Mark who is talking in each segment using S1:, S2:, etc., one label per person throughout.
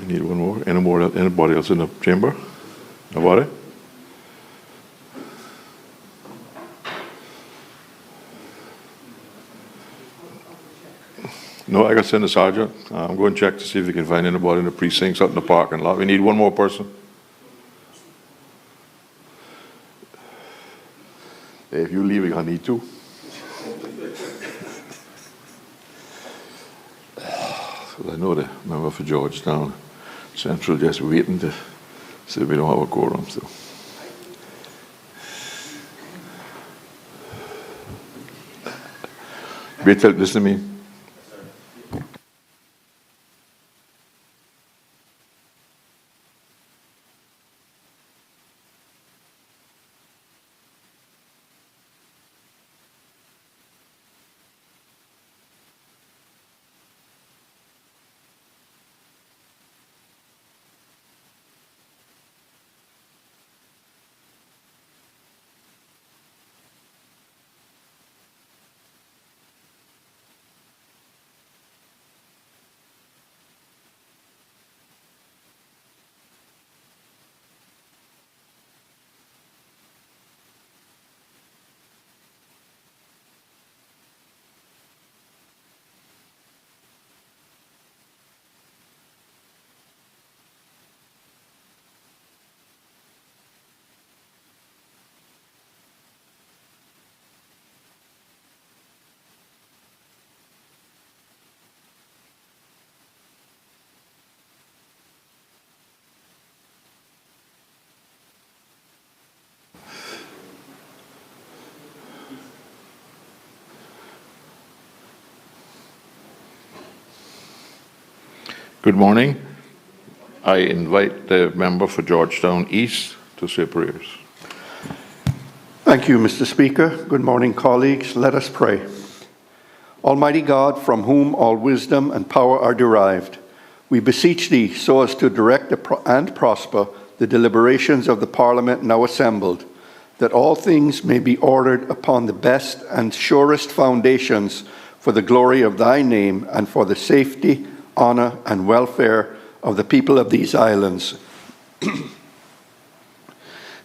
S1: I need one more. Anybody else in the chamber? Nobody? No, I got to send the sergeant. I'm going to check to see if we can find anybody in the precincts out in the parking lot. We need one more person. If you're leaving, I need two. I know the member for Georgetown Central just waiting to see if we don't have a quorum. So. Rachel, listen to me. Good morning. I invite the member for Georgetown East to say prayers.
S2: Thank you, Mr. Speaker. Good morning, colleagues. Let us pray. Almighty God, from whom all wisdom and power are derived, we beseech thee so as to direct and prosper the deliberations of the Parliament now assembled, that all things may be ordered upon the best and surest foundations for the glory of thy name and for the safety, honour and welfare of the people of these islands.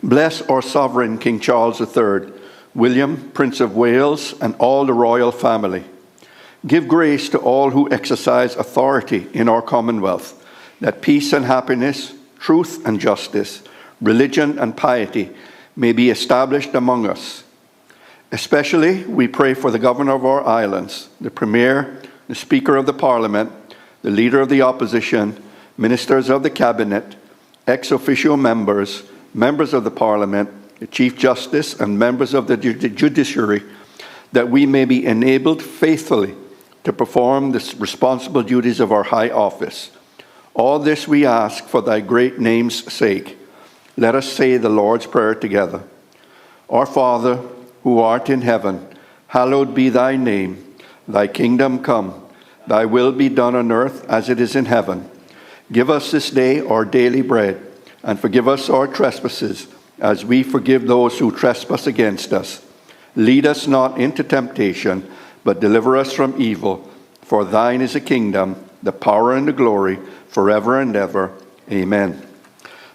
S2: Bless our sovereign King Charles III, William, Prince of Wales, and all the royal family. Give grace to all who exercise authority in our Commonwealth, that peace and happiness, truth and justice, religion and piety may be established among us. Especially, we pray for the Governor of our islands, the Premier, the Speaker of the Parliament, the Leader of the Opposition, Ministers of the Cabinet, ex officio members, members of the Parliament, the Chief Justice, and members of the Judiciary, that we may be enabled faithfully to perform the responsible duties of our high office. All this we ask for thy great name's sake. Let us say the Lord's Prayer together. Our Father, who art in heaven, hallowed be thy name. Thy kingdom come. Thy will be done on earth as it is in heaven. Give us this day our daily bread, and forgive us our trespasses, as we forgive those who trespass against us. Lead us not into temptation, but deliver us from evil. For thine is the kingdom, the power and the glory, forever and ever. Amen.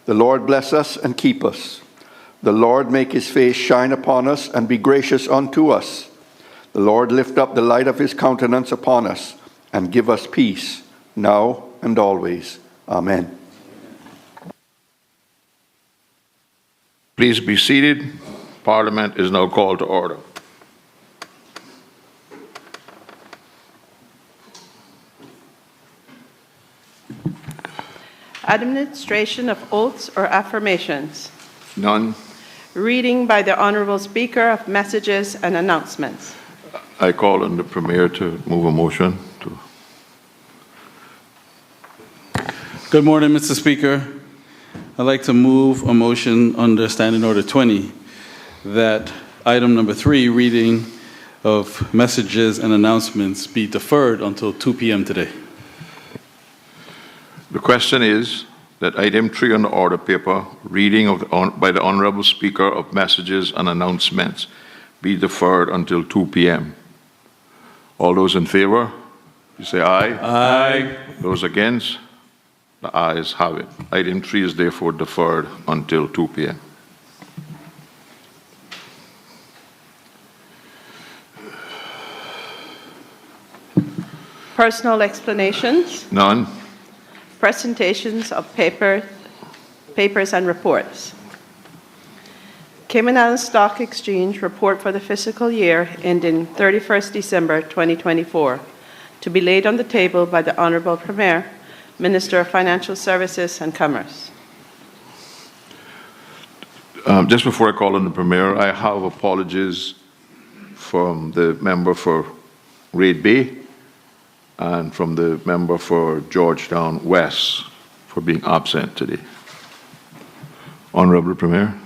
S2: The Lord bless us and keep us. The Lord make his face shine upon us and be gracious unto us. The Lord lift up the light of his countenance upon us and give us peace, now and always. Amen.
S1: Please be seated. Parliament is now called to order.
S3: Administration of oaths or affirmations.
S1: None.
S3: Reading by the Honourable Speaker of messages and announcements.
S1: I call on the Premier to move a motion.
S4: Good morning, Mr. Speaker. I'd like to move a motion under Standing Order 20 that item number 3, reading of messages and announcements, be deferred until 2 p.m. today.
S1: The question is that item 3 on the order paper, reading by the Honourable Speaker of messages and announcements, be deferred until 2 p.m. All those in favour, you say aye.
S4: Aye.
S1: Those against? The ayes have it. Item 3 is therefore deferred until 2 p.m.
S3: Personal explanations.
S1: None.
S3: Presentations of papers and reports. Cayman Islands Stock Exchange report for the fiscal year ending 31st December 2024, to be laid on the table by the Honourable Premier, Minister of Financial Services and Commerce.
S1: Just before I call on the Premier, I have apologies from the member for Raid Bay and from the member for Georgetown West for being absent today. Honourable Premier.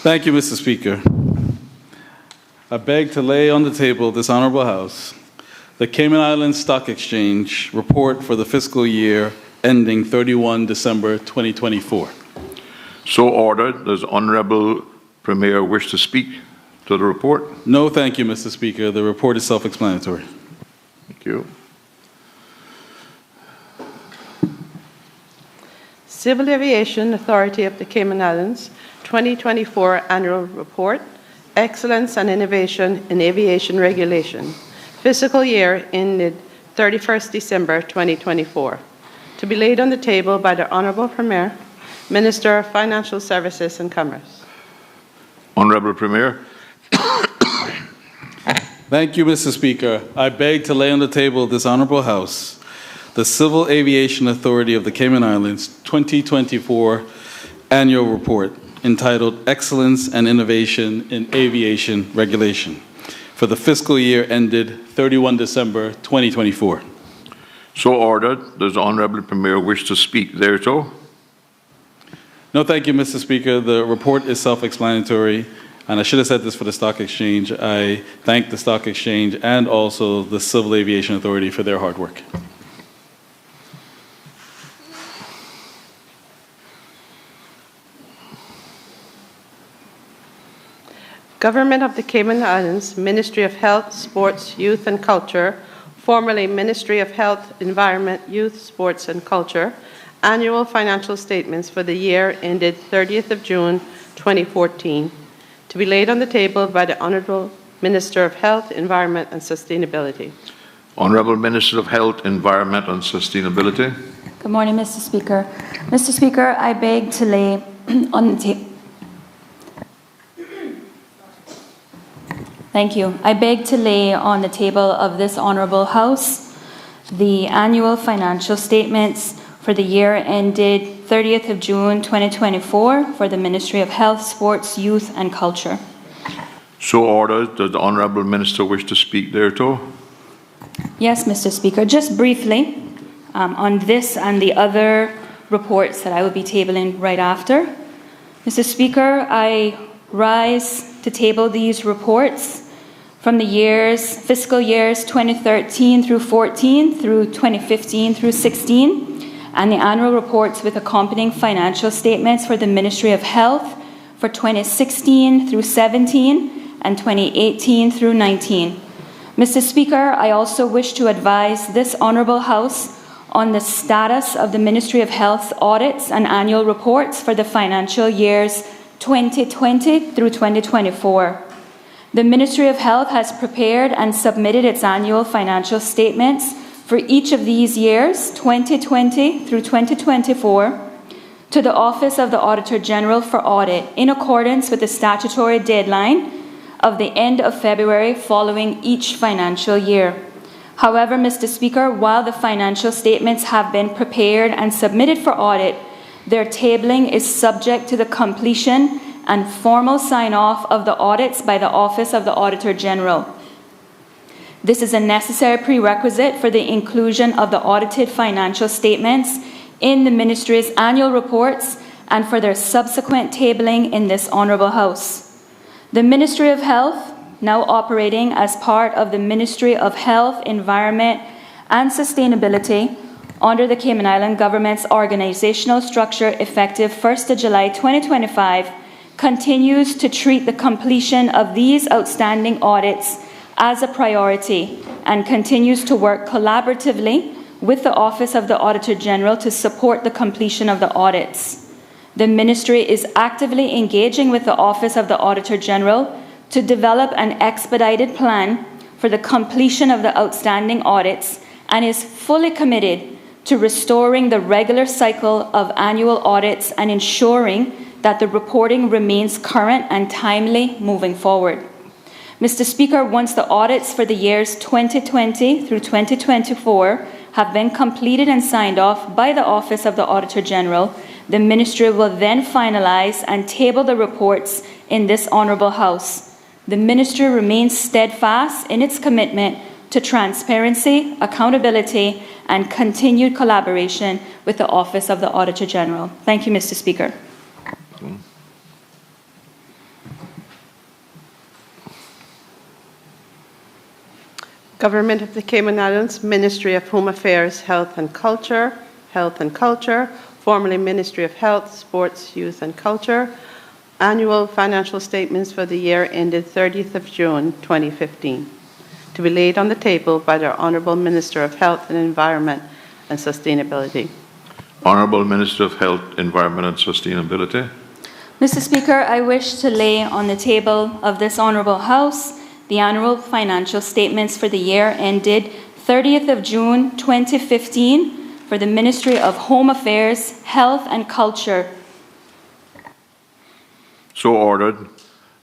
S4: Thank you, Mr. Speaker. I beg to lay on the table this Honourable House the Cayman Islands Stock Exchange report for the fiscal year ending 31 December 2024.
S1: So ordered. Does the Honourable Premier wish to speak to the report?
S4: No, thank you, Mr. Speaker. The report is self-explanatory.
S1: Thank you.
S3: Civil Aviation Authority of the Cayman Islands 2024 Annual Report, Excellence and Innovation in Aviation Regulation, fiscal year ended 31st December 2024, to be laid on the table by the Honourable Premier, Minister of Financial Services and Commerce.
S1: Honourable Premier.
S4: Thank you, Mr. Speaker. I beg to lay on the table this Honourable House the Civil Aviation Authority of the Cayman Islands 2024 Annual Report, entitled Excellence and Innovation in Aviation Regulation, for the fiscal year ended 31 December 2024.
S1: So ordered. Does the Honourable Premier wish to speak thereto?
S4: No, thank you, Mr. Speaker. The report is self-explanatory, and I should have said this for the Stock Exchange. I thank the Stock Exchange and also the Civil Aviation Authority for their hard work.
S3: Government of the Cayman Islands, Ministry of Health, Sports, Youth and Culture, formerly Ministry of Health, Environment, Youth, Sports and Culture, annual financial statements for the year ended 30th of June 2014, to be laid on the table by the Honourable Minister of Health, Environment and Sustainability.
S1: Honourable Minister of Health, Environment and Sustainability.
S5: Good morning, Mr. Speaker. Mr. Speaker, I beg to lay on the table. Thank you. I beg to lay on the table of this Honourable House the annual financial statements for the year ended 30th of June 2024 for the Ministry of Health, Sports, Youth and Culture.
S1: So ordered. Does the Honourable Minister wish to speak thereto?
S5: Yes, Mr. Speaker. Just briefly on this and the other reports that I will be tabling right after. Mr. Speaker, I rise to table these reports from the fiscal years 2013 through 14 through 2015 through 16, and the annual reports with accompanying financial statements for the Ministry of Health for 2016 through 17 and 2018 through 19. Mr. Speaker, I also wish to advise this Honourable House on the status of the Ministry of Health's audits and annual reports for the financial years 2020 through 2024. The Ministry of Health has prepared and submitted its annual financial statements for each of these years, 2020 through 2024, to the Office of the Auditor General for audit, in accordance with the statutory deadline of the end of February following each financial year. However, Mr. Speaker, while the financial statements have been prepared and submitted for audit, their tabling is subject to the completion and formal sign-off of the audits by the Office of the Auditor General. This is a necessary prerequisite for the inclusion of the audited financial statements in the Ministry's annual reports and for their subsequent tabling in this Honourable House. The Ministry of Health, now operating as part of the Ministry of Health, Environment and Sustainability, under the Cayman Island Government's organisational structure effective 1st of July 2025, continues to treat the completion of these outstanding audits as a priority and continues to work collaboratively with the Office of the Auditor General to support the completion of the audits. The Ministry is actively engaging with the Office of the Auditor General to develop an expedited plan for the completion of the outstanding audits and is fully committed to restoring the regular cycle of annual audits and ensuring that the reporting remains current and timely moving forward. Mr. Speaker, once the audits for the years 2020 through 2024 have been completed and signed off by the Office of the Auditor General, the Ministry will then finalize and table the reports in this Honourable House. The Ministry remains steadfast in its commitment to transparency, accountability, and continued collaboration with the Office of the Auditor General. Thank you, Mr. Speaker.
S3: Government of the Cayman Islands, Ministry of Home Affairs, Health and Culture, formerly Ministry of Health, Sports, Youth and Culture, annual financial statements for the year ended 30th of June 2015, to be laid on the table by the Honourable Minister of Health and Environment and Sustainability.
S1: Honourable Minister of Health, Environment and Sustainability.
S5: Mr. Speaker, I wish to lay on the table of this Honourable House the annual financial statements for the year ended 30th of June 2015 for the Ministry of Home Affairs, Health and Culture.
S1: So ordered.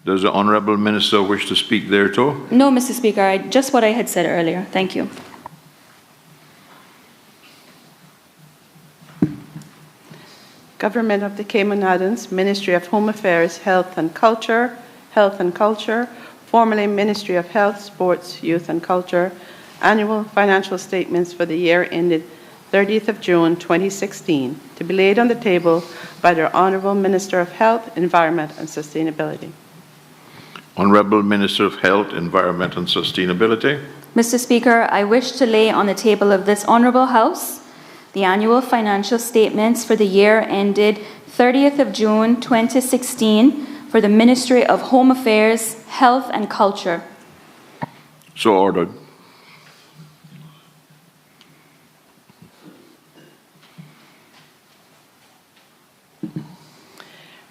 S1: Does the Honourable Minister wish to speak thereto?
S5: No, Mr. Speaker, just what I had said earlier. Thank you.
S3: Government of the Cayman Islands, Ministry of Home Affairs, Health and Culture, formerly Ministry of Health, Sports, Youth and Culture, annual financial statements for the year ended 30th of June 2016, to be laid on the table by the Honourable Minister of Health, Environment and Sustainability.
S1: Honourable Minister of Health, Environment and Sustainability.
S5: Mr. Speaker, I wish to lay on the table of this Honourable House the annual financial statements for the year ended 30th of June 2016 for the Ministry of Home Affairs, Health and Culture.
S1: So ordered.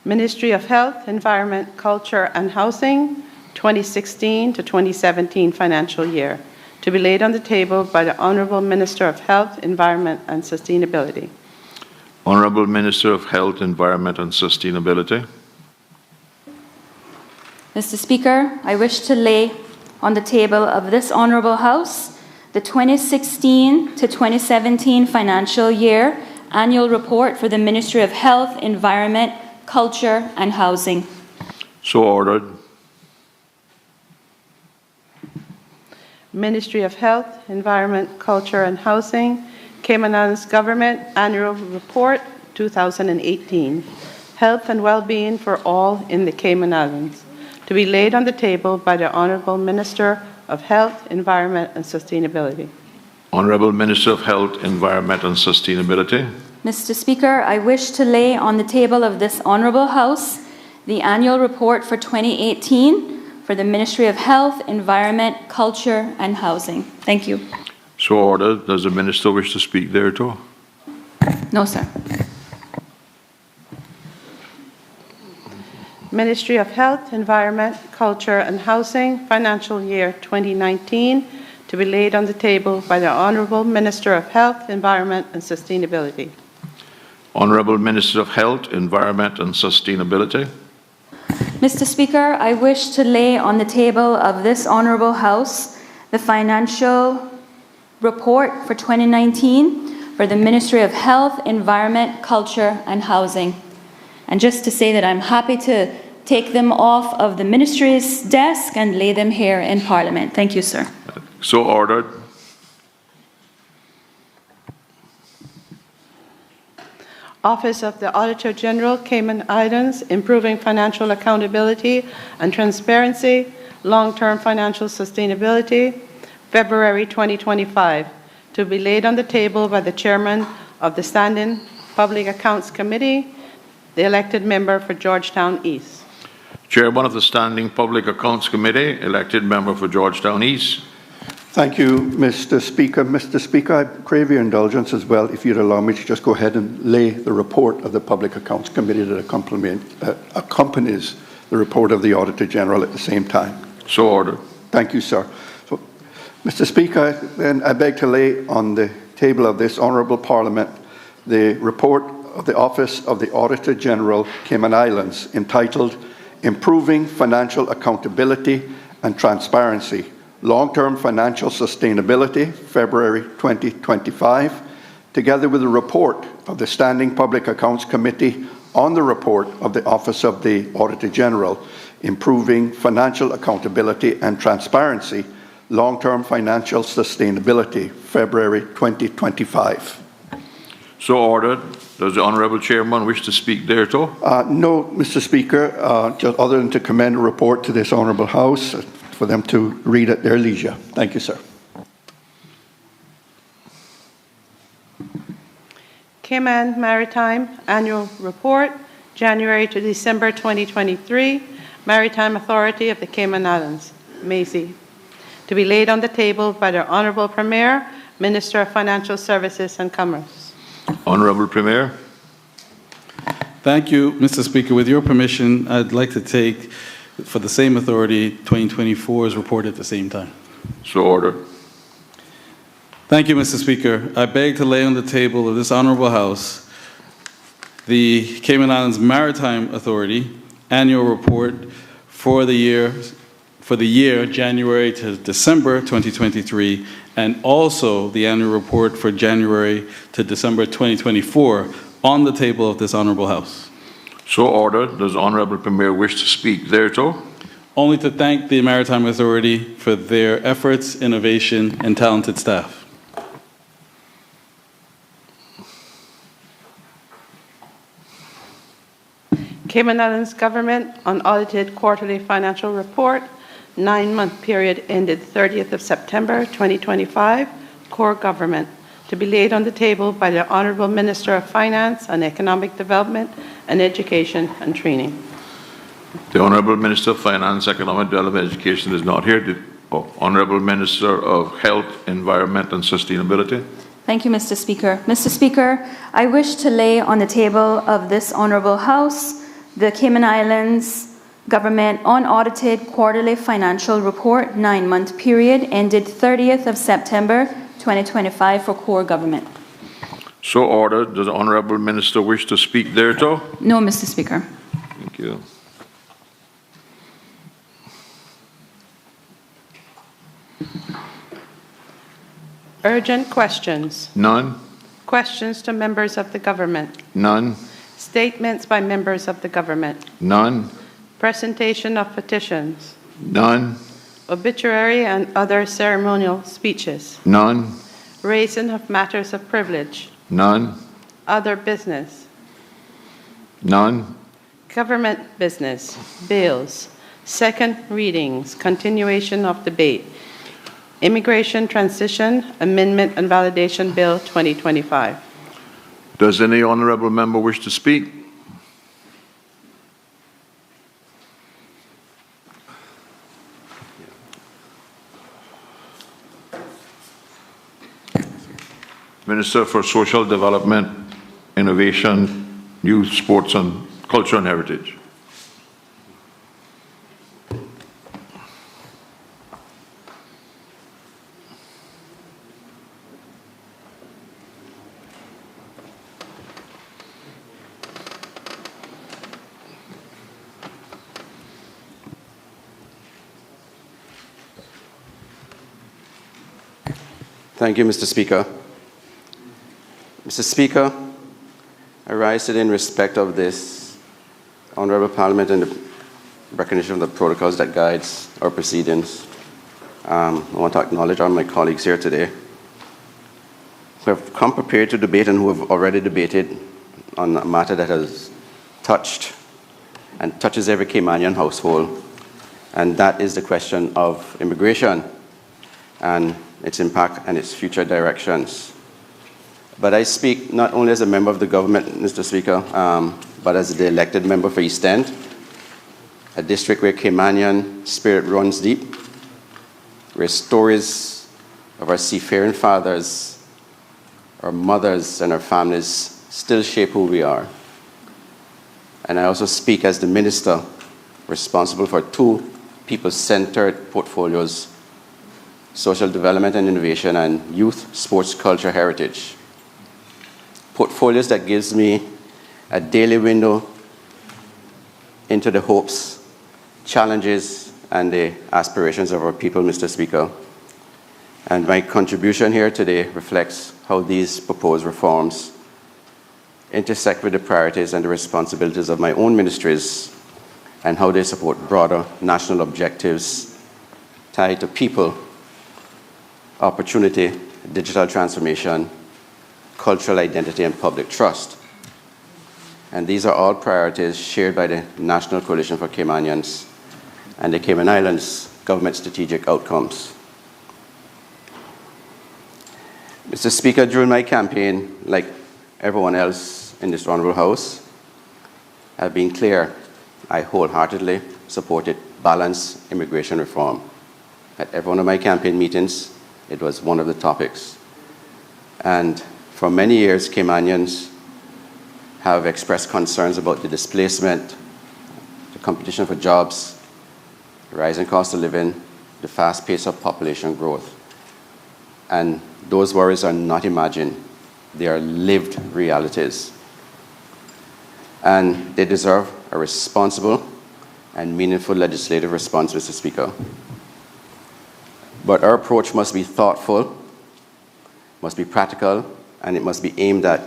S3: Ministry of Health, Environment, Culture and Housing, 2016 to 2017 financial year, to be laid on the table by the Honourable Minister of Health, Environment and Sustainability.
S1: Honourable Minister of Health, Environment and Sustainability.
S5: Mr. Speaker, I wish to lay on the table of this Honourable House the 2016 to 2017 financial year annual report for the Ministry of Health, Environment, Culture and Housing.
S1: So ordered.
S3: Ministry of Health, Environment, Culture and Housing, Cayman Islands Government Annual Report 2018, Health and Well-being for All in the Cayman Islands, to be laid on the table by the Honourable Minister of Health, Environment and Sustainability.
S1: Honourable Minister of Health, Environment and Sustainability.
S5: Mr. Speaker, I wish to lay on the table of this Honourable House the annual report for 2018 for the Ministry of Health, Environment, Culture and Housing. Thank you.
S1: So ordered. Does the Minister wish to speak thereto?
S5: No, sir.
S3: Ministry of Health, Environment, Culture and Housing, financial year 2019, to be laid on the table by the Honourable Minister of Health, Environment and Sustainability.
S1: Honourable Minister of Health, Environment and Sustainability.
S5: Mr. Speaker, I wish to lay on the table of this Honourable House the financial report for 2019 for the Ministry of Health, Environment, Culture and Housing. And just to say that I'm happy to take them off of the Ministry's desk and lay them here in Parliament. Thank you, sir.
S1: So ordered.
S3: Office of the Auditor General, Cayman Islands, improving financial accountability and transparency, long-term financial sustainability, February 2025, to be laid on the table by the Chairman of the Standing Public Accounts Committee, the elected member for Georgetown East.
S1: Chairman of the Standing Public Accounts Committee, elected member for Georgetown East.
S2: Thank you, Mr. Speaker. Mr. Speaker, I crave your indulgence as well, if you'd allow me to just go ahead and lay the report of the Public Accounts Committee that accompanies the report of the Auditor General at the same time.
S1: So ordered.
S2: Thank you, sir. So, Mr. Speaker, then I beg to lay on the table of this Honourable Parliament the report of the Office of the Auditor General, Cayman Islands, entitled Improving Financial Accountability and Transparency, Long-Term Financial Sustainability, February 2025, together with a report of the Standing Public Accounts Committee on the report of the Office of the Auditor General, Improving Financial Accountability and Transparency, Long-Term Financial Sustainability, February 2025.
S1: So ordered. Does the Honourable Chairman wish to speak thereto?
S2: No, Mr. Speaker, just other than to commend a report to this Honourable House for them to read at their leisure. Thank you, sir.
S3: Cayman Maritime Annual Report, January to December 2023, Maritime Authority of the Cayman Islands, MACI, to be laid on the table by the Honourable Premier, Minister of Financial Services and Commerce.
S1: Honourable Premier.
S4: Thank you, Mr. Speaker. With your permission, I'd like to take, for the same authority, 2024's report at the same time.
S1: So ordered.
S4: Thank you, Mr. Speaker. I beg to lay on the table of this Honourable House the Cayman Islands Maritime Authority Annual Report for the year January to December 2023, and also the annual report for January to December 2024 on the table of this Honourable House.
S1: So ordered. Does the Honourable Premier wish to speak thereto?
S4: Only to thank the Maritime Authority for their efforts, innovation, and talented staff.
S3: Cayman Islands Government Unaudited Quarterly Financial Report, 9-month period ended 30th of September 2025, Core Government, to be laid on the table by the Honourable Minister of Finance and Economic Development and Education and Training.
S1: The Honourable Minister of Finance, Economic Development and Education is not here. Honourable Minister of Health, Environment and Sustainability.
S5: Thank you, Mr. Speaker. Mr. Speaker, I wish to lay on the table of this Honourable House the Cayman Islands Government Unaudited Quarterly Financial Report, 9-month period, ended 30th of September 2025 for Core Government.
S1: So ordered. Does the Honourable Minister wish to speak thereto?
S5: No, Mr. Speaker.
S1: Thank you.
S3: Urgent questions.
S1: None.
S3: Questions to members of the government.
S1: None.
S3: Statements by members of the government.
S1: None.
S3: Presentation of petitions.
S1: None.
S3: Obituary and other ceremonial speeches.
S1: None.
S3: Raising of matters of privilege.
S1: None.
S3: Other business.
S1: None.
S3: Government business. Bills. Second readings. Continuation of debate. Immigration Transition Amendment and Validation Bill 2025.
S1: Does any honourable member wish to speak? Minister for Social Development, Innovation, Youth, Sports and Culture and Heritage.
S6: Thank you, Mr. Speaker. Mr. Speaker, I rise today in respect of this Honourable Parliament and the recognition of the protocols that guides our proceedings. I want to acknowledge all my colleagues here today who have come prepared to debate and who have already debated on a matter that has touched and touches every Caymanian household, and that is the question of immigration and its impact and its future directions. But I speak not only as a member of the government, Mr. Speaker, but as the elected member for East End, a district where Caymanian spirit runs deep, where stories of our seafaring fathers, our mothers, and our families still shape who we are. And I also speak as the minister responsible for two people-centered portfolios: social development and innovation, and youth, sports, culture, heritage. Portfolios that gives me a daily window into the hopes, challenges, and the aspirations of our people, Mr. Speaker. And my contribution here today reflects how these proposed reforms intersect with the priorities and the responsibilities of my own ministries, and how they support broader national objectives tied to people, opportunity, digital transformation, cultural identity, and public trust. And these are all priorities shared by the National Coalition for Caymanians and the Cayman Islands Government Strategic Outcomes. Mr. Speaker, during my campaign, like everyone else in this Honourable House, I've been clear. I wholeheartedly supported balanced immigration reform. At every one of my campaign meetings, it was one of the topics. And for many years, Caymanians have expressed concerns about the displacement, the competition for jobs, the rising cost of living, the fast pace of population growth. And those worries are not imagined. They are lived realities. And they deserve a responsible and meaningful legislative response, Mr. Speaker. But our approach must be thoughtful, must be practical, and it must be aimed at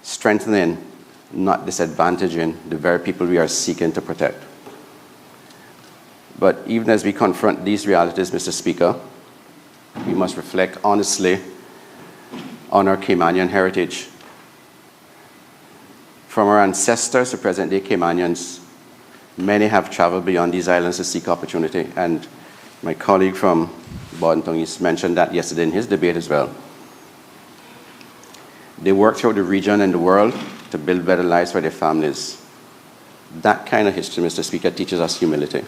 S6: strengthening, not disadvantaging, the very people we are seeking to protect. But even as we confront these realities, Mr. Speaker, we must reflect honestly on our Caymanian heritage. From our ancestors to present-day Caymanians, many have traveled beyond these islands to seek opportunity, and my colleague from Bodden East mentioned that yesterday in his debate as well. They work throughout the region and the world to build better lives for their families. That kind of history, Mr. Speaker, teaches us humility.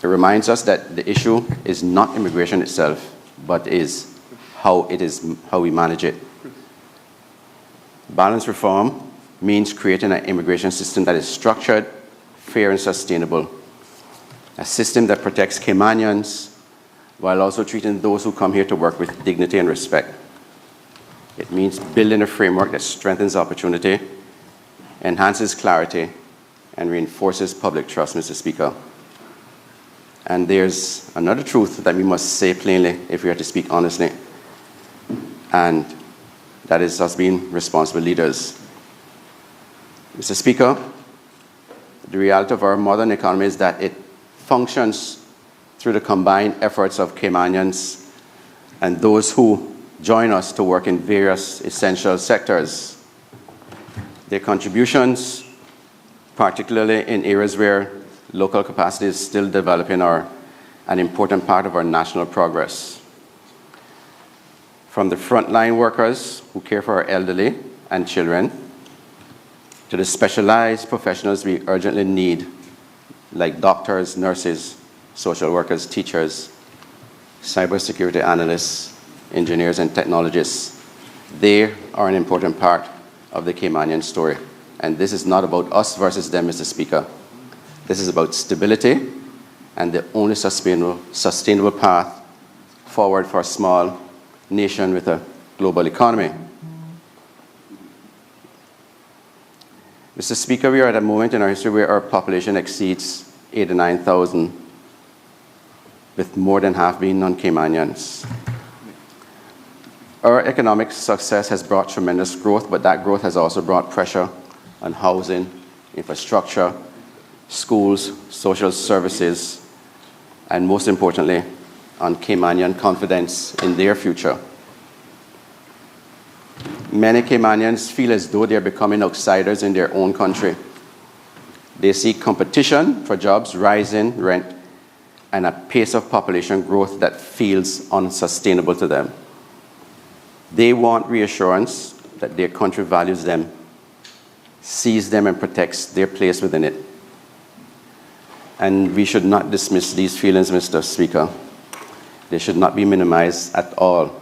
S6: It reminds us that the issue is not immigration itself, but is how we manage it. Balanced reform means creating an immigration system that is structured, fair, and sustainable. A system that protects Caymanians while also treating those who come here to work with dignity and respect. It means building a framework that strengthens opportunity, enhances clarity, and reinforces public trust, Mr. Speaker. And there's another truth that we must say plainly if we are to speak honestly, and that is us being responsible leaders. Mr. Speaker, the reality of our modern economy is that it functions through the combined efforts of Caymanians and those who join us to work in various essential sectors. Their contributions, particularly in areas where local capacity is still developing, are an important part of our national progress. From the frontline workers who care for our elderly and children, to the specialized professionals we urgently need, like doctors, nurses, social workers, teachers, cybersecurity analysts, engineers, and technologists. They are an important part of the Caymanian story. And this is not about us versus them, Mr. Speaker. This is about stability and the only sustainable path forward for a small nation with a global economy. Mr. Speaker, we are at a moment in our history where our population exceeds 89,000, with more than half being non-Caymanians. Our economic success has brought tremendous growth, but that growth has also brought pressure on housing, infrastructure, schools, social services, and most importantly, on Caymanian confidence in their future. Many Caymanians feel as though they're becoming outsiders in their own country. They see competition for jobs, rising rent, and a pace of population growth that feels unsustainable to them. They want reassurance that their country values them, sees them, and protects their place within it. And we should not dismiss these feelings, Mr. Speaker. They should not be minimized at all.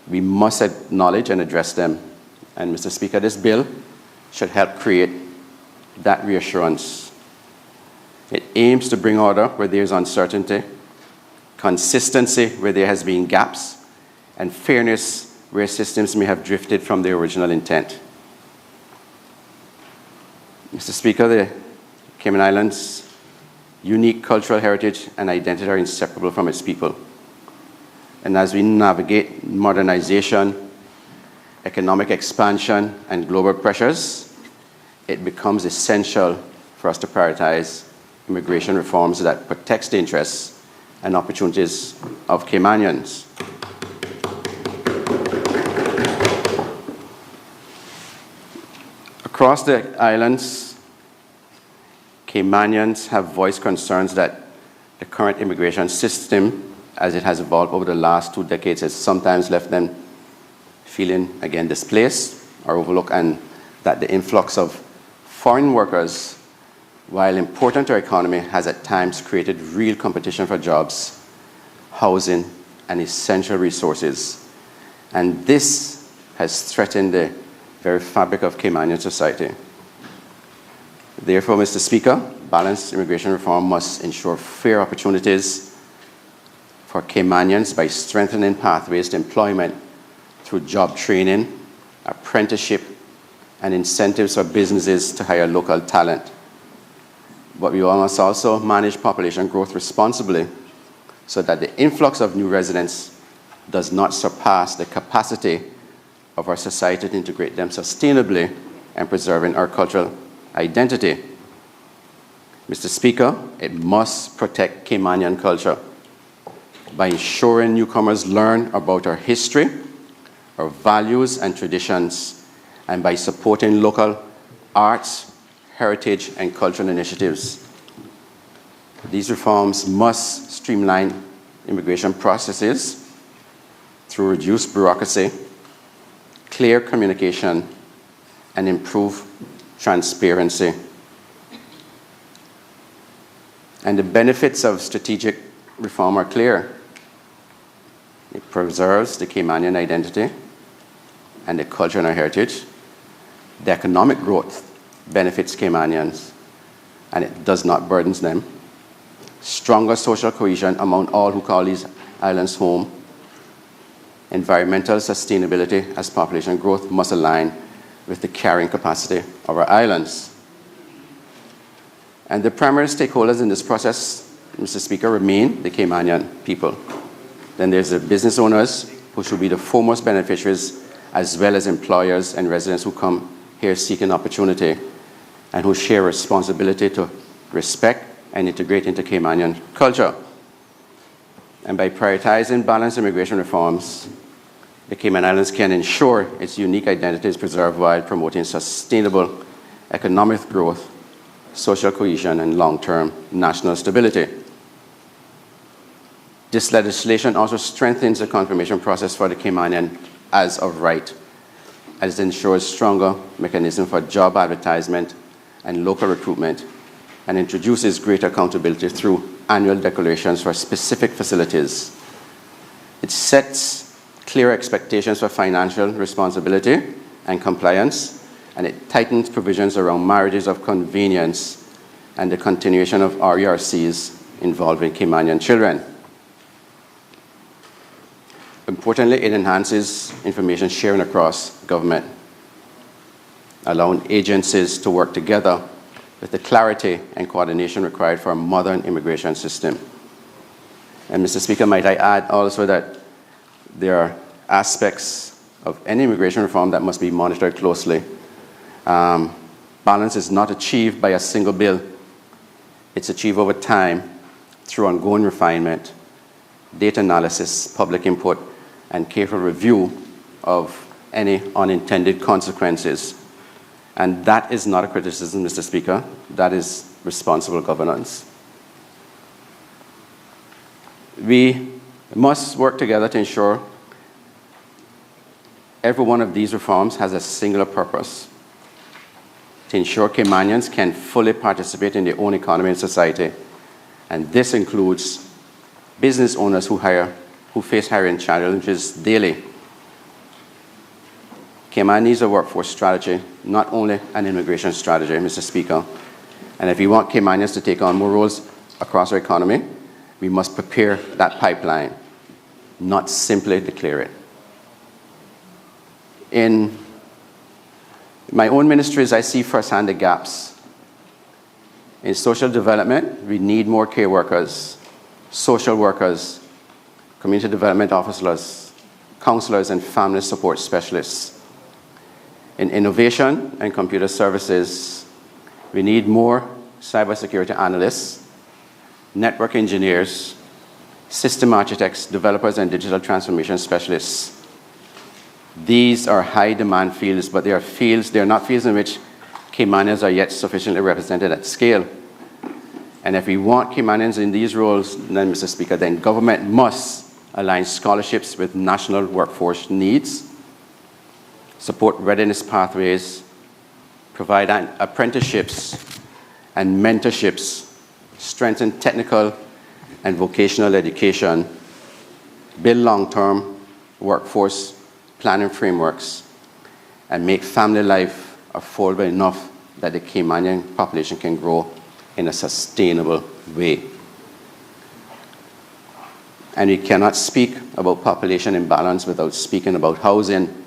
S6: We must acknowledge and address them. And Mr. Speaker, this bill should help create that reassurance. It aims to bring order where there is uncertainty, consistency where there has been gaps, and fairness where systems may have drifted from their original intent. Mr. Speaker, the Cayman Islands' unique cultural heritage and identity are inseparable from its people. And as we navigate modernization, economic expansion, and global pressures, it becomes essential for us to prioritize immigration reforms that protects the interests and opportunities of Caymanians. Across the islands, Caymanians have voiced concerns that the current immigration system, as it has evolved over the last 2 decades, has sometimes left them feeling, again, displaced or overlooked, and that the influx of foreign workers, while important to our economy, has at times created real competition for jobs, housing, and essential resources. And this has threatened the very fabric of Caymanian society. Therefore, Mr. Speaker, balanced immigration reform must ensure fair opportunities for Caymanians by strengthening pathways to employment through job training, apprenticeship, and incentives for businesses to hire local talent. But we must also manage population growth responsibly so that the influx of new residents does not surpass the capacity of our society to integrate them sustainably and preserving our cultural identity. Mr. Speaker, it must protect Caymanian culture by ensuring newcomers learn about our history, our values and traditions, and by supporting local arts, heritage, and cultural initiatives. These reforms must streamline immigration processes through reduced bureaucracy, clear communication, and improved transparency. And the benefits of strategic reform are clear. It preserves the Caymanian identity and the culture and our heritage. The economic growth benefits Caymanians, and it does not burden them. Stronger social cohesion among all who call these islands home. Environmental sustainability as population growth must align with the carrying capacity of our islands. And the primary stakeholders in this process, Mr. Speaker, remain the Caymanian people. Then there's the business owners, who should be the foremost beneficiaries, as well as employers and residents who come here seeking opportunity and who share responsibility to respect and integrate into Caymanian culture. And by prioritizing balanced immigration reforms, the Cayman Islands can ensure its unique identity is preserved while promoting sustainable economic growth, social cohesion, and long-term national stability. This legislation also strengthens the confirmation process for the Caymanian as of right, as it ensures stronger mechanism for job advertisement and local recruitment, and introduces greater accountability through annual declarations for specific facilities. It sets clear expectations for financial responsibility and compliance, and it tightens provisions around marriages of convenience and the continuation of RERCs involving Caymanian children. Importantly, it enhances information sharing across government, allowing agencies to work together with the clarity and coordination required for a modern immigration system. And Mr. Speaker, might I add also that there are aspects of any immigration reform that must be monitored closely. Balance is not achieved by a single bill. It's achieved over time through ongoing refinement, data analysis, public input, and careful review of any unintended consequences. And that is not a criticism, Mr. Speaker. That is responsible governance. We must work together to ensure every one of these reforms has a singular purpose: to ensure Caymanians can fully participate in their own economy and society. And this includes business owners who face hiring challenges daily. Cayman needs a workforce strategy, not only an immigration strategy, Mr. Speaker. And if we want Caymanians to take on more roles across our economy, we must prepare that pipeline, not simply declare it. In my own ministries, I see firsthand the gaps. In social development, we need more care workers, social workers, community development officers, counselors, and family support specialists. In innovation and computer services, we need more cybersecurity analysts, network engineers, system architects, developers, and digital transformation specialists. These are high-demand fields, but they are not fields in which Caymanians are yet sufficiently represented at scale. And if we want Caymanians in these roles, then, Mr. Speaker, then government must align scholarships with national workforce needs, support readiness pathways, provide apprenticeships and mentorships, strengthen technical and vocational education, build long-term workforce planning frameworks, and make family life affordable enough that the Caymanian population can grow in a sustainable way. And we cannot speak about population imbalance without speaking about housing.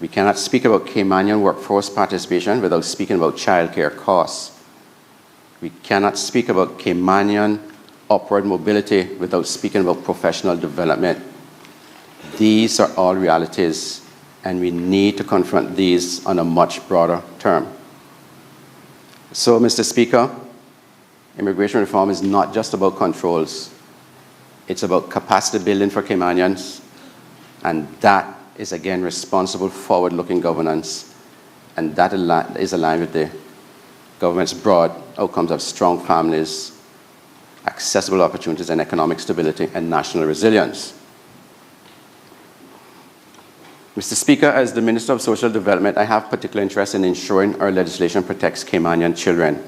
S6: We cannot speak about Caymanian workforce participation without speaking about childcare costs. We cannot speak about Caymanian upward mobility without speaking about professional development. These are all realities, and we need to confront these on a much broader term. So, Mr. Speaker, immigration reform is not just about controls. It's about capacity building for Caymanians, and that is, again, responsible, forward-looking governance, and that is aligned with the government's broad outcomes of strong families, accessible opportunities, and economic stability and national resilience. Mr. Speaker, as the Minister of Social Development, I have particular interest in ensuring our legislation protects Caymanian children.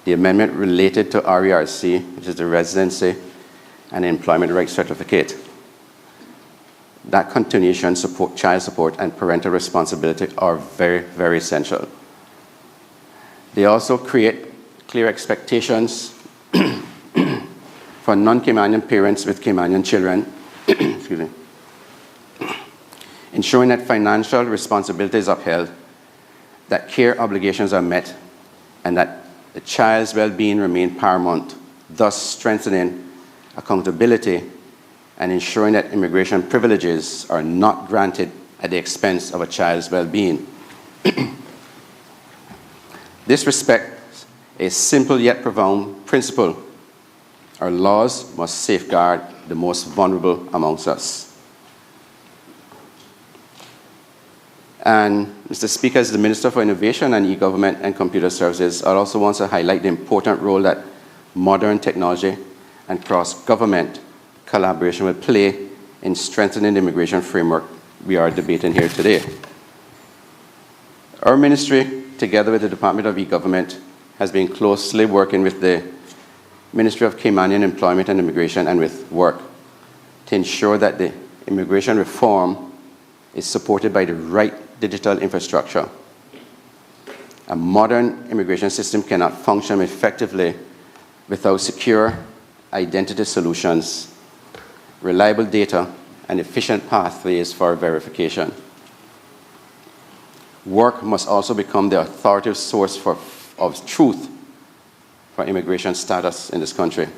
S6: The amendment related to RERC, which is the Residency and Employment Rights Certificate, that continuation, child support, and parental responsibility are very, very essential. They also create clear expectations for non-Caymanian parents with Caymanian children, excuse me, ensuring that financial responsibility is upheld, that care obligations are met, and that the child's well-being remain paramount, thus strengthening accountability and ensuring that immigration privileges are not granted at the expense of a child's well-being. This respects a simple yet profound principle. Our laws must safeguard the most vulnerable amongst us. And, Mr. Speaker, as the Minister for Innovation and E-Government and Computer Services, I also want to highlight the important role that modern technology and cross-government collaboration will play in strengthening the immigration framework we are debating here today. Our ministry, together with the Department of E-Government, has been closely working with the Ministry of Caymanian Employment and Immigration and with work to ensure that the immigration reform is supported by the right digital infrastructure. A modern immigration system cannot function effectively without secure identity solutions, reliable data, and efficient pathways for verification. Work must also become the authoritative source of truth for immigration status in this country,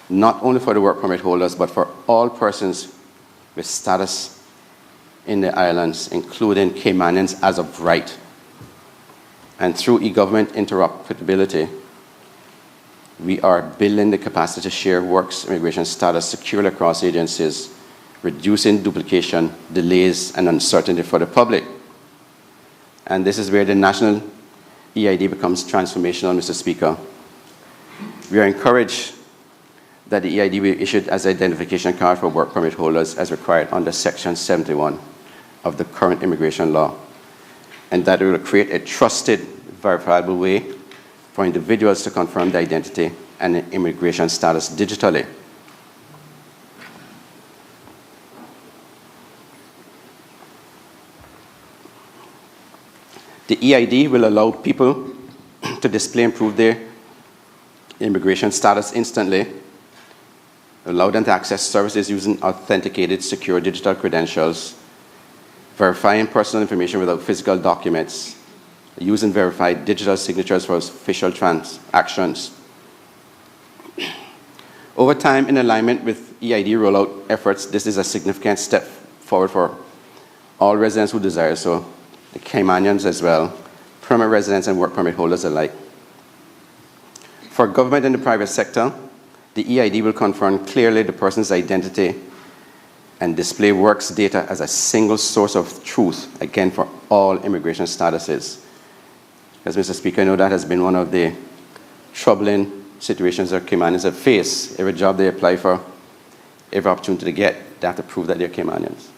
S6: not only for the work permit holders, but for all persons with status in the islands, including Caymanians as of right. And through e-government interoperability, we are building the capacity to share works immigration status securely across agencies, reducing duplication, delays, and uncertainty for the public. And this is where the national EID becomes transformational, Mr. Speaker. We are encouraged that the EID be issued as identification card for work permit holders as required under Section 71 of the current immigration law, and that it will create a trusted, verifiable way for individuals to confirm their identity and immigration status digitally. The EID will allow people to display and prove their immigration status instantly, allow them to access services using authenticated, secure digital credentials, verifying personal information without physical documents, using verified digital signatures for official transactions. Over time, in alignment with EID rollout efforts, this is a significant step forward for all residents who desire so, the Caymanians as well, permanent residents and work permit holders alike. For government and the private sector, the EID will confirm clearly the person's identity and display works data as a single source of truth, again, for all immigration statuses. As Mr. Speaker, I know that has been one of the troubling situations that Caymanians have faced. Every job they apply for, every opportunity they get, they have to prove that they're Caymanians.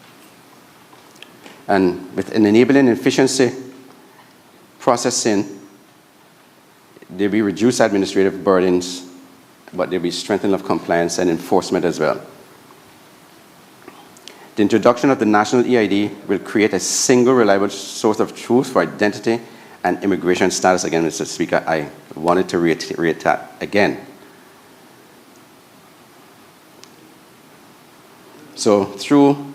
S6: And with an enabling efficiency processing, there'll be reduced administrative burdens, but there'll be strengthening of compliance and enforcement as well. The introduction of the national EID will create a single reliable source of truth for identity and immigration status. Again, Mr. Speaker, I wanted to reiterate that again. So through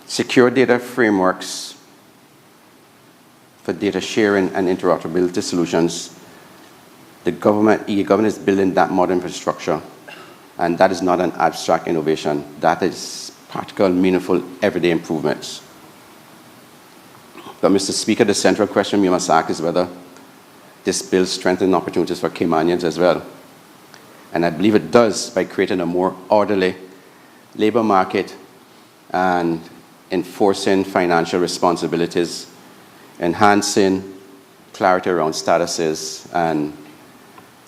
S6: secure data frameworks for data sharing and interoperability solutions, the government is building that modern infrastructure, and that is not an abstract innovation. That is practical, meaningful, everyday improvements. But Mr. Speaker, the central question we must ask is whether this bill strengthens opportunities for Caymanians as well. And I believe it does by creating a more orderly labor market and enforcing financial responsibilities, enhancing clarity around statuses, and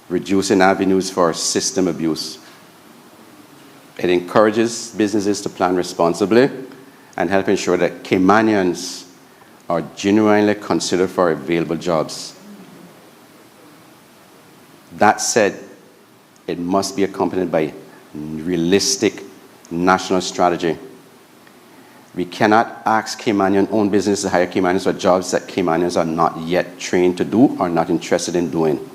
S6: reducing avenues for system abuse. It encourages businesses to plan responsibly and help ensure that Caymanians are genuinely considered for available jobs. That said, it must be accompanied by realistic national strategy. We cannot ask Caymanian-owned businesses to hire Caymanians for jobs that Caymanians are not yet trained to do or not interested in doing.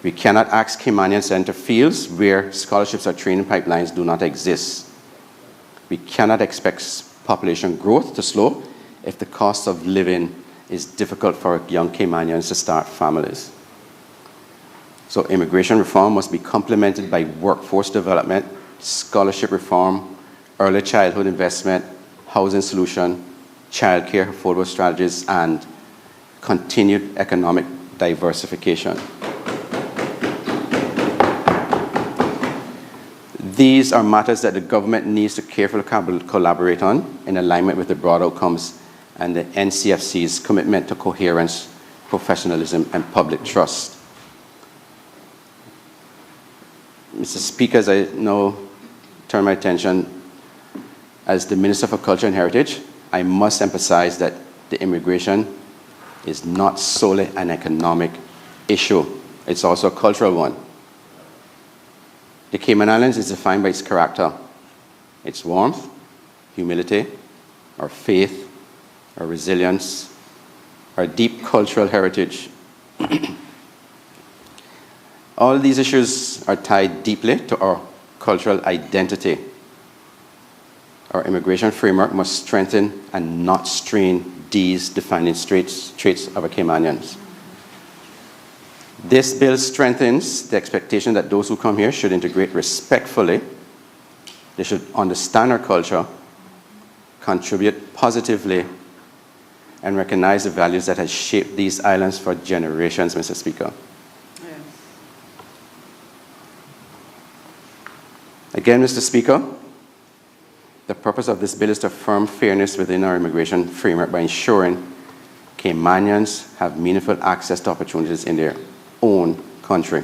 S6: We cannot ask Caymanians to enter fields where scholarships or training pipelines do not exist. We cannot expect population growth to slow if the cost of living is difficult for young Caymanians to start families. So immigration reform must be complemented by workforce development, scholarship reform, early childhood investment, housing solution, childcare affordable strategies, and continued economic diversification. These are matters that the government needs to carefully collaborate on in alignment with the broad outcomes and the NCFC's commitment to coherence, professionalism, and public trust. Mr. Speaker, as I now turn my attention, as the Minister for Culture and Heritage, I must emphasize that the immigration is not solely an economic issue. It's also a cultural one. The Cayman Islands is defined by its character, its warmth, humility, our faith, our resilience, our deep cultural heritage. All these issues are tied deeply to our cultural identity. Our immigration framework must strengthen and not strain these defining traits of our Caymanians. This bill strengthens the expectation that those who come here should integrate respectfully, they should understand our culture, contribute positively, and recognize the values that have shaped these islands for generations, Mr. Speaker.
S3: Yes.
S6: Again, Mr. Speaker, the purpose of this bill is to affirm fairness within our immigration framework by ensuring Caymanians have meaningful access to opportunities in their own country.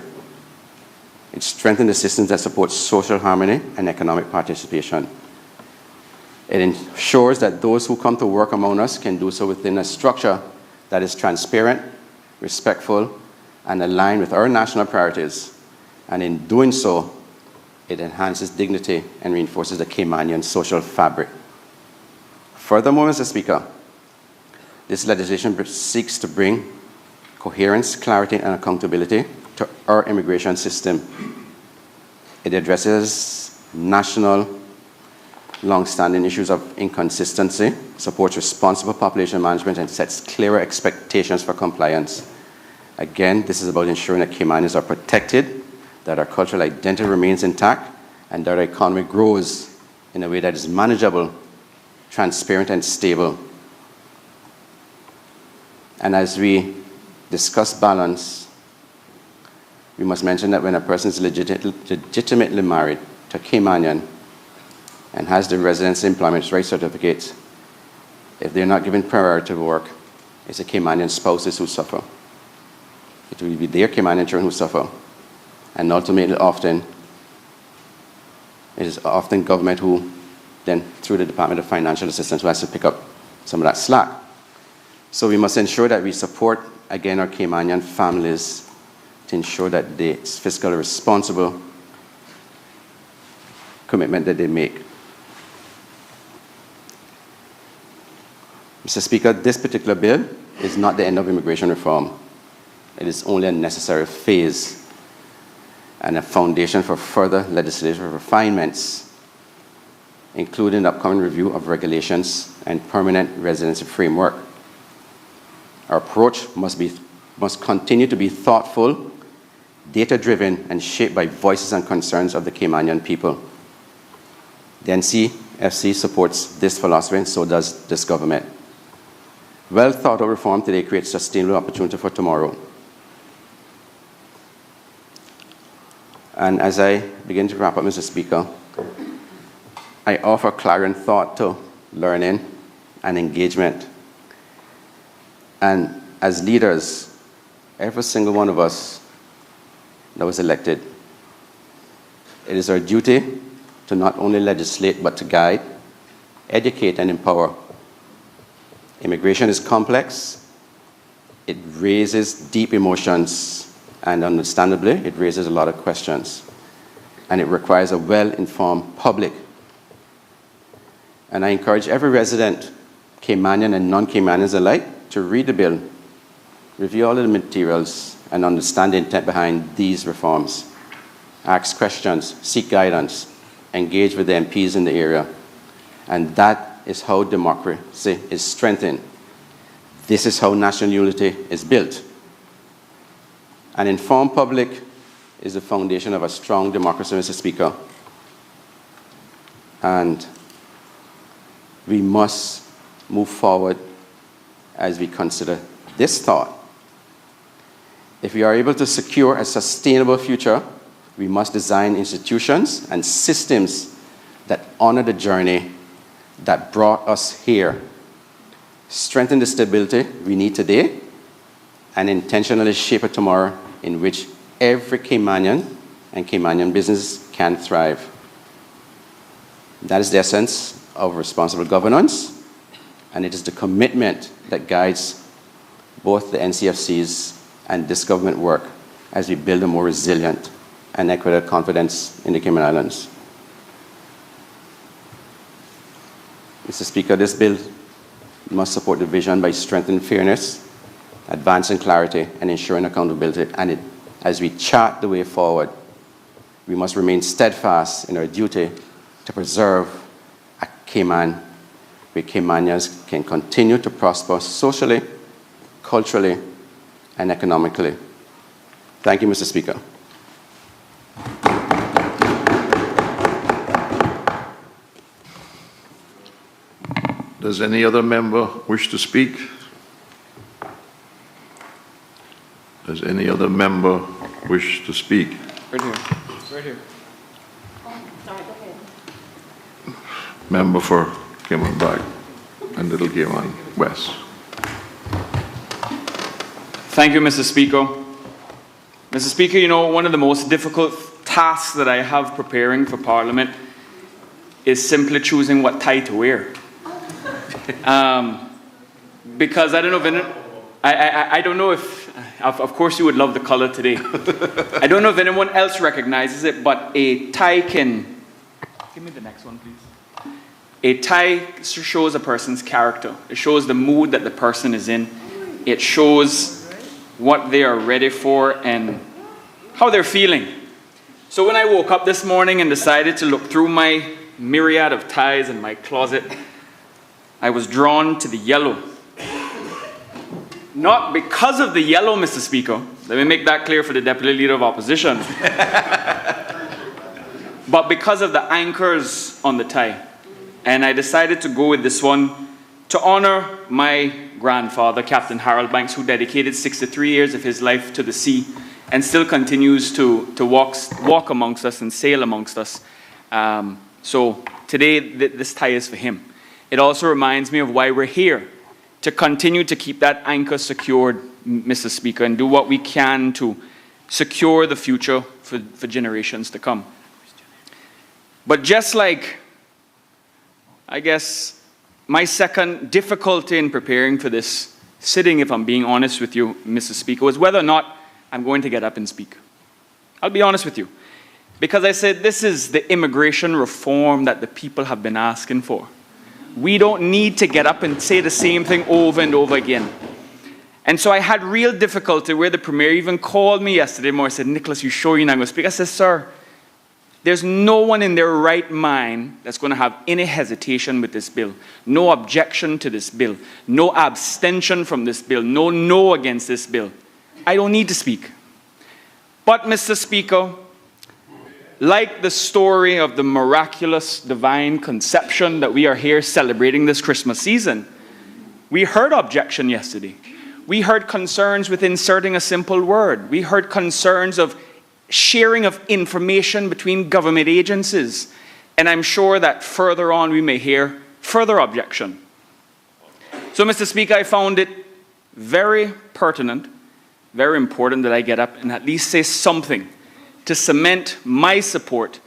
S6: It strengthens the systems that support social harmony and economic participation. It ensures that those who come to work among us can do so within a structure that is transparent, respectful, and aligned with our national priorities, and in doing so, it enhances dignity and reinforces the Caymanian social fabric. Furthermore, Mr. Speaker, this legislation seeks to bring coherence, clarity, and accountability to our immigration system. It addresses national, long-standing issues of inconsistency, supports responsible population management, and sets clearer expectations for compliance. Again, this is about ensuring that Caymanians are protected, that our cultural identity remains intact, and that our economy grows in a way that is manageable, transparent, and stable. And as we discuss balance, we must mention that when a person is legitimately married to a Caymanian and has the residence employment rights certificate, if they're not given priority to work, it's the Caymanian spouses who suffer. It will be their Caymanian children who suffer. And ultimately, it is often government who then, through the Department of Financial Assistance, who has to pick up some of that slack. So we must ensure that we support, again, our Caymanian families to ensure that the fiscally responsible commitment that they make. Mr. Speaker, this particular bill is not the end of immigration reform. It is only a necessary phase and a foundation for further legislative refinements, including the upcoming review of regulations and permanent residency framework. Our approach must continue to be thoughtful, data-driven, and shaped by voices and concerns of the Caymanian people. The NCFC supports this philosophy, and so does this government. Well-thought-out reform today creates sustainable opportunity for tomorrow. And as I begin to wrap up, Mr. Speaker, I offer clarion thought to learning and engagement. And as leaders, every single one of us that was elected, it is our duty to not only legislate, but to guide, educate, and empower. Immigration is complex. It raises deep emotions, and understandably, it raises a lot of questions. And it requires a well-informed public. And I encourage every resident, Caymanian and non-Caymanians alike, to read the bill, review all of the materials, and understand the intent behind these reforms. Ask questions, seek guidance, engage with the MPs in the area. And that is how democracy is strengthened. This is how national unity is built. An informed public is the foundation of a strong democracy, Mr. Speaker. And we must move forward as we consider this thought. If we are able to secure a sustainable future, we must design institutions and systems that honor the journey that brought us here, strengthen the stability we need today, and intentionally shape a tomorrow in which every Caymanian and Caymanian business can thrive. That is the essence of responsible governance, and it is the commitment that guides both the NCFC's and this government work as we build a more resilient and equitable confidence in the Cayman Islands. Mr. Speaker, this bill must support the vision by strengthening fairness, advancing clarity, and ensuring accountability. And as we chart the way forward, we must remain steadfast in our duty to preserve a Cayman where Caymanians can continue to prosper socially, culturally, and economically. Thank you, Mr. Speaker.
S1: Does any other member wish to speak? Does any other member wish to speak?
S7: Right here. Right here.
S1: Member for Cayman Back and Little Cayman West.
S7: Thank you, Mr. Speaker. Mr. Speaker, you know, one of the most difficult tasks that I have preparing for Parliament is simply choosing what tie to wear. Because I don't know if Of course you would love the color today. I don't know if anyone else recognizes it, but a tie can... Give me the next one, please. A tie shows a person's character. It shows the mood that the person is in. It shows what they are ready for and how they're feeling. So when I woke up this morning and decided to look through my myriad of ties in my closet, I was drawn to the yellow. Not because of the yellow, Mr. Speaker. Let me make that clear for the Deputy Leader of Opposition. But because of the anchors on the tie. And I decided to go with this one to honor my grandfather, Captain Harold Banks, who dedicated 63 years of his life to the sea and still continues to walk amongst us and sail amongst us. So today, this tie is for him. It also reminds me of why we're here, to continue to keep that anchor secured, Mr. Speaker, and do what we can to secure the future for generations to come. But just like, I guess, my second difficulty in preparing for this sitting, if I'm being honest with you, Mr. Speaker, was whether or not I'm going to get up and speak. I'll be honest with you. Because I said this is the immigration reform that the people have been asking for. We don't need to get up and say the same thing over and over again. And so I had real difficulty where the Premier even called me yesterday morning and said, Nickolas, you sure you're not going to speak? I said, sir, there's no one in their right mind that's going to have any hesitation with this bill. No objection to this bill. No abstention from this bill. No against this bill. I don't need to speak. But, Mr. Speaker, like the story of the miraculous divine conception that we are here celebrating this Christmas season, we heard objection yesterday. We heard concerns with inserting a simple word. We heard concerns of sharing of information between government agencies. And I'm sure that further on we may hear further objection. So, Mr. Speaker, I found it very pertinent, very important that I get up and at least say something to cement my support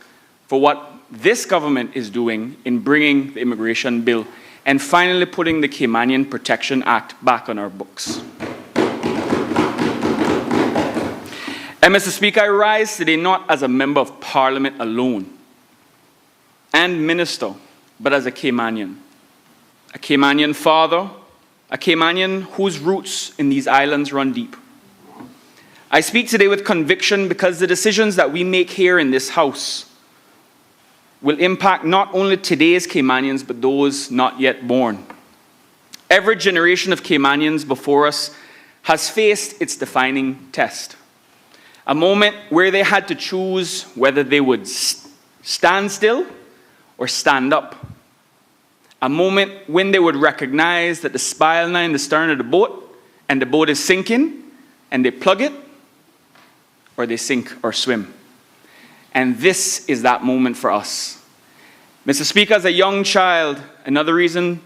S7: for what this government is doing in bringing the immigration bill and finally putting the Caymanian Protection Act back on our books. And Mr. Speaker, I rise today not as a member of Parliament alone and minister, but as a Caymanian. A Caymanian father, a Caymanian whose roots in these islands run deep. I speak today with conviction because the decisions that we make here in this House will impact not only today's Caymanians, but those not yet born. Every generation of Caymanians before us has faced its defining test. A moment where they had to choose whether they would stand still or stand up. A moment when they would recognize that the spile line in the stern of the boat and the boat is sinking and they plug it, or they sink or swim. And this is that moment for us. Mr. Speaker, as a young child, another reason,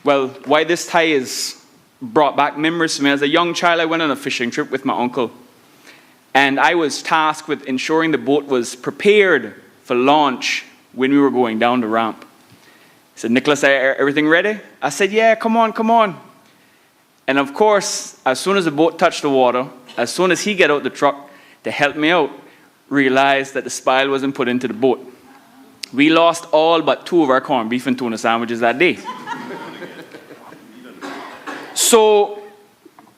S7: well, why this tie is brought back memories to me. As a young child, I went on a fishing trip with my uncle. And I was tasked with ensuring the boat was prepared for launch when we were going down the ramp. He said, Nickolas, everything ready? I said, yeah, come on. And of course, as soon as the boat touched the water, as soon as he got out the truck to help me out, realized that the spile wasn't put into the boat. We lost all but 2 of our corned beef and tuna sandwiches that day. So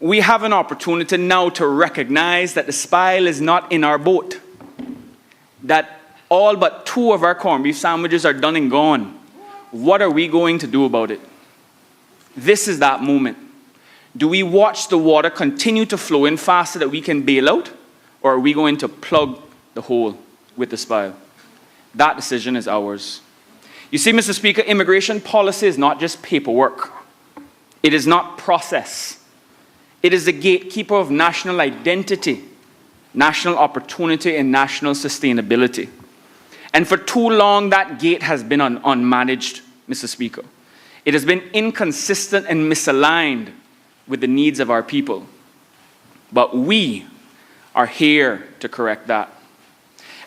S7: we have an opportunity now to recognize that the spile is not in our boat. That all but 2 of our corned beef sandwiches are done and gone. What are we going to do about it? This is that moment. Do we watch the water continue to flow in faster that we can bail out? Or are we going to plug the hole with the spile? That decision is ours. You see, Mr. Speaker, immigration policy is not just paperwork. It is not process. It is the gatekeeper of national identity, national opportunity, and national sustainability. And for too long, that gate has been unmanaged, Mr. Speaker. It has been inconsistent and misaligned with the needs of our people. But we are here to correct that.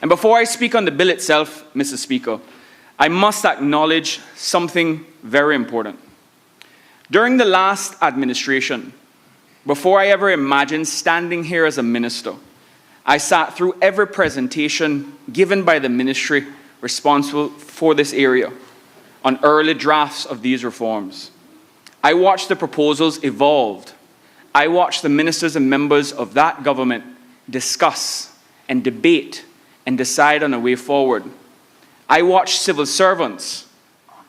S7: And before I speak on the bill itself, Mr. Speaker, I must acknowledge something very important. During the last administration, Before I ever imagined standing here as a minister, I sat through every presentation given by the ministry responsible for this area on early drafts of these reforms. I watched the proposals evolve. I watched the ministers and members of that government discuss and debate and decide on a way forward. I watched civil servants,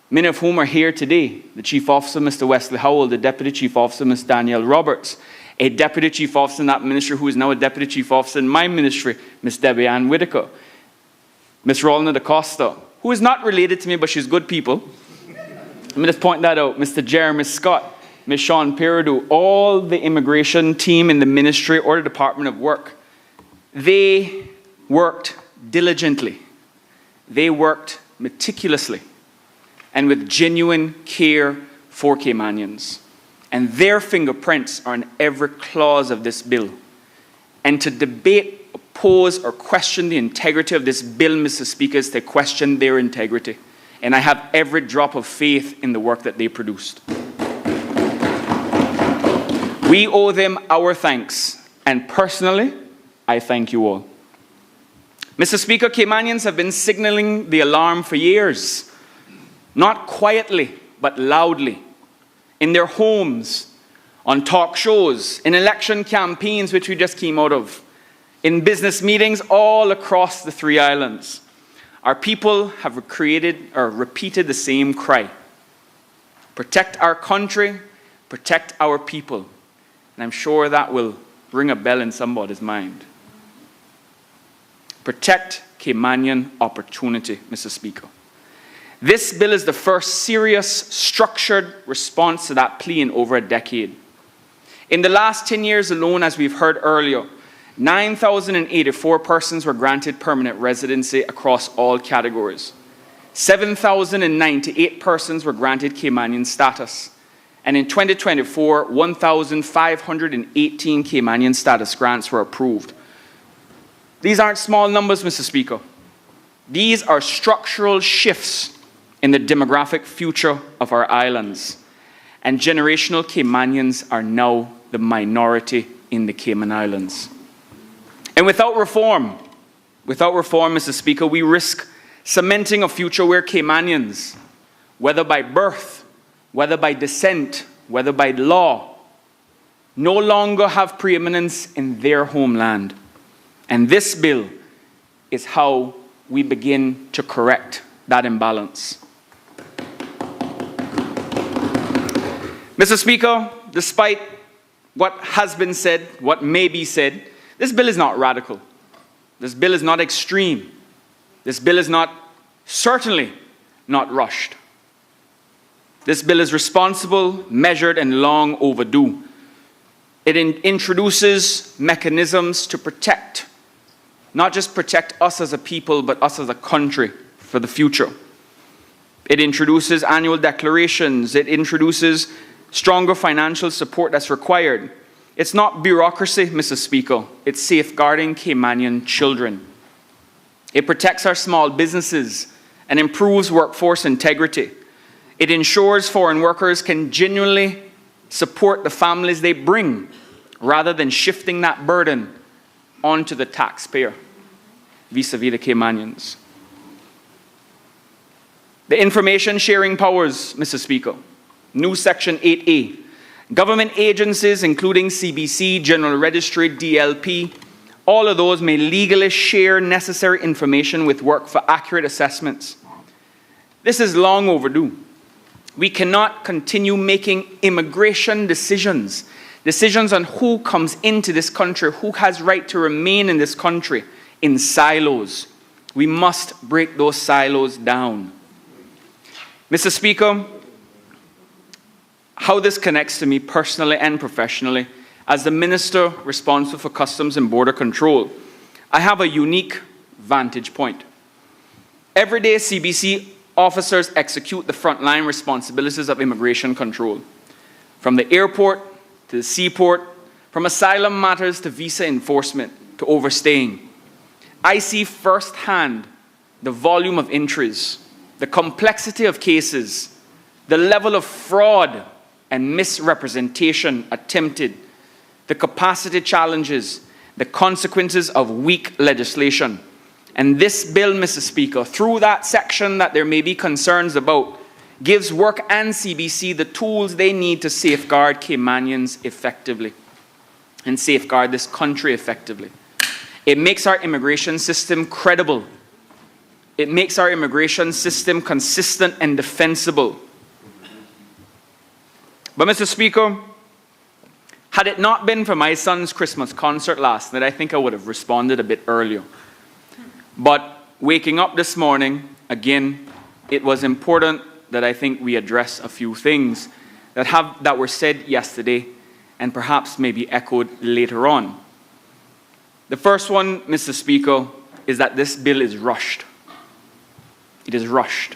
S7: many of whom are here today, the Chief Officer, Mr. Wesley Howell, the Deputy Chief Officer, Ms. Danielle Roberts, a Deputy Chief Officer in that ministry who is now a Deputy Chief Officer in my ministry, Ms. Debbie Ann Whitaker, Ms. Rolna DaCosta, who is not related to me, but she's good people. Let me just point that out. Mr. Jeremy Scott, Ms. Sean Peridou, all the immigration team in the ministry or the Department of Work, they worked diligently. They worked meticulously and with genuine care for Caymanians. And their fingerprints are on every clause of this bill. And to debate, oppose, or question the integrity of this bill, Mr. Speaker, is to question their integrity. And I have every drop of faith in the work that they produced. We owe them our thanks. And personally, I thank you all. Mr. Speaker, Caymanians have been signaling the alarm for years. Not quietly, but loudly. In their homes, on talk shows, in election campaigns, which we just came out of, in business meetings all across the three islands. Our people have repeated the same cry. Protect our country, protect our people. And I'm sure that will ring a bell in somebody's mind. Protect Caymanian opportunity, Mr. Speaker. This bill is the first serious, structured response to that plea in over a decade. In the last 10 years alone, as we've heard earlier, 9,084 persons were granted permanent residency across all categories. 7,098 persons were granted Caymanian status. And in 2024, 1,518 Caymanian status grants were approved. These aren't small numbers, Mr. Speaker. These are structural shifts in the demographic future of our islands. And generational Caymanians are now the minority in the Cayman Islands. And without reform, Mr. Speaker, we risk cementing a future where Caymanians, whether by birth, whether by descent, whether by law, no longer have preeminence in their homeland. And this bill is how we begin to correct that imbalance. Mr. Speaker, despite what has been said, what may be said, this bill is not radical. This bill is not extreme. This bill is certainly not rushed. This bill is responsible, measured, and long overdue. It introduces mechanisms to protect, not just protect us as a people, but us as a country for the future. It introduces annual declarations. It introduces stronger financial support that's required. It's not bureaucracy, Mr. Speaker. It's safeguarding Caymanian children. It protects our small businesses and improves workforce integrity. It ensures foreign workers can genuinely support the families they bring, rather than shifting that burden onto the taxpayer, vis-a-vis the Caymanians. The information sharing powers, Mr. Speaker. New Section 8A. Government agencies, including CBC, General Registry, DLP, all of those may legally share necessary information with work for accurate assessments. This is long overdue. We cannot continue making immigration decisions on who comes into this country, who has right to remain in this country, in silos. We must break those silos down. Mr. Speaker, how this connects to me personally and professionally, as the Minister responsible for Customs and Border Control, I have a unique vantage point. Every day, CBC officers execute the frontline responsibilities of immigration control. From the airport to the seaport, from asylum matters to visa enforcement to overstaying. I see firsthand the volume of entries, the complexity of cases, the level of fraud and misrepresentation attempted the capacity challenges, the consequences of weak legislation. And this bill, Mr. Speaker, through that section that there may be concerns about, gives work and CBC the tools they need to safeguard Caymanians effectively and safeguard this country effectively. It makes our immigration system credible. It makes our immigration system consistent and defensible. But Mr. Speaker, had it not been for my son's Christmas concert last night, I think I would have responded a bit earlier. But waking up this morning, again, it was important that I think we address a few things that were said yesterday and perhaps maybe echoed later on. The first one, Mr. Speaker, is that this bill is rushed. It is rushed.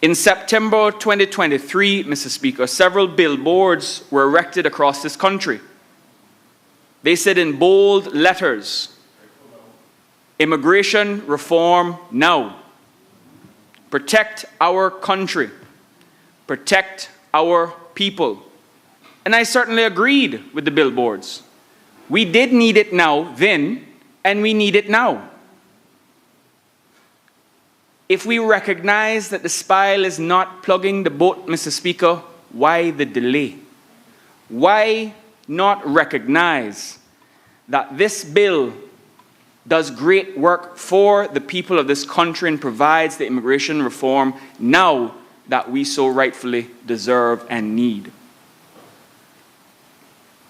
S7: In September 2023, Mr. Speaker, several billboards were erected across this country. They said in bold letters, "Immigration reform now. Protect our country. Protect our people." And I certainly agreed with the billboards. We did need it now then, and we need it now. If we recognize that the spile is not plugging the boat, Mr. Speaker, why the delay? Why not recognize that this bill does great work for the people of this country and provides the immigration reform now that we so rightfully deserve and need?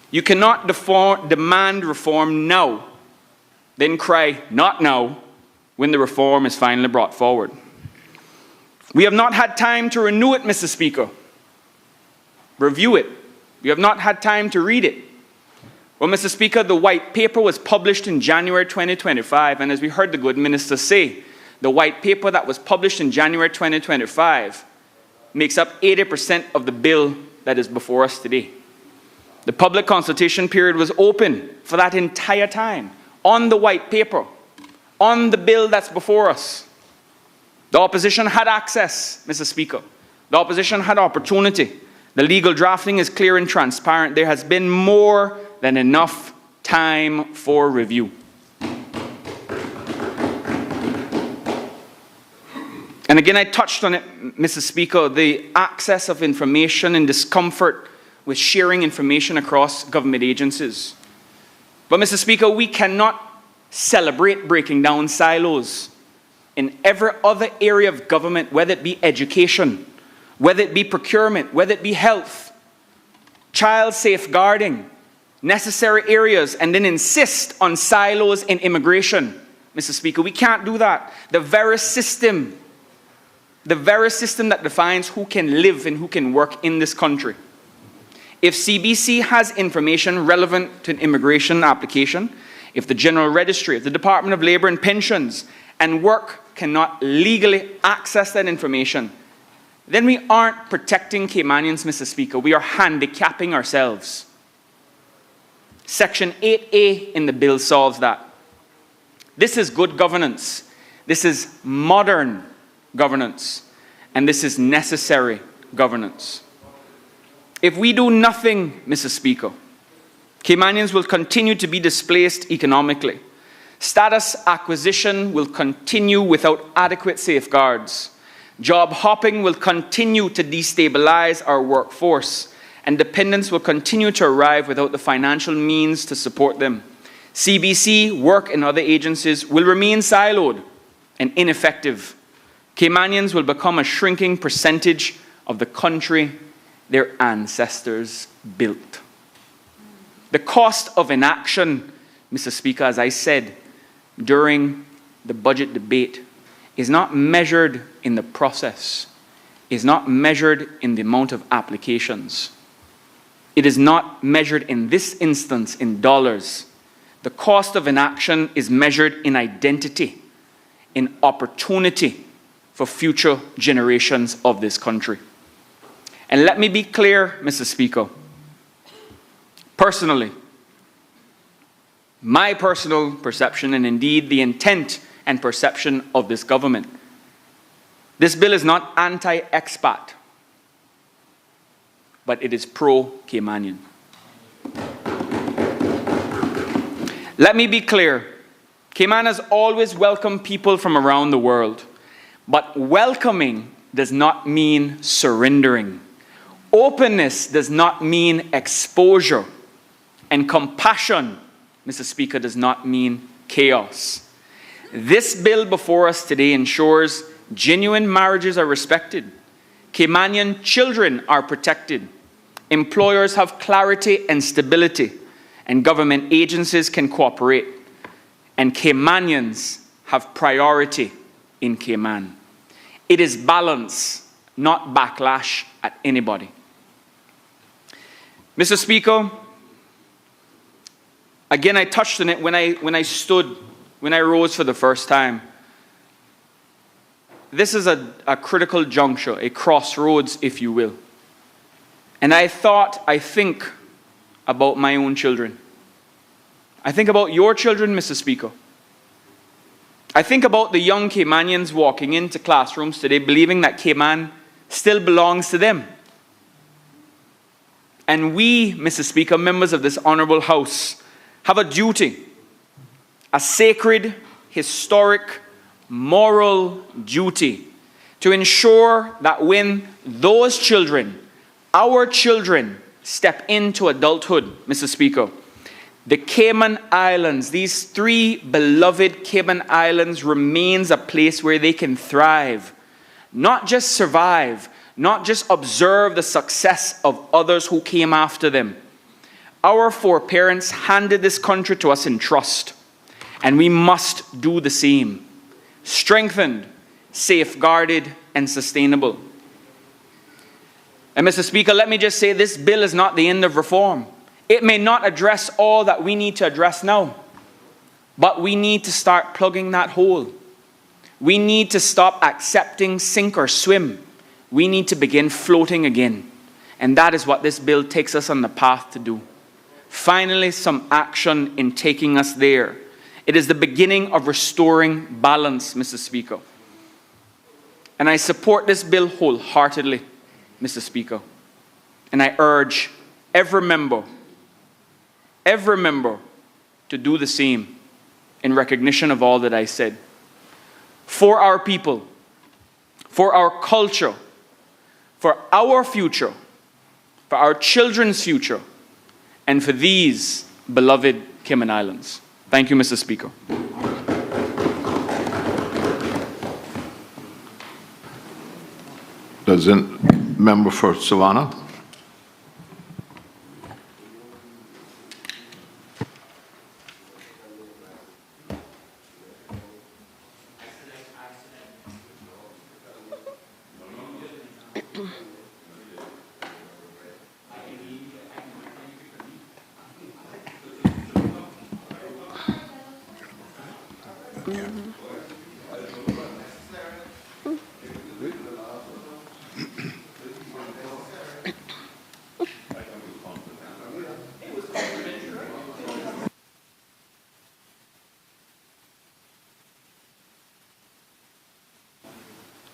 S7: You cannot demand reform now, then cry, "Not now," when the reform is finally brought forward. We have not had time to renew it, Mr. Speaker. Review it. We have not had time to read it. Well, Mr. Speaker, the white paper was published in January 2025, and as we heard the good minister say, the white paper that was published in January 2025 makes up 80% of the bill that is before us today. The public consultation period was open for that entire time on the white paper, on the bill that's before us. The opposition had access, Mr. Speaker. The opposition had opportunity. The legal drafting is clear and transparent. There has been more than enough time for review. And again, I touched on it, Mr. Speaker, the access of information and discomfort with sharing information across government agencies. But Mr. Speaker, we cannot celebrate breaking down silos in every other area of government, whether it be education, whether it be procurement, whether it be health, child safeguarding, necessary areas, and then insist on silos in immigration. Mr. Speaker, we can't do that. The very system that defines who can live and who can work in this country. If CBC has information relevant to an immigration application, if the General Registry, if the Department of Labour and Pensions and Work cannot legally access that information, then we aren't protecting Caymanians, Mr. Speaker. We are handicapping ourselves. Section 8A in the bill solves that. This is good governance. This is modern governance. And this is necessary governance. If we do nothing, Mr. Speaker, Caymanians will continue to be displaced economically. Status acquisition will continue without adequate safeguards. Job hopping will continue to destabilize our workforce, and dependents will continue to arrive without the financial means to support them. CBC, work, and other agencies will remain siloed and ineffective. Caymanians will become a shrinking percentage of the country their ancestors built. The cost of inaction, Mr. Speaker, as I said during the budget debate, is not measured in the process, is not measured in the amount of applications. It is not measured in this instance in dollars. The cost of inaction is measured in identity, in opportunity for future generations of this country. And let me be clear, Mr. Speaker. Personally, my personal perception, and indeed the intent and perception of this government, this bill is not anti-expat, but it is pro-Caymanian. Let me be clear. Cayman has always welcomed people from around the world, but welcoming does not mean surrendering. Openness does not mean exposure, and compassion, Mr. Speaker, does not mean chaos. This bill before us today ensures genuine marriages are respected, Caymanian children are protected, employers have clarity and stability, and government agencies can cooperate, and Caymanians have priority in Cayman. It is balance, not backlash at anybody. Mr. Speaker, again, I touched on it when I rose for the first time. This is a critical juncture, a crossroads, if you will. And I think about my own children. I think about your children, Mr. Speaker. I think about the young Caymanians walking into classrooms today believing that Cayman still belongs to them. And we, Mr. Speaker, members of this honourable House, have a duty, a sacred, historic, moral duty to ensure that when those children, our children, step into adulthood, Mr. Speaker, the Cayman Islands, these three beloved Cayman Islands, remains a place where they can thrive, not just survive, not just observe the success of others who came after them. Our foreparents handed this country to us in trust, and we must do the same. Strengthened, safeguarded, and sustainable. And Mr. Speaker, let me just say this bill is not the end of reform. It may not address all that we need to address now, but we need to start plugging that hole. We need to stop accepting sink or swim. We need to begin floating again. And that is what this bill takes us on the path to do. Finally, some action in taking us there. It is the beginning of restoring balance, Mr. Speaker. And I support this bill wholeheartedly, Mr. Speaker. And I urge every member to do the same in recognition of all that I said. For our people, for our culture, for our future, for our children's future, and for these beloved Cayman Islands. Thank you, Mr. Speaker.
S1: Does the member for Savannah?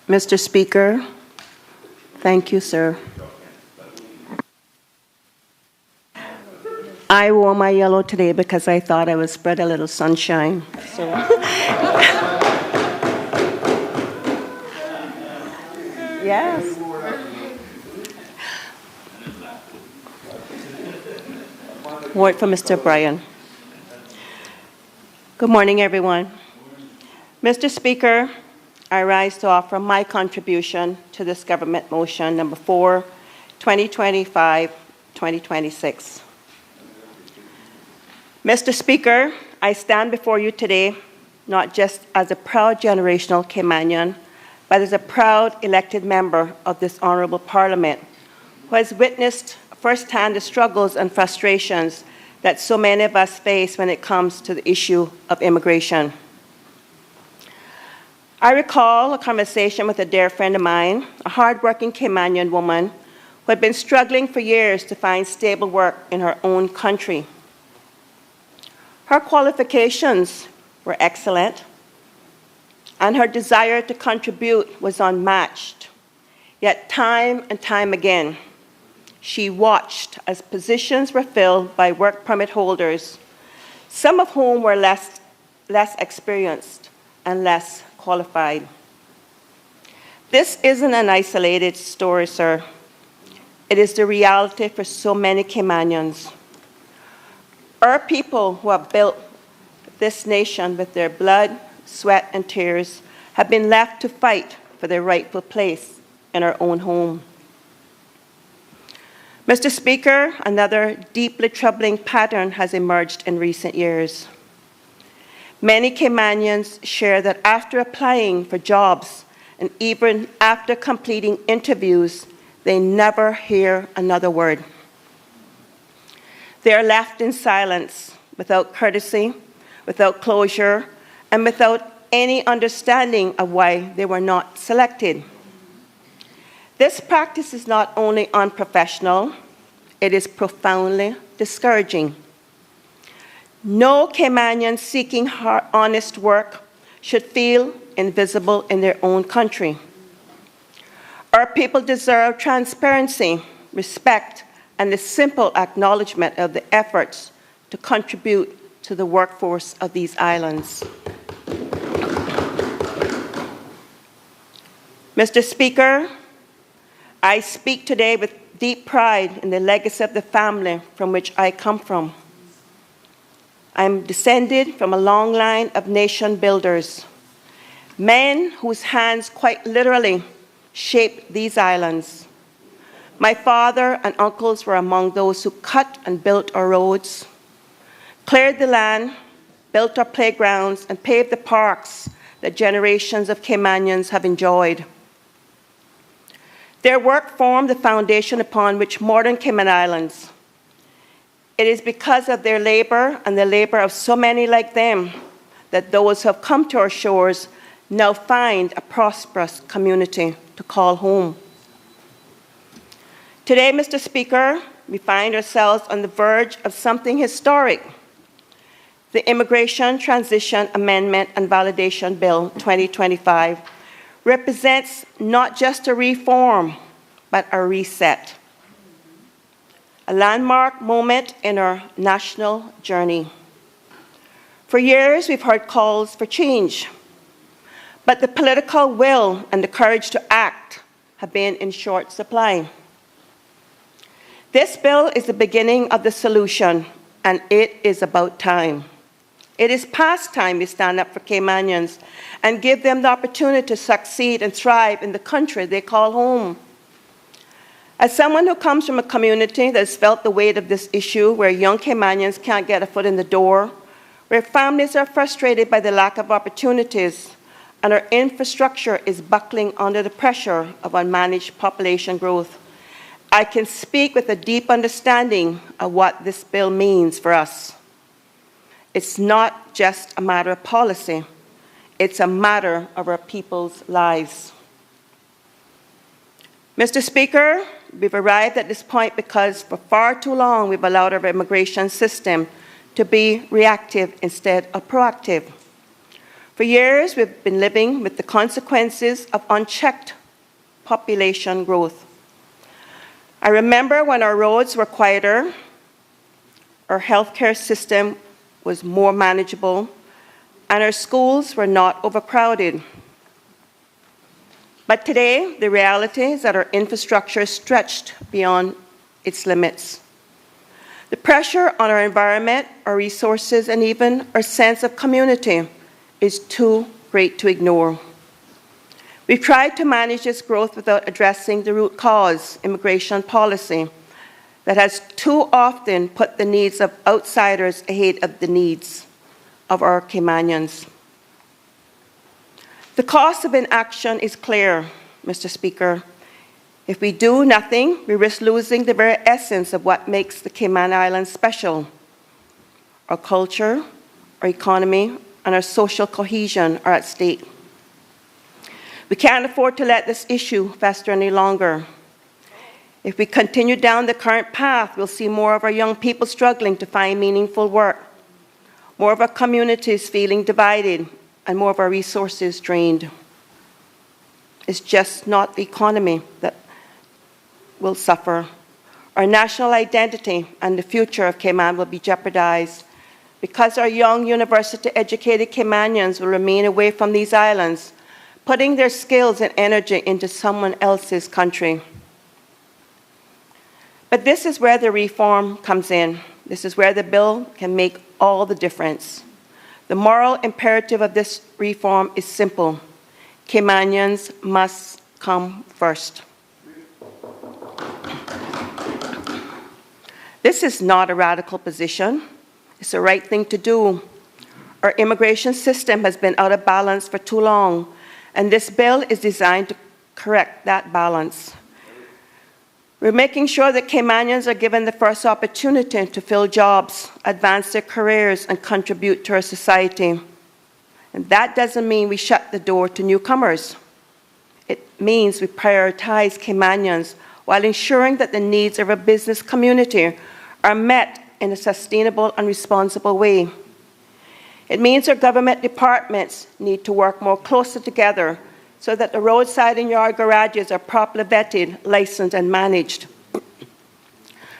S8: Mr. Speaker, thank you, sir. I wore my yellow today because I thought I would spread a little sunshine. So. Yes. Word for Mr. Bryan. Good morning, everyone. Mr. Speaker, I rise to offer my contribution to this government motion number 4, 2025-2026. Mr. Speaker, I stand before you today not just as a proud generational Caymanian, but as a proud elected member of this honourable Parliament who has witnessed firsthand the struggles and frustrations that so many of us face when it comes to the issue of immigration. I recall a conversation with a dear friend of mine, a hard-working Caymanian woman who had been struggling for years to find stable work in her own country. Her qualifications were excellent, and her desire to contribute was unmatched. Yet time and time again, she watched as positions were filled by work permit holders, some of whom were less experienced and less qualified. This isn't an isolated story, sir. It is the reality for so many Caymanians. Our people who have built this nation with their blood, sweat, and tears have been left to fight for their rightful place in our own home. Mr. Speaker, another deeply troubling pattern has emerged in recent years. Many Caymanians share that after applying for jobs and even after completing interviews, they never hear another word. They are left in silence, without courtesy, without closure, and without any understanding of why they were not selected. This practice is not only unprofessional, it is profoundly discouraging. No Caymanian seeking honest work should feel invisible in their own country. Our people deserve transparency, respect, and the simple acknowledgement of the efforts to contribute to the workforce of these islands. Mr. Speaker, I speak today with deep pride in the legacy of the family from which I come from. I'm descended from a long line of nation builders, men whose hands quite literally shaped these islands. My father and uncles were among those who cut and built our roads, cleared the land, built our playgrounds, and paved the parks that generations of Caymanians have enjoyed. Their work formed the foundation upon which modern Cayman Islands. It is because of their labor and the labor of so many like them that those who have come to our shores now find a prosperous community to call home. Today, Mr. Speaker, we find ourselves on the verge of something historic. The Immigration Transition Amendment and Validation Bill 2025 represents not just a reform, but a reset. A landmark moment in our national journey. For years, we've heard calls for change, but the political will and the courage to act have been in short supply. This bill is the beginning of the solution, and it is about time. It is past time we stand up for Caymanians and give them the opportunity to succeed and thrive in the country they call home. As someone who comes from a community that has felt the weight of this issue, where young Caymanians can't get a foot in the door, where families are frustrated by the lack of opportunities, and our infrastructure is buckling under the pressure of unmanaged population growth, I can speak with a deep understanding of what this bill means for us. It's not just a matter of policy, it's a matter of our people's lives. Mr. Speaker, we've arrived at this point because for far too long we've allowed our immigration system to be reactive instead of proactive. For years, we've been living with the consequences of unchecked population growth. I remember when our roads were quieter, our healthcare system was more manageable, and our schools were not overcrowded. But today, the reality is that our infrastructure is stretched beyond its limits. The pressure on our environment, our resources, and even our sense of community is too great to ignore. We've tried to manage this growth without addressing the root cause, immigration policy, that has too often put the needs of outsiders ahead of the needs of our Caymanians. The cost of inaction is clear, Mr. Speaker. If we do nothing, we risk losing the very essence of what makes the Cayman Islands special. Our culture, our economy, and our social cohesion are at stake. We can't afford to let this issue fester any longer. If we continue down the current path, we'll see more of our young people struggling to find meaningful work, more of our communities feeling divided, and more of our resources drained. It's just not the economy that will suffer. Our national identity and the future of Cayman will be jeopardized because our young university-educated Caymanians will remain away from these islands, putting their skills and energy into someone else's country. But this is where the reform comes in. This is where the bill can make all the difference. The moral imperative of this reform is simple. Caymanians must come first. This is not a radical position. It's the right thing to do. Our immigration system has been out of balance for too long, and this bill is designed to correct that balance. We're making sure that Caymanians are given the first opportunity to fill jobs, advance their careers, and contribute to our society. And that doesn't mean we shut the door to newcomers. It means we prioritize Caymanians while ensuring that the needs of our business community are met in a sustainable and responsible way. It means our government departments need to work more closely together so that the roadside and yard garages are properly vetted, licensed, and managed.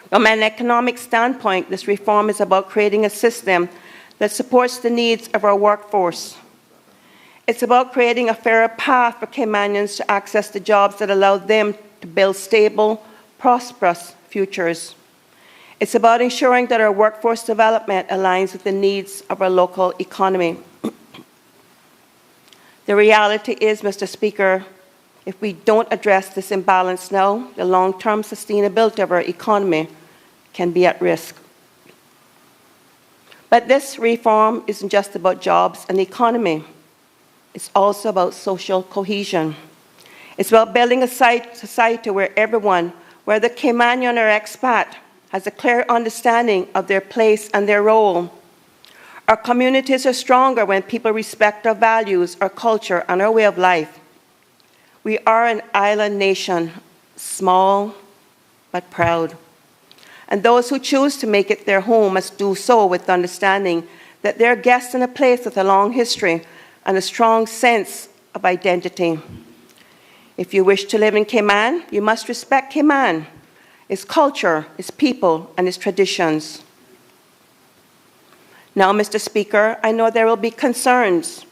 S8: From an economic standpoint, this reform is about creating a system that supports the needs of our workforce. It's about creating a fairer path for Caymanians to access the jobs that allow them to build stable, prosperous futures. It's about ensuring that our workforce development aligns with the needs of our local economy. The reality is, Mr. Speaker, if we don't address this imbalance now, the long-term sustainability of our economy can be at risk. But this reform isn't just about jobs and the economy. It's also about social cohesion. It's about building a society where everyone, whether Caymanian or expat, has a clear understanding of their place and their role. Our communities are stronger when people respect our values, our culture, and our way of life. We are an island nation, small but proud. And those who choose to make it their home must do so with understanding that they're guests in a place with a long history and a strong sense of identity. If you wish to live in Cayman, you must respect Cayman, its culture, its people, and its traditions. Now, Mr. Speaker, I know there will be concerns.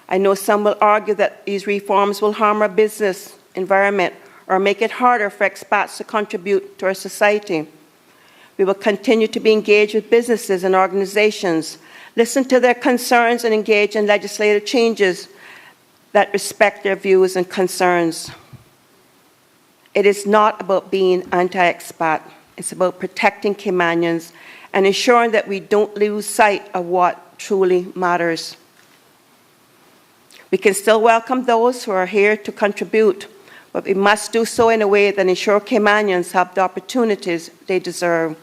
S8: I know some will argue that these reforms will harm our business environment or make it harder for expats to contribute to our society. We will continue to be engaged with businesses and organizations, listen to their concerns, and engage in legislative changes that respect their views and concerns. It is not about being anti-expat. It's about protecting Caymanians and ensuring that we don't lose sight of what truly matters. We can still welcome those who are here to contribute, but we must do so in a way that ensures Caymanians have the opportunities they deserve.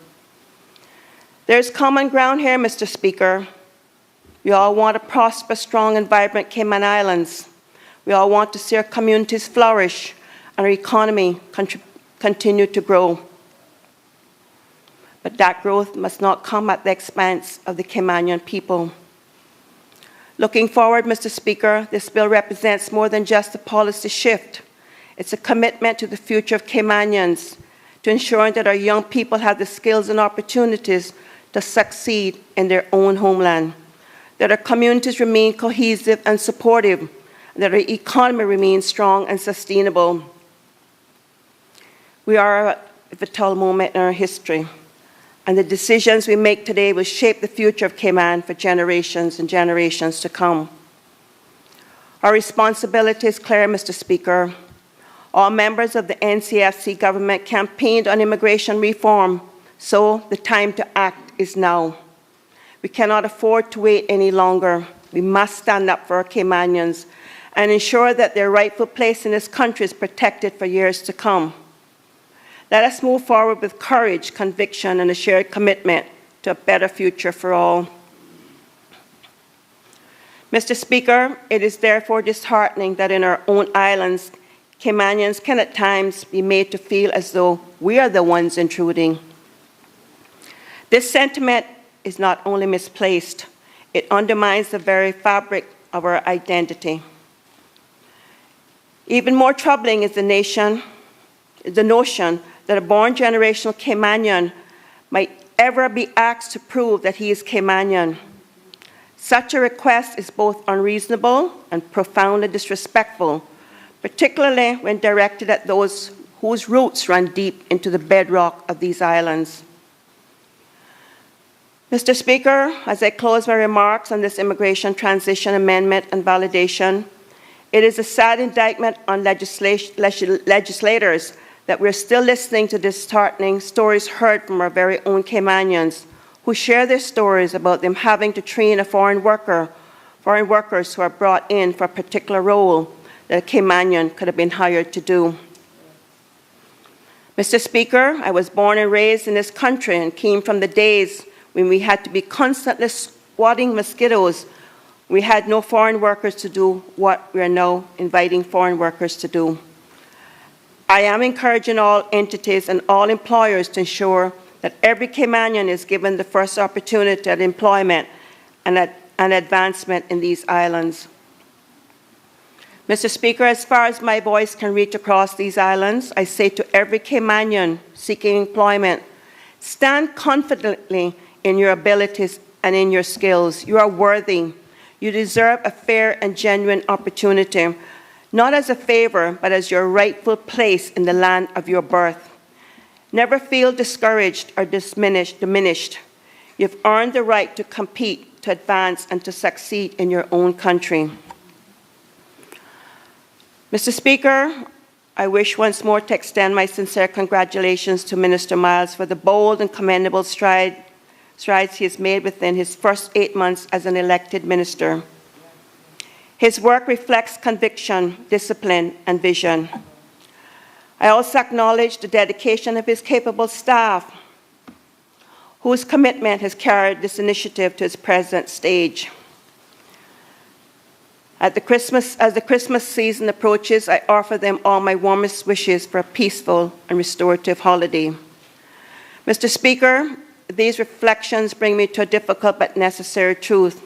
S8: There's common ground here, Mr. Speaker. We all want a prosperous, strong, and vibrant Cayman Islands. We all want to see our communities flourish and our economy continue to grow. But that growth must not come at the expense of the Caymanian people. Looking forward, Mr. Speaker, this bill represents more than just a policy shift. It's a commitment to the future of Caymanians, to ensuring that our young people have the skills and opportunities to succeed in their own homeland, that our communities remain cohesive and supportive, and that our economy remains strong and sustainable. We are at a vital moment in our history, and the decisions we make today will shape the future of Cayman for generations and generations to come. Our responsibility is clear, Mr. Speaker. All members of the NCFC government campaigned on immigration reform, so the time to act is now. We cannot afford to wait any longer. We must stand up for our Caymanians and ensure that their rightful place in this country is protected for years to come. Let us move forward with courage, conviction, and a shared commitment to a better future for all. Mr. Speaker, it is therefore disheartening that in our own islands, Caymanians can at times be made to feel as though we are the ones intruding. This sentiment is not only misplaced, it undermines the very fabric of our identity. Even more troubling is the notion that a born generational Caymanian might ever be asked to prove that he is Caymanian. Such a request is both unreasonable and profoundly disrespectful, particularly when directed at those whose roots run deep into the bedrock of these islands. Mr. Speaker, as I close my remarks on this immigration transition amendment and validation, it is a sad indictment on legislators that we're still listening to disheartening stories heard from our very own Caymanians who share their stories about them having to train foreign workers who are brought in for a particular role that a Caymanian could have been hired to do. Mr. Speaker, I was born and raised in this country and came from the days when we had to be constantly swatting mosquitoes. We had no foreign workers to do what we are now inviting foreign workers to do. I am encouraging all entities and all employers to ensure that every Caymanian is given the first opportunity at employment and advancement in these islands. Mr. Speaker, as far as my voice can reach across these islands, I say to every Caymanian seeking employment, stand confidently in your abilities and in your skills. You are worthy. You deserve a fair and genuine opportunity, not as a favor, but as your rightful place in the land of your birth. Never feel discouraged or diminished. You've earned the right to compete, to advance, and to succeed in your own country. Mr. Speaker, I wish once more to extend my sincere congratulations to Minister Miles for the bold and commendable strides he has made within his first 8 months as an elected minister. His work reflects conviction, discipline, and vision. I also acknowledge the dedication of his capable staff, whose commitment has carried this initiative to its present stage. As the Christmas season approaches, I offer them all my warmest wishes for a peaceful and restorative holiday. Mr. Speaker, these reflections bring me to a difficult but necessary truth.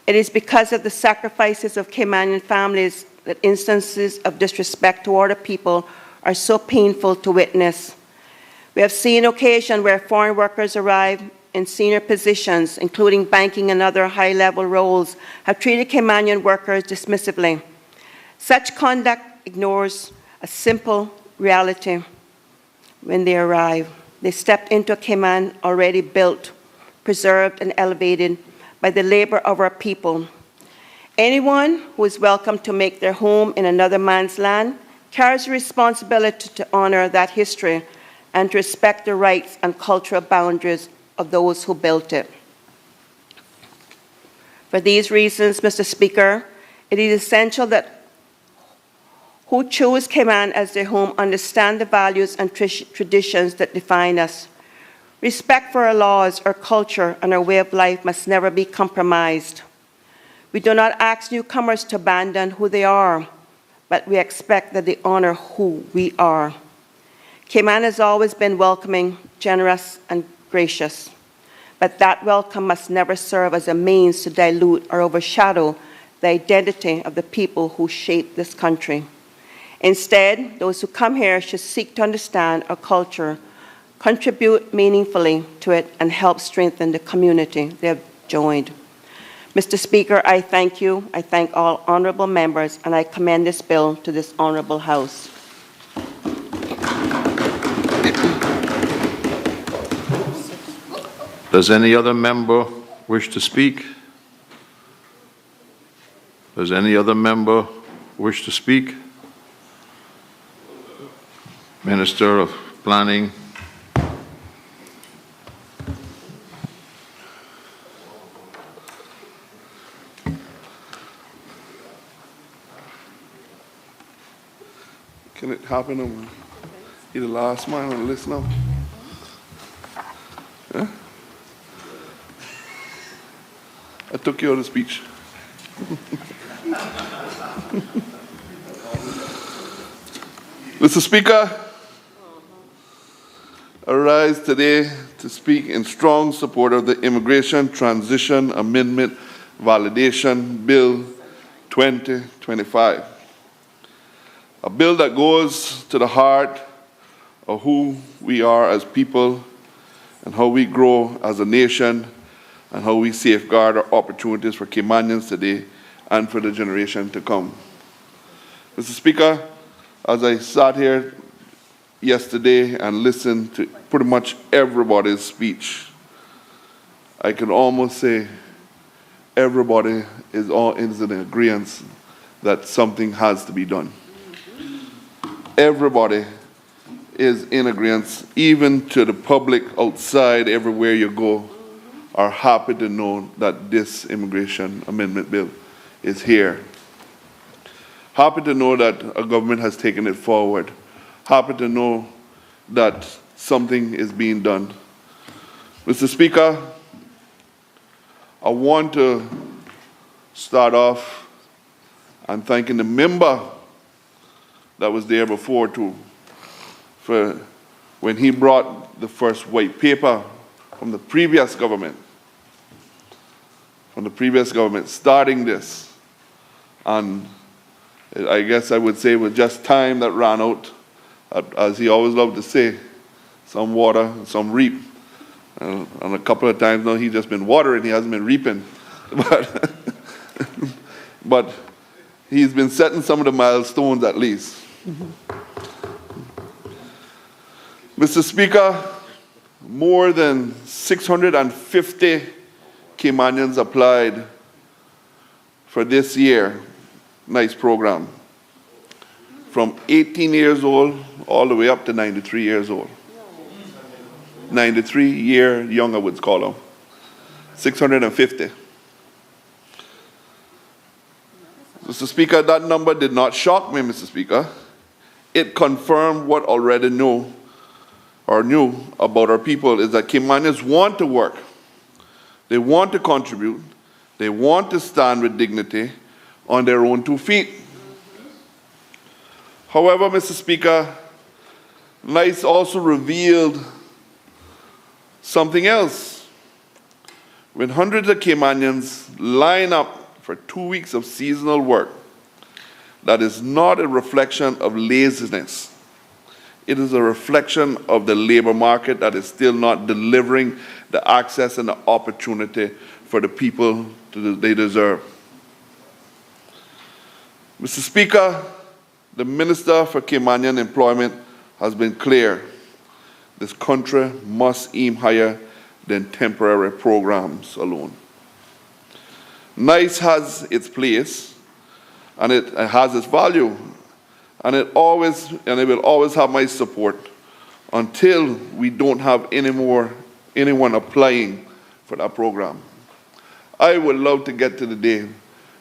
S8: It is because of the sacrifices of Caymanian families that instances of disrespect toward our people are so painful to witness. We have seen occasions where foreign workers arrive in senior positions, including banking and other high-level roles, have treated Caymanian workers dismissively. Such conduct ignores a simple reality when they arrive. They stepped into a Cayman already built, preserved, and elevated by the labor of our people. Anyone who is welcome to make their home in another man's land carries a responsibility to honor that history and to respect the rights and cultural boundaries of those who built it. For these reasons, Mr. Speaker, it is essential that who choose Cayman as their home understand the values and traditions that define us. Respect for our laws, our culture, and our way of life must never be compromised. We do not ask newcomers to abandon who they are, but we expect that they honor who we are. Cayman has always been welcoming, generous, and gracious, but that welcome must never serve as a means to dilute or overshadow the identity of the people who shape this country. Instead, those who come here should seek to understand our culture, contribute meaningfully to it, and help strengthen the community they have joined. Mr. Speaker, I thank you. I thank all honourable members, and I commend this bill to this honourable House.
S1: Does any other member wish to speak? Does any other member wish to speak? Minister of Planning.
S9: Can it happen? You're the last man on the list now. Yeah? I took you out of speech. Mr. Speaker, I rise today to speak in strong support of the Immigration Transition Amendment Validation Bill 2025. A bill that goes to the heart of who we are as people and how we grow as a nation and how we safeguard our opportunities for Caymanians today and for the generation to come. Mr. Speaker, as I sat here yesterday and listened to pretty much everybody's speech, I can almost say everybody is in agreement that something has to be done. Everybody is in agreement, even to the public outside, everywhere you go, are happy to know that this immigration amendment bill is here. Happy to know that a government has taken it forward. Happy to know that something is being done. Mr. Speaker, I want to start off and thanking the member that was there before too, for when he brought the first white paper from the previous government, starting this. And I guess I would say it was just time that ran out, as he always loved to say, some water, some reap. And a couple of times now he's just been watering, he hasn't been reaping. But he's been setting some of the milestones at least. Mr. Speaker, more than 650 Caymanians applied for this year. Nice program. From 18 years old all the way up to 93 years old. 93-year young, I would call them. 650. Mr. Speaker, that number did not shock me, Mr. Speaker. It confirmed what already knew about our people, is that Caymanians want to work. They want to contribute. They want to stand with dignity on their own 2 feet. However, Mr. Speaker, NICE also revealed something else. When hundreds of Caymanians line up for 2 weeks of seasonal work, that is not a reflection of laziness. It is a reflection of the labor market that is still not delivering the access and the opportunity for the people they deserve. Mr. Speaker, the Minister for Caymanian Employment has been clear. This country must aim higher than temporary programs alone. NICE has its place, and it has its value, and it will always have my support until we don't have anyone applying for that program. I would love to get to the day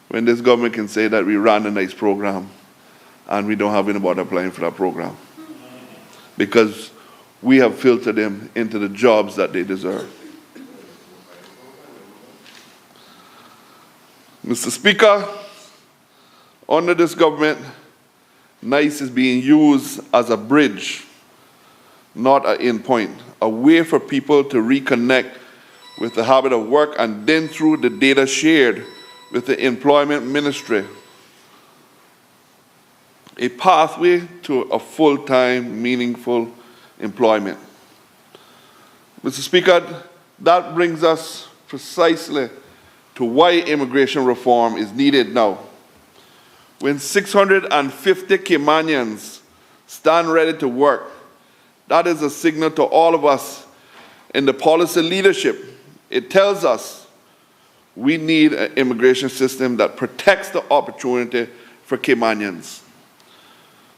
S9: when this government can say that we ran a NICE program and we don't have anybody applying for that program, because we have filtered them into the jobs that they deserve. Mr. Speaker, under this government, NICE is being used as a bridge, not an endpoint, a way for people to reconnect with the habit of work, and then through the data shared with the Employment Ministry, a pathway to a full-time, meaningful employment. Mr. Speaker, that brings us precisely to why immigration reform is needed now. When 650 Caymanians stand ready to work, that is a signal to all of us in the policy leadership. It tells us we need an immigration system that protects the opportunity for Caymanians,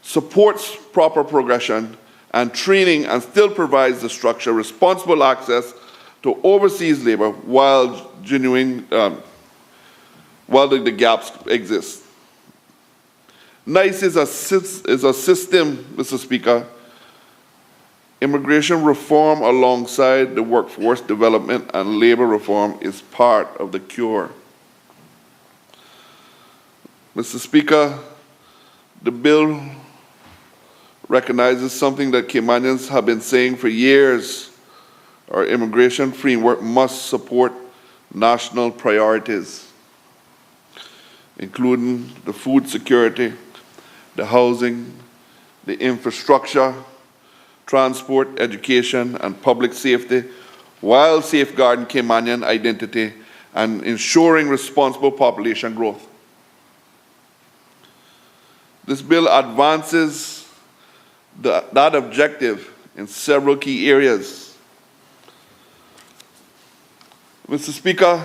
S9: supports proper progression and training, and still provides the structure, responsible access to overseas labor while the gaps exist. NICE is a system, Mr. Speaker. Immigration reform alongside the workforce development and labor reform is part of the cure. Mr. Speaker, the bill recognizes something that Caymanians have been saying for years. Our immigration framework must support national priorities, including the food security, the housing, the infrastructure, transport, education, and public safety, while safeguarding Caymanian identity and ensuring responsible population growth. This bill advances that objective in several key areas. Mr. Speaker,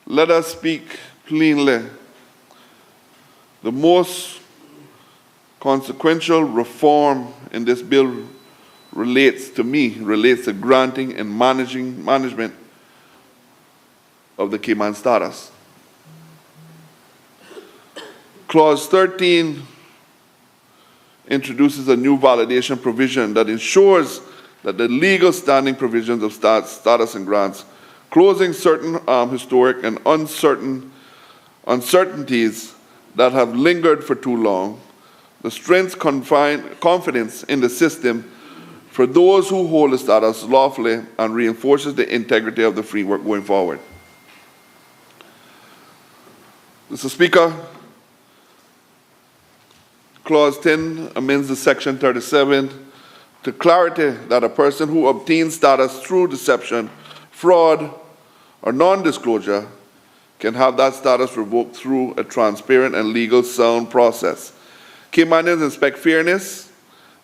S9: let us speak plainly. The most consequential reform in this bill relates to granting and management of the Cayman status. Clause 13 introduces a new validation provision that ensures that the legal standing provisions of status and grants, closing certain historic and uncertainties that have lingered for too long, the strengths confidence in the system for those who hold the status lawfully and reinforces the integrity of the framework going forward. Mr. Speaker, Clause 10 amends the Section 37 to clarity that a person who obtains status through deception, fraud, or non-disclosure can have that status revoked through a transparent and legal sound process. Caymanians expect fairness,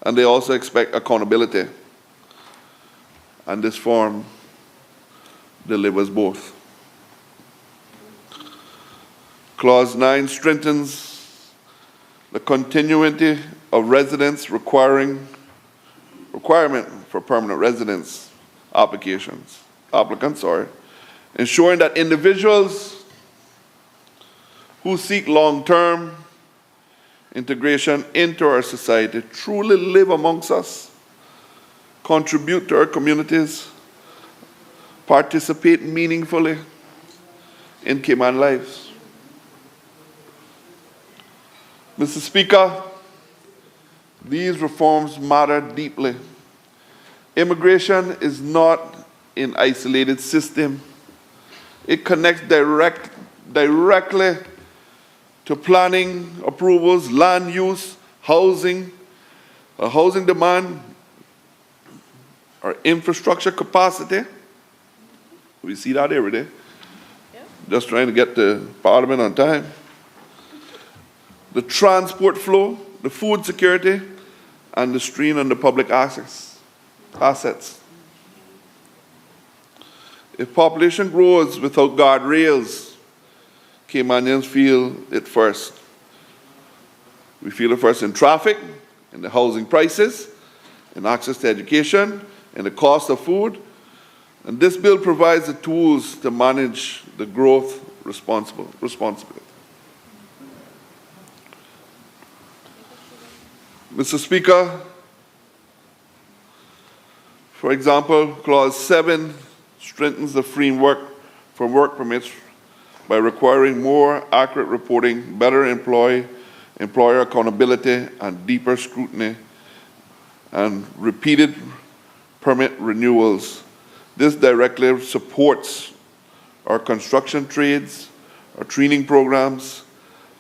S9: and they also expect accountability. And this form delivers both. Clause 9 strengthens the continuity of residence requirement for permanent residence applicants, ensuring that individuals who seek long-term integration into our society truly live amongst us, contribute to our communities, participate meaningfully in Cayman lives. Mr. Speaker, these reforms matter deeply. Immigration is not an isolated system. It connects directly to planning, approvals, land use, housing demand, our infrastructure capacity. We see that every day. Yep. Just trying to get to Parliament on time. The transport flow, the food security, and the strain on the public assets. If population grows without guardrails, Caymanians feel it first. We feel it first in traffic, in the housing prices, in access to education, in the cost of food. And this bill provides the tools to manage the growth responsibly. Mr. Speaker, for example, Clause 7 strengthens the framework for work permits by requiring more accurate reporting, better employer accountability, and deeper scrutiny, and repeated permit renewals. This directly supports our construction trades, our training programs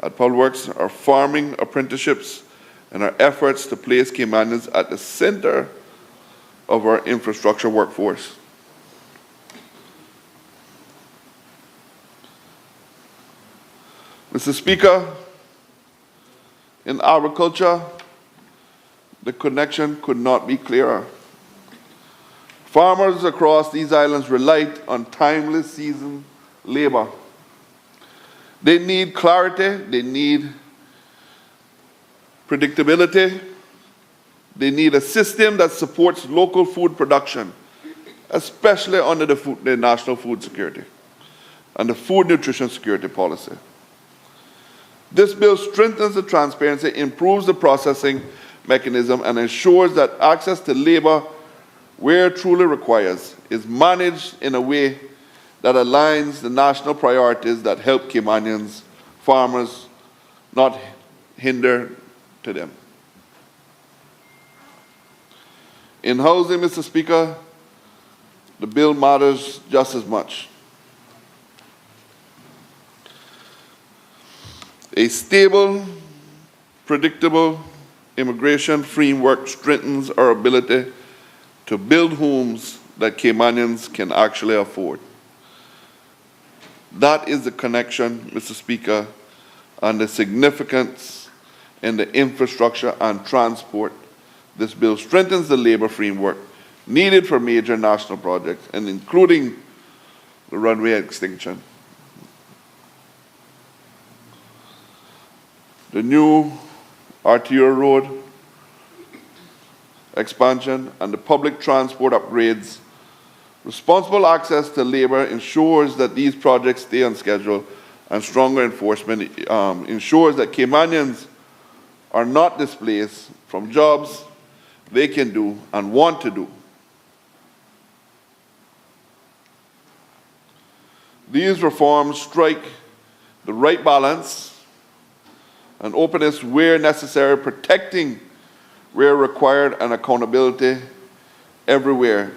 S9: at Public Works, our farming apprenticeships, and our efforts to place Caymanians at the center of our infrastructure workforce. Mr. Speaker, in agriculture, the connection could not be clearer. Farmers across these islands rely on timely season labor. They need clarity, they need predictability, they need a system that supports local food production, especially under the National Food Security and the Food Nutrition Security Policy. This bill strengthens the transparency, improves the processing mechanism, and ensures that access to labor, where truly requires, is managed in a way that aligns the national priorities that help Caymanians, farmers, not hinder to them. In housing, Mr. Speaker, the bill matters just as much. A stable, predictable immigration framework strengthens our ability to to build homes that Caymanians can actually afford. That is the connection, Mr. Speaker, and the significance in the infrastructure and transport. This bill strengthens the labor framework needed for major national projects, and including the runway extension. The new arterial road expansion and the public transport upgrades. Responsible access to labor ensures that these projects stay on schedule, and stronger enforcement ensures that Caymanians are not displaced from jobs they can do and want to do. These reforms strike the right balance and openness where necessary, protecting where required, and accountability everywhere.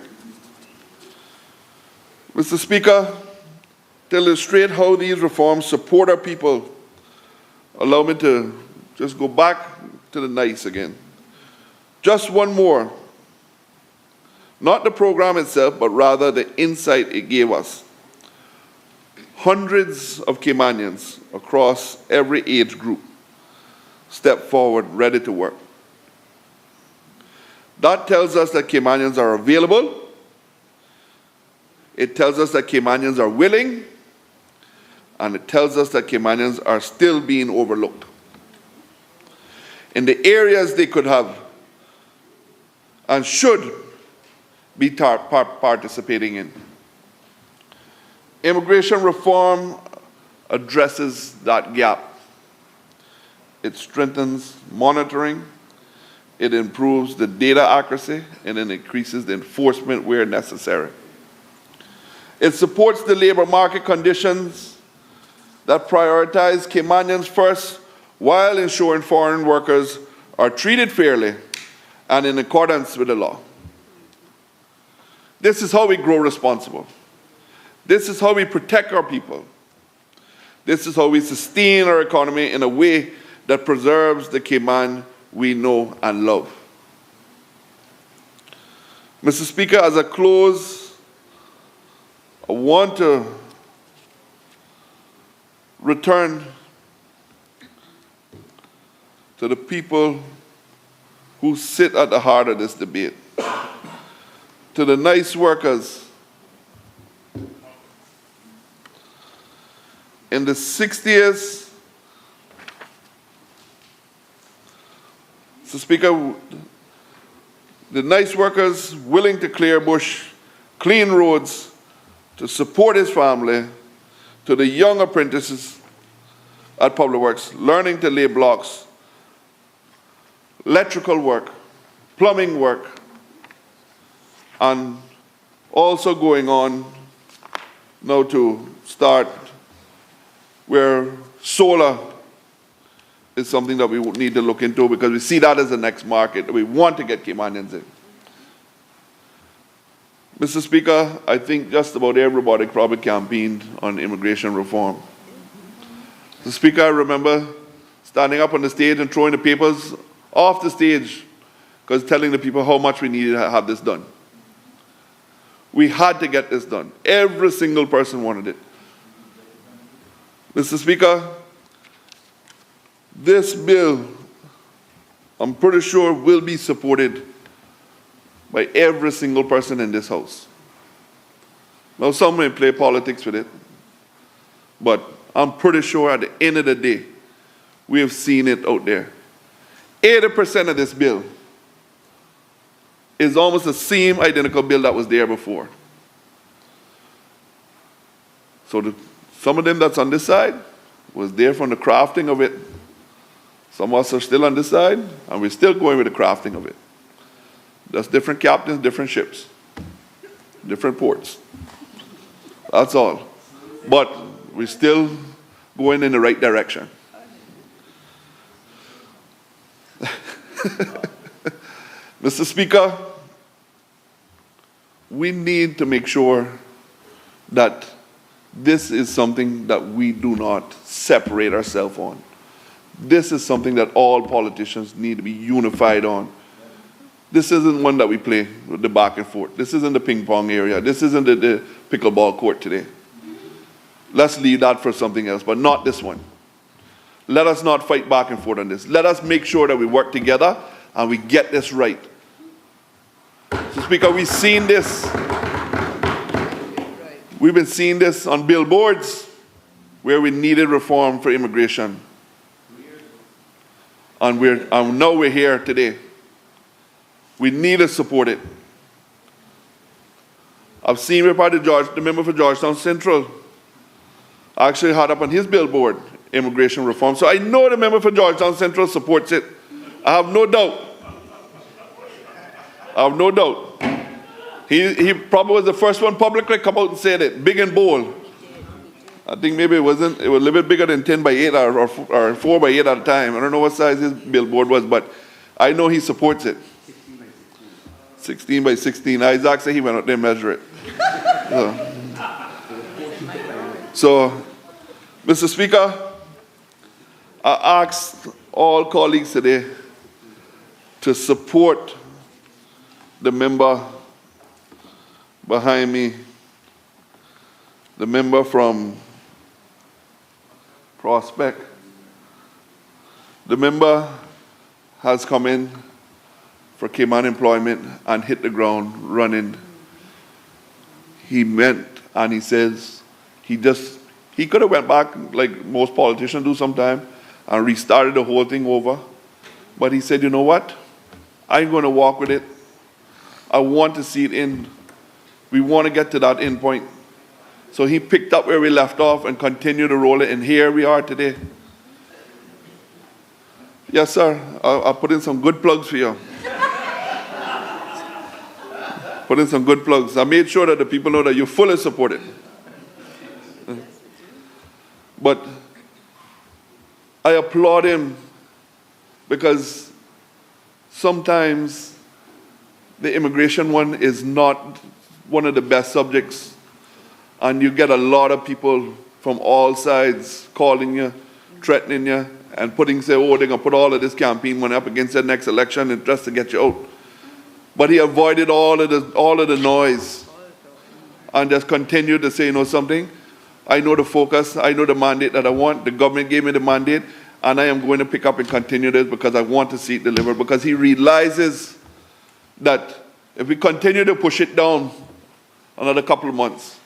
S9: Mr. Speaker, to illustrate how these reforms support our people, allow me to just go back to the nice again. Just one more. Not the program itself, but rather the insight it gave us. Hundreds of Caymanians across every age group stepped forward, ready to work. That tells us that Caymanians are available. It tells us that Caymanians are willing. And it tells us that Caymanians are still being overlooked in the areas they could have and should be participating in. Immigration reform addresses that gap. It strengthens monitoring, it improves the data accuracy, and it increases the enforcement where necessary. It supports the labor market conditions that prioritize Caymanians first while ensuring foreign workers are treated fairly and in accordance with the law. This is how we grow responsible. This is how we protect our people. This is how we sustain our economy in a way that preserves the Cayman we know and love. Mr. Speaker, as I close, I want to return to the people who sit at the heart of this debate, to the nice workers. In the 60s, Mr. Speaker, the nice workers willing to clear bush, clean roads, to support his family, to the young apprentices at Public Works, learning to lay blocks, electrical work, plumbing work, and also going on now to start where solar is something that we need to look into, because we see that as the next market that we want to get Caymanians in. Mr. Speaker, I think just about everybody probably campaigned on immigration reform. Mr. Speaker, I remember standing up on the stage and throwing the papers off the stage because telling the people how much we needed to have this done. We had to get this done. Every single person wanted it. Mr. Speaker, this bill, I'm pretty sure, will be supported by every single person in this House. Now, some may play politics with it, but I'm pretty sure at the end of the day, we have seen it out there. 80% of this bill is almost the same identical bill that was there before. So some of them that's on this side was there from the crafting of it. Some of us are still on this side, and we're still going with the crafting of it. That's different captains, different ships, different ports. That's all. But we're still going in the right direction. Mr. Speaker, we need to make sure that this is something that we do not separate ourselves on. This is something that all politicians need to be unified on. This isn't one that we play with the back and forth. This isn't the ping pong area. This isn't the pickleball court today. Let's leave that for something else, but not this one. Let us not fight back and forth on this. Let us make sure that we work together and we get this right. So, Speaker, we've seen this. We've been seeing this on billboards where we needed reform for immigration. And now we're here today. We need to support it. I've seen the member for Georgetown Central actually had up on his billboard immigration reform. So I know the member for Georgetown Central supports it. I have no doubt. I have no doubt. He probably was the first one publicly come out and said it, big and bold. I think maybe it was a little bit bigger than 10 by 8 or 4 by 8 at a time. I don't know what size his billboard was, but I know he supports it. 16 by 16. Isaac said he went out there and measured it. So, Mr. Speaker, I ask all colleagues today to support the member behind me, the member from Prospect. The member has come in for Cayman employment and hit the ground running. He meant, and he says, he could have went back like most politicians do sometime and restarted the whole thing over. But he said, you know what? I'm going to walk with it. I want to see it in. We want to get to that end point. So he picked up where we left off and continued to roll it, and here we are today. Yes, sir. I'll put in some good plugs for you. Put in some good plugs. I made sure that the people know that you fully support it. But I applaud him because sometimes the immigration one is not one of the best subjects. And you get a lot of people from all sides calling you, threatening you, and saying, oh, they're going to put all of this campaign money up against the next election and just to get you out. But he avoided all of the noise and just continued to say, you know something? I know the focus, I know the mandate that I want. The government gave me the mandate, and I am going to pick up and continue this because I want to see it delivered. Because he realizes that if we continue to push it down another couple of months,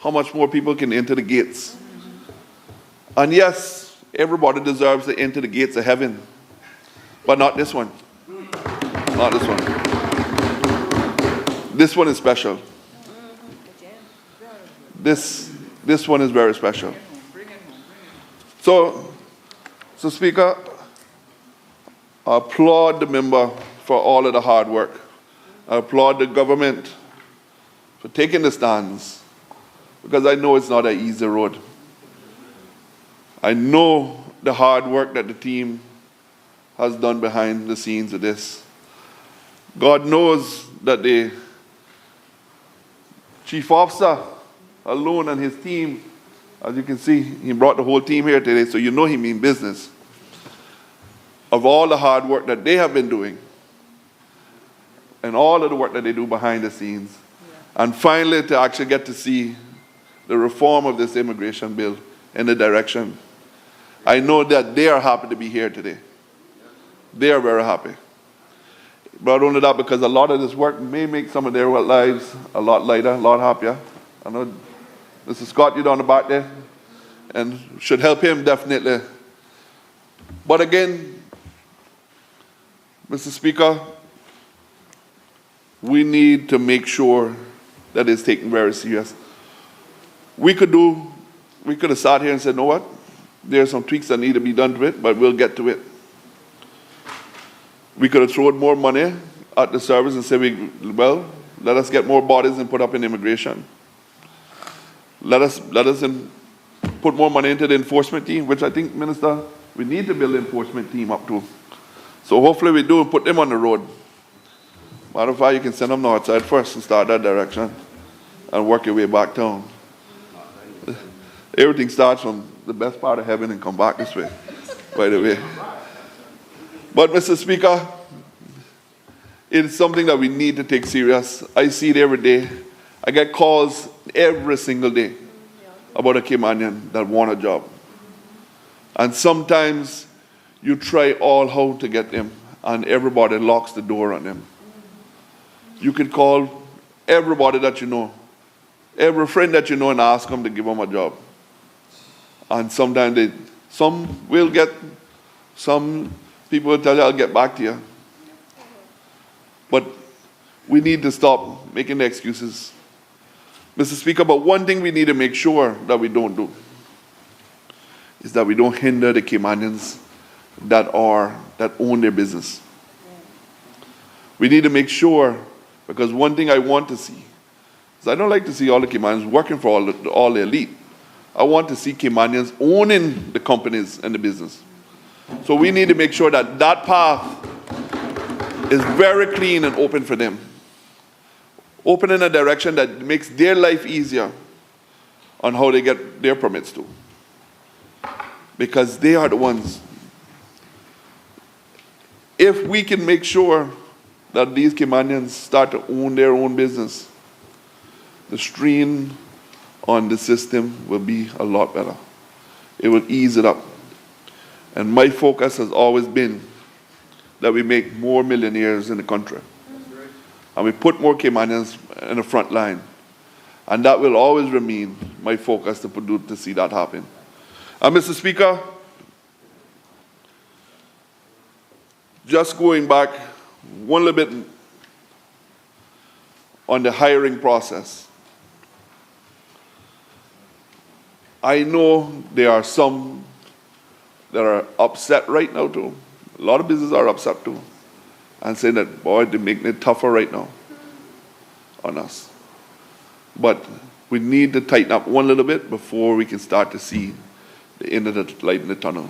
S9: how much more people can enter the gates. And yes, everybody deserves to enter the gates of heaven, but not this one. Not this one. This one is special. This one is very special. So Speaker, I applaud the member for all of the hard work. I applaud the government for taking the stands, because I know it's not an easy road. I know the hard work that the team has done behind the scenes of this. God knows that the chief officer alone and his team, as you can see, he brought the whole team here today, so you know he means business. Of all the hard work that they have been doing, and all of the work that they do behind the scenes, and finally to actually get to see the reform of this immigration bill in the direction. I know that they are happy to be here today. They are very happy. But only that, because a lot of this work may make some of their lives a lot lighter, a lot happier. I know Mr. Scott, you're down the back there, and should help him definitely. But again, Mr. Speaker, we need to make sure that it's taken very serious. We could have sat here and said, you know what? There are some tweaks that need to be done to it, but we'll get to it. We could have thrown more money at the service and said, well, let us get more bodies and put up in immigration. Let us put more money into the enforcement team, which I think, Minister, we need to build an enforcement team up to. So hopefully we do and put them on the road. Matter of fact, you can send them north side first and start that direction and work your way back down. Everything starts from the best part of heaven and come back this way, by the way. But Mr. Speaker, it is something that we need to take serious. I see it every day. I get calls every single day about a Caymanian that want a job. And sometimes you try all how to get them, and everybody locks the door on them. You could call everybody that you know, every friend that you know, and ask them to give them a job. And sometimes some will get, some people will tell you, I'll get back to you. But we need to stop making the excuses. Mr. Speaker, but one thing we need to make sure that we don't do is that we don't hinder the Caymanians that own their business. We need to make sure, because one thing I want to see is I don't like to see all the Caymanians working for all the elite. I want to see Caymanians owning the companies and the business. So we need to make sure that that path is very clean and open for them. Open in a direction that makes their life easier on how they get their permits to. Because they are the ones. If we can make sure that these Caymanians start to own their own business, the strain on the system will be a lot better. It will ease it up. And my focus has always been that we make more millionaires in the country. And we put more Caymanians in the front line. And that will always remain my focus to see that happen. And Mr. Speaker, just going back one little bit on the hiring process. I know there are some that are upset right now too. A lot of businesses are upset too. And saying that, boy, they're making it tougher right now on us. But we need to tighten up one little bit before we can start to see the end of the light in the tunnel.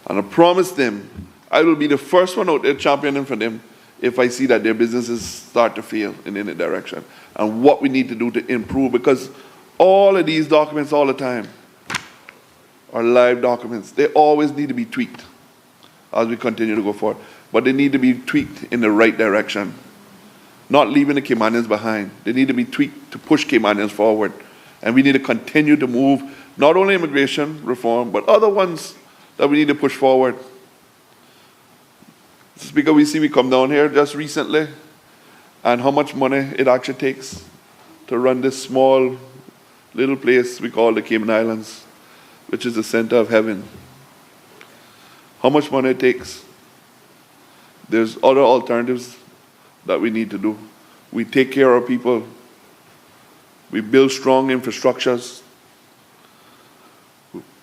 S9: And I promise them, I will be the first one out there championing for them if I see that their businesses start to fail in any direction. And what we need to do to improve, because all of these documents all the time are live documents. They always need to be tweaked as we continue to go forward. But they need to be tweaked in the right direction, not leaving the Caymanians behind. They need to be tweaked to push Caymanians forward. And we need to continue to move not only immigration reform, but other ones that we need to push forward. Speaker, we come down here just recently, and how much money it actually takes to run this small little place we call the Cayman Islands, which is the center of heaven. How much money it takes. There's other alternatives that we need to do. We take care of people. We build strong infrastructures.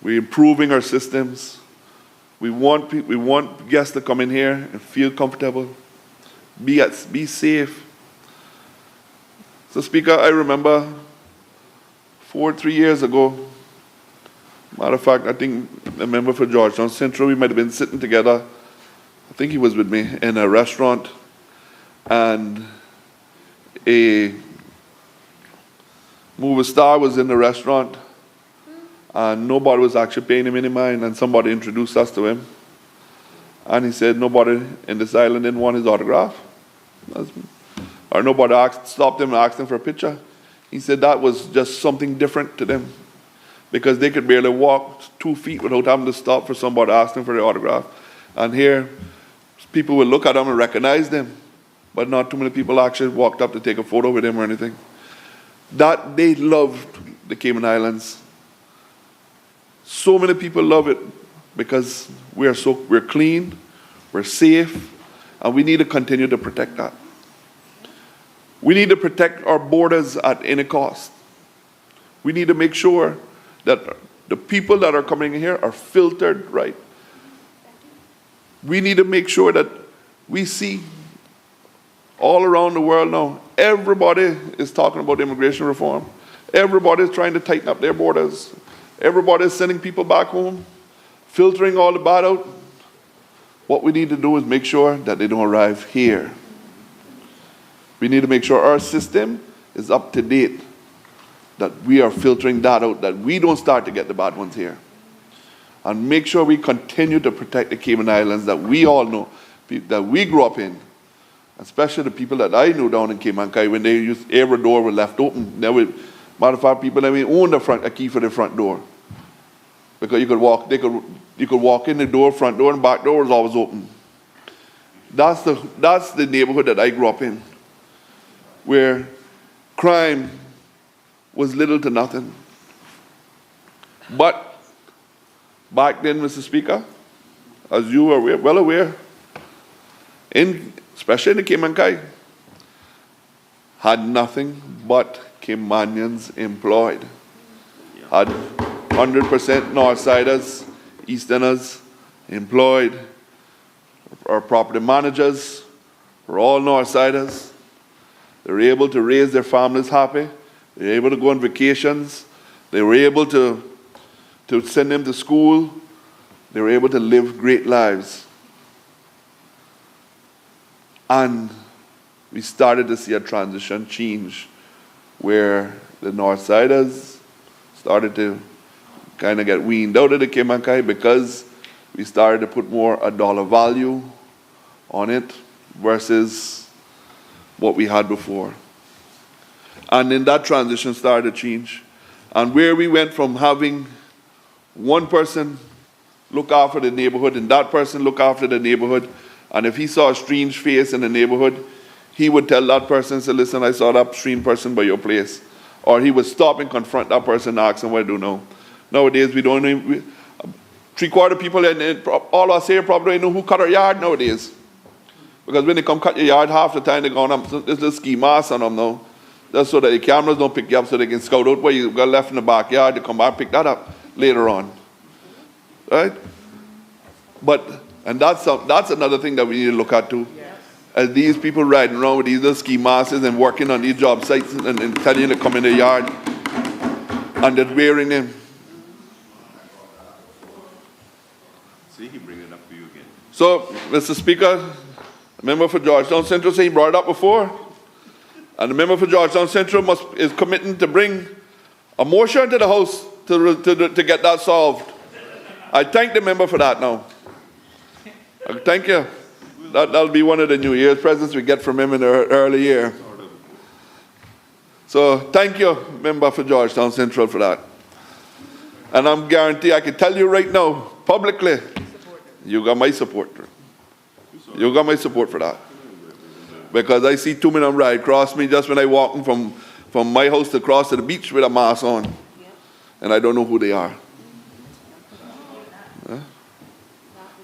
S9: We're improving our systems. We want guests to come in here and feel comfortable, be safe. So, Speaker, I remember 3 years ago, matter of fact, I think a member for Georgetown Central, we might have been sitting together. I think he was with me in a restaurant, and a movie star was in the restaurant, and nobody was actually paying him any mind, and somebody introduced us to him. And he said nobody in this island didn't want his autograph. Or nobody stopped him and asked him for a picture. He said that was just something different to them, because they could barely walk 2 feet without having to stop for somebody to ask them for their autograph. And here, people would look at him and recognize them, but not too many people actually walked up to take a photo with him or anything. That they loved the Cayman Islands. So many people love it because we're clean, we're safe, and we need to continue to protect that. We need to protect our borders at any cost. We need to make sure that the people that are coming in here are filtered right. We need to make sure that we see all around the world now, everybody is talking about immigration reform. Everybody is trying to tighten up their borders. Everybody is sending people back home, filtering all the bad out. What we need to do is make sure that they don't arrive here. We need to make sure our system is up to date, that we are filtering that out, that we don't start to get the bad ones here. And make sure we continue to protect the Cayman Islands that we all know, that we grew up in, especially the people that I knew down in Cayman-Kai, when they used, every door was left open. There were, matter of fact, people that owned a key for the front door. Because you could walk, you could walk in the door, front door, and back door was always open. That's the neighborhood that I grew up in, where crime was little to nothing. But back then, Mr. Speaker, as you are well aware, especially in the Cayman-Kai, had nothing but Caymanians employed. Had 100% Northsiders, Easterners employed. Our property managers were all Northsiders. They were able to raise their families happy. They were able to go on vacations. They were able to send them to school. They were able to live great lives. And we started to see a transition change where the Northsiders started to kind of get weaned out of the Cayman-Kai because we started to put more a dollar value on it versus what we had before. And then that transition started to change. And where we went from having one person look after the neighborhood and that person look after the neighborhood, and if he saw a strange face in the neighborhood, he would tell that person, say, listen, I saw that strange person by your place. Or he would stop and confront that person and ask him, what do you know? Nowadays, we don't even, three-quarter people in all us here probably don't know who cut our yard nowadays. Because when they come cut your yard, half the time they're going up, there's a ski mask on them now. That's so that the cameras don't pick you up so they can scout out what you got left in the backyard. They come back and pick that up later on. Right? And that's another thing that we need to look at too. Yes. As these people riding around with these little ski masks and working on these job sites and telling you to come in the yard and they're wearing them.
S1: See, he bring it up to you again.
S9: So, Mr. Speaker, the member for Georgetown Central said he brought it up before. And the member for Georgetown Central is committing to bring a motion to the House to get that solved. I thank the member for that now. Thank you. That'll be one of the New Year's presents we get from him in the early year. So thank you, member for Georgetown Central, for that. And I'm guaranteed, I can tell you right now, publicly, you got my support. You got my support for that. Because I see too many of them ride across me just when I walking from my house to cross to the beach with a mask on. And I don't know who they are.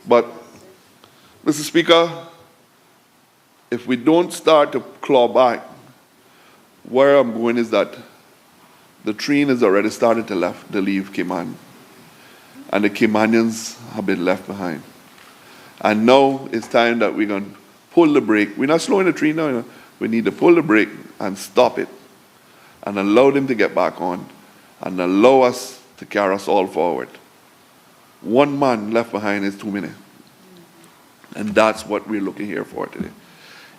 S9: But, Mr. Speaker, if we don't start to claw back, where I'm going is that the train has already started to leave Cayman. And the Caymanians have been left behind. And now it's time that we're going to pull the brake. We're not slowing the train now. You know. We need to pull the brake and stop it. And allow them to get back on. And allow us to carry us all forward. One man left behind is too many. And that's what we're looking here for today.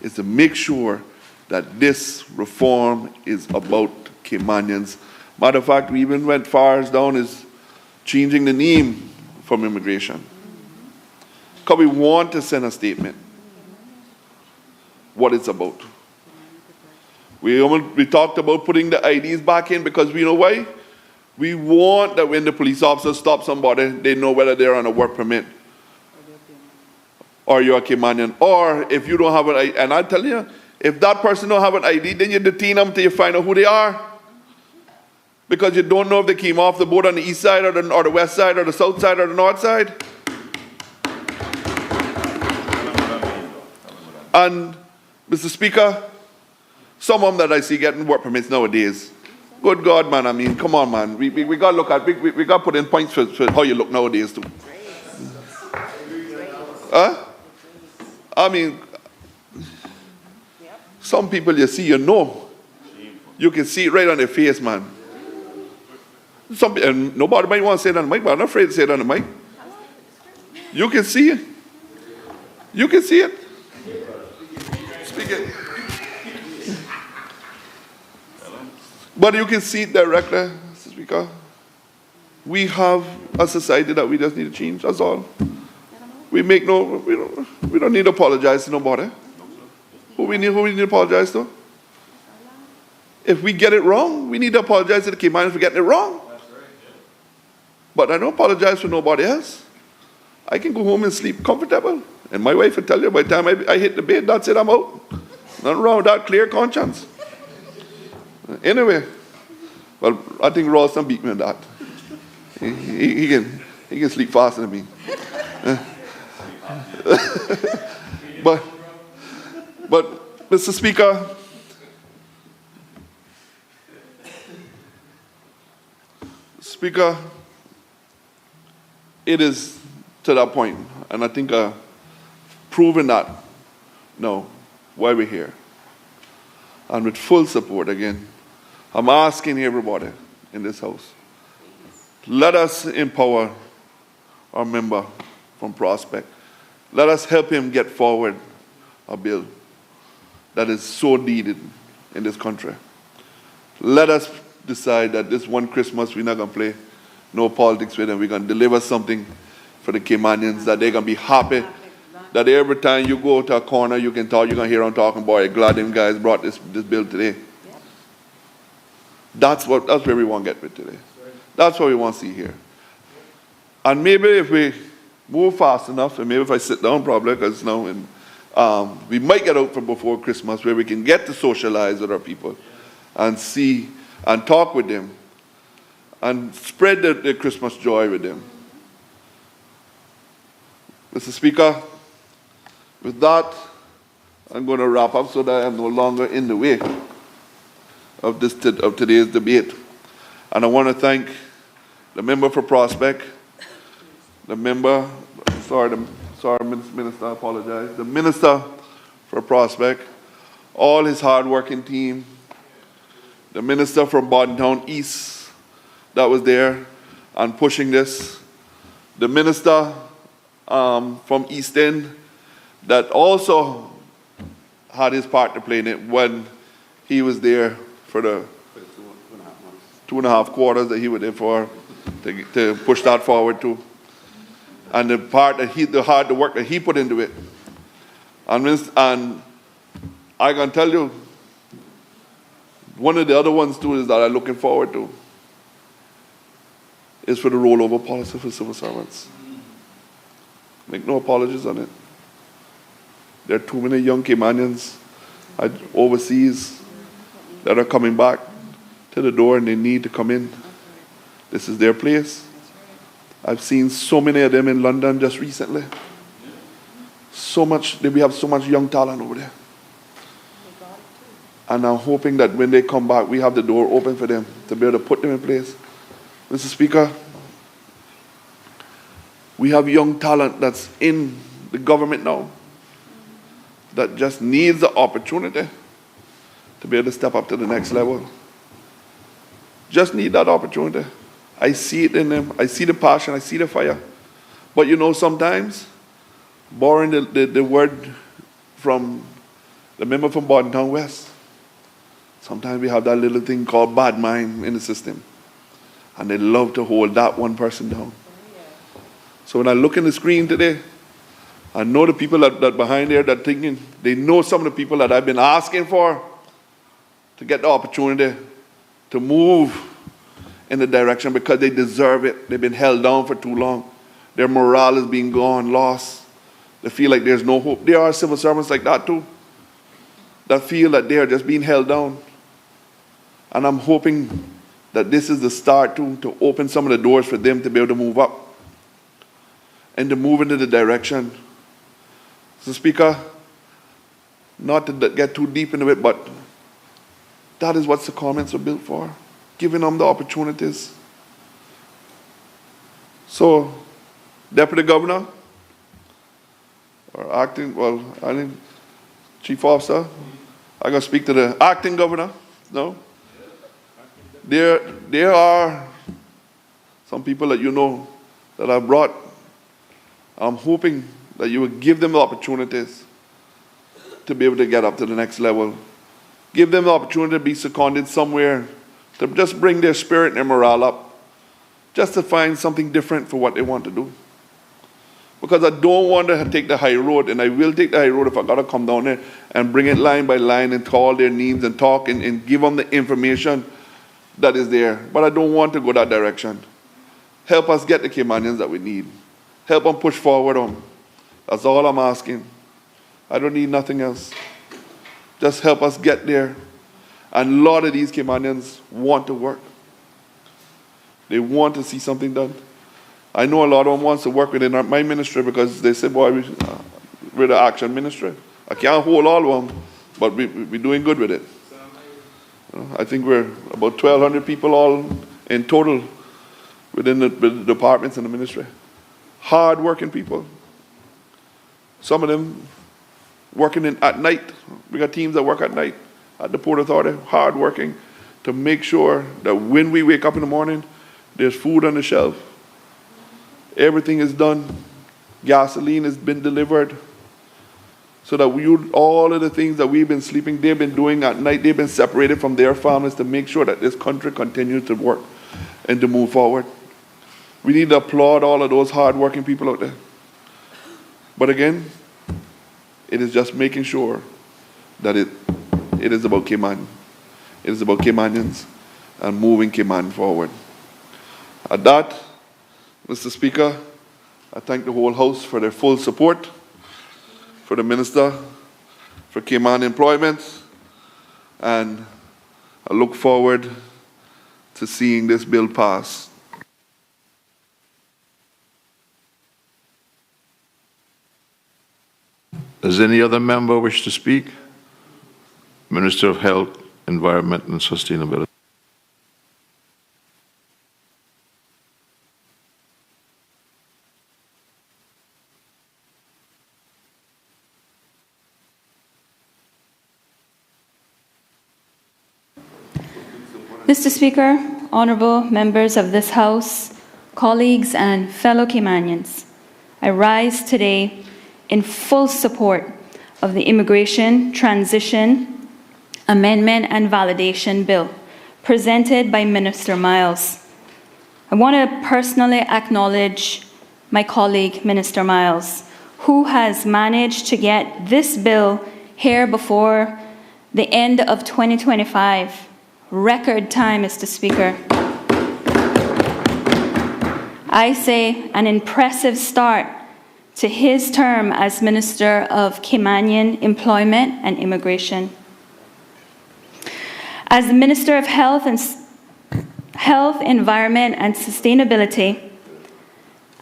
S9: Is to make sure that this reform is about Caymanians. Matter of fact, we even went far as down as changing the name from immigration. Because we want to send a statement what it's about. We talked about putting the IDs back in because we know why? We want that when the police officers stop somebody, they know whether they're on a work permit or you're a Caymanian. Or if you don't have an ID, and I tell you, if that person don't have an ID, then you detain them till you find out who they are. Because you don't know if they came off the boat on the east side or the west side or the south side or the north side. And, Mr. Speaker, some of them that I see getting work permits nowadays, good God, man, I mean, come on, man. We got to look at, we got to put in points for how you look nowadays, too. Huh? I mean, some people you see, you know. You can see it right on their face, man. And nobody might want to say it on the mic, but I'm not afraid to say it on the mic. You can see it. You can see it. Speak it. But you can see it directly, Mr. Speaker. We have a society that we just need to change, that's all. We don't need to apologize to nobody. Who we need to apologize to? If we get it wrong, we need to apologize to the Caymanians for getting it wrong. But I don't apologize for nobody else. I can go home and sleep comfortable. And my wife will tell you, by the time I hit the bed, that's it, I'm out. Nothing wrong with that, clear conscience. Anyway, well, I think Ralston beat me on that. He can sleep faster than me. But, Mr. Speaker, it is to that point, and I think proving that, no, why we're here. And with full support again, I'm asking everybody in this house, let us empower our member from Prospect. Let us help him get forward a bill that is so needed in this country. Let us decide that this one Christmas we're not going to play no politics with them. We're going to deliver something for the Caymanians that they're going to be happy. That every time you go to a corner, you can talk, you're going to hear them talking, boy, glad them guys brought this bill today. That's where we want to get with today. That's what we want to see here. And maybe if we move fast enough, and maybe if I sit down probably, because now we might get out for before Christmas where we can get to socialize with our people and see and talk with them and spread the Christmas joy with them. Mr. Speaker, with that, I'm going to wrap up so that I'm no longer in the way of today's debate. And I want to thank the member for Prospect, the member, Minister, I apologize, the Minister for Prospect, all his hard-working team, the Minister from Bodden East that was there and pushing this, the Minister from East End that also had his part to play in it when he was there for the 2.5 quarters that he was there for to push that forward too. And the part that the work that he put into it. And I can tell you, one of the other ones too is that I'm looking forward to is for the rollover policy for civil servants. Make no apologies on it. There are too many young Caymanians overseas that are coming back to the door and they need to come in. This is their place. I've seen so many of them in London just recently. We have so much young talent over there. And I'm hoping that when they come back, we have the door open for them to be able to put them in place. Mr. Speaker, we have young talent that's in the government now that just needs the opportunity to be able to step up to the next level. Just need that opportunity. I see it in them. I see the passion. I see the fire. But you know, sometimes, borrowing the word from the member from Bodden West, sometimes we have that little thing called bad mind in the system. And they love to hold that one person down. So when I look in the screen today, I know the people that behind there that thinking, they know some of the people that I've been asking for to get the opportunity to move in the direction because they deserve it. They've been held down for too long. Their morale is being lost. They feel like there's no hope. There are civil servants like that too, that feel that they are just being held down. And I'm hoping that this is the start to open some of the doors for them to be able to move up and to move into the direction. So Speaker, not to get too deep into it, but that is what the comments are built for, giving them the opportunities. So, Deputy Governor, or acting, well, I think Chief Officer, I'm going to speak to the acting governor, no? There are some people that you know that I've brought. I'm hoping that you will give them the opportunities to be able to get up to the next level. Give them the opportunity to be seconded somewhere, to just bring their spirit and their morale up, just to find something different for what they want to do. because I don't want to take the high road, and I will take the high road if I got to come down there and bring it line by line and call their needs and talk and give them the information that is there. But I don't want to go that direction. Help us get the Caymanians that we need. Help them push forward on. That's all I'm asking. I don't need nothing else. Just help us get there. And a lot of these Caymanians want to work. They want to see something done. I know a lot of them wants to work within my ministry because they say, boy, we're the action ministry. I can't hold all of them, but we're doing good with it. I think we're about 1,200 people all in total within the departments in the ministry. Hard-working people. Some of them working at night. We got teams that work at night at the Port Authority, hard-working, to make sure that when we wake up in the morning, there's food on the shelf. Everything is done. Gasoline has been delivered. So that all of the things that we've been sleeping, they've been doing at night, they've been separated from their families to make sure that this country continues to work and to move forward. We need to applaud all of those hard-working people out there. But again, it is just making sure that it is about Cayman. It is about Caymanians and moving Cayman forward. At that, Mr. Speaker, I thank the whole House for their full support, for the Minister for Cayman Employment, and I look forward to seeing this bill pass.
S1: Does any other member wish to speak? Minister of Health, Environment and Sustainability.
S5: Mr. Speaker, honourable members of this House, colleagues and fellow Caymanians, I rise today in full support of the Immigration, Transition, Amendment and Validation Bill presented by Minister Miles. I want to personally acknowledge my colleague, Minister Miles, who has managed to get this bill here before the end of 2025. Record time, Mr. Speaker. I say an impressive start to his term as Minister of Caymanian Employment and Immigration. As the Minister of Health, Environment and Sustainability,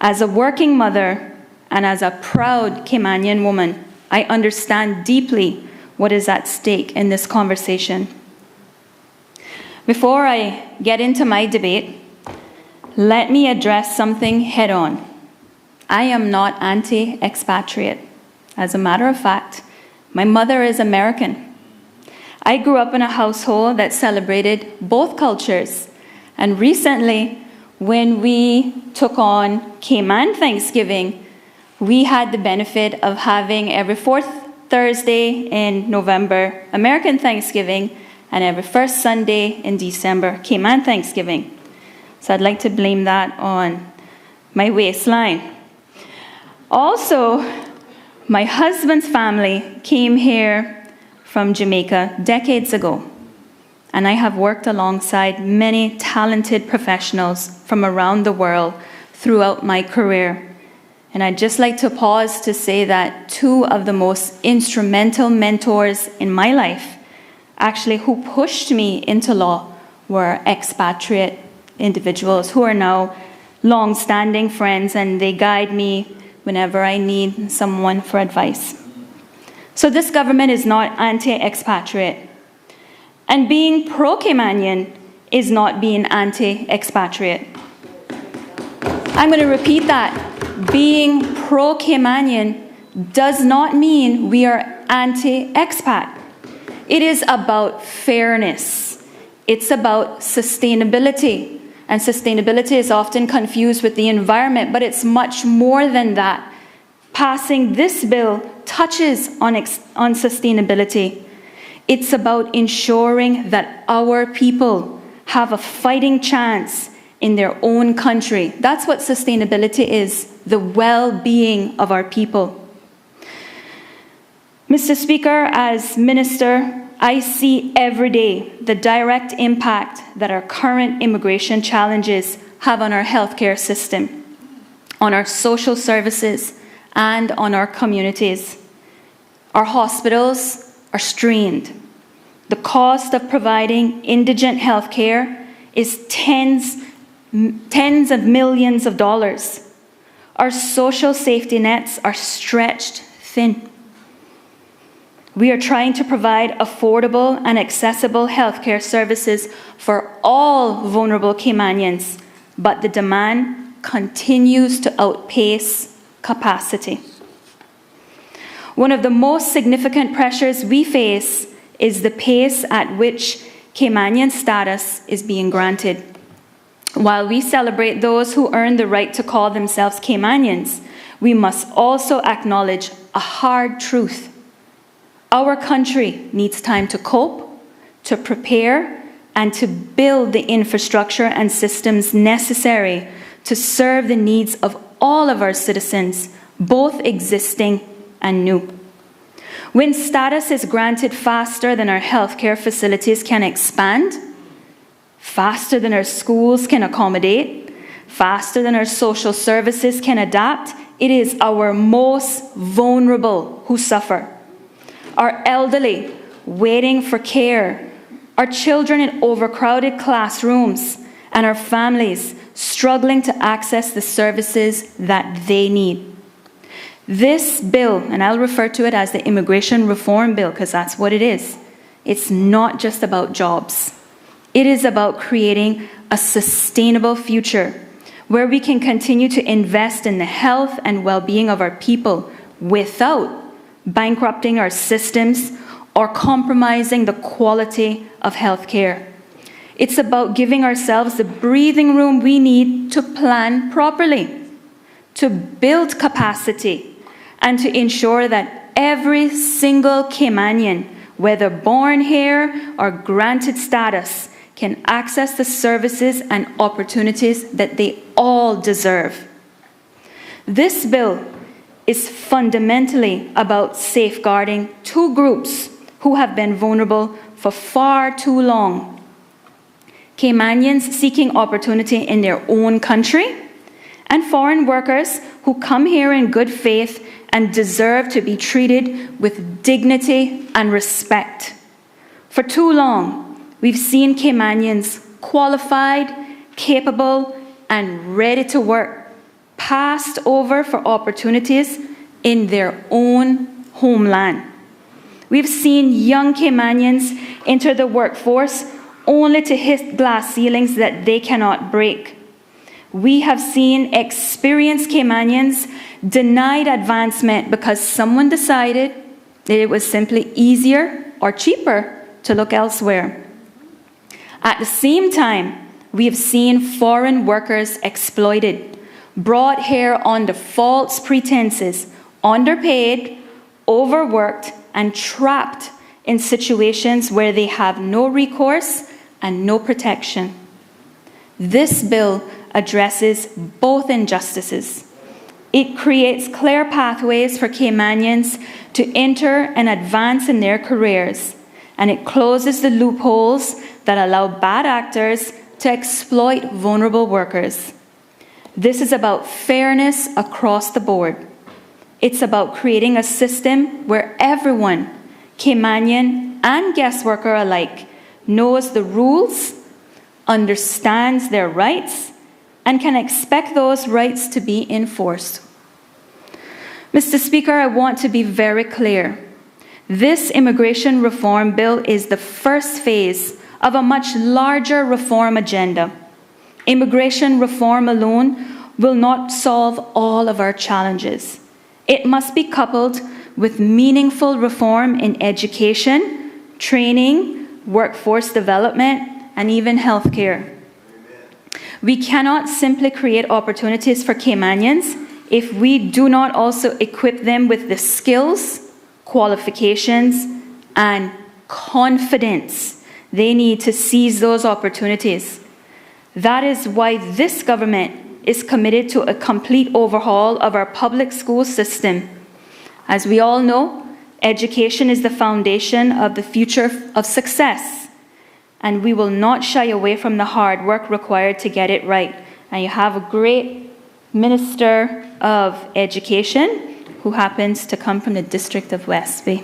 S5: as a working mother and as a proud Caymanian woman, I understand deeply what is at stake in this conversation. Before I get into my debate, let me address something head-on. I am not anti-expatriate. As a matter of fact, my mother is American. I grew up in a household that celebrated both cultures. And recently, when we took on Cayman Thanksgiving, we had the benefit of having every fourth Thursday in November American Thanksgiving and every first Sunday in December Cayman Thanksgiving. So I'd like to blame that on my waistline. Also, my husband's family came here from Jamaica decades ago, and I have worked alongside many talented professionals from around the world throughout my career. And I'd just like to pause to say that two of the most instrumental mentors in my life, actually who pushed me into law, were expatriate individuals who are now long-standing friends, and they guide me whenever I need someone for advice. So this government is not anti-expatriate. And being pro-Caymanian is not being anti-expatriate. I'm going to repeat that. Being pro-Caymanian does not mean we are anti-expat. It is about fairness. It's about sustainability. And sustainability is often confused with the environment, but it's much more than that. Passing this bill touches on sustainability. It's about ensuring that our people have a fighting chance in their own country. That's what sustainability is, the well-being of our people. Mr. Speaker, as Minister, I see every day the direct impact that our current immigration challenges have on our healthcare system, on our social services, and on our communities. Our hospitals are strained. The cost of providing indigent health care is tens of millions of dollars. Our social safety nets are stretched thin. We are trying to provide affordable and accessible healthcare services for all vulnerable Caymanians, but the demand continues to outpace capacity. One of the most significant pressures we face is the pace at which Caymanian status is being granted. While we celebrate those who earn the right to call themselves Caymanians, we must also acknowledge a hard truth. Our country needs time to cope, to prepare, and to build the infrastructure and systems necessary to serve the needs of all of our citizens, both existing and new. When status is granted faster than our healthcare facilities can expand, faster than our schools can accommodate, faster than our social services can adapt, it is our most vulnerable who suffer. Our elderly waiting for care, our children in overcrowded classrooms, and our families struggling to access the services that they need. This bill, and I'll refer to it as the Immigration Reform Bill because that's what it is, it's not just about jobs. It is about creating a sustainable future where we can continue to invest in the health and well-being of our people without bankrupting our systems or compromising the quality of health care. It's about giving ourselves the breathing room we need to plan properly, to build capacity, and to ensure that every single Caymanian, whether born here or granted status, can access the services and opportunities that they all deserve. This bill is fundamentally about safeguarding two groups who have been vulnerable for far too long. Caymanians seeking opportunity in their own country, and foreign workers who come here in good faith and deserve to be treated with dignity and respect. For too long, we've seen Caymanians qualified, capable, and ready to work passed over for opportunities in their own homeland. We've seen young Caymanians enter the workforce only to hit glass ceilings that they cannot break. We have seen experienced Caymanians denied advancement because someone decided that it was simply easier or cheaper to look elsewhere. At the same time, we have seen foreign workers exploited, brought here under false pretenses, underpaid, overworked, and trapped in situations where they have no recourse and no protection. This bill addresses both injustices. It creates clear pathways for Caymanians to enter and advance in their careers, and it closes the loopholes that allow bad actors to exploit vulnerable workers. This is about fairness across the board. It's about creating a system where everyone, Caymanian and guest worker alike, knows the rules, understands their rights, and can expect those rights to be enforced. Mr. Speaker, I want to be very clear. This immigration reform bill is the first phase of a much larger reform agenda. Immigration reform alone will not solve all of our challenges. It must be coupled with meaningful reform in education, training, workforce development, and even healthcare. We cannot simply create opportunities for Caymanians if we do not also equip them with the skills, qualifications, and confidence they need to seize those opportunities. That is why this government is committed to a complete overhaul of our public school system. As we all know, education is the foundation of the future of success, and we will not shy away from the hard work required to get it right. And you have a great Minister of Education who happens to come from the District of Westby.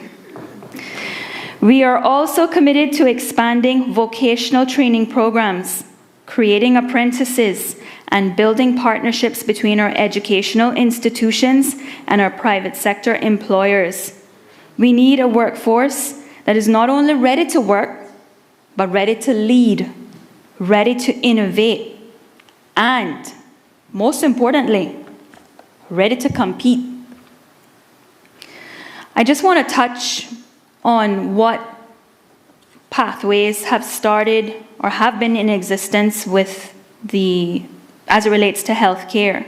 S5: We are also committed to expanding vocational training programs, creating apprentices, and building partnerships between our educational institutions and our private sector employers. We need a workforce that is not only ready to work, but ready to lead, ready to innovate, and, most importantly, ready to compete. I just want to touch on what pathways have started or have been in existence with as it relates to healthcare.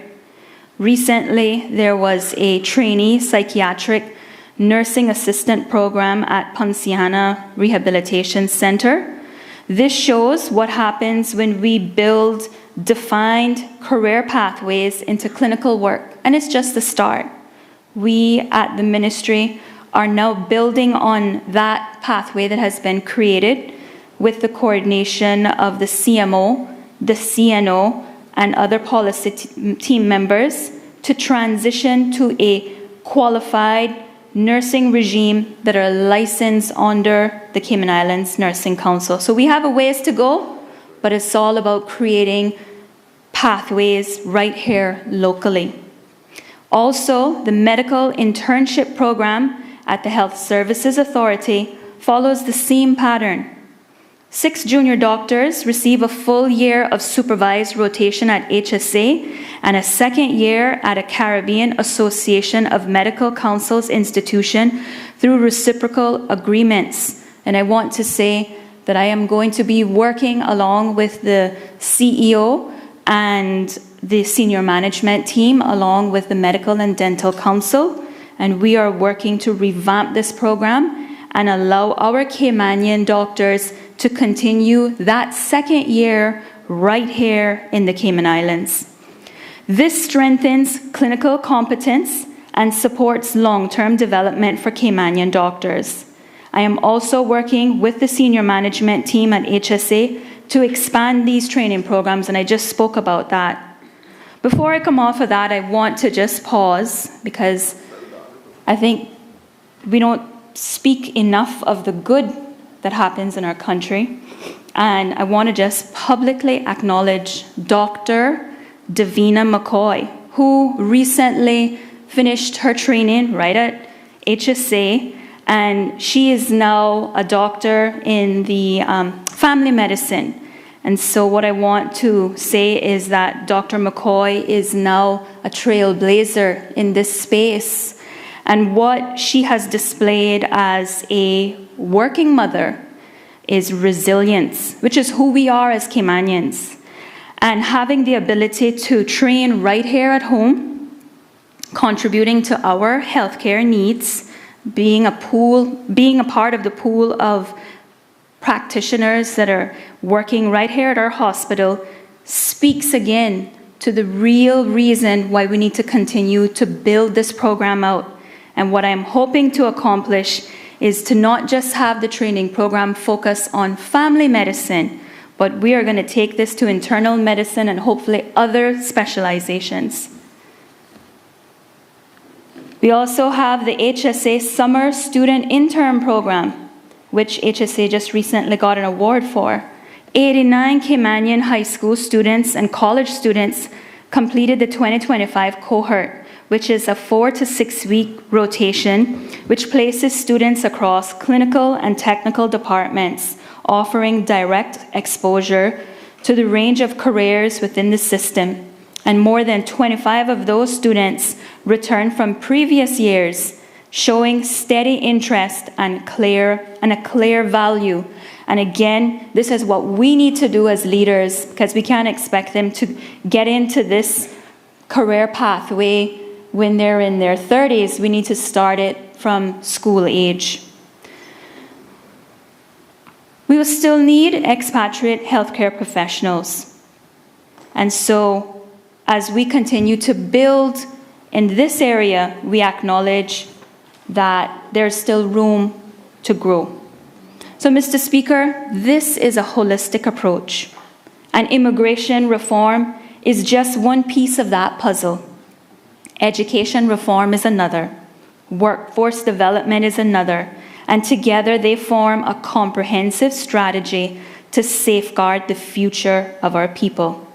S5: Recently, there was a trainee psychiatric nursing assistant program at Ponciana Rehabilitation Center. This shows what happens when we build defined career pathways into clinical work, and it's just the start. We at the ministry are now building on that pathway that has been created with the coordination of the CMO, the CNO, and other policy team members to transition to a qualified nursing regime that are licensed under the Cayman Islands Nursing Council. So we have a ways to go, but it's all about creating pathways right here locally. Also, the medical internship program at the Health Services Authority follows the same pattern. 6 junior doctors receive a full year of supervised rotation at HSA and a second year at a Caribbean Association of Medical Councils institution through reciprocal agreements. And I want to say that I am going to be working along with the CEO and the senior management team, along with the Medical and Dental Council, and we are working to revamp this program and allow our Caymanian doctors to continue that second year right here in the Cayman Islands. This strengthens clinical competence and supports long-term development for Caymanian doctors. I am also working with the senior management team at HSA to expand these training programs, and I just spoke about that. Before I come off of that, I want to just pause because I think we don't speak enough of the good that happens in our country. And I want to just publicly acknowledge Dr. Davina McCoy, who recently finished her training right at HSA, and she is now a doctor in the family medicine. And so what I want to say is that Dr. McCoy is now a trailblazer in this space. And what she has displayed as a working mother is resilience, which is who we are as Caymanians. And having the ability to train right here at home, contributing to our healthcare needs, being a part of the pool of practitioners that are working right here at our hospital, speaks again to the real reason why we need to continue to build this program out. And what I'm hoping to accomplish is to not just have the training program focus on family medicine, but we are going to take this to internal medicine and hopefully other specializations. We also have the HSA Summer Student Intern Program, which HSA just recently got an award for. 89 Caymanian high school students and college students completed the 2025 cohort, which is a 4 to 6 week rotation, which places students across clinical and technical departments, offering direct exposure to the range of careers within the system. And more than 25 of those students returned from previous years, showing steady interest and a clear value. And again, this is what we need to do as leaders, because we can't expect them to get into this career pathway when they're in their 30s. We need to start it from school age. We will still need expatriate healthcare professionals. And so, as we continue to build in this area, we acknowledge that there's still room to grow. So, Mr. Speaker, this is a holistic approach, and immigration reform is just one piece of that puzzle. Education reform is another. Workforce development is another. And together they form a comprehensive strategy to safeguard the future of our people.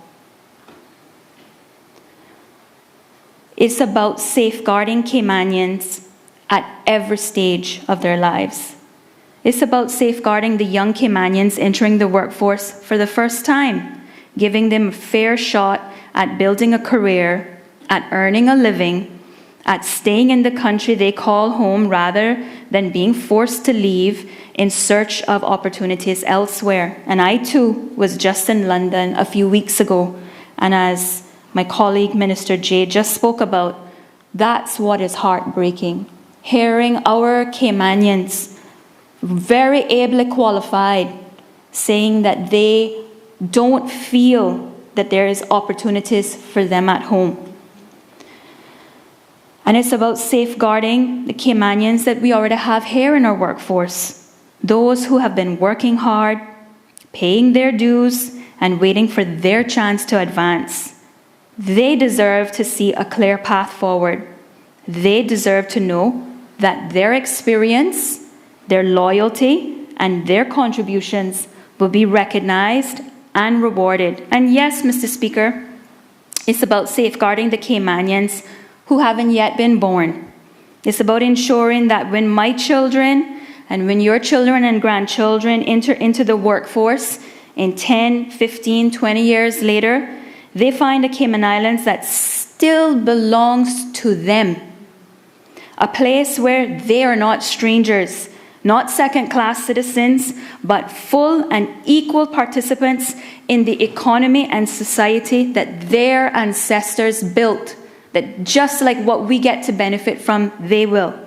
S5: It's about safeguarding Caymanians at every stage of their lives. It's about safeguarding the young Caymanians entering the workforce for the first time, giving them a fair shot at building a career, at earning a living, at staying in the country they call home rather than being forced to leave in search of opportunities elsewhere. And I too was just in London a few weeks ago, and as my colleague Minister Jay just spoke about, that's what is heartbreaking. Hearing our Caymanians, very ably qualified, saying that they don't feel that there is opportunities for them at home. And it's about safeguarding the Caymanians that we already have here in our workforce, those who have been working hard, paying their dues, and waiting for their chance to advance. They deserve to see a clear path forward. They deserve to know that their experience, their loyalty, and their contributions will be recognized and rewarded. And yes, Mr. Speaker, it's about safeguarding the Caymanians who haven't yet been born. It's about ensuring that when my children and when your children and grandchildren enter into the workforce in 10, 15, 20 years later, they find a Cayman Islands that still belongs to them. A place where they are not strangers, not second-class citizens, but full and equal participants in the economy and society that their ancestors built, that just like what we get to benefit from, they will.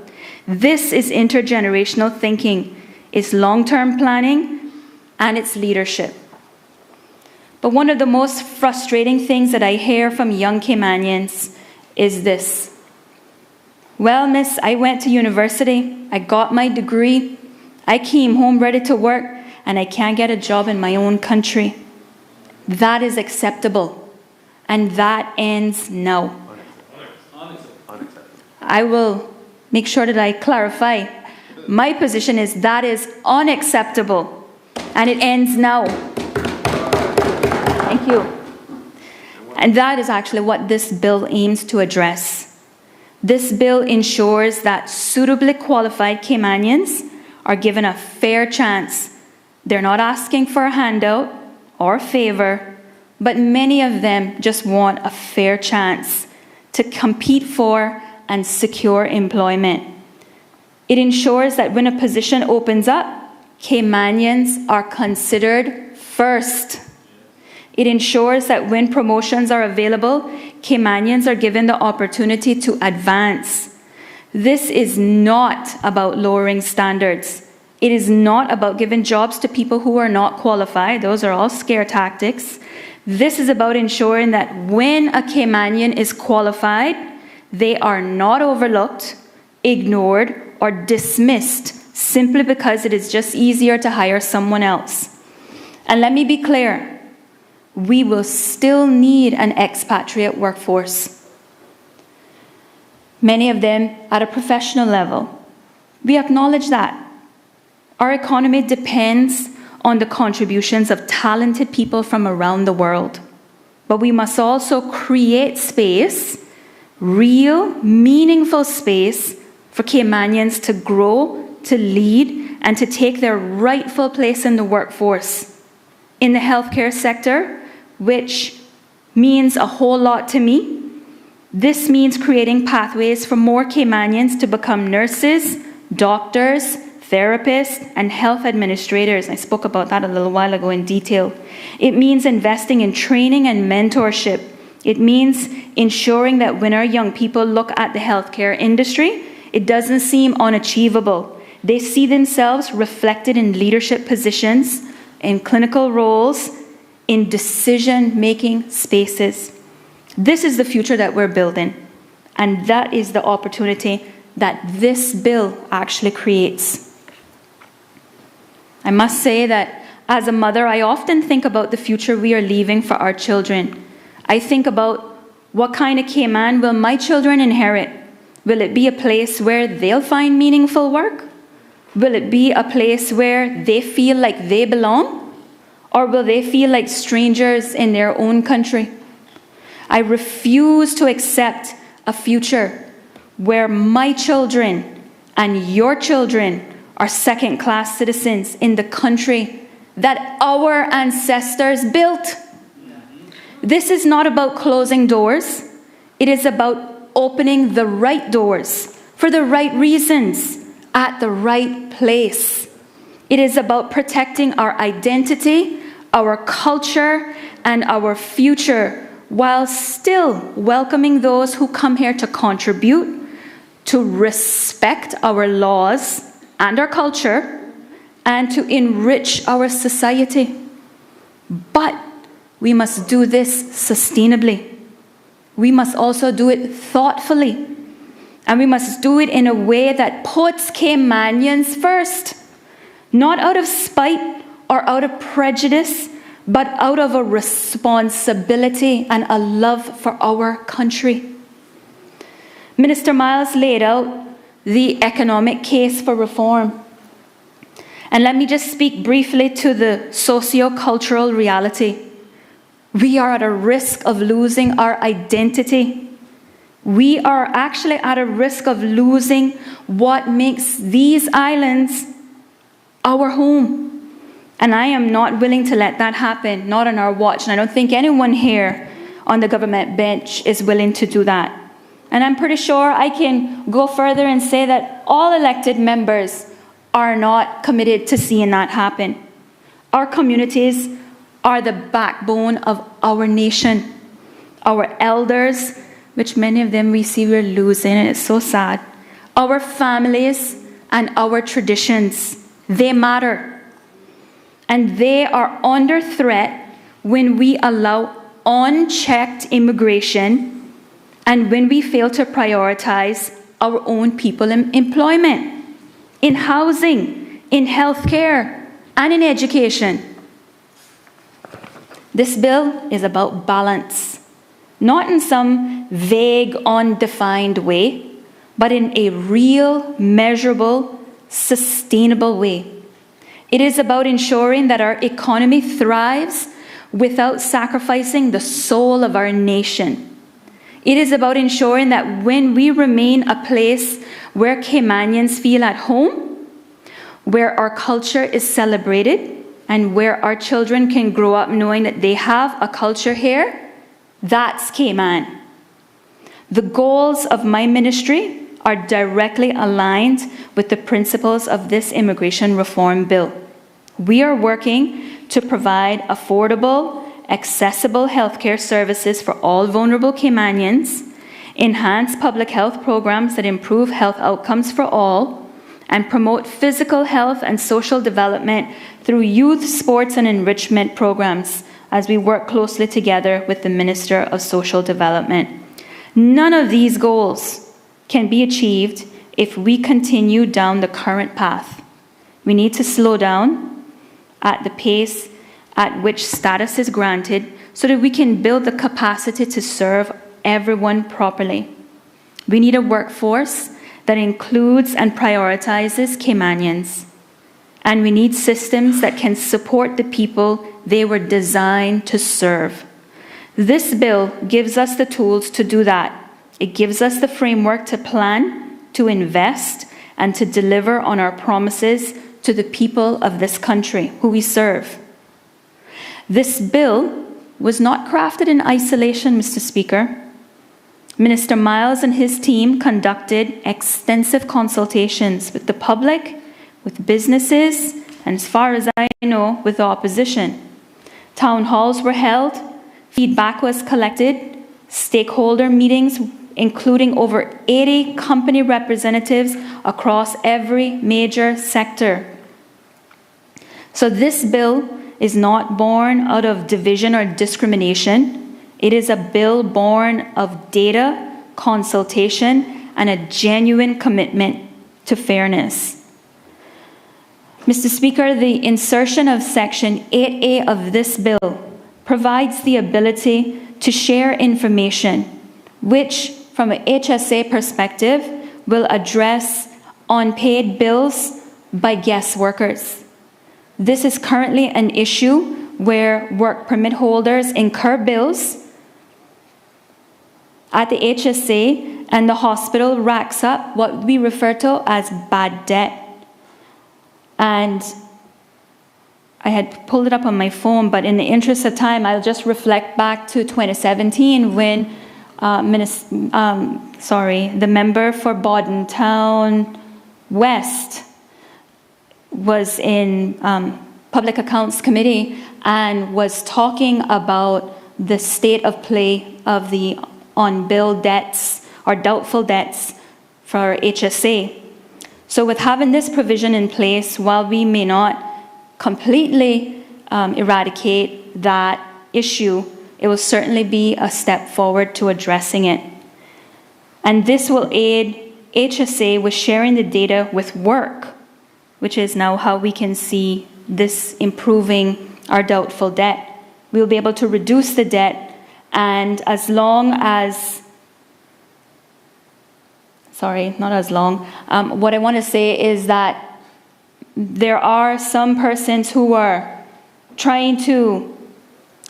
S5: This is intergenerational thinking. It's long-term planning, and it's leadership. But one of the most frustrating things that I hear from young Caymanians is this. Well, miss, I went to university, I got my degree, I came home ready to work, and I can't get a job in my own country. That is acceptable, and that ends now. I will make sure that I clarify. My position is that is unacceptable, and it ends now. Thank you. And that is actually what this bill aims to address. This bill ensures that suitably qualified Caymanians are given a fair chance. They're not asking for a handout or a favor, but many of them just want a fair chance to compete for and secure employment. It ensures that when a position opens up, Caymanians are considered first. It ensures that when promotions are available, Caymanians are given the opportunity to advance. This is not about lowering standards. It is not about giving jobs to people who are not qualified. Those are all scare tactics. This is about ensuring that when a Caymanian is qualified, they are not overlooked, ignored, or dismissed simply because it is just easier to hire someone else. And let me be clear. We will still need an expatriate workforce. Many of them at a professional level. We acknowledge that. Our economy depends on the contributions of talented people from around the world. But we must also create space, real, meaningful space for Caymanians to grow, to lead, and to take their rightful place in the workforce. In the healthcare sector, which means a whole lot to me. This means creating pathways for more Caymanians to become nurses, doctors, therapists, and health administrators. I spoke about that a little while ago in detail. It means investing in training and mentorship. It means ensuring that when our young people look at the healthcare industry, it doesn't seem unachievable. They see themselves reflected in leadership positions, in clinical roles, in decision-making spaces. This is the future that we're building, and that is the opportunity that this bill actually creates. I must say that as a mother, I often think about the future we are leaving for our children. I think about what kind of Cayman will my children inherit? Will it be a place where they'll find meaningful work? Will it be a place where they feel like they belong? Or will they feel like strangers in their own country? I refuse to accept a future where my children and your children are second-class citizens in the country that our ancestors built. This is not about closing doors. It is about opening the right doors for the right reasons at the right place. It is about protecting our identity, our culture, and our future while still welcoming those who come here to contribute, to respect our laws and our culture, and to enrich our society. But we must do this sustainably. We must also do it thoughtfully. And we must do it in a way that puts Caymanians first, not out of spite or out of prejudice, but out of a responsibility and a love for our country. Minister Miles laid out the economic case for reform. And let me just speak briefly to the socio-cultural reality. We are at a risk of losing our identity. We are actually at a risk of losing what makes these islands our home. And I am not willing to let that happen, not on our watch. And I don't think anyone here on the government bench is willing to do that. And I'm pretty sure I can go further and say that all elected members are not committed to seeing that happen. Our communities are the backbone of our nation. Our elders, which many of them we see we're losing, and it's so sad. Our families and our traditions, they matter. And they are under threat when we allow unchecked immigration and when we fail to prioritize our own people in employment, in housing, in healthcare, and in education. This bill is about balance, not in some vague, undefined way, but in a real, measurable, sustainable way. It is about ensuring that our economy thrives without sacrificing the soul of our nation. It is about ensuring that when we remain a place where Caymanians feel at home, where our culture is celebrated, and where our children can grow up knowing that they have a culture here, that's Cayman. The goals of my ministry are directly aligned with the principles of this immigration reform bill. We are working to provide affordable, accessible healthcare services for all vulnerable Caymanians, enhance public health programs that improve health outcomes for all, and promote physical health and social development through youth, sports, and enrichment programs as we work closely together with the Minister of Social Development. None of these goals can be achieved if we continue down the current path. We need to slow down at the pace at which status is granted so that we can build the capacity to serve everyone properly. We need a workforce that includes and prioritizes Caymanians. And we need systems that can support the people they were designed to serve. This bill gives us the tools to do that. It gives us the framework to plan, to invest, and to deliver on our promises to the people of this country who we serve. This bill was not crafted in isolation, Mr. Speaker. Minister Miles and his team conducted extensive consultations with the public, with businesses, and as far as I know, with the opposition. Town halls were held, feedback was collected, stakeholder meetings including over 80 company representatives across every major sector. So this bill is not born out of division or discrimination. It is a bill born of data, consultation, and a genuine commitment to fairness. Mr. Speaker, the insertion of Section 8A of this bill provides the ability to share information, which, from an HSA perspective, will address unpaid bills by guest workers. This is currently an issue where work permit holders incur bills at the HSA and the hospital racks up what we refer to as bad debt. And I had pulled it up on my phone, but in the interest of time, I'll just reflect back to 2017 when the member for Bodden Town West was in Public Accounts Committee and was talking about the state of play of the unbilled debts or doubtful debts for HSA. So with having this provision in place, while we may not completely eradicate that issue, it will certainly be a step forward to addressing it. And this will aid HSA with sharing the data with work, which is now how we can see this improving our doubtful debt. We'll be able to reduce the debt, and as long as, what I want to say is that there are some persons who are trying to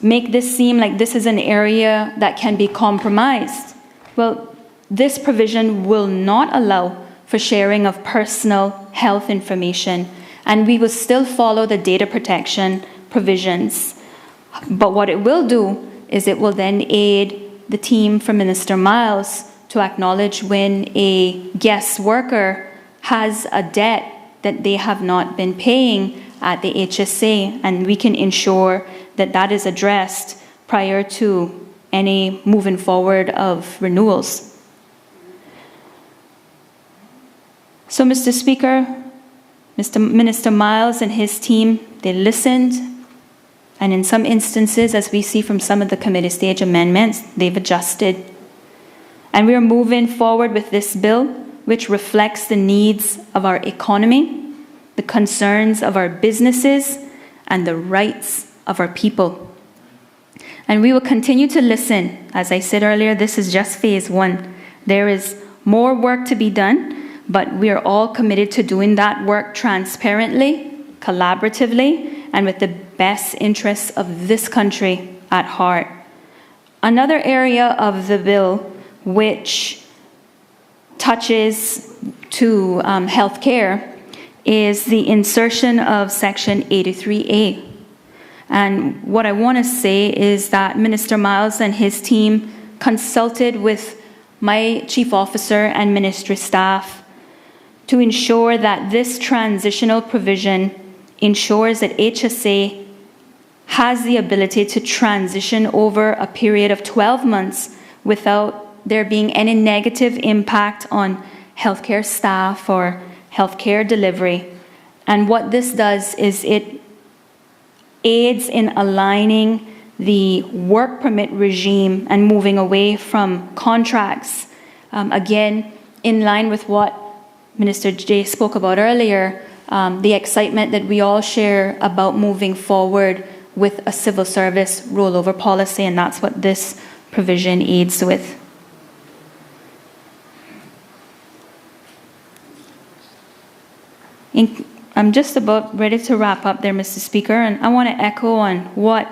S5: make this seem like this is an area that can be compromised. Well, this provision will not allow for sharing of personal health information, and we will still follow the data protection provisions. But what it will do is it will then aid the team from Minister Miles to acknowledge when a guest worker has a debt that they have not been paying at the HSA, and we can ensure that that is addressed prior to any moving forward of renewals. So, Mr. Speaker, Minister Miles and his team, they listened, and in some instances, as we see from some of the committee stage amendments, they've adjusted. And we are moving forward with this bill, which reflects the needs of our economy, the concerns of our businesses, and the rights of our people. And we will continue to listen. As I said earlier, this is just phase one. There is more work to be done, but we are all committed to doing that work transparently, collaboratively, and with the best interests of this country at heart. Another area of the bill which touches to health care is the insertion of Section 83A. And what I want to say is that Minister Miles and his team consulted with my chief officer and ministry staff to ensure that this transitional provision ensures that HSA has the ability to transition over a period of 12 months without there being any negative impact on healthcare staff or healthcare delivery. And what this does is it aids in aligning the work permit regime and moving away from contracts. Again, in line with what Minister J spoke about earlier, the excitement that we all share about moving forward with a civil service rollover policy, and that's what this provision aids with. I'm just about ready to wrap up there, Mr. Speaker, and I want to echo on what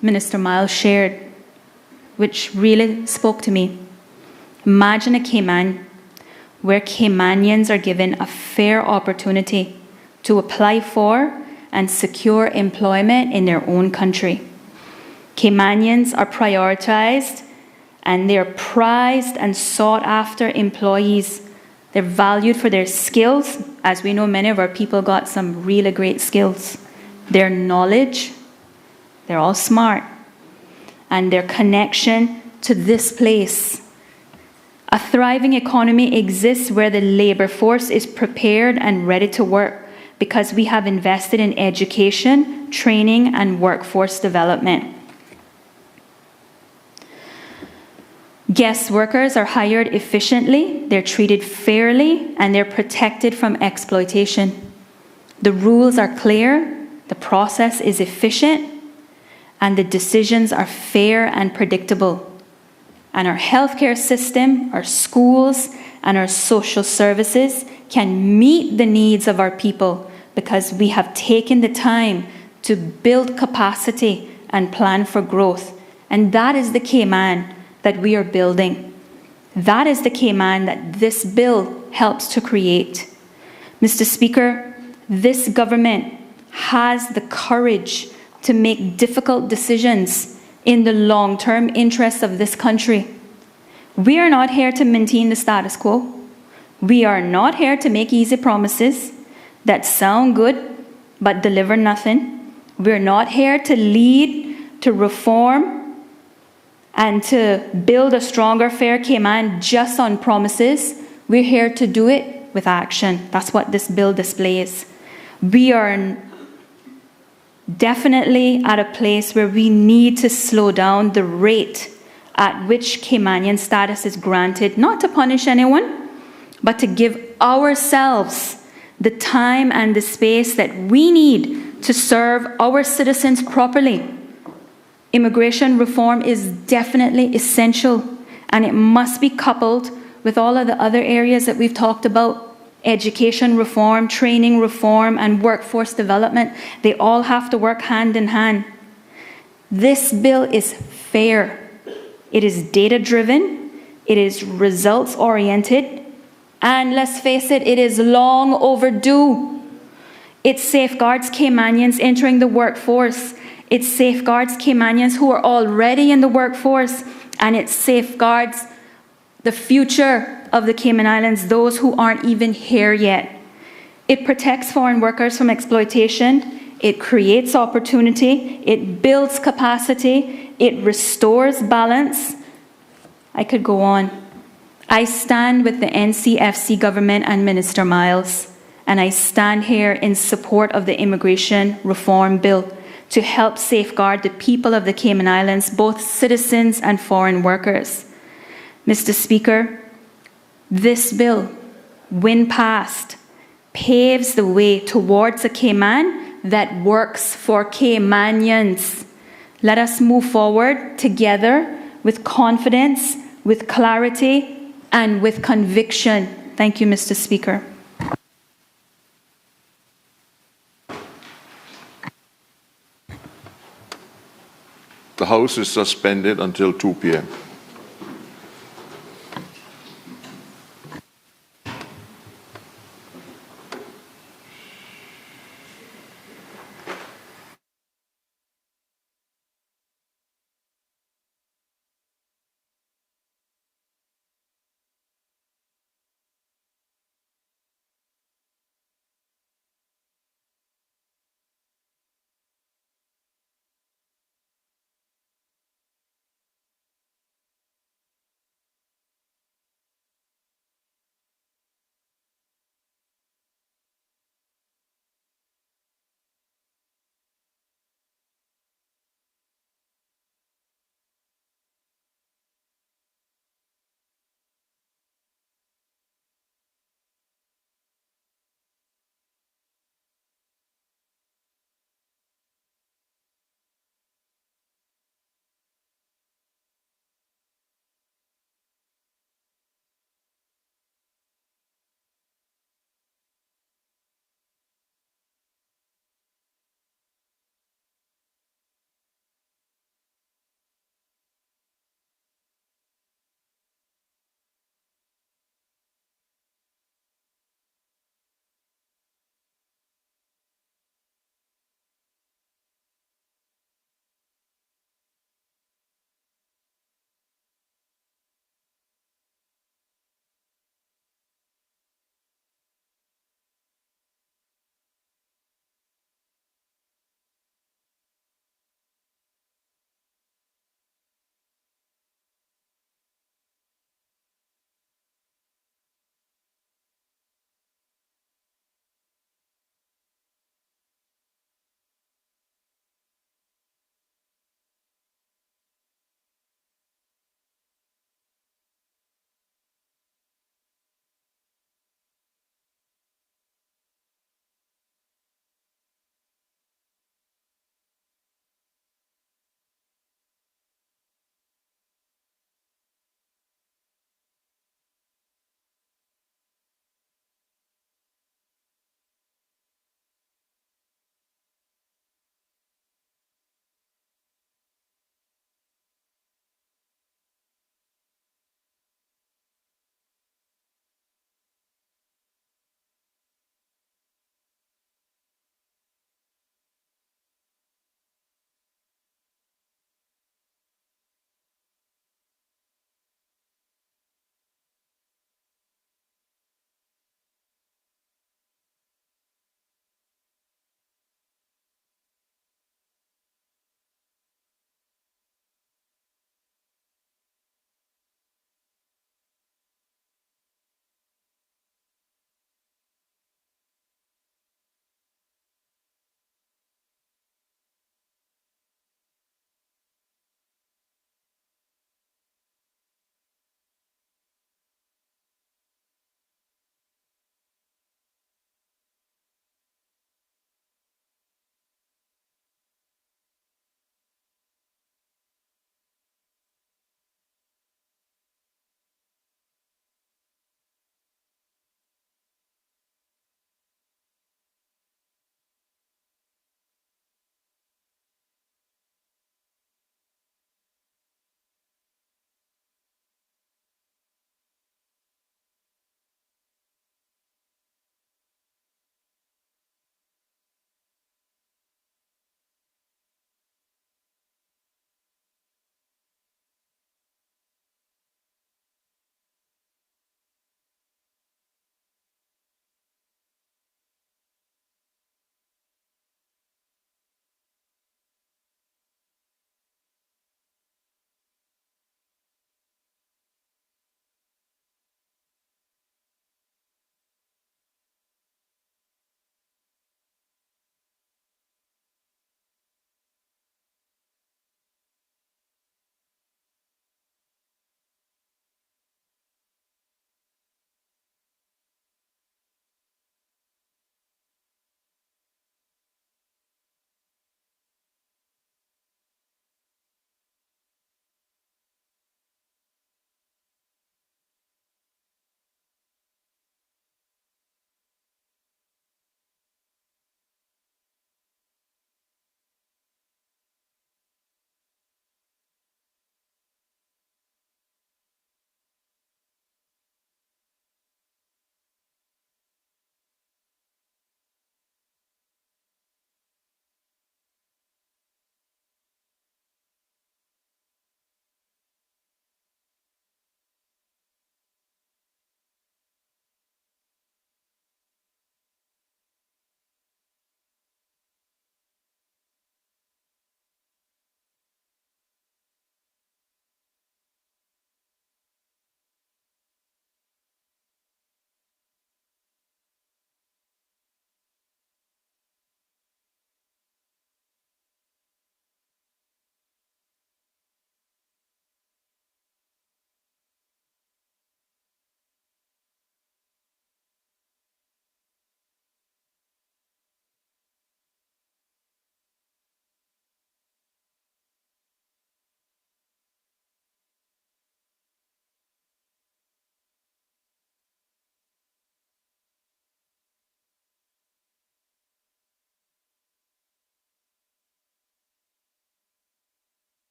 S5: Minister Miles shared, which really spoke to me. Imagine a Cayman where Caymanians are given a fair opportunity to apply for and secure employment in their own country. Caymanians are prioritized and they're prized and sought after employees. They're valued for their skills. As we know, many of our people got some really great skills. Their knowledge, they're all smart. And their connection to this place. A thriving economy exists where the labor force is prepared and ready to work because we have invested in education, training, and workforce development. Guest workers are hired efficiently, they're treated fairly, and they're protected from exploitation. The rules are clear, the process is efficient, and the decisions are fair and predictable. And our healthcare system, our schools, and our social services can meet the needs of our people because we have taken the time to build capacity and plan for growth. And that is the Cayman that we are building. That is the Cayman that this bill helps to create. Mr. Speaker, this government has the courage to make difficult decisions in the long-term interests of this country. We are not here to maintain the status quo. We are not here to make easy promises that sound good but deliver nothing. We're not here to lead, to reform, and to build a stronger, fair Cayman just on promises. We're here to do it with action. That's what this bill displays. We are definitely at a place where we need to slow down the rate at which Caymanian status is granted, not to punish anyone, but to give ourselves the time and the space that we need to serve our citizens properly. Immigration reform is definitely essential, and it must be coupled with all of the other areas that we've talked about. Education reform, training reform, and workforce development. They all have to work hand in hand. This bill is fair. It is data-driven. It is results-oriented. And let's face it, it is long overdue. It safeguards Caymanians entering the workforce. It safeguards Caymanians who are already in the workforce. And it safeguards the future of the Cayman Islands, those who aren't even here yet. It protects foreign workers from exploitation. It creates opportunity. It builds capacity. It restores balance. I could go on. I stand with the NCFC government and Minister Miles, and I stand here in support of the immigration reform bill to help safeguard the people of the Cayman Islands, both citizens and foreign workers. Mr. Speaker, this bill, when passed, paves the way towards a Cayman that works for Caymanians. Let us move forward together with confidence, with clarity, and with conviction. Thank you, Mr. Speaker.
S1: The House is suspended until 2 p.m.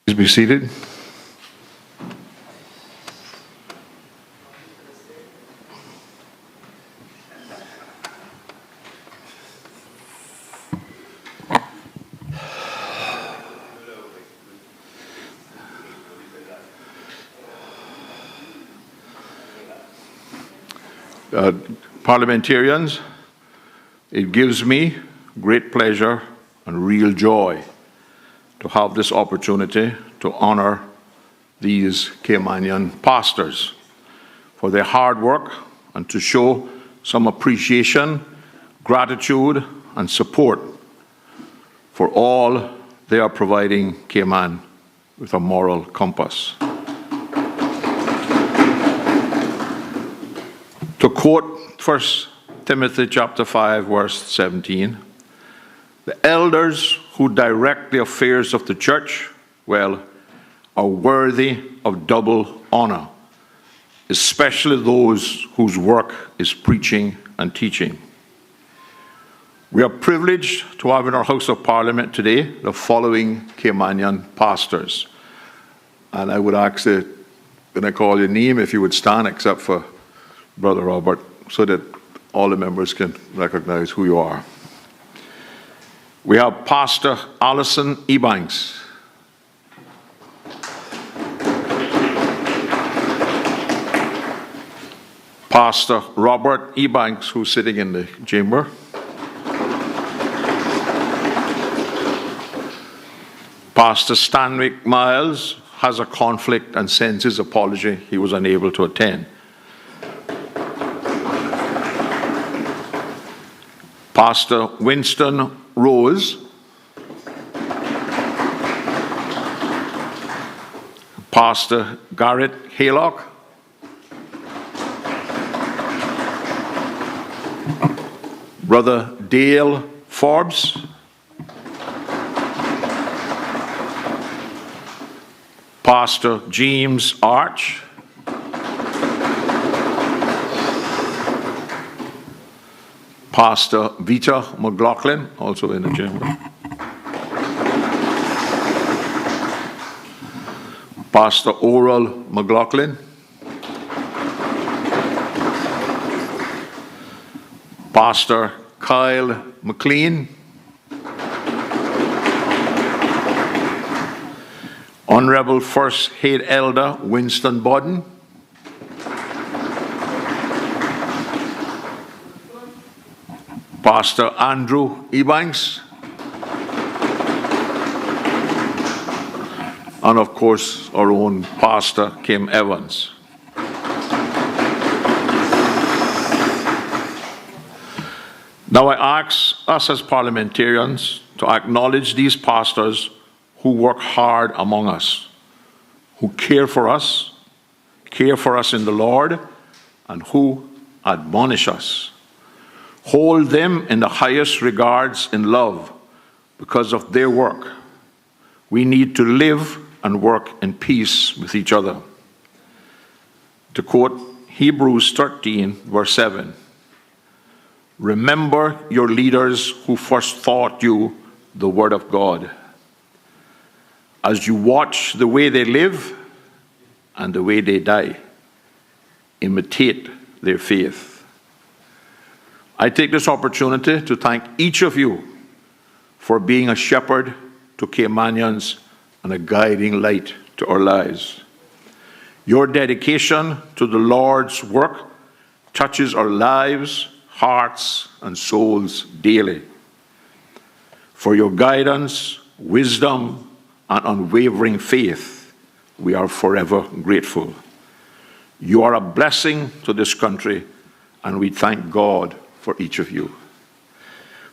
S1: Please be seated. Parliamentarians, it gives me great pleasure and real joy to have this opportunity to honor these Caymanian pastors for their hard work and to show some appreciation, gratitude, and support for all they are providing Cayman with a moral compass. To quote 1 Timothy chapter 5, verse 17, the elders who direct the affairs of the church, well, are worthy of double honor, especially those whose work is preaching and teaching. We are privileged to have in our House of Parliament today the following Caymanian pastors. And I would ask that when I call your name, if you would stand, except for Brother Robert, so that all the members can recognize who you are. We have Pastor Allison Ebanks. Pastor Robert Ebanks, who's sitting in the chamber. Pastor Stanwick Miles has a conflict and sends his apology. He was unable to attend. Pastor Winston Rose, Pastor Garrett Haylock, Brother Dale Forbes, Pastor James Arch, Pastor Vita McLaughlin, also in the chamber. Pastor Oral McLaughlin. Pastor Kyle McLean. Honourable First Head Elder Winston Bodden. Pastor Andrew Ebanks, and of course our own Pastor Kim Evans. Now I ask us as parliamentarians to acknowledge these pastors who work hard among us, who care for us in the Lord, and who admonish us. Hold them in the highest regards in love because of their work. We need to live and work in peace with each other. To quote Hebrews 13, verse 7, remember your leaders who first taught you the word of God. As you watch the way they live and the way they die, imitate their faith. I take this opportunity to thank each of you for being a shepherd to Caymanians and a guiding light to our lives. Your dedication to the Lord's work touches our lives, hearts, and souls daily. For your guidance, wisdom, and unwavering faith, we are forever grateful. You are a blessing to this country, and we thank God for each of you.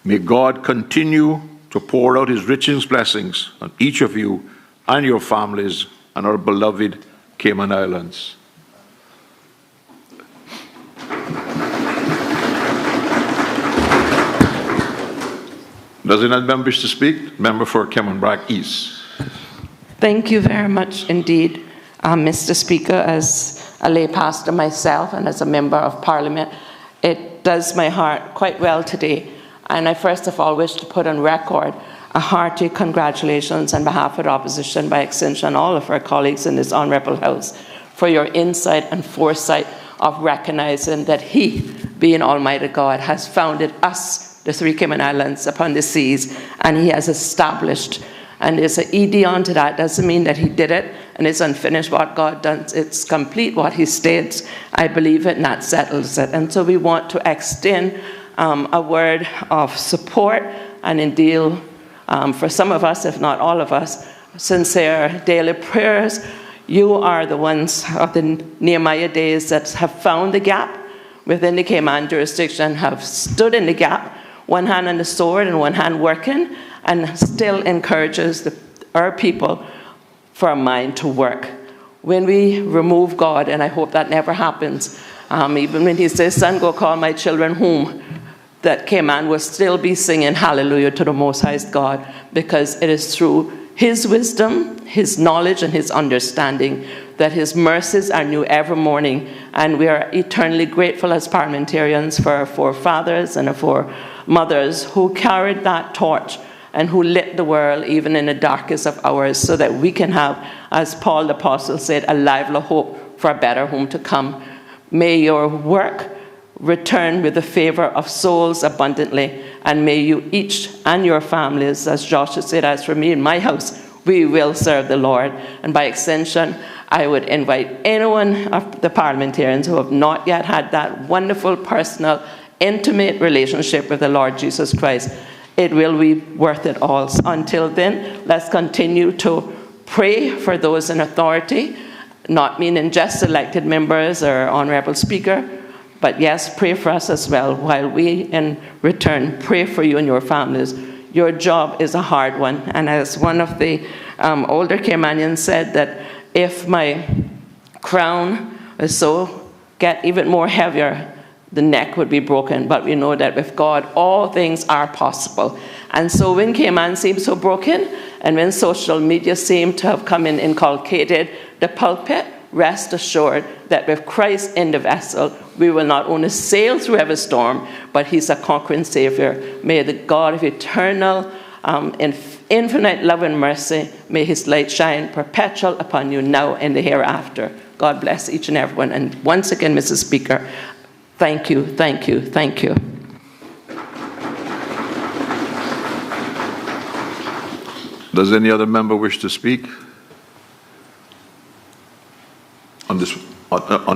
S1: May God continue to pour out his richest blessings on each of you and your families and our beloved Cayman Islands. Does anyone member wish to speak? Member for Cayman East.
S10: Thank you very much indeed, Mr. Speaker. As a lay pastor myself and as a member of Parliament, it does my heart quite well today. And I first of all wish to put on record a hearty congratulations on behalf of the opposition, by extension all of our colleagues in this Honourable House, for your insight and foresight of recognizing that He, being Almighty God, has founded us, the three Cayman Islands, upon the seas, and He has established. And there's an ED onto that. Doesn't mean that He did it and it's unfinished what God does. It's complete what He states. I believe it, and that settles it. And so we want to extend a word of support and indeed, for some of us, if not all of us, sincere daily prayers. You are the ones of the Nehemiah days that have found the gap within the Cayman jurisdiction, have stood in the gap, one hand on the sword and one hand working, and still encourages our people for a mind to work. When we remove God, and I hope that never happens, even when He says, "Son, go call my children home," that Cayman will still be singing hallelujah to the Most High God, because it is through His wisdom, His knowledge, and His understanding that His mercies are new every morning. And we are eternally grateful as parliamentarians for our forefathers and our foremothers who carried that torch and who lit the world even in the darkest of hours, so that we can have, as Paul the Apostle said, a lively hope for a better home to come. May your work return with the favor of souls abundantly, and may you each and your families, as Joshua said, as for me and my house, we will serve the Lord. And by extension, I would invite anyone of the parliamentarians who have not yet had that wonderful, personal, intimate relationship with the Lord Jesus Christ. It will be worth it all. Until then, let's continue to pray for those in authority, not meaning just elected members or Honourable Speaker, but yes, pray for us as well, while we in return pray for you and your families. Your job is a hard one, and as one of the older Caymanians said, that if my crown is so get even more heavier, the neck would be broken. But we know that with God, all things are possible. And so when Cayman seems so broken, and when social media seem to have come in inculcated the pulpit, rest assured that with Christ in the vessel, we will not only sail through every storm, but He's a conquering Savior. May the God of eternal, infinite love and mercy, may His light shine perpetual upon you now and the hereafter. God bless each and everyone. And once again, Mrs. Speaker, thank you, thank you, thank you.
S1: Does any other member wish to speak on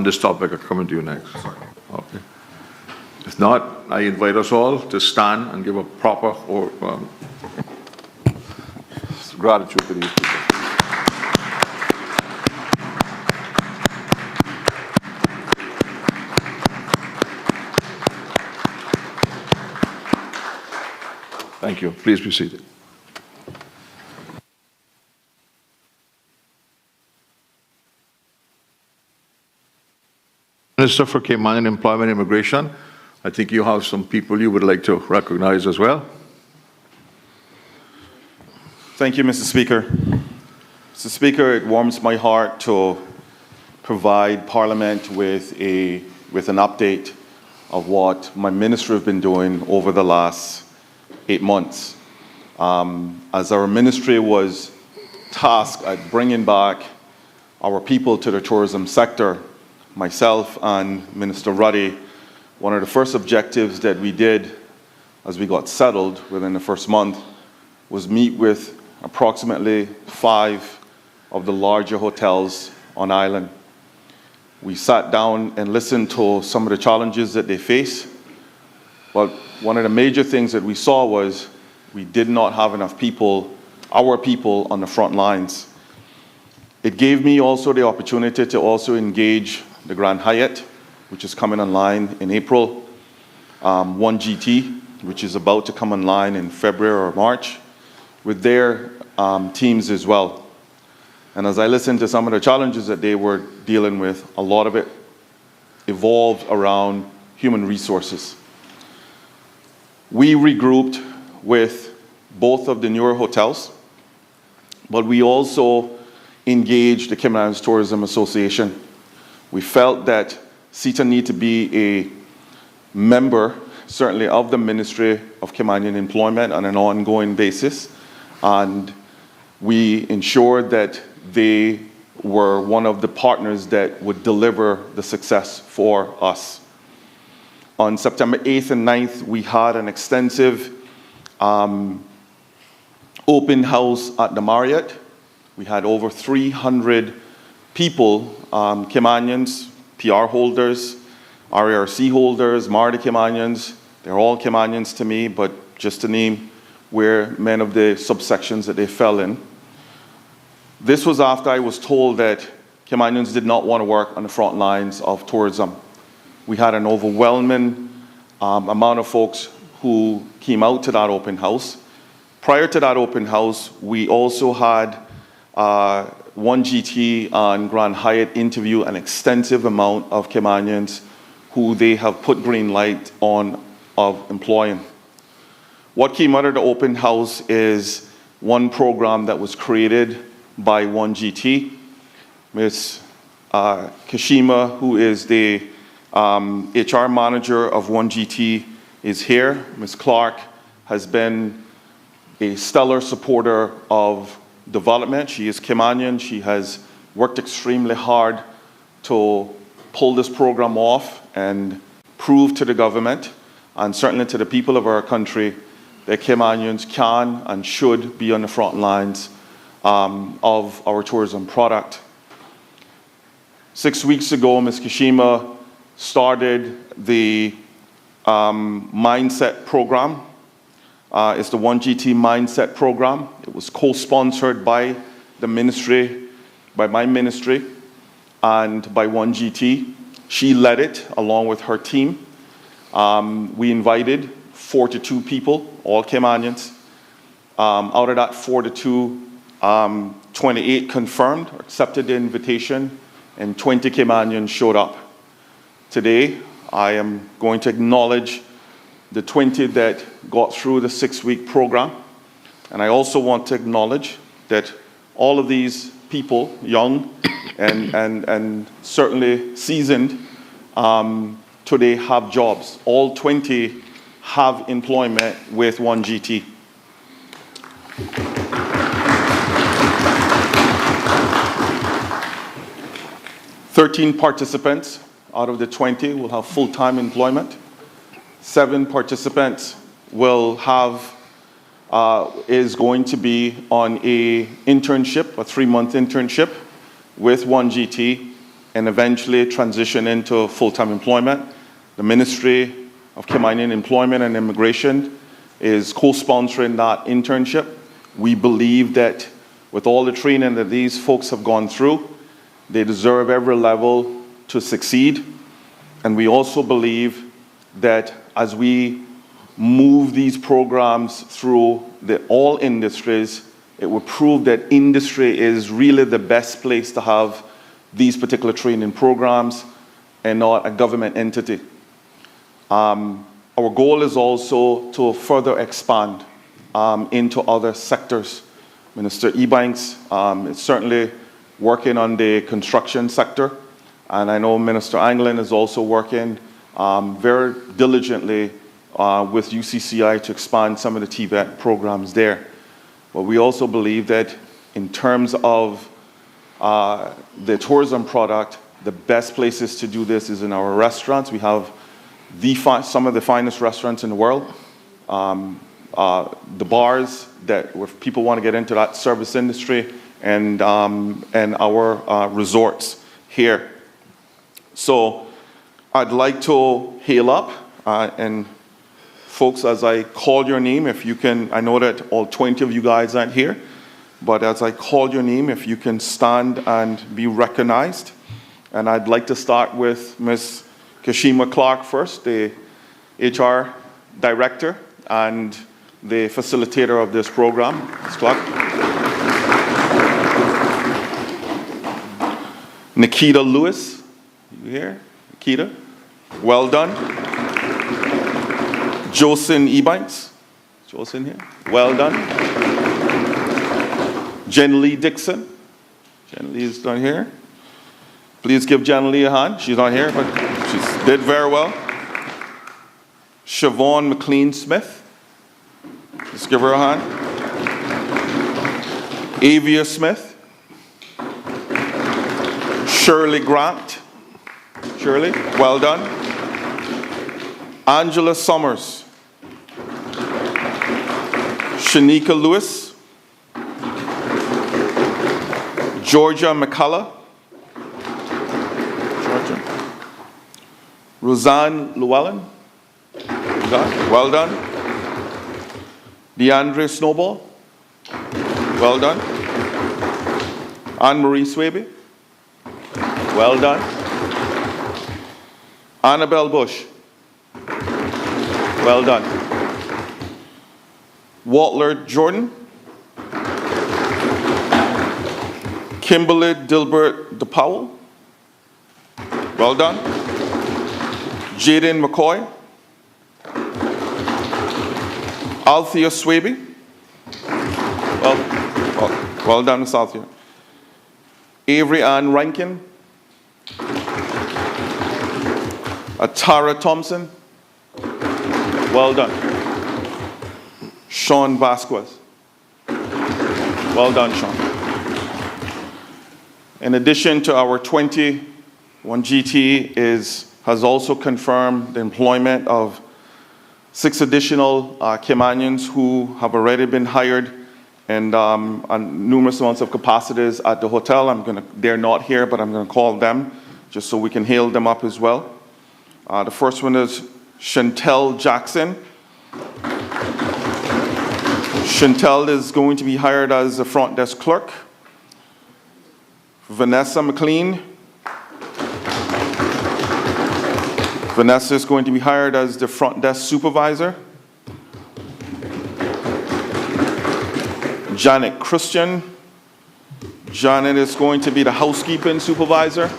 S1: this topic? I'm coming to you next. Okay. If not, I invite us all to stand and give a proper gratitude to these people. Thank you. Please be seated. Minister for Cayman Employment and Immigration, I think you have some people you would like to recognize as well.
S11: Thank you, Mr. Speaker. Mr. Speaker, it warms my heart to provide Parliament with an update of what my ministry have been doing over the last 8 months. As our ministry was tasked at bringing back our people to the tourism sector, myself and Minister Ruddy, one of the first objectives that we did as we got settled within the first month was meet with approximately 5 of the larger hotels on island. We sat down and listened to some of the challenges that they face. But one of the major things that we saw was we did not have enough people, our people, on the front lines. It gave me also the opportunity to also engage the Grand Hyatt, which is coming online in April, 1GT, which is about to come online in February or March, with their teams as well. And as I listened to some of the challenges that they were dealing with, a lot of it evolved around human resources. We regrouped with both of the newer hotels, but we also engaged the Cayman Islands Tourism Association. We felt that CETA need to be a member, certainly, of the Ministry of Caymanian Employment on an ongoing basis, and we ensured that they were one of the partners that would deliver the success for us. On September 8th and 9th, we had an extensive open house at the Marriott. We had over 300 people, Kimanians, PR holders, RARC holders, MARTA Kimanians. They're all Kimanians to me, but just to name where many of the subsections that they fell in. This was after I was told that Kimanians did not want to work on the front lines of tourism. We had an overwhelming amount of folks who came out to that open house. Prior to that open house, we also had 1GT and Grand Hyatt interview an extensive amount of Kimanians who they have put green light on of employing. What came out of the open house is one program that was created by 1GT. Ms. Kashima, who is the HR manager of 1GT, is here. Ms. Clark has been a stellar supporter of development. She is Kimanian. She has worked extremely hard to pull this program off and prove to the government and certainly to the people of our country that Kimanians can and should be on the front lines of our tourism product. 6 weeks ago, Ms. Kashima started the Mindset program. It's the 1GT Mindset program. It was co-sponsored by the ministry, by my ministry, and by 1GT. She led it along with her team. We invited 42 people, all Kimanians. Out of that 42, 28 confirmed or accepted the invitation, and 20 Kimanians showed up. Today, I am going to acknowledge the 20 that got through the 6-week program. And I also want to acknowledge that all of these people, young and certainly seasoned, today have jobs. All 20 have employment with 1GT. Thirteen participants out of the 20 will have full-time employment. 7 participants will have, is going to be on a internship, a 3-month internship with 1GT, and eventually transition into full-time employment. The Ministry of Kimanian Employment and Immigration is co-sponsoring that internship. We believe that with all the training that these folks have gone through, they deserve every level to succeed. And we also believe that as we move these programs through all industries, it will prove that industry is really the best place to have these particular training programs and not a government entity. Our goal is also to further expand into other sectors. Minister Ebanks is certainly working on the construction sector, and I know Minister Anglin is also working very diligently with UCCI to expand some of the TVET programs there. But we also believe that in terms of the tourism product, the best places to do this is in our restaurants. We have some of the finest restaurants in the world. The bars that where people want to get into that service industry, and our resorts here. So I'd like to hail up and folks, as I call your name, if you can, I know that all 20 of you guys aren't here, but as I call your name, if you can stand and be recognized. And I'd like to start with Ms. Kashima Clark first, the HR director and the facilitator of this program. Ms. Clark. Nikita Lewis, you here? Nikita, well done. Jocelyn Ebanks, Jocelyn here, well done. Jen Lee Dixon, Jen Lee is down here. Please give Jen Lee a hand. She's not here, but she did very well. Siobhan McLean Smith, let's give her a hand. Avia Smith, Shirley Grant, Shirley, well done. Angela Summers, Shanika Lewis, Georgia McCullough, Georgia. Roseanne Llewellyn, well done. DeAndre Snowball, well done. Anne-Marie Swaby, well done. Annabelle Bush, well done. Walter Jordan, Kimberly Dilbert DePowell, well done. Jaden McCoy, Althea Swaby, well done, Miss Althea. Avery Ann Rankine, Tara Thompson, well done. Sean Vasquez, well done, Sean. In addition to our 21 GT has also confirmed the employment of 6 additional Caymanians who have already been hired and on numerous amounts of capacities at the hotel. They're not here, but I'm going to call them just so we can hail them up as well. The first one is Chantel Jackson. Chantel is going to be hired as a front desk clerk. Vanessa McLean. Vanessa is going to be hired as the front desk supervisor. Janet Christian. Janet is going to be the housekeeping supervisor.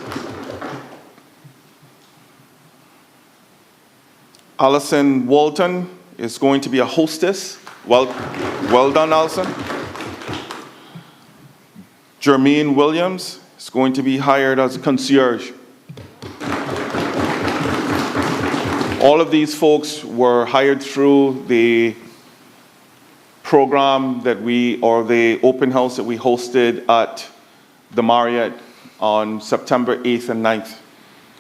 S11: Allison Walton is going to be a hostess. Well done, Allison. Jermaine Williams is going to be hired as a concierge. All of these folks were hired through the program or the open house that we hosted at the Marriott on September 8th and 9th.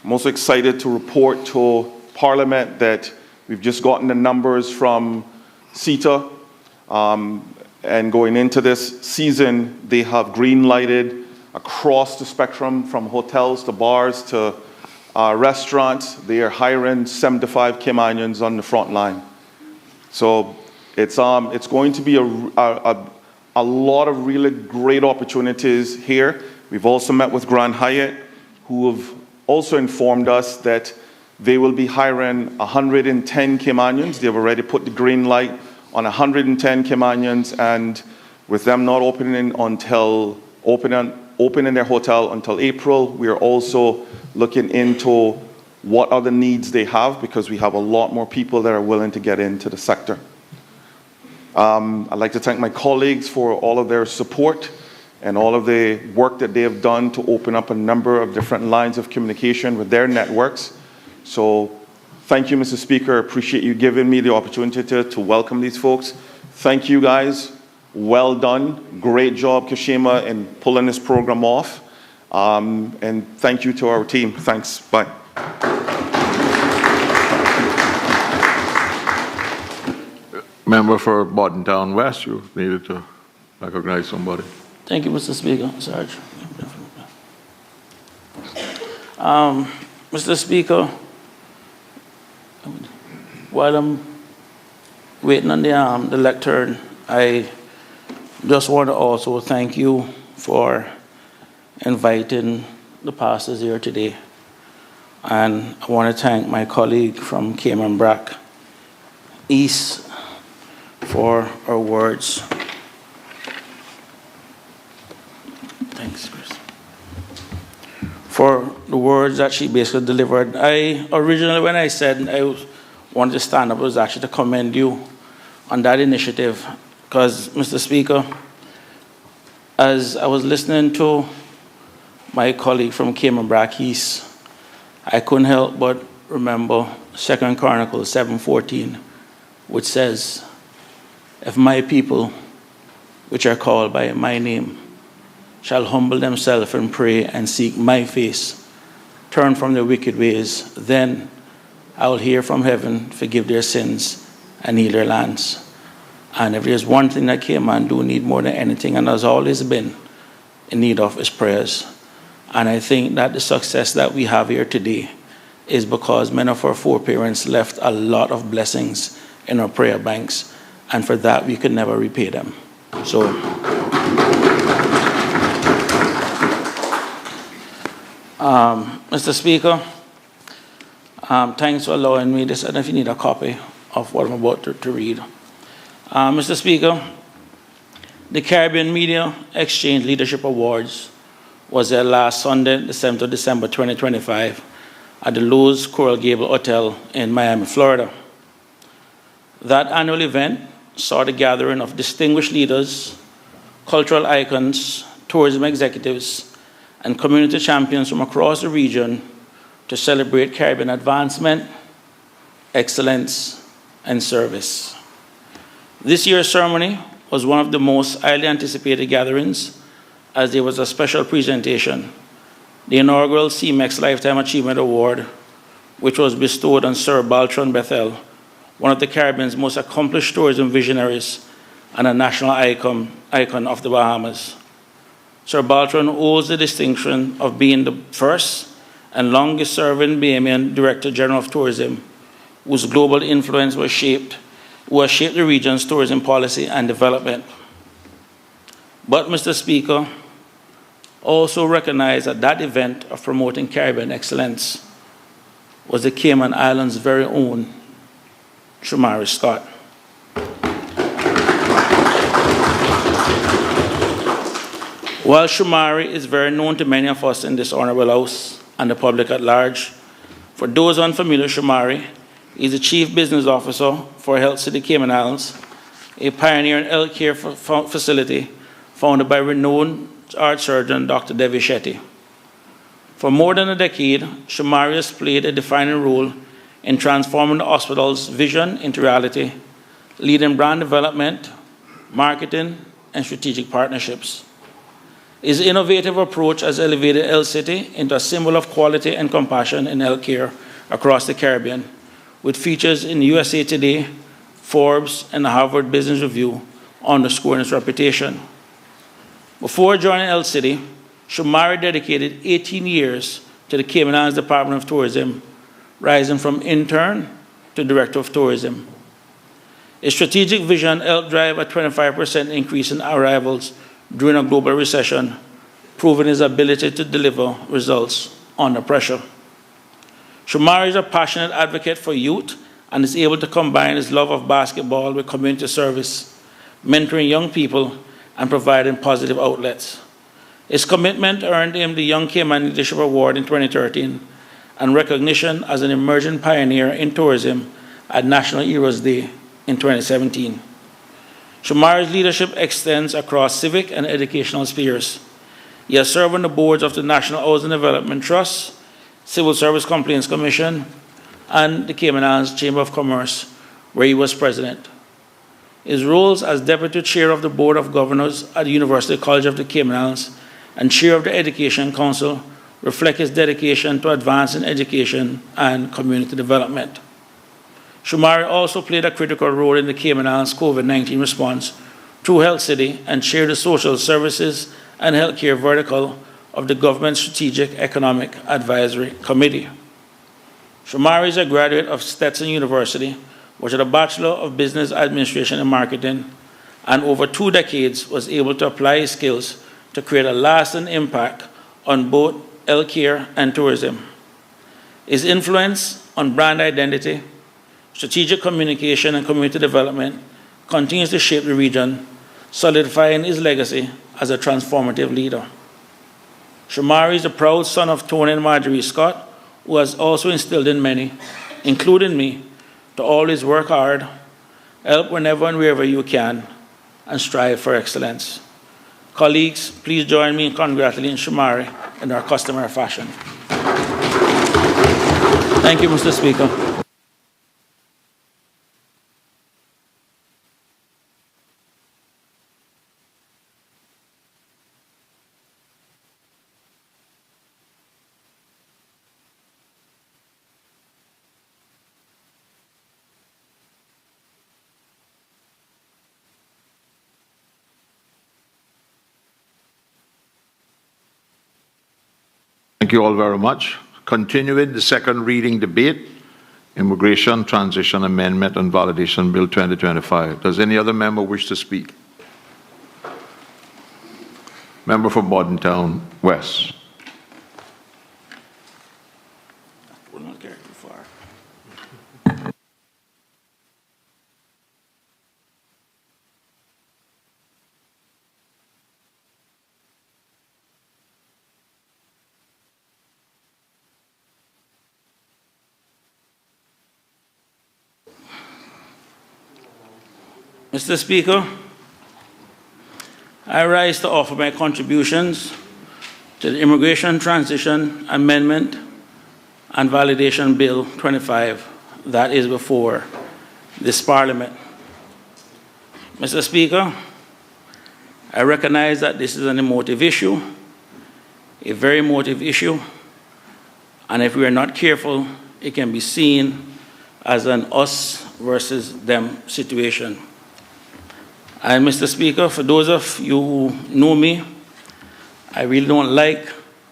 S11: I'm also excited to report to Parliament that we've just gotten the numbers from CETA, and going into this season, they have green-lighted across the spectrum from hotels to bars to restaurants. They are hiring 75 Caymanians on the front line. So it's going to be a lot of really great opportunities here. We've also met with Grand Hyatt, who have also informed us that they will be hiring 110 Caymanians. They've already put the green light on 110 Caymanians, and with them not opening their hotel until April, we are also looking into what other needs they have, because we have a lot more people that are willing to get into the sector. I'd like to thank my colleagues for all of their support and all of the work that they have done to open up a number of different lines of communication with their networks. So thank you, Mr. Speaker. I appreciate you giving me the opportunity to welcome these folks. Thank you, guys. Well done. Great job, Kashima, in pulling this program off. And thank you to our team. Thanks. Bye.
S1: Member for Bodden Town West, you needed to recognize somebody.
S12: Thank you, Mr. Speaker. Sarge. Mr. Speaker, while I'm waiting on the lectern, I just want to also thank you for inviting the pastors here today. And I want to thank my colleague from Cayman-Brac East for her words. Thanks, Chris. For the words that she basically delivered. Originally, when I said I wanted to stand up, it was actually to commend you on that initiative. Because, Mr. Speaker, as I was listening to my colleague from Cayman-Brac East, I couldn't help but remember 2 Chronicles 7:14, which says, if my people, which are called by my name, shall humble themselves and pray and seek my face, turn from their wicked ways, then I will hear from heaven, forgive their sins, and heal their lands. And if there's one thing that Cayman do need more than anything, and has always been in need of, is prayers. And I think that the success that we have here today is because many of our foreparents left a lot of blessings in our prayer banks, and for that we could never repay them. So, Mr. Speaker, thanks for allowing me this. I don't know if you need a copy of what I'm about to read. Mr. Speaker, the Caribbean Media Exchange Leadership Awards was held last Sunday, the 7th of December 2025, at the Lowe's Coral Gable Hotel in Miami, Florida. That annual event saw the gathering of distinguished leaders, cultural icons, tourism executives, and community champions from across the region to celebrate Caribbean advancement, excellence, and service. This year's ceremony was one of the most highly anticipated gatherings, as there was a special presentation, the inaugural CMEX Lifetime Achievement Award, which was bestowed on Sir Baltron Bethel, one of the Caribbean's most accomplished tourism visionaries and a national icon of the Bahamas. Sir Baltron holds the distinction of being the first and longest-serving Bahamian Director General of Tourism, whose global influence who has shaped the region's tourism policy and development. But, Mr. Speaker, also recognize that that event of promoting Caribbean excellence was the Cayman Islands' very own Shumari Scott. While Shumari is very known to many of us in this Honourable House and the public at large, for those unfamiliar, Shumari is the Chief Business Officer for Health City Cayman Islands, a pioneer in health care facility founded by renowned heart surgeon Dr. Devi Shetty. For more than a decade, Shumari has played a defining role in transforming the hospital's vision into reality, leading brand development, marketing, and strategic partnerships. His innovative approach has elevated Health City into a symbol of quality and compassion in healthcare across the Caribbean, with features in USA Today, Forbes, and the Harvard Business Review underscoring its reputation. Before joining Health City, Shumari dedicated 18 years to the Cayman Islands Department of Tourism, rising from intern to Director of Tourism. His strategic vision helped drive a 25% increase in arrivals during a global recession, proving his ability to deliver results under pressure. Shumari is a passionate advocate for youth and is able to combine his love of basketball with community service, mentoring young people and providing positive outlets. His commitment earned him the Young Cayman Leadership Award in 2013 and recognition as an emerging pioneer in tourism at National Heroes Day in 2017. Shumari's leadership extends across civic and educational spheres. He has served on the boards of the National Housing Development Trust, Civil Service Complaints Commission, and the Cayman Islands Chamber of Commerce, where he was president. His roles as Deputy Chair of the Board of Governors at the University College of the Cayman Islands and Chair of the Education Council reflect his dedication to advancing education and community development. Shumari also played a critical role in the Cayman Islands COVID-19 response through Health City and chaired the Social Services and Healthcare vertical of the Government Strategic Economic Advisory Committee. Shumari is a graduate of Stetson University, which had a Bachelor of Business Administration and Marketing, and over 2 decades was able to apply his skills to create a lasting impact on both healthcare and tourism. His influence on brand identity, strategic communication, and community development continues to shape the region, solidifying his legacy as a transformative leader. Shumari is a proud son of Tony and Marjorie Scott, who has also instilled in many, including me, to always work hard, help whenever and wherever you can, and strive for excellence. Colleagues, please join me in congratulating Shumari in our customary fashion. Thank you, Mr. Speaker.
S1: Thank you all very much. Continuing the second reading debate, Immigration Transition Amendment and Validation Bill 2025. Does any other member wish to speak? Member for Bodden Town West.
S12: We'll not carry too far. Mr. Speaker, I rise to offer my contributions to the Immigration Transition Amendment and Validation Bill 25 that is before this Parliament. Mr. Speaker, I recognize that this is an emotive issue, a very emotive issue, and if we are not careful, it can be seen as an us versus them situation. And Mr. Speaker, for those of you who know me, I really don't like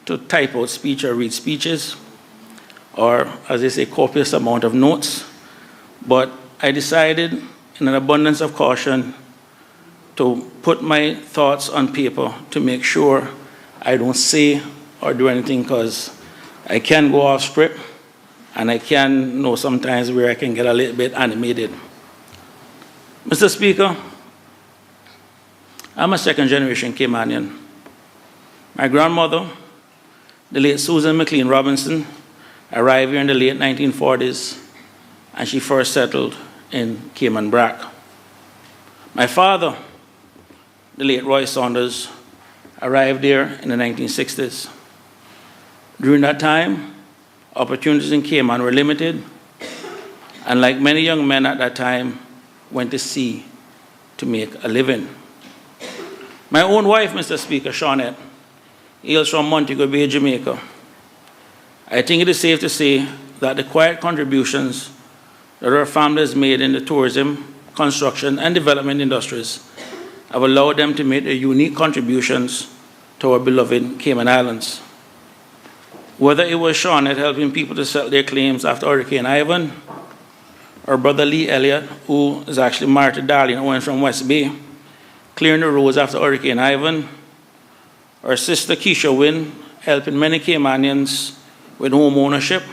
S12: to type out speech or read speeches, or as they say, copious amount of notes. But I decided, in an abundance of caution, to put my thoughts on paper to make sure I don't say or do anything, because I can go off script, and I can know sometimes where I can get a little bit animated. Mr. Speaker, I'm a second-generation Caymanian. My grandmother, the late Susan McLean Robinson, arrived here in the late 1940s, and she first settled in Cayman Brac. My father, the late Roy Saunders, arrived there in the 1960s. During that time, opportunities in Cayman were limited, and like many young men at that time, went to sea to make a living. My own wife, Mr. Speaker, Johany S, hails from Montego Bay, Jamaica. I think it is safe to say that the quiet contributions that our families made in the tourism, construction, and development industries have allowed them to make their unique contributions to our beloved Cayman Islands. Whether it was Johany S helping people to settle their claims after Hurricane Ivan, or Brother Lee Elliott, who is actually married to Darlene Owens from West Bay, clearing the roads after Hurricane Ivan, or Sister Keisha Wynn, helping many Caymanians with home ownership,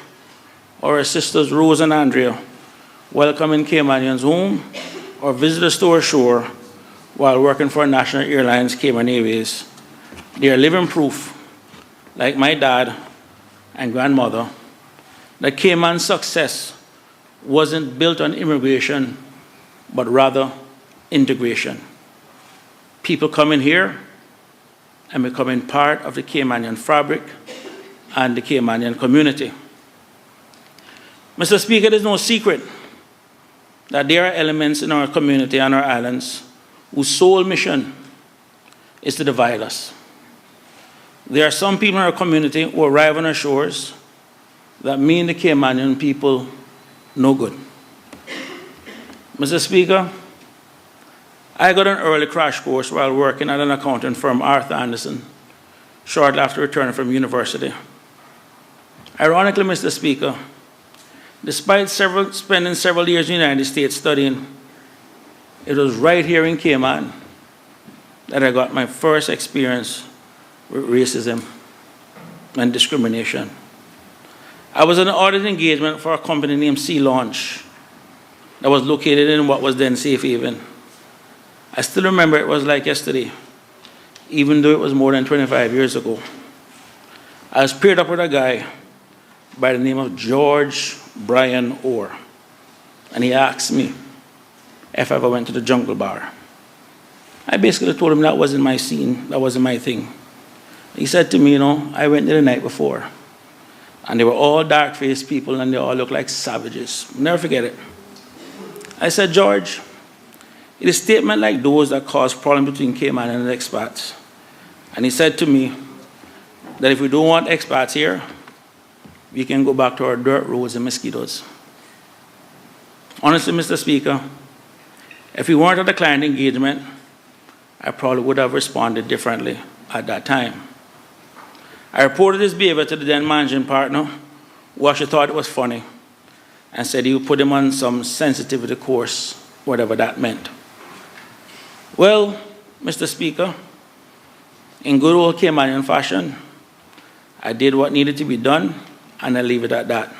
S12: or our sisters Rose and Andrea, welcoming Caymanians home or visitors to our shore while working for National Airlines Cayman Airways. They are living proof, like my dad and grandmother, that Cayman's success wasn't built on immigration, but rather integration. People coming here and becoming part of the Caymanian fabric and the Caymanian community. Mr. Speaker, it is no secret that there are elements in our community and our islands whose sole mission is to divide us. There are some people in our community who arrive on our shores that mean the Caymanian people no good. Mr. Speaker, I got an early crash course while working at an accounting firm, Arthur Anderson, shortly after returning from university. Ironically, Mr. Speaker, despite spending several years in the United States studying, it was right here in Cayman that I got my first experience with racism and discrimination. I was in an audit engagement for a company named Sea Launch that was located in what was then Safe Haven. I still remember it was like yesterday, even though it was more than 25 years ago. I was paired up with a guy by the name of George Brian Orr, and he asked me if I ever went to the Jungle Bar. I basically told him that wasn't my scene, that wasn't my thing. He said to me, you know, I went there the night before, and they were all dark-faced people, and they all looked like savages. I'll never forget it. I said, George, it is statements like those that cause problems between Cayman and the expats. And he said to me that if we don't want expats here, we can go back to our dirt roads and mosquitoes. Honestly, Mr. Speaker, if we weren't at the client engagement, I probably would have responded differently at that time. I reported his behavior to the then managing partner, who actually thought it was funny, and said he would put him on some sensitivity course, whatever that meant. Well, Mr. Speaker, in good old Caymanian fashion, I did what needed to be done, and I leave it at that.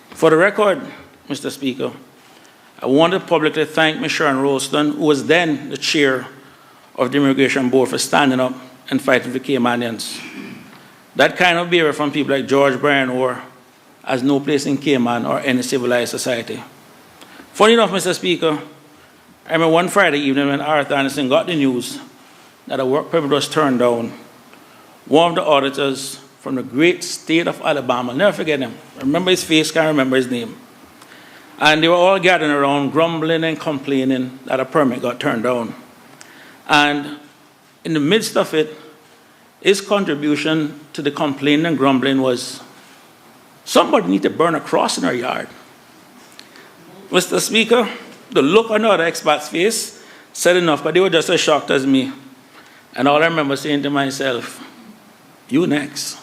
S12: For the record, Mr. Speaker, I want to publicly thank Ms. Sharon Rolston, who was then the chair of the Immigration Board, for standing up and fighting for Caymanians. That kind of behavior from people like George Bryan Orr has no place in Cayman or any civilized society. Funny enough, Mr. Speaker, I remember one Friday evening when Arthur Anderson got the news that a work permit was turned down. One of the auditors from the great state of Alabama, I'll never forget him. I remember his face, can't remember his name. And they were all gathering around, grumbling and complaining that a permit got turned down. And in the midst of it, his contribution to the complaining and grumbling was, somebody need to burn a cross in our yard. Mr. Speaker, the look on the other expat's face said enough, but they were just as shocked as me. And all I remember saying to myself, you next.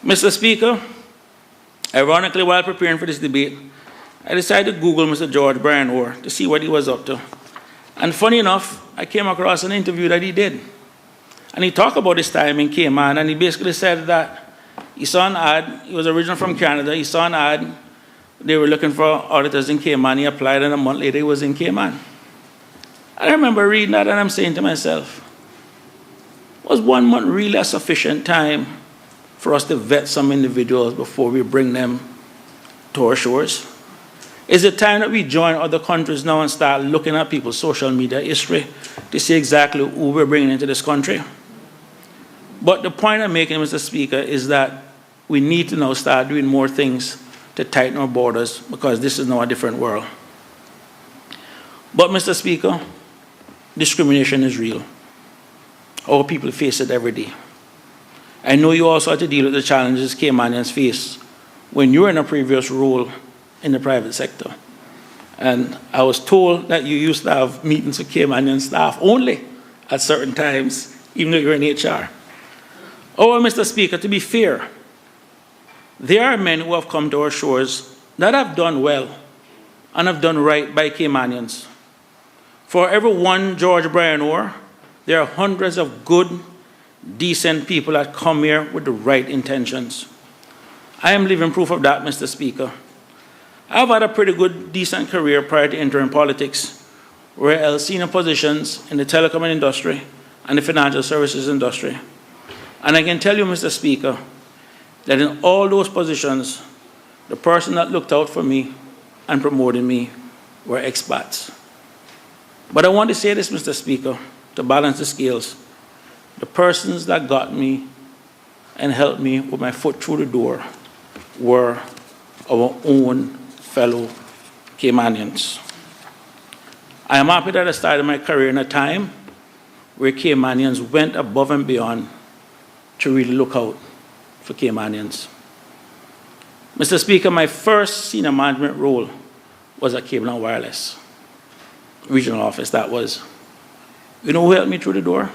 S12: Mr. Speaker, ironically, while preparing for this debate, I decided to Google Mr. George Bryan Orr to see what he was up to. And funny enough, I came across an interview that he did. And he talked about his time in Cayman, and he basically said that he saw an ad, he was originally from Canada, he saw an ad, they were looking for auditors in Cayman, he applied, and a month later he was in Cayman. And I remember reading that, and I'm saying to myself, was 1 month really a sufficient time for us to vet some individuals before we bring them to our shores? Is it time that we join other countries now and start looking at people's social media history to see exactly who we're bringing into this country? But the point I'm making, Mr. Speaker, is that we need to now start doing more things to tighten our borders, because this is now a different world. But, Mr. Speaker, discrimination is real. Our people face it every day. I know you also have to deal with the challenges Caymanians face when you were in a previous role in the private sector. And I was told that you used to have meetings with Caymanian staff only at certain times, even though you're in HR. Oh, Mr. Speaker, to be fair, there are men who have come to our shores that have done well and have done right by Caymanians. For every one George Bryan Orr, there are hundreds of good, decent people that come here with the right intentions. I am living proof of that, Mr. Speaker. I've had a pretty good, decent career prior to entering politics, where I held senior positions in the telecom industry and the financial services industry. And I can tell you, Mr. Speaker, that in all those positions, the person that looked out for me and promoted me were expats. But I want to say this, Mr. Speaker, to balance the scales. The persons that got me and helped me with my foot through the door were our own fellow Caymanians. I am happy that I started my career in a time where Caymanians went above and beyond to really look out for Caymanians. Mr. Speaker, my first senior management role was at Cable and Wireless, regional office that was. You know who helped me through the door?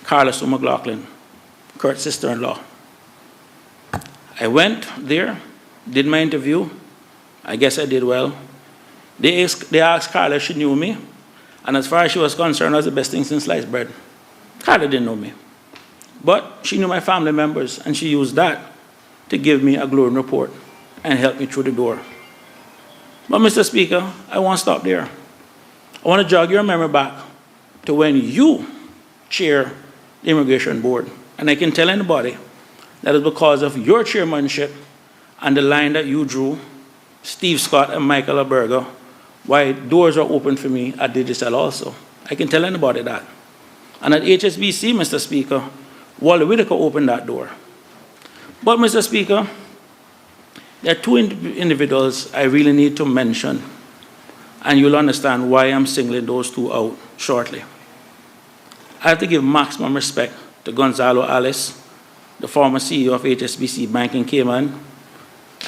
S12: Carlos McLaughlin, Kurt's sister-in-law. I went there, did my interview. I guess I did well. They asked Carla if she knew me, and as far as she was concerned, I was the best thing since sliced bread. Carla didn't know me. But she knew my family members, and she used that to give me a glowing report and help me through the door. But, Mr. Speaker, I won't stop there. I want to jog your memory back to when you chair the Immigration Board. And I can tell anybody that it's because of your chairmanship and the line that you drew, Steve Scott and Michael Alberga, why doors are open for me at Digicel also. I can tell anybody that. And at HSBC, Mr. Speaker, Wally Whitaker opened that door. But, Mr. Speaker, there are two individuals I really need to mention, and you'll understand why I'm singling those two out shortly. I have to give maximum respect to Gonzalo Alice, the former CEO of HSBC Bank in Cayman,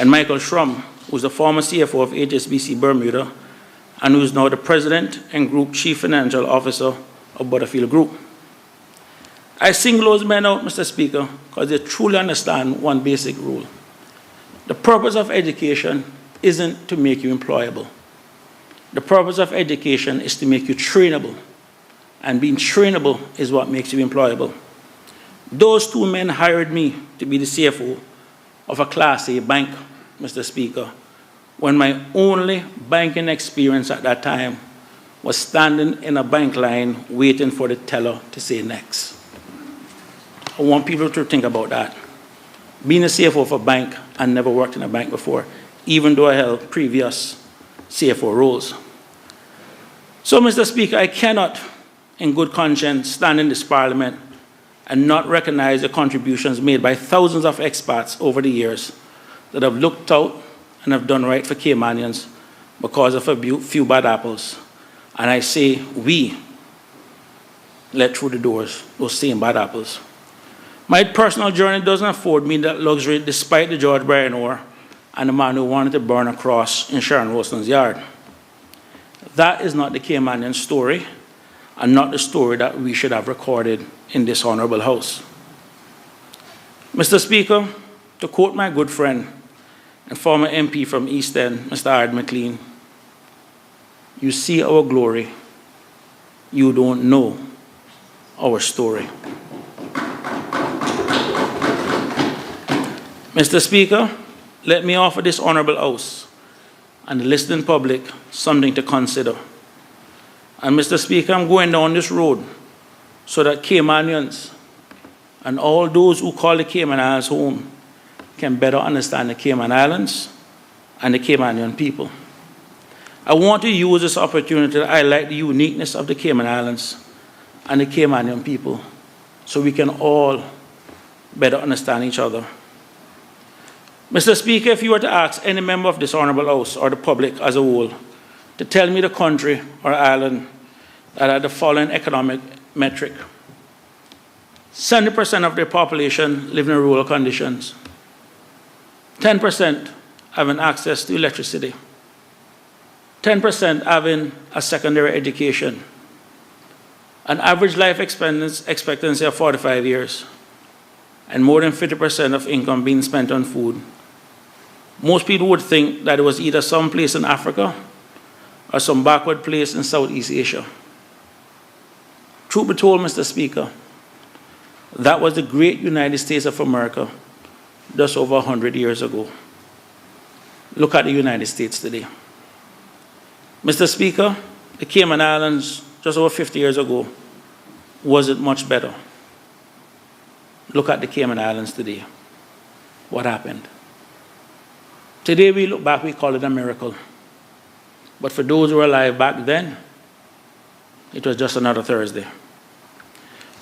S12: and Michael Schrum, who's the former CFO of HSBC Bermuda, and who's now the President and Group Chief Financial Officer of Butterfield Group. I single those men out, Mr. Speaker, because they truly understand one basic rule. The purpose of education isn't to make you employable. The purpose of education is to make you trainable. And being trainable is what makes you employable. Those two men hired me to be the CFO of a Class A bank, Mr. Speaker, when my only banking experience at that time was standing in a bank line waiting for the teller to say next. I want people to think about that. Being a CFO of a bank, I never worked in a bank before, even though I held previous CFO roles. So, Mr. Speaker, I cannot, in good conscience, stand in this Parliament and not recognize the contributions made by thousands of expats over the years that have looked out and have done right for Caymanians because of a few bad apples. And I say we let through the doors those same bad apples. My personal journey doesn't afford me that luxury despite the George Bryan War and the man who wanted to burn a cross in Sharon Ralston's yard. That is not the Caymanian story and not the story that we should have recorded in this honourable House. Mr. Speaker, to quote my good friend and former MP from East End, Mr. Ard McLean, you see our glory, you don't know our story. Mr. Speaker, let me offer this honourable House and the listening public something to consider. And Mr. Speaker, I'm going down this road so that Caymanians and all those who call the Cayman Islands home can better understand the Cayman Islands and the Caymanian people. I want to use this opportunity to highlight the uniqueness of the Cayman Islands and the Caymanian people so we can all better understand each other. Mr. Speaker, if you were to ask any member of this honourable House or the public as a whole to tell me the country or island that had the following economic metric: 70% of their population live in rural conditions, 10% having access to electricity, 10% having a secondary education, an average life expectancy of 45 years, and more than 50% of income being spent on food, most people would think that it was either some place in Africa or some backward place in Southeast Asia. Truth be told, Mr. Speaker, that was the great United States of America just over 100 years ago. Look at the United States today. Mr. Speaker, the Cayman Islands just over 50 years ago wasn't much better. Look at the Cayman Islands today. What happened? Today we look back, we call it a miracle. But for those who were alive back then, it was just another Thursday.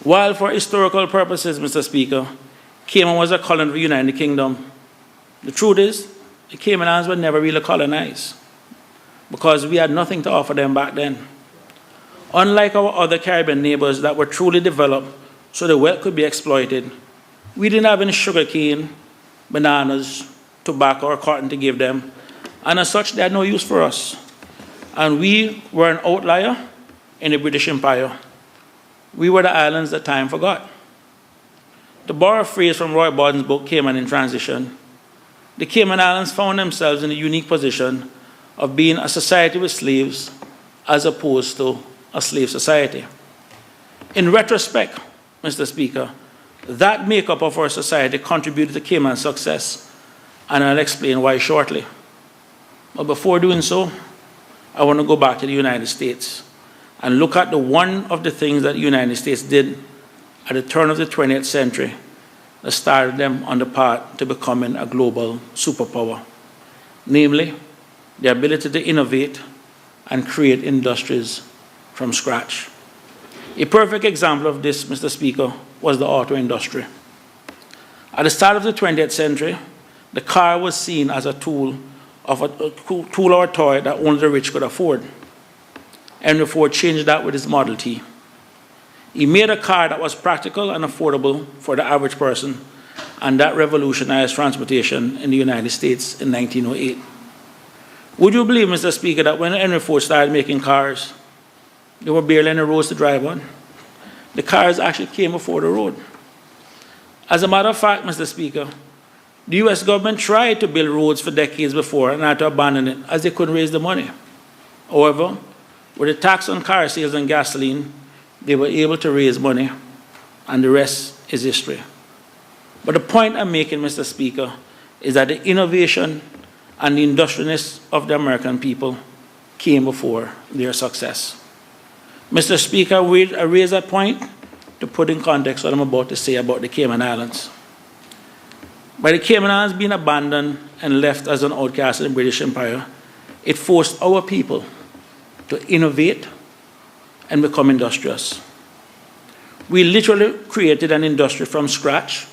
S12: While for historical purposes, Mr. Speaker, Cayman was a colony of the United Kingdom, the truth is, the Cayman Islands were never really colonized because we had nothing to offer them back then. Unlike our other Caribbean neighbors that were truly developed so the wealth could be exploited, we didn't have any sugar cane, bananas, tobacco, or cotton to give them, and as such, they had no use for us. And we were an outlier in the British Empire. We were the islands that time forgot. To borrow a phrase from Roy Bodden's book, Cayman in Transition, the Cayman Islands found themselves in a unique position of being a society with slaves as opposed to a slave society. In retrospect, Mr. Speaker, that makeup of our society contributed to Cayman's success, and I'll explain why shortly. But before doing so, I want to go back to the United States and look at one of the things that the United States did at the turn of the 20th century that started them on the path to becoming a global superpower, namely the ability to innovate and create industries from scratch. A perfect example of this, Mr. Speaker, was the auto industry. At the start of the 20th century, the car was seen as a tool or a toy that only the rich could afford. Henry Ford changed that with his Model T. He made a car that was practical and affordable for the average person, and that revolutionized transportation in the United States in 1908. Would you believe, Mr. Speaker, that when Henry Ford started making cars, there were barely any roads to drive on? The cars actually came before the road. As a matter of fact, Mr. Speaker, the U.S. government tried to build roads for decades before and had to abandon it as they couldn't raise the money. However, with a tax on car sales and gasoline, they were able to raise money, and the rest is history. But the point I'm making, Mr. Speaker, is that the innovation and the industriousness of the American people came before their success. Mr. Speaker, I raise that point to put in context what I'm about to say about the Cayman Islands. By the Cayman Islands being abandoned and left as an outcast in the British Empire, it forced our people to innovate and become industrious. We literally created an industry from scratch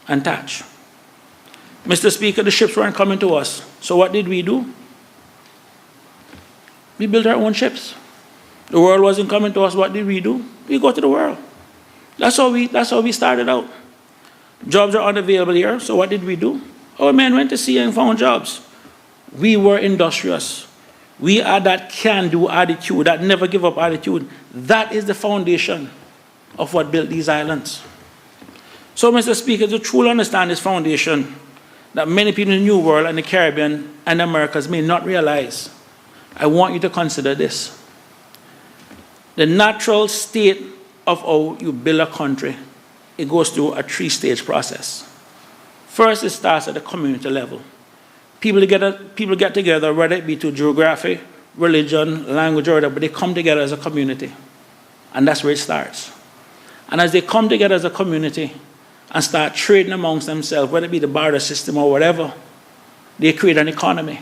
S12: and touch. Mr. Speaker, the ships weren't coming to us, so what did we do? We built our own ships. The world wasn't coming to us, what did we do? We go to the world. That's how we started out. Jobs are unavailable here, so what did we do? Our men went to sea and found jobs. We were industrious. We had that can-do attitude, that never-give-up attitude. That is the foundation of what built these islands. So, Mr. Speaker, to truly understand this foundation that many people in the New World and the Caribbean and the Americas may not realize, I want you to consider this. The natural state of how you build a country, it goes through a three-stage process. First, it starts at the community level. People get together, whether it be to geography, religion, language, or whatever, but they come together as a community. And that's where it starts. And as they come together as a community and start trading amongst themselves, whether it be the barter system or whatever, they create an economy.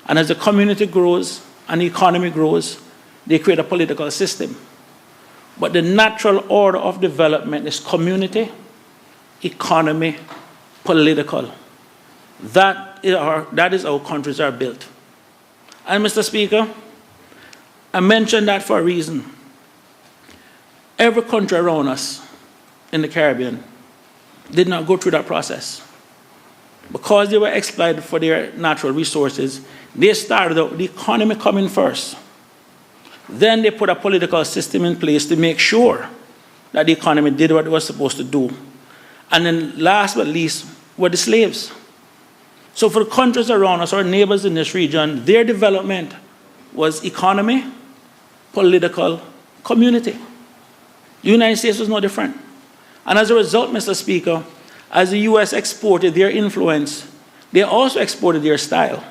S12: And as the community grows and the economy grows, they create a political system. But the natural order of development is community, economy, political. That is how countries are built. And Mr. Speaker, I mentioned that for a reason. Every country around us in the Caribbean did not go through that process. Because they were exploited for their natural resources, they started out with the economy coming first. Then they put a political system in place to make sure that the economy did what it was supposed to do. And then last but least were the slaves. So for the countries around us, our neighbors in this region, their development was economy, political, community. The United States was no different. And as a result, Mr. Speaker, as the US exported their influence, they also exported their style.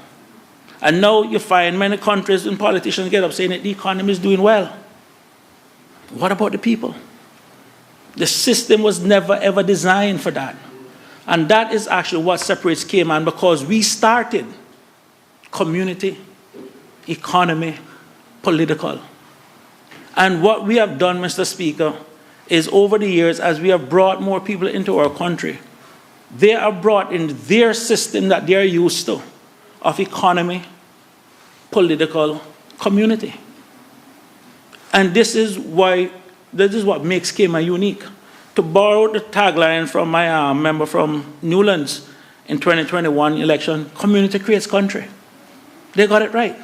S12: And now you find many countries and politicians get up saying that the economy is doing well. What about the people? The system was never ever designed for that. And that is actually what separates Cayman, because we started community, economy, political. And what we have done, Mr. Speaker, is over the years, as we have brought more people into our country, they are brought in their system that they are used to, of economy, political, community. And this is what makes Cayman unique. To borrow the tagline from my member from Newlands in 2021 election, community creates country. They got it right.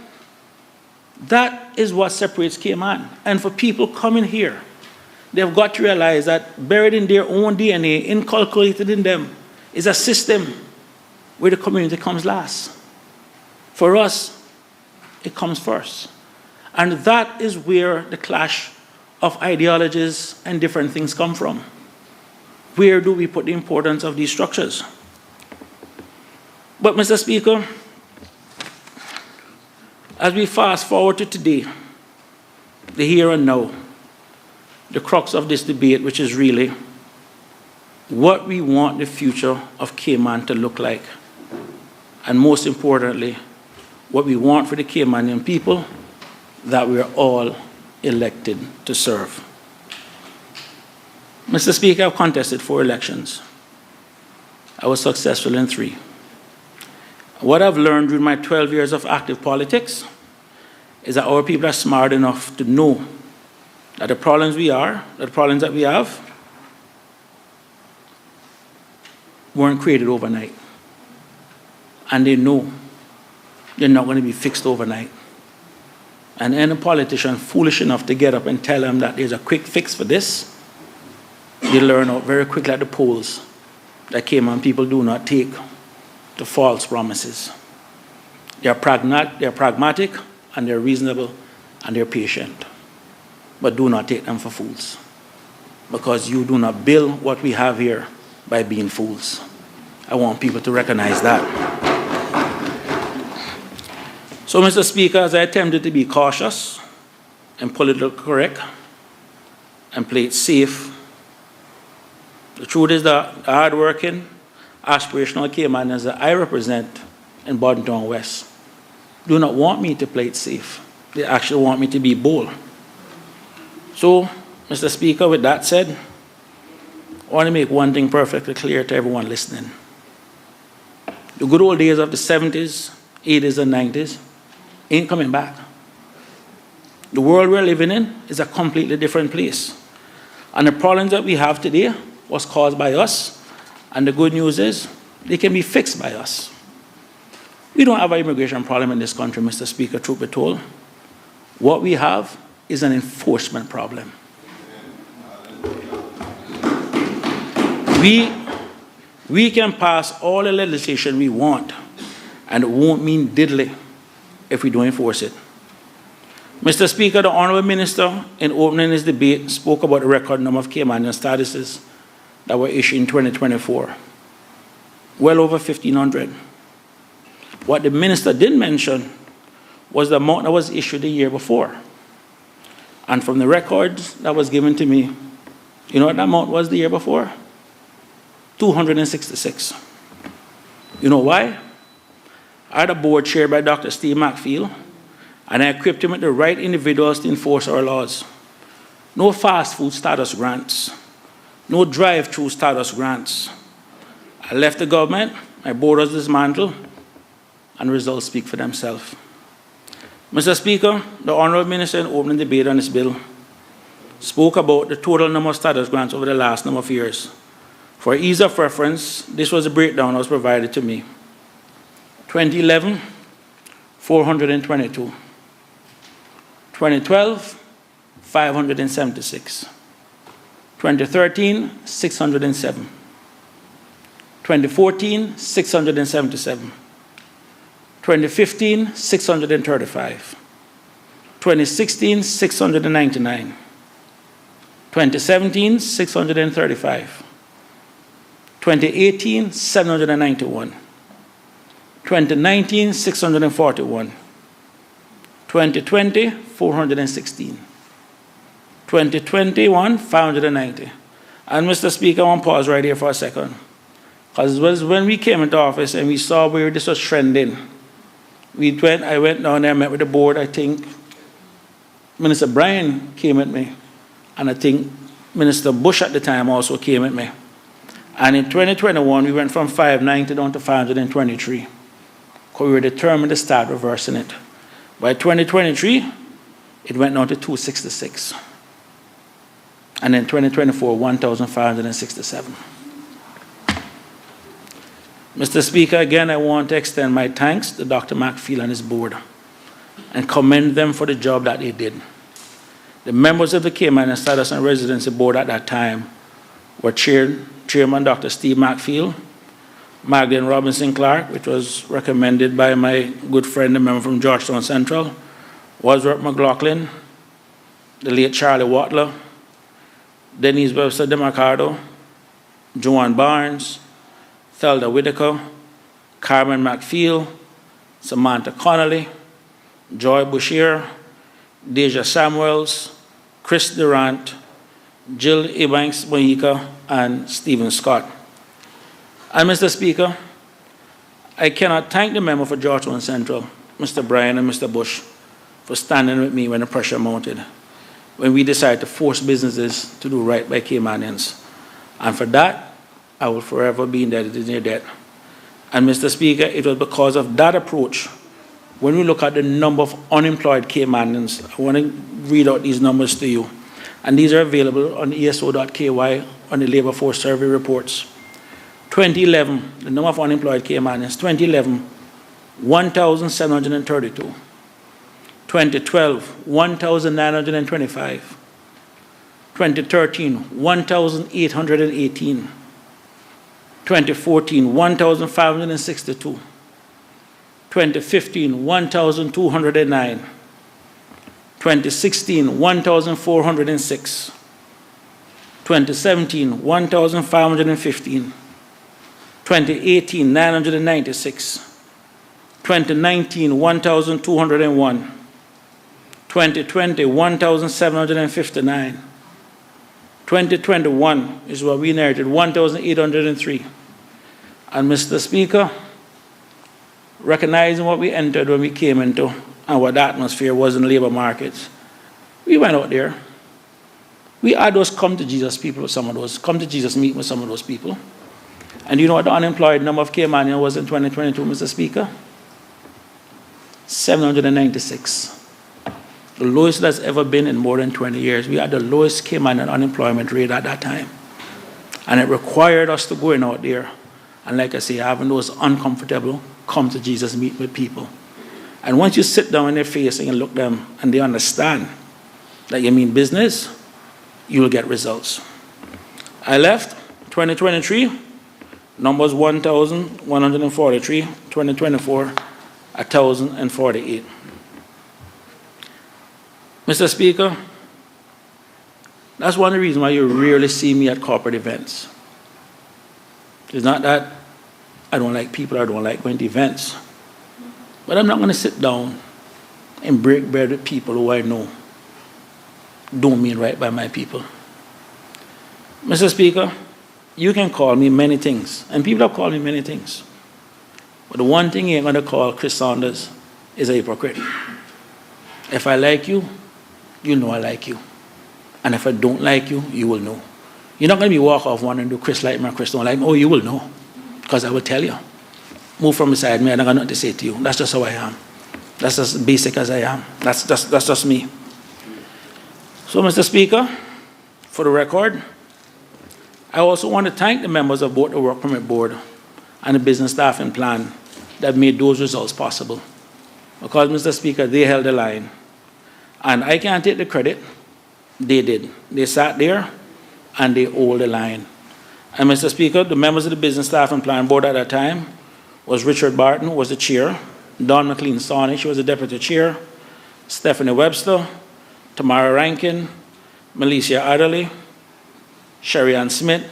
S12: That is what separates Cayman. And for people coming here, they've got to realize that buried in their own DNA, inculcated in them, is a system where the community comes last. For us, it comes first. And that is where the clash of ideologies and different things come from. Where do we put the importance of these structures? But, Mr. Speaker, as we fast forward to today, the here and now, the crux of this debate, which is really what we want the future of Cayman to look like. And most importantly, what we want for the Caymanian people that we are all elected to serve. Mr. Speaker, I've contested 4 elections. I was successful in 3. What I've learned during my 12 years of active politics is that our people are smart enough to know that the problems that we have, weren't created overnight. And they know they're not going to be fixed overnight. And any politician foolish enough to get up and tell them that there's a quick fix for this, you learn out very quickly at the polls that Cayman people do not take to false promises. They're pragmatic, and they're reasonable, and they're patient. But do not take them for fools, because you do not build what we have here by being fools. I want people to recognize that. So, Mr. Speaker, as I attempted to be cautious and politically correct and play it safe, the truth is that the hard-working, aspirational Caymanians that I represent in Bodden West do not want me to play it safe. They actually want me to be bold. So, Mr. Speaker, with that said, I want to make one thing perfectly clear to everyone listening. The good old days of the 70s, 80s, and 90s ain't coming back. The world we're living in is a completely different place. And the problems that we have today was caused by us, and the good news is they can be fixed by us. We don't have an immigration problem in this country, Mr. Speaker, truth be told. What we have is an enforcement problem. We can pass all the legislation we want, and it won't mean diddly if we don't enforce it. Mr. Speaker, the Honourable Minister, in opening his debate, spoke about the record number of Caymanian statuses that were issued in 2024. Well over 1,500. What the Minister didn't mention was the amount that was issued the year before. And from the records that was given to me, you know what that amount was the year before? 266. You know why? I had a board chaired by Dr. Steve McFeel, and I equipped him with the right individuals to enforce our laws. No fast food status grants. No drive-through status grants. I left the government, my board was dismantled, and the results speak for themselves. Mr. Speaker, the Honourable Minister in opening debate on this bill spoke about the total number of status grants over the last number of years. For ease of reference, this was a breakdown that was provided to me. 2011, 422. 2012, 576. 2013, 607. 2014, 677. 2015, 635. 2016, 699. 2017, 635. 2018, 791. 2019, 641. 2020, 416. 2021, 590. And Mr. Speaker, I want to pause right here for a second. Because it was when we came into office and we saw where this was trending. I went down there, met with the board. I think Minister Bryan came at me. And I think Minister Bush at the time also came at me. And in 2021, we went from 590 down to 523. Because we were determined to start reversing it. By 2023, it went down to 266. And in 2024, 1,567. Mr. Speaker, again, I want to extend my thanks to Dr. McFeel and his board and commend them for the job that they did. The members of the Cayman Status and Residency Board at that time were Chairman Dr. Steve McFeel, Magdalene Robinson Clark, which was recommended by my good friend, the member from Georgetown Central, Wadsworth McLaughlin, the late Charlie Watler, Denise Webster DeMarcado, Joanne Barnes, Thelda Whitaker, Carmen McFeel, Samantha Connolly, Joy Bouchier, Deja Samuels, Chris Durant, Jill Ebanks-Wilks, and Stephen Scott. And Mr. Speaker, I cannot thank the member for Georgetown Central, Mr. Bryan and Mr. Bush, for standing with me when the pressure mounted, when we decided to force businesses to do right by Caymanians. And for that, I will forever be indebted in their debt. And Mr. Speaker, it was because of that approach, when we look at the number of unemployed Caymanians, I want to read out these numbers to you. And these are available on ESO.ky on the Labour Force Survey reports. 2011, the number of unemployed Caymanians, 2011, 1,732. 2012, 1,925. 2013, 1,818. 2014, 1,562. 2015, 1,209. 2016, 1,406. 2017, 1,515. 2018, 996. 2019, 1,201. 2020, 1,759. 2021 is what we inherited, 1,803. And Mr. Speaker, recognizing what we entered when we came into and what the atmosphere was in the labor markets, we went out there. We had those come to Jesus people with some of those, come to Jesus meet with some of those people. And you know what the unemployed number of Caymanians was in 2022, Mr. Speaker? 796. The lowest that's ever been in more than 20 years. We had the lowest Caymanian unemployment rate at that time. And it required us to go in out there. And like I say, having those uncomfortable, come to Jesus, meet with people. And once you sit down in their face and you look them and they understand that you mean business, you will get results. I left 2023, numbers 1,143, 2024, 1,048. Mr. Speaker, that's one of the reasons why you rarely see me at corporate events. It's not that I don't like people or I don't like going to events, but I'm not going to sit down and break bread with people who I know don't mean right by my people. Mr. Speaker, you can call me many things, and people have called me many things, but the one thing you ain't going to call Chris Saunders is a hypocrite. If I like you, you'll know I like you. And if I don't like you, you will know. You're not going to be walk off one and do Chris like me or Chris don't like me. Oh, you will know, because I will tell you. Move from beside me, I don't got nothing to say to you. That's just how I am. That's just basic as I am. That's just me. So, Mr. Speaker, for the record, I also want to thank the members of both the Work Permit Board and the Business Staffing Plan that made those results possible. Because, Mr. Speaker, they held the line. And I can't take the credit. They did. They sat there and they held the line. And, Mr. Speaker, the members of the Business Staffing Plan Board at that time was Richard Barton, who was the chair, Don McLean-Sawney, she was the deputy chair, Stephanie Webster, Tamara Rankine, Melissa Adderley, Sherry Ann Smith,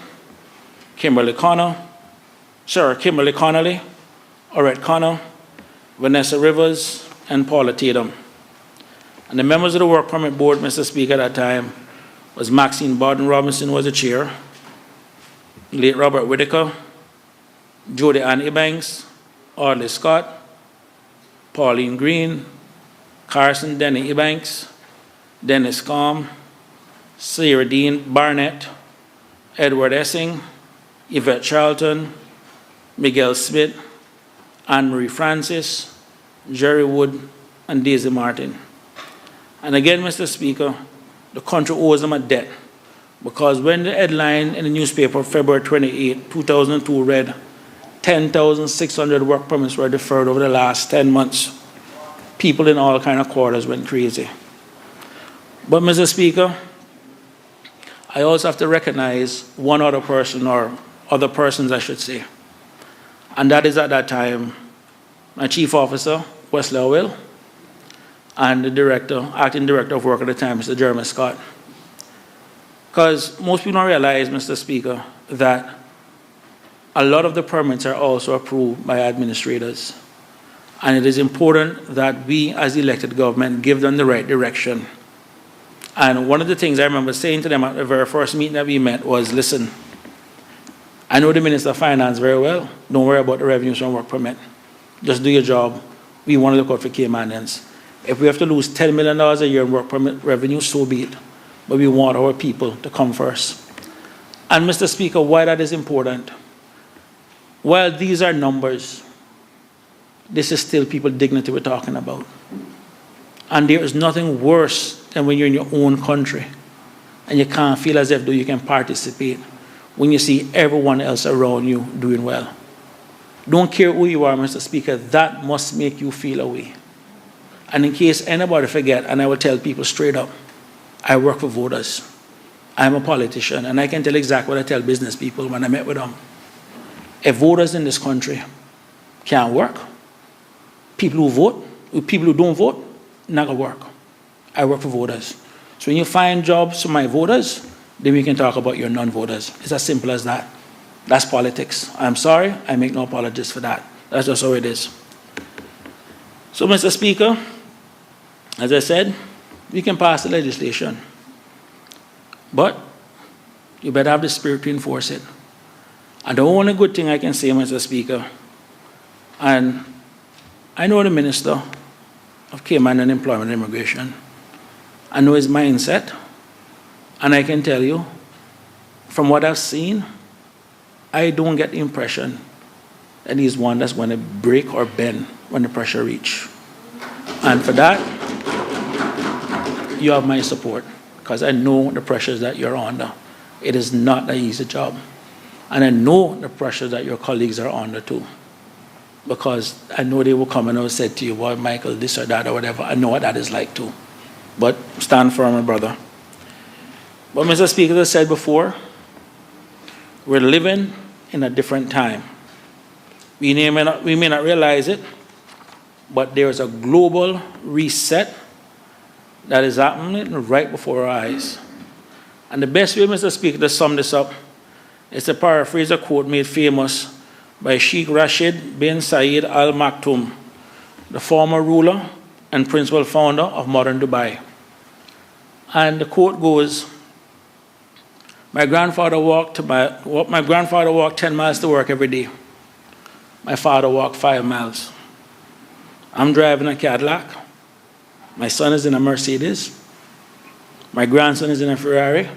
S12: Kimberly Connolly, Orette Connor, Vanessa Rivers, and Paula Tatum. And the members of the Work Permit Board, Mr. Speaker, at that time was Maxine Bodden Robinson was the chair, late Robert Whitaker, Jody Ann Ebanks, Audley Scott, Pauline Green, Carson Denny Ebanks, Dennis Combe, Sarah Dean Barnett, Edward Essing, Yvette Charlton, Miguel Smith, Anne-Marie Francis, Jerry Wood, and Daisy Martin. And again, Mr. Speaker, the country owes them a debt, because when the headline in the newspaper February 28, 2002 read 10,600 work permits were deferred over the last 10 months, people in all kind of quarters went crazy. But, Mr. Speaker, I also have to recognize one other person, or other persons I should say, and that is at that time my chief officer, Wesley Howell, and the director, acting director of work at the time, Mr. Jeremy Scott. Because most people don't realize, Mr. Speaker, that a lot of the permits are also approved by administrators. And it is important that we, as elected government, give them the right direction. And one of the things I remember saying to them at the very first meeting that we met was, listen, I know the Minister of Finance very well. Don't worry about the revenues from work permit. Just do your job. We want to look out for Caymanians. If we have to lose $10 million a year in work permit revenue, so be it. But we want our people to come first. And, Mr. Speaker, why that is important, while these are numbers, this is still people's dignity we're talking about. And there is nothing worse than when you're in your own country and you can't feel as if though you can participate when you see everyone else around you doing well. Don't care who you are, Mr. Speaker, that must make you feel a way. And in case anybody forget, and I will tell people straight up, I work for voters. I'm a politician, and I can tell exactly what I tell business people when I met with them. If voters in this country can't work, people who vote, people who don't vote, not gonna work. I work for voters. So when you find jobs for my voters, then we can talk about your non-voters. It's as simple as that. That's politics. I'm sorry, I make no apologies for that. That's just how it is. So, Mr. Speaker, as I said, we can pass the legislation, but you better have the spirit to enforce it. And the only good thing I can say, Mr. Speaker, and I know the Minister of Cayman and Employment and Immigration, I know his mindset, and I can tell you, from what I've seen, I don't get the impression that he's one that's going to break or bend when the pressure reaches. And for that, you have my support, because I know the pressures that you're under. It is not an easy job. And I know the pressures that your colleagues are under too, because I know they will come and I will say to you, well, Michael, this or that or whatever. I know what that is like too. But stand firm, my brother. But Mr. Speaker, as I said before, we're living in a different time. We may not realize it, but there is a global reset that is happening right before our eyes. And the best way, Mr. Speaker, to sum this up is to paraphrase a quote made famous by Sheikh Rashid bin Zayed Al Maktoum, the former ruler and principal founder of modern Dubai. And the quote goes, my grandfather walked 10 miles to work every day. My father walked 5 miles. I'm driving a Cadillac. My son is in a Mercedes. My grandson is in a Ferrari.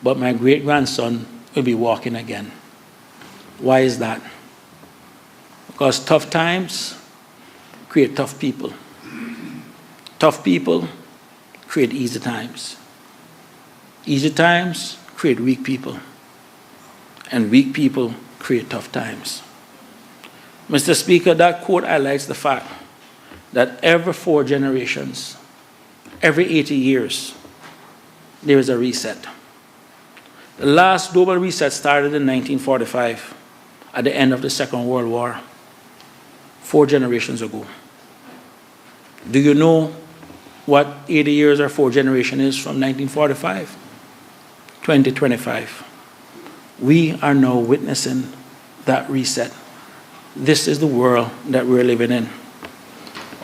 S12: But my great-grandson will be walking again. Why is that? Because tough times create tough people. Tough people create easy times. Easy times create weak people. And weak people create tough times. Mr. Speaker, that quote highlights the fact that every 4 generations, every 80 years, there is a reset. The last global reset started in 1945, at the end of the Second World War, 4 generations ago. Do you know what 80 years or 4 generations is from 1945? 2025. We are now witnessing that reset. This is the world that we're living in.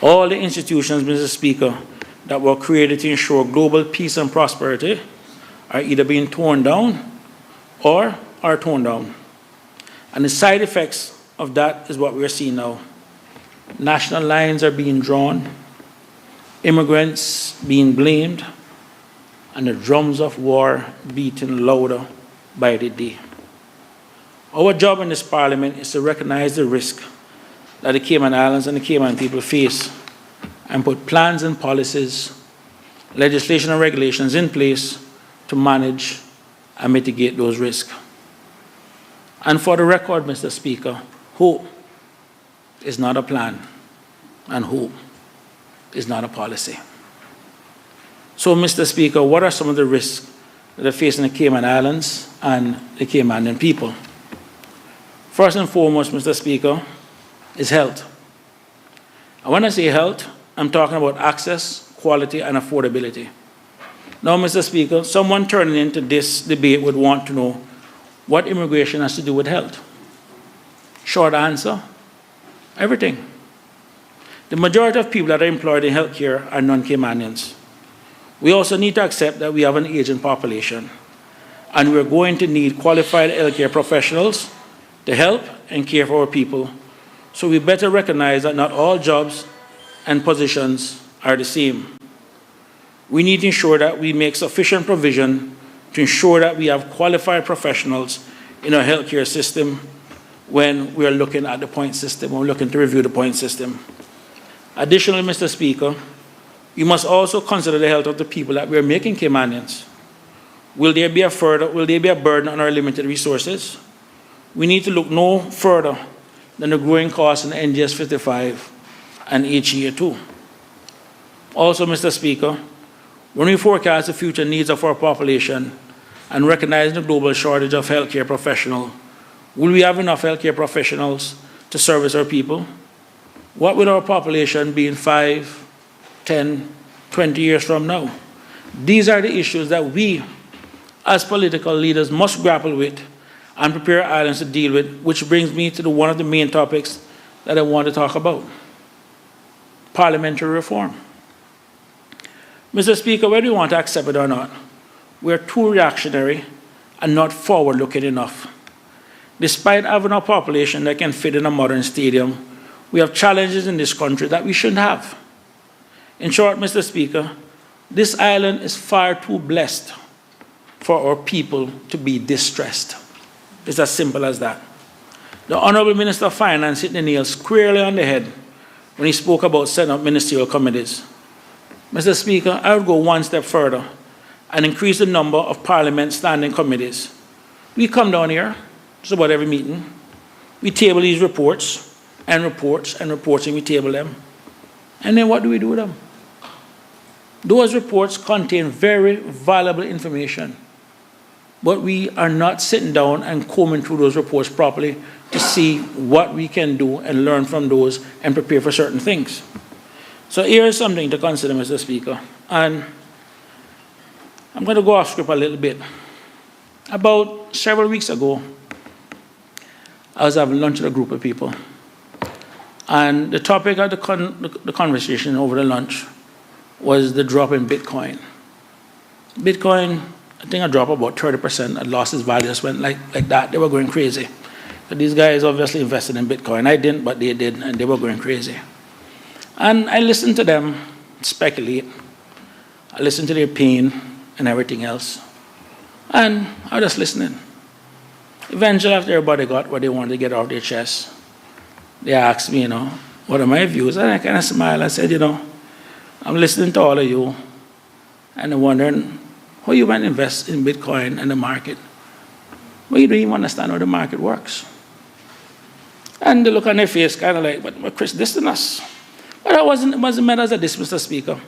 S12: All the institutions, Mr. Speaker, that were created to ensure global peace and prosperity are either being torn down or are torn down. And the side effects of that is what we're seeing now. National lines are being drawn, immigrants being blamed, and the drums of war beating louder by the day. Our job in this Parliament is to recognize the risk that the Cayman Islands and the Cayman people face and put plans and policies, legislation and regulations in place to manage and mitigate those risks. And for the record, Mr. Speaker, hope is not a plan, and hope is not a policy. So, Mr. Speaker, what are some of the risks that are facing the Cayman Islands and the Caymanian people? First and foremost, Mr. Speaker, is health. And when I say health, I'm talking about access, quality, and affordability. Now, Mr. Speaker, someone turning into this debate would want to know what immigration has to do with health. Short answer, everything. The majority of people that are employed in healthcare are non-Caymanians. We also need to accept that we have an aging population, and we're going to need qualified healthcare professionals to help and care for our people. So we better recognize that not all jobs and positions are the same. We need to ensure that we make sufficient provision to ensure that we have qualified professionals in our healthcare system when we are looking at the point system, when we're looking to review the point system. Additionally, Mr. Speaker, we must also consider the health of the people that we are making Caymanians. Will there be a burden on our limited resources? We need to look no further than the growing costs in NGS 55 and HEA2. Also, Mr. Speaker, When we forecast the future needs of our population and recognize the global shortage of healthcare professionals, will we have enough healthcare professionals to service our people? What will our population be in 5, 10, 20 years from now? These are the issues that we, as political leaders, must grapple with and prepare islands to deal with, which brings me to one of the main topics that I want to talk about: parliamentary reform. Mr. Speaker, whether you want to accept it or not, we are too reactionary and not forward-looking enough. Despite having a population that can fit in a modern stadium, we have challenges in this country that we shouldn't have. In short, Mr. Speaker, this island is far too blessed for our people to be distressed. It's as simple as that. The Honourable Minister of Finance hit the nail squarely on the head when he spoke about setting up ministerial committees. Mr. Speaker, I would go one step further and increase the number of Parliament standing committees. We come down here, just about every meeting, we table these reports, and we table them. And then what do we do with them? Those reports contain very valuable information, but we are not sitting down and combing through those reports properly to see what we can do and learn from those and prepare for certain things. So here is something to consider, Mr. Speaker. And I'm going to go off script a little bit. About several weeks ago, I was having lunch with a group of people. And the topic of the conversation over the lunch was the drop in Bitcoin. Bitcoin, I think I dropped about 30%. I lost its value, just went like that. They were going crazy. But these guys obviously invested in Bitcoin. I didn't, but they did, and they were going crazy. And I listened to them speculate. I listened to their pain and everything else. And I was just listening. Eventually, after everybody got what they wanted to get off their chest, they asked me, what are my views? And I kind of smiled. I said, I'm listening to all of you, and I'm wondering how you might invest in Bitcoin and the market. Well, you don't even understand how the market works. And the look on their face kind of like, but Chris, dissing us. But it wasn't meant as a diss, Mr. Speaker.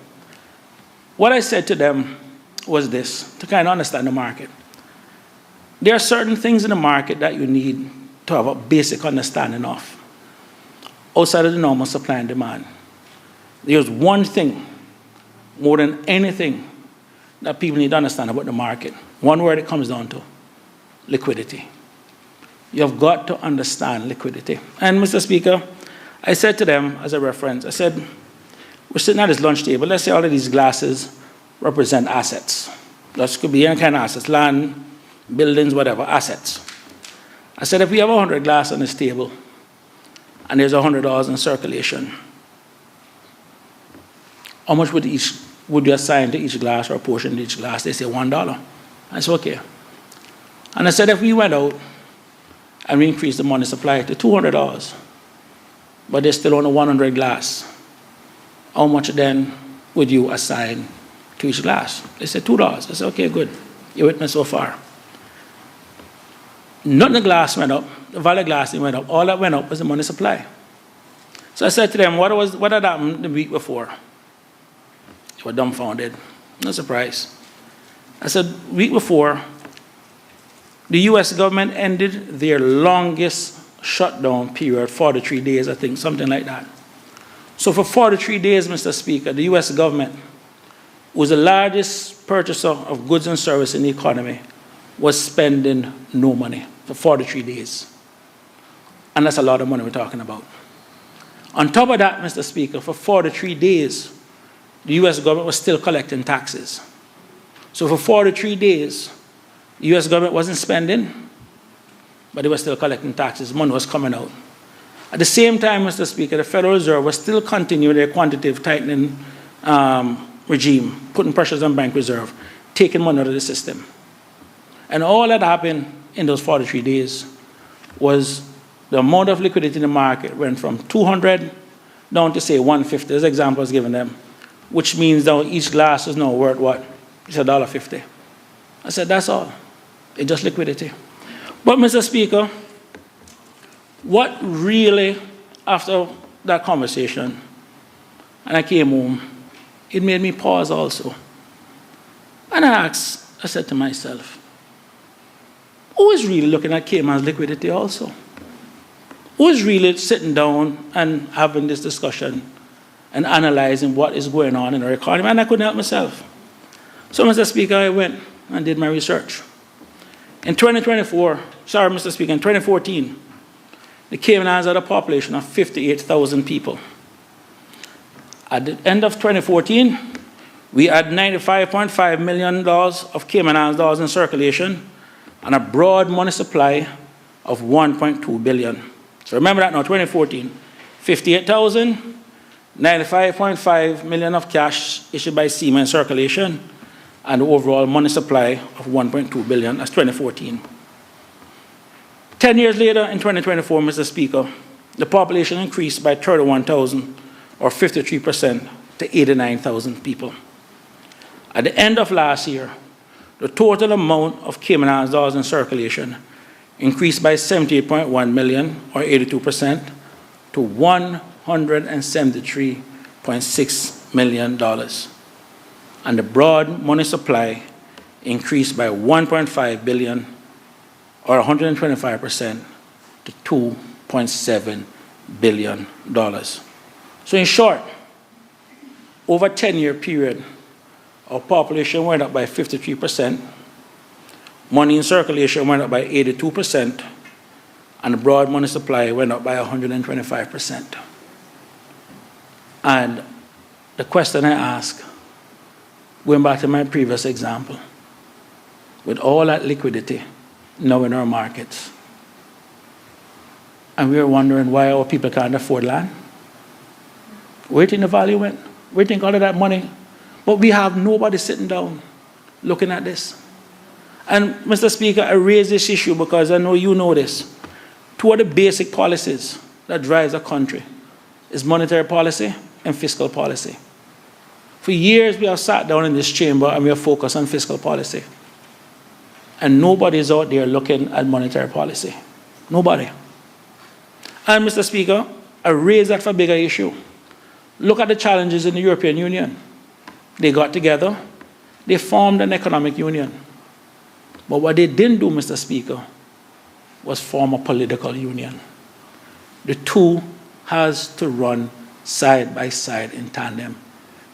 S12: What I said to them was this, to kind of understand the market. There are certain things in the market that you need to have a basic understanding of, outside of the normal supply and demand. There's one thing, more than anything, that people need to understand about the market. One word it comes down to: liquidity. You've got to understand liquidity. And Mr. Speaker, I said to them as a reference, I said, we're sitting at this lunch table. Let's say all of these glasses represent assets. That could be any kind of assets, land, buildings, whatever, assets. I said, if we have 100 glasses on this table and there's $100 in circulation, how much would you assign to each glass or a portion to each glass? They say $1. I said, okay. And I said, if we went out and we increased the money supply to $200, but there's still only 100 glass, how much then would you assign to each glass? They said $2. I said, okay, good. You're with me so far. None of the glass went up. The value of glass went up. All that went up was the money supply. So I said to them, what had happened the week before? They were dumbfounded. No surprise. I said, week before, the U.S. government ended their longest shutdown period, 43 days, I think, something like that. So for 43 days, Mr. Speaker, the U.S. government was the largest purchaser of goods and services in the economy, was spending no money for 43 days. And that's a lot of money we're talking about. On top of that, Mr. Speaker, for 43 days, the U.S. government was still collecting taxes. So for 43 days, the U.S. government wasn't spending, but they were still collecting taxes. Money was coming out. At the same time, Mr. Speaker, the Federal Reserve was still continuing their quantitative tightening regime, putting pressures on bank reserve, taking money out of the system. And all that happened in those 43 days was the amount of liquidity in the market went from 200 down to, say, 150, as example I was giving them, which means that each glass is now worth what? It's $1.50. I said, that's all. It's just liquidity. But, Mr. Speaker, what really, after that conversation, and I came home, it made me pause also. And I said to myself, who is really looking at Cayman's liquidity also? Who is really sitting down and having this discussion and analyzing what is going on in our economy? And I couldn't help myself. So, Mr. Speaker, I went and did my research. In 2014, the Cayman Islands had a population of 58,000 people. At the end of 2014, we had $95.5 million of Cayman Islands dollars in circulation and a broad money supply of $1.2 billion. So remember that now, 2014, 58,000, 95.5 million of cash issued by SEMA in circulation, and the overall money supply of 1.2 billion. That's 2014. 10 years later, in 2024, Mr. Speaker, the population increased by 31,000, or 53%, to 89,000 people. At the end of last year, the total amount of Cayman Islands dollars in circulation increased by 78.1 million, or 82%, to $173.6 million. And the broad money supply increased by 1.5 billion, or 125%, to $2.7 billion. So in short, over a 10-year period, our population went up by 53%, money in circulation went up by 82%, and the broad money supply went up by 125%. And the question I ask, going back to my previous example, with all that liquidity now in our markets, and we're wondering why our people can't afford land, where do you think the value went? Where do you think all of that money? But we have nobody sitting down looking at this. And Mr. Speaker, I raise this issue because I know you know this. Two of the basic policies that drives a country is monetary policy and fiscal policy. For years, we have sat down in this chamber and we have focused on fiscal policy. And nobody is out there looking at monetary policy. Nobody. And Mr. Speaker, I raise that for a bigger issue. Look at the challenges in the European Union. They got together, they formed an economic union. But what they didn't do, Mr. Speaker, was form a political union. The two has to run side by side in tandem.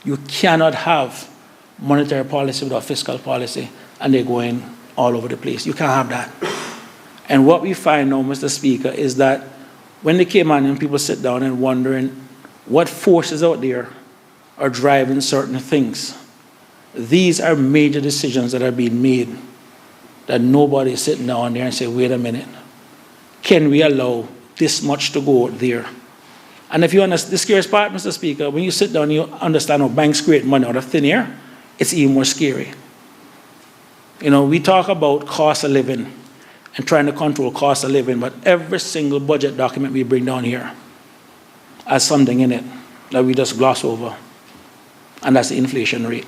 S12: You cannot have monetary policy without fiscal policy, and they're going all over the place. You can't have that. And what we find now, Mr. Speaker, is that when the Caymanian people sit down and wondering what forces out there are driving certain things, these are major decisions that are being made that nobody is sitting down there and say, wait a minute, can we allow this much to go there? And if you understand, the scariest part, Mr. Speaker, when you sit down and you understand how banks create money out of thin air, it's even more scary. You know, we talk about cost of living and trying to control cost of living, but every single budget document we bring down here has something in it that we just gloss over, and that's the inflation rate.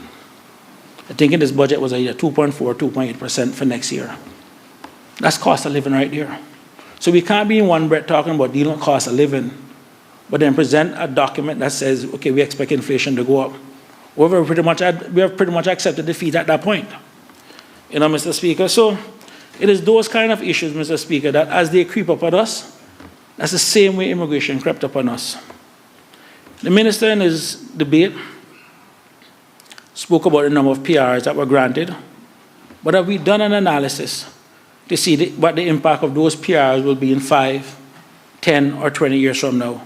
S12: I think in this budget was either 2.4 or 2.8% for next year. That's cost of living right there. So we can't be in one breath talking about dealing with cost of living, but then present a document that says, okay, we expect inflation to go up. We have pretty much accepted defeat at that point. You know, Mr. Speaker, so it is those kind of issues, Mr. Speaker, that as they creep up on us, that's the same way immigration crept upon us. The minister in his debate spoke about the number of PRs that were granted, but have we done an analysis to see what the impact of those PRs will be in 5, 10, or 20 years from now?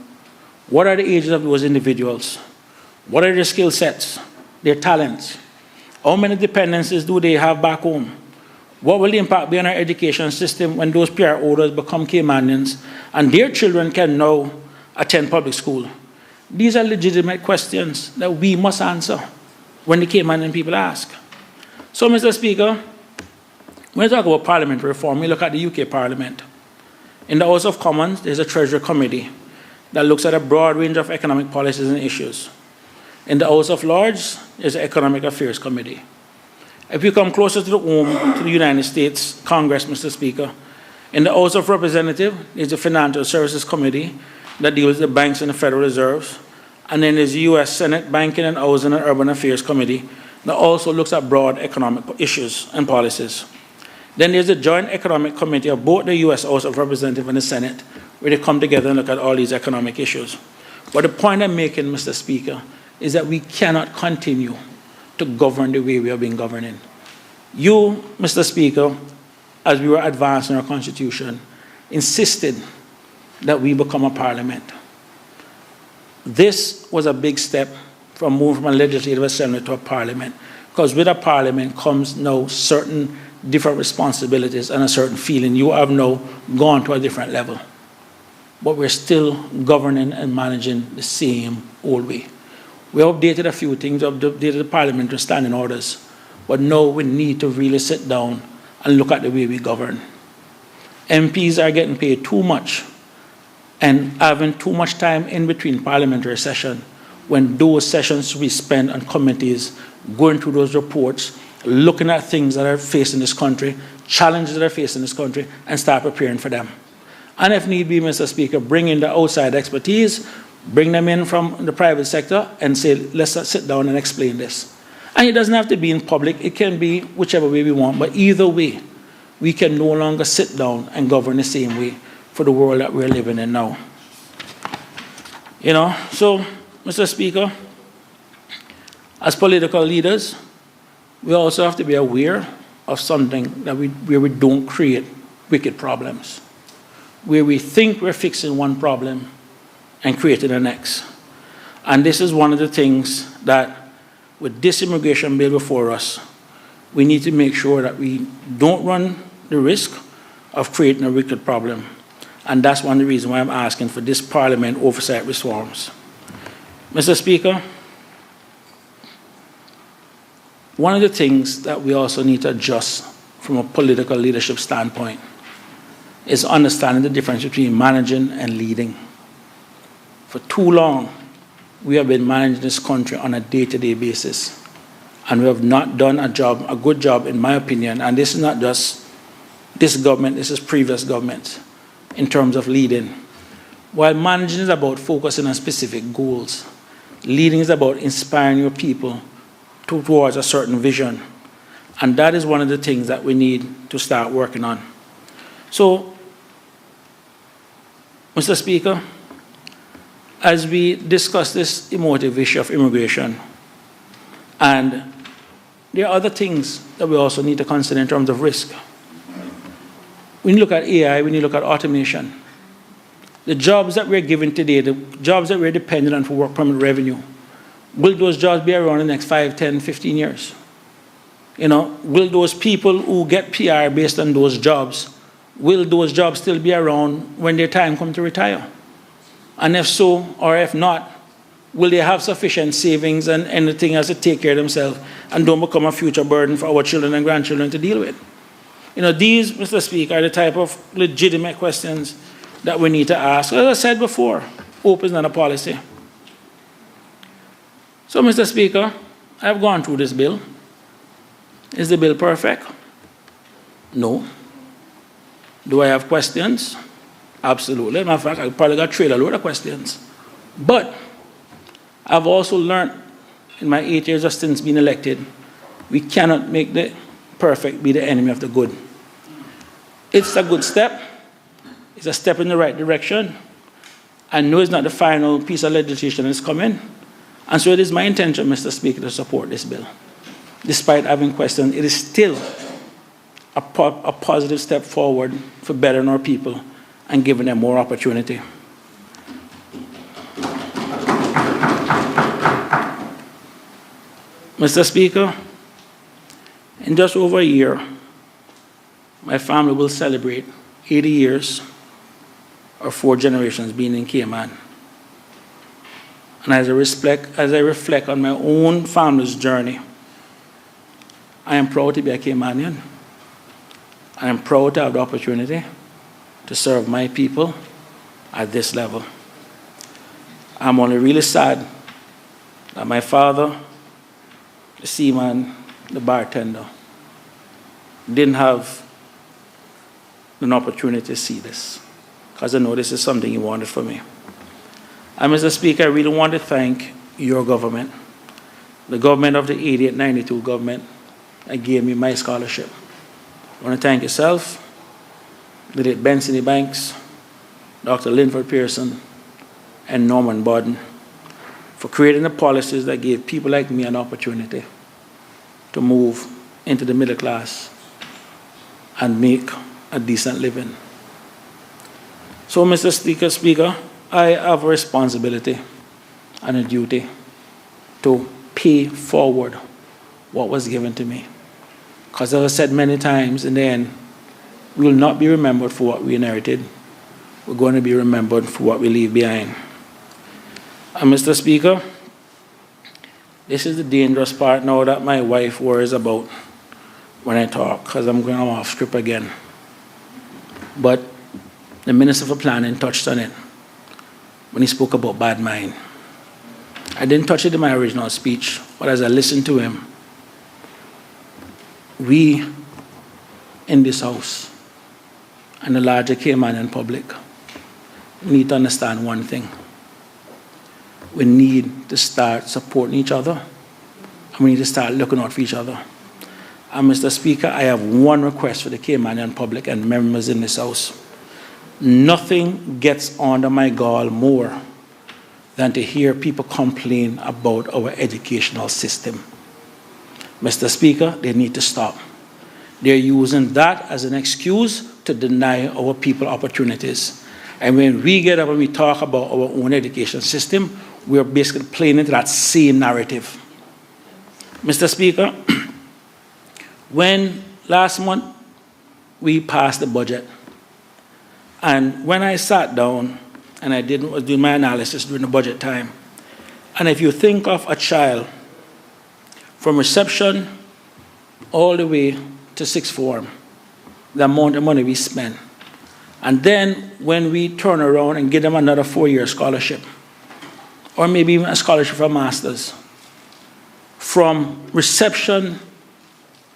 S12: What are the ages of those individuals? What are their skill sets, their talents? How many dependencies do they have back home? What will the impact be on our education system when those PR holders become Caymanians and their children can now attend public school? These are legitimate questions that we must answer when the Caymanian people ask. So, Mr. Speaker, when we talk about parliamentary reform, we look at the UK Parliament. In the House of Commons, there's a Treasury Committee that looks at a broad range of economic policies and issues. In the House of Lords, there's an Economic Affairs Committee. If we come closer to the home, to the United States Congress, Mr. Speaker, in the House of Representatives, there's the Financial Services Committee that deals with the banks and the Federal Reserves. And then there's the U.S. Senate Banking and Housing and Urban Affairs Committee that also looks at broad economic issues and policies. Then there's the Joint Economic Committee of both the U.S. House of Representatives and the Senate, where they come together and look at all these economic issues. But the point I'm making, Mr. Speaker, is that we cannot continue to govern the way we have been governing. You, Mr. Speaker, as we were advancing our Constitution, insisted that we become a parliament. This was a big step from moving from a legislative assembly to a parliament, because with a parliament comes now certain different responsibilities and a certain feeling. You have now gone to a different level. But we're still governing and managing the same old way. We updated a few things, updated the parliamentary standing orders, but now we need to really sit down and look at the way we govern. MPs are getting paid too much and having too much time in between parliamentary session, when those sessions we spend on committees, going through those reports, looking at things that are facing this country, challenges that are facing this country, and start preparing for them. And if need be, Mr. Speaker, bring in the outside expertise, bring them in from the private sector, and say, let's sit down and explain this. And it doesn't have to be in public. It can be whichever way we want. But either way, we can no longer sit down and govern the same way for the world that we're living in now. You know, so, Mr. Speaker, as political leaders, we also have to be aware of something that where we don't create wicked problems, where we think we're fixing one problem and creating the next. And this is one of the things that, with this immigration bill before us, we need to make sure that we don't run the risk of creating a wicked problem. And that's one of the reasons why I'm asking for this Parliament oversight reforms. Mr. Speaker, one of the things that we also need to adjust from a political leadership standpoint is understanding the difference between managing and leading. For too long, we have been managing this country on a day-to-day basis, and we have not done a good job, in my opinion, and this is not just this government, this is previous governments, in terms of leading. While managing is about focusing on specific goals, leading is about inspiring your people towards a certain vision. And that is one of the things that we need to start working on. So, Mr. Speaker, as we discuss this emotive issue of immigration, and there are other things that we also need to consider in terms of risk. When you look at AI, when you look at automation, the jobs that we're given today, the jobs that we're dependent on for work permit revenue, will those jobs be around in the next 5, 10, 15 years? You know, will those people who get PR based on those jobs, will those jobs still be around when their time comes to retire? And if so, or if not, will they have sufficient savings and anything else to take care of themselves and don't become a future burden for our children and grandchildren to deal with? You know, these, Mr. Speaker, are the type of legitimate questions that we need to ask. As I said before, open is not a policy. So, Mr. Speaker, I've gone through this bill. Is the bill perfect? No. Do I have questions? Absolutely. Matter of fact, I probably got a load of questions. But I've also learned in my 8 years of since being elected, we cannot make the perfect be the enemy of the good. It's a good step. It's a step in the right direction. I know it's not the final piece of legislation that's coming. And so it is my intention, Mr. Speaker, to support this bill. Despite having questions, it is still a positive step forward for bettering our people and giving them more opportunity. Mr. Speaker, in just over a year, my family will celebrate 80 years or 4 generations being in Cayman. And as I reflect on my own family's journey, I am proud to be a Caymanian. I am proud to have the opportunity to serve my people at this level. I'm only really sad that my father, the seaman, the bartender, didn't have an opportunity to see this, because I know this is something he wanted for me. And Mr. Speaker, I really want to thank your government the government of the 88-92 government that gave me my scholarship. I want to thank yourself, the late Benson Ebanks, Dr. Linford Pearson, and Norman Bodden for creating the policies that gave people like me an opportunity to move into the middle class and make a decent living. So, Mr. Speaker, I have a responsibility and a duty to pay forward what was given to me. Because as I said many times, in the end, we will not be remembered for what we inherited. We're going to be remembered for what we leave behind. And Mr. Speaker, this is the dangerous part now that my wife worries about when I talk, because I'm going off script again. But the Minister for Planning touched on it when he spoke about bad mind. I didn't touch it in my original speech, but as I listened to him, we in this House and the larger Caymanian public need to understand one thing. We need to start supporting each other, and we need to start looking out for each other. And Mr. Speaker, I have one request for the Caymanian public and members in this House. Nothing gets under my gall more than to hear people complain about our educational system. Mr. Speaker, they need to stop. They're using that as an excuse to deny our people opportunities. And when we get up and we talk about our own education system, we're basically playing into that same narrative. Mr. Speaker, when last month we passed the budget, and when I sat down and was doing my analysis during the budget time, and if you think of a child from reception all the way to sixth form, the amount of money we spend, and then when we turn around and give them another 4-year scholarship, or maybe even a scholarship for a master's, from reception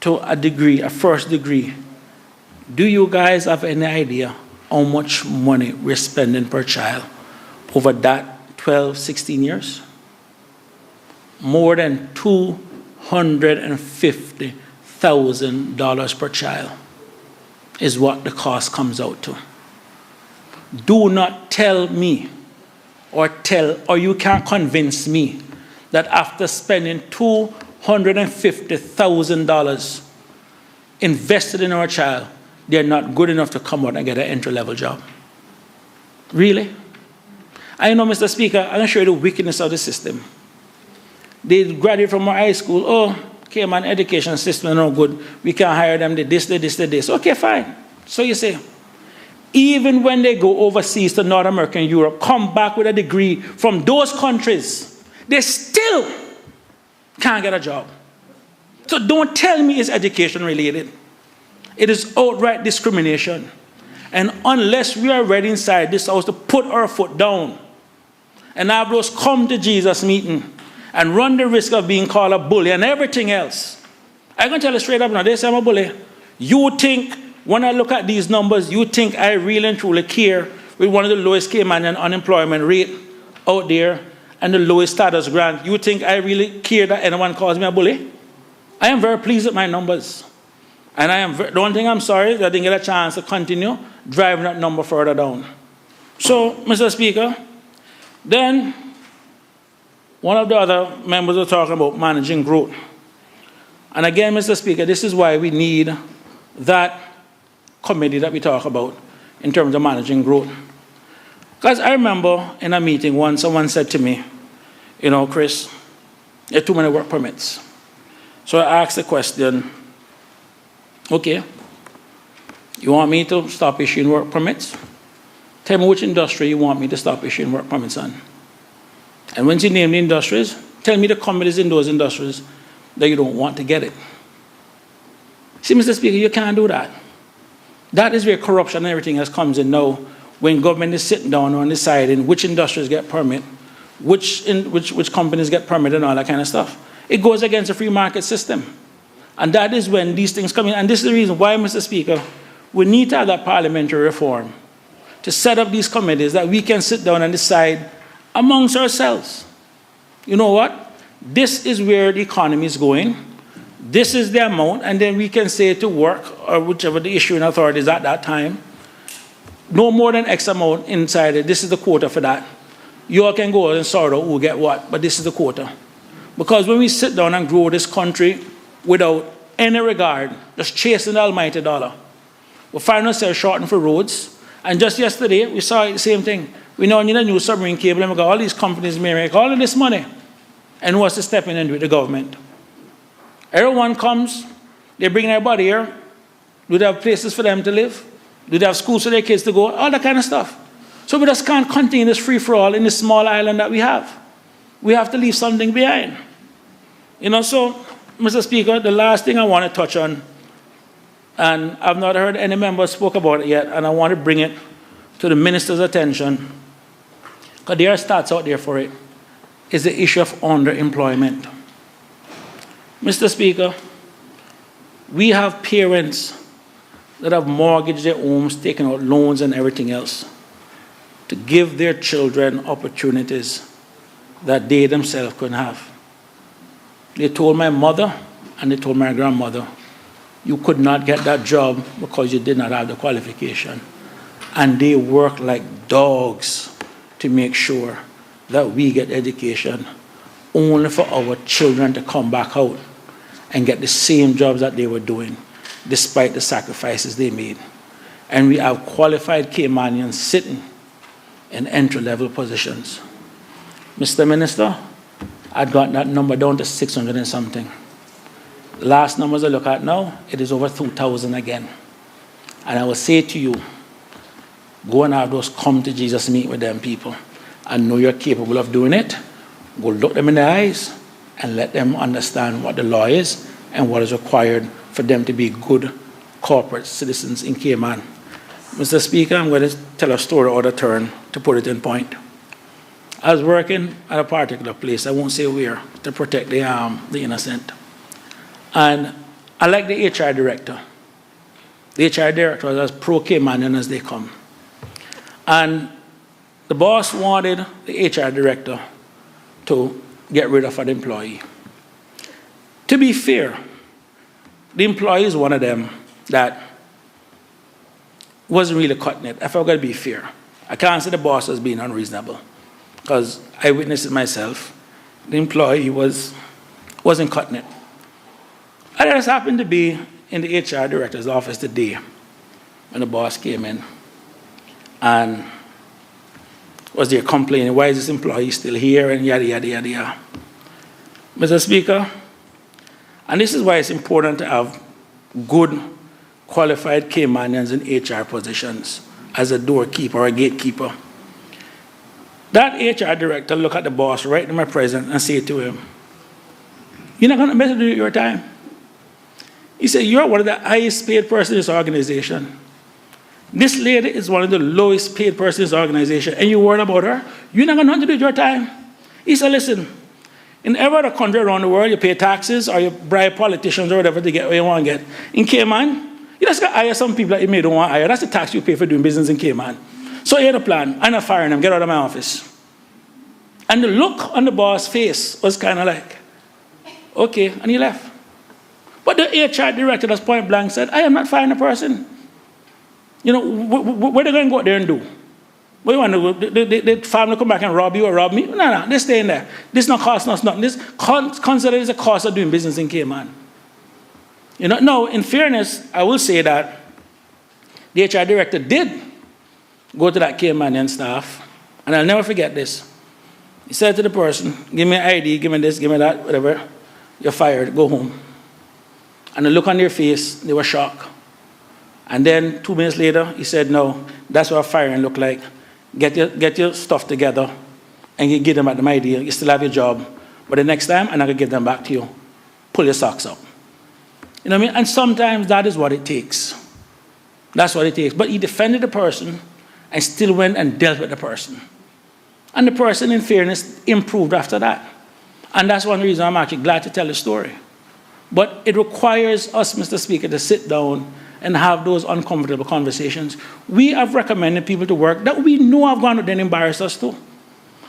S12: to a degree, a first degree, do you guys have any idea how much money we're spending per child over that 12, 16 years? More than $250,000 per child is what the cost comes out to. Do not tell me or you can't convince me that after spending $250,000 invested in our child, they're not good enough to come out and get an entry-level job. Really? I know, Mr. Speaker, I'm going to show you the wickedness of the system. They graduate from our high school, oh, Cayman education system is no good, we can't hire them, they this. Okay, fine. So you say, even when they go overseas to North America and Europe, come back with a degree from those countries, they still can't get a job. So don't tell me it's education related. It is outright discrimination. And unless we are ready inside this House to put our foot down and have those come to Jesus meeting and run the risk of being called a bully and everything else, I'm going to tell you straight up now, they say I'm a bully. You think, when I look at these numbers, you think I really and truly care with one of the lowest Caymanian unemployment rate out there and the lowest status grant? You think I really care that anyone calls me a bully? I am very pleased with my numbers. And the only thing I'm sorry is that I didn't get a chance to continue driving that number further down. So, Mr. Speaker, then one of the other members was talking about managing growth. And again, Mr. Speaker, this is why we need that committee that we talk about in terms of managing growth. Because I remember in a meeting once, someone said to me, you know, Chris, there are too many work permits. So I asked the question, okay, you want me to stop issuing work permits? Tell me which industry you want me to stop issuing work permits on. And once you name the industries, tell me the companies in those industries that you don't want to get it. See, Mr. Speaker, you can't do that. That is where corruption and everything else comes in now, when government is sitting down and deciding which industries get permit, which companies get permit and all that kind of stuff. It goes against the free market system. And that is when these things come in. And this is the reason why, Mr. Speaker, we need to have that parliamentary reform to set up these committees that we can sit down and decide amongst ourselves. You know what? this is where the economy is going, this is the amount, and then we can say to work, or whichever the issuing authority is at that time, no more than X amount inside it, this is the quota for that. You all can go and sort out who get what, but this is the quota. Because when we sit down and grow this country without any regard, just chasing the almighty dollar, we find ourselves shorting for roads. And just yesterday, we saw the same thing. We now need a new submarine cable, and we got all these companies may make all of this money. And who has to step in and do it? The government. Everyone comes, they bring everybody here. Do they have places for them to live? Do they have schools for their kids to go? All that kind of stuff. So we just can't continue this free-for-all in this small island that we have. We have to leave something behind. So, Mr. Speaker, the last thing I want to touch on, and I've not heard any members spoke about it yet, and I want to bring it to the minister's attention, because there are stats out there for it, is the issue of underemployment. Mr. Speaker, we have parents that have mortgaged their homes, taken out loans and everything else to give their children opportunities that they themselves couldn't have. They told my mother and they told my grandmother, you could not get that job because you did not have the qualification. And they work like dogs to make sure that we get education, only for our children to come back out and get the same jobs that they were doing, despite the sacrifices they made. And we have qualified Caymanians sitting in entry-level positions. Mr. Minister, I'd got that number down to 600 and something. The last numbers I look at now, it is over 2,000 again. And I will say to you, go and have those come to Jesus meet with them people. And know you're capable of doing it. Go look them in the eyes and let them understand what the law is and what is required for them to be good corporate citizens in Cayman. Mr. Speaker, I'm going to tell a story out of turn to put it in point. I was working at a particular place, I won't say where, to protect the innocent. And I like the HR director. The HR director was as pro-Caymanian as they come. And the boss wanted the HR director to get rid of an employee. To be fair, the employee is one of them that wasn't really cutting it. If I'm going to be fair, I can't say the boss was being unreasonable, because I witnessed it myself. The employee wasn't cutting it. I just happened to be in the HR director's office today when the boss came in and was there complaining, why is this employee still here, and yada, yada, yada, yada. Mr. Speaker, and this is why it's important to have good, qualified Caymanians in HR positions as a doorkeeper or a gatekeeper. That HR director looked at the boss right in my presence and said to him, you're not going to mess with your time. He said, you're one of the highest paid persons in this organization. This lady is one of the lowest paid persons in this organization, and you worry about her? You're not going to do your time. He said, listen, in every other country around the world, you pay taxes or you bribe politicians or whatever to get what you want to get. In Cayman, you just got to hire some people that you may don't want to hire. That's the tax you pay for doing business in Cayman. So here's the plan. I'm not firing them. Get out of my office. And the look on the boss' face was kind of like, okay, and he left. But the HR director, that's point blank, said, I am not firing a person. You know, what are they going to go out there and do? What do you want to do? The family come back and rob you or rob me? No, they stay in there. This not cost us nothing. This considered as a cost of doing business in Cayman. You know, no, in fairness, I will say that the HR director did go to that Caymanian staff, and I'll never forget this. He said to the person, give me an ID, give me this, give me that, whatever. You're fired, go home. And the look on their face, they were shocked. And then 2 minutes later, he said, no, that's what firing look like. Get your stuff together and you give them at the idea. You still have your job. But the next time, I'm not going to give them back to you. Pull your socks up. You know what I mean? And sometimes that is what it takes. That's what it takes. But he defended the person and still went and dealt with the person. And the person, in fairness, improved after that. And that's one reason I'm actually glad to tell the story. But it requires us, Mr. Speaker, to sit down and have those uncomfortable conversations. We have recommended people to work that we know have gone out there and embarrassed us too.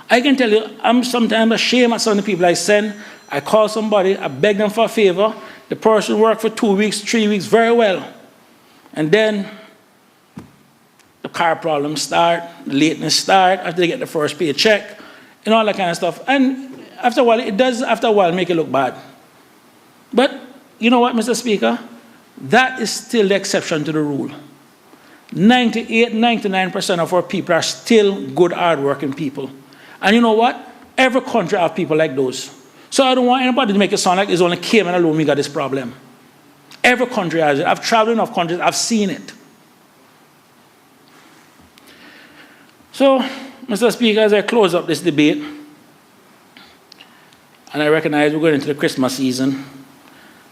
S12: I can tell you, I'm sometimes ashamed at some of the people I send. I call somebody, I beg them for a favor, the person worked for 2 weeks, 3 weeks, very well. And then the car problems start, the lateness start, after they get the first paycheck, and all that kind of stuff. And after a while, it does, after a while, make it look bad. But you know what, Mr. Speaker? That is still the exception to the rule. 98, 99% of our people are still good, hard-working people. And you know what? Every country has people like those. So I don't want anybody to make it sound like it's only Cayman alone we got this problem. Every country has it. I've traveled enough countries, I've seen it. So, Mr. Speaker, as I close up this debate, and I recognize we're going into the Christmas season,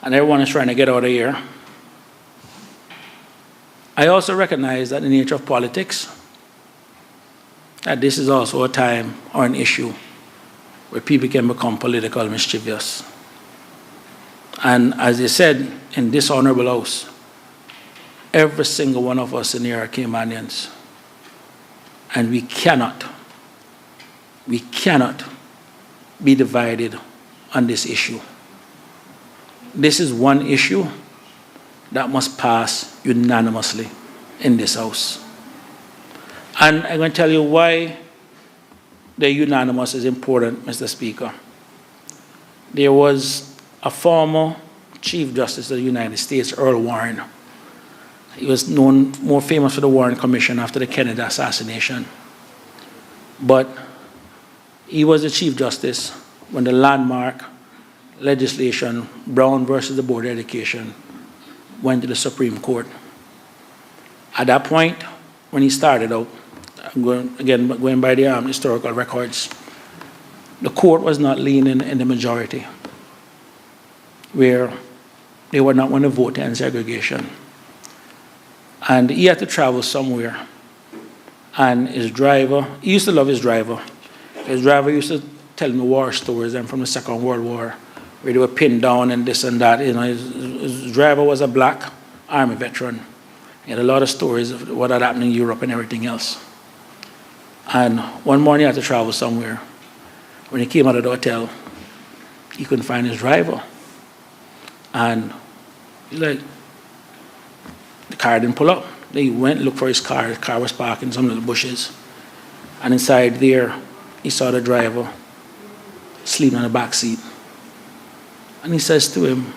S12: and everyone is trying to get out of here, I also recognize that the nature of politics, that this is also a time or an issue where people can become political mischievous. And as they said in this Honourable House, every single one of us in here are Caymanians. And we cannot be divided on this issue. This is one issue that must pass unanimously in this House. And I'm going to tell you why the unanimous is important, Mr. Speaker. There was a former Chief Justice of the United States, Earl Warren. He was known, more famous for the Warren Commission after the Kennedy assassination. But he was the Chief Justice when the landmark legislation, Brown versus the Board of Education, went to the Supreme Court. At that point, when he started out, I'm going by the historical records, the court was not leaning in the majority, where they were not going to vote to end segregation. And he had to travel somewhere. And his driver, he used to love his driver. His driver used to tell me war stories and from the Second World War, where they were pinned down and this and that. You know, his driver was a black Army veteran. He had a lot of stories of what had happened in Europe and everything else. And one morning he had to travel somewhere. When he came out of the hotel, he couldn't find his driver. And he's like, the car didn't pull up. They went and looked for his car. His car was parked in some little bushes. And inside there, he saw the driver sleeping in the back seat. And he says to him,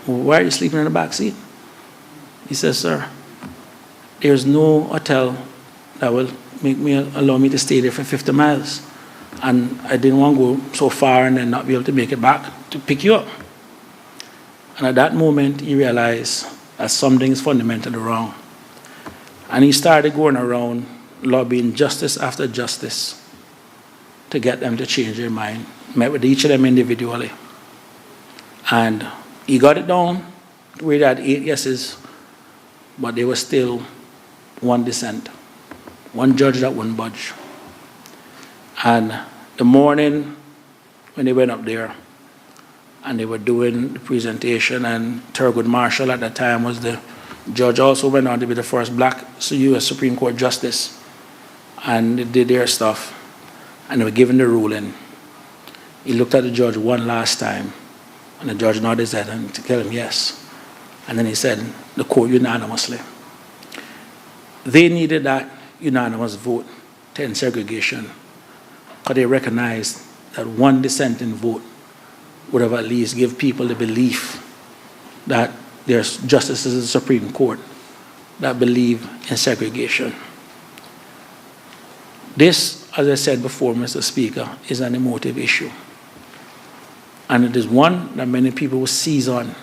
S12: well, why are you sleeping in the back seat? He says, sir, there's no hotel that will allow me to stay there for 50 miles. And I didn't want to go so far and then not be able to make it back to pick you up. And at that moment, he realized that something is fundamentally wrong. And he started going around lobbying justice after justice to get them to change their mind. Met with each of them individually. And he got it down to where they had 8 yeses, but there was still one dissent, one judge that wouldn't budge. And the morning when they went up there and they were doing the presentation, and Thurgood Marshall at that time was the judge, also went on to be the first black U.S. Supreme Court justice, and they did their stuff and they were given the ruling. He looked at the judge one last time, and the judge nodded his head and to tell him yes. And then he said, the court unanimously. They needed that unanimous vote to end segregation, because they recognized that one dissenting vote would have at least give people the belief that there's justices in the Supreme Court that believe in segregation. This, as I said before, Mr. Speaker, is an emotive issue. And it is one that many people will seize on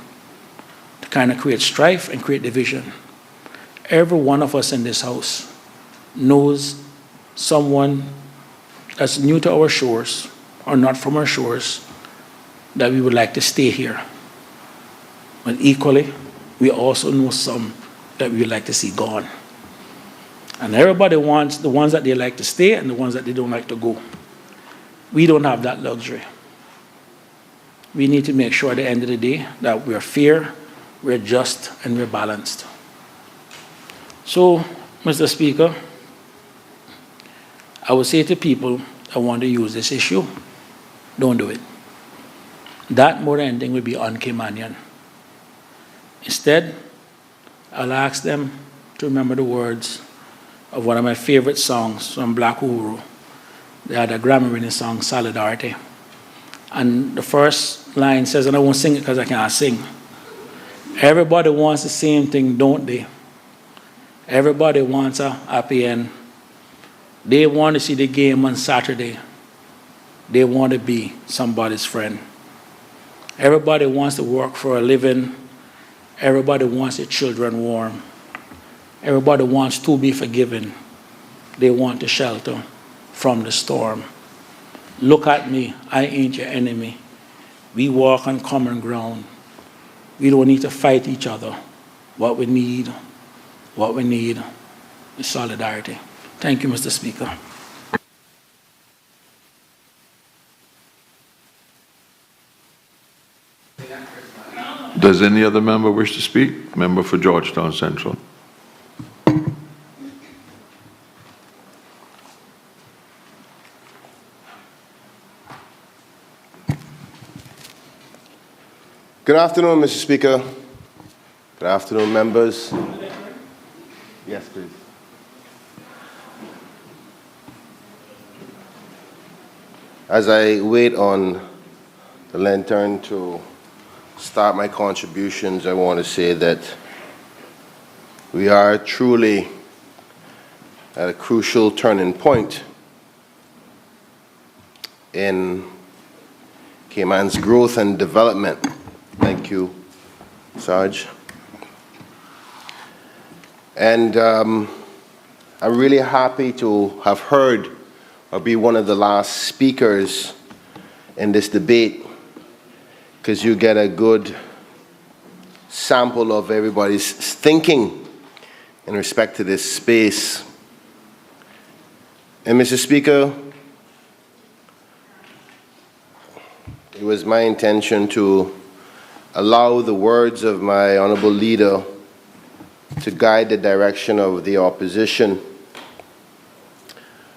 S12: to kind of create strife and create division. Every one of us in this house knows someone that's new to our shores or not from our shores that we would like to stay here. But equally, we also know some that we would like to see gone. And everybody wants the ones that they like to stay and the ones that they don't like to go. We don't have that luxury. We need to make sure at the end of the day that we're fair, we're just, and we're balanced. So, Mr. Speaker, I would say to people that want to use this issue, don't do it. that more than anything would be on Caymanian. Instead, I'll ask them to remember the words of one of my favorite songs from Black Uhuru. They had a Grammy-winning song, Solidarity. And the first line says, and I won't sing it because I can't sing, everybody wants the same thing, don't they? Everybody wants a happy end. They want to see the game on Saturday. They want to be somebody's friend. Everybody wants to work for a living. Everybody wants their children warm. Everybody wants to be forgiven. They want to shelter from the storm. Look at me, I ain't your enemy. We walk on common ground. We don't need to fight each other. What we need is solidarity. Thank you, Mr. Speaker.
S1: Does any other member wish to speak? Member for Georgetown Central.
S13: Good afternoon, Mr. Speaker. Good afternoon, members. Yes, please. As I wait on the lantern to start my contributions, I want to say that we are truly at a crucial turning point in Cayman's growth and development. Thank you, Sarge. And I'm really happy to have heard or be one of the last speakers in this debate, because you get a good sample of everybody's thinking in respect to this space. And Mr. Speaker, it was my intention to allow the words of my honourable leader to guide the direction of the opposition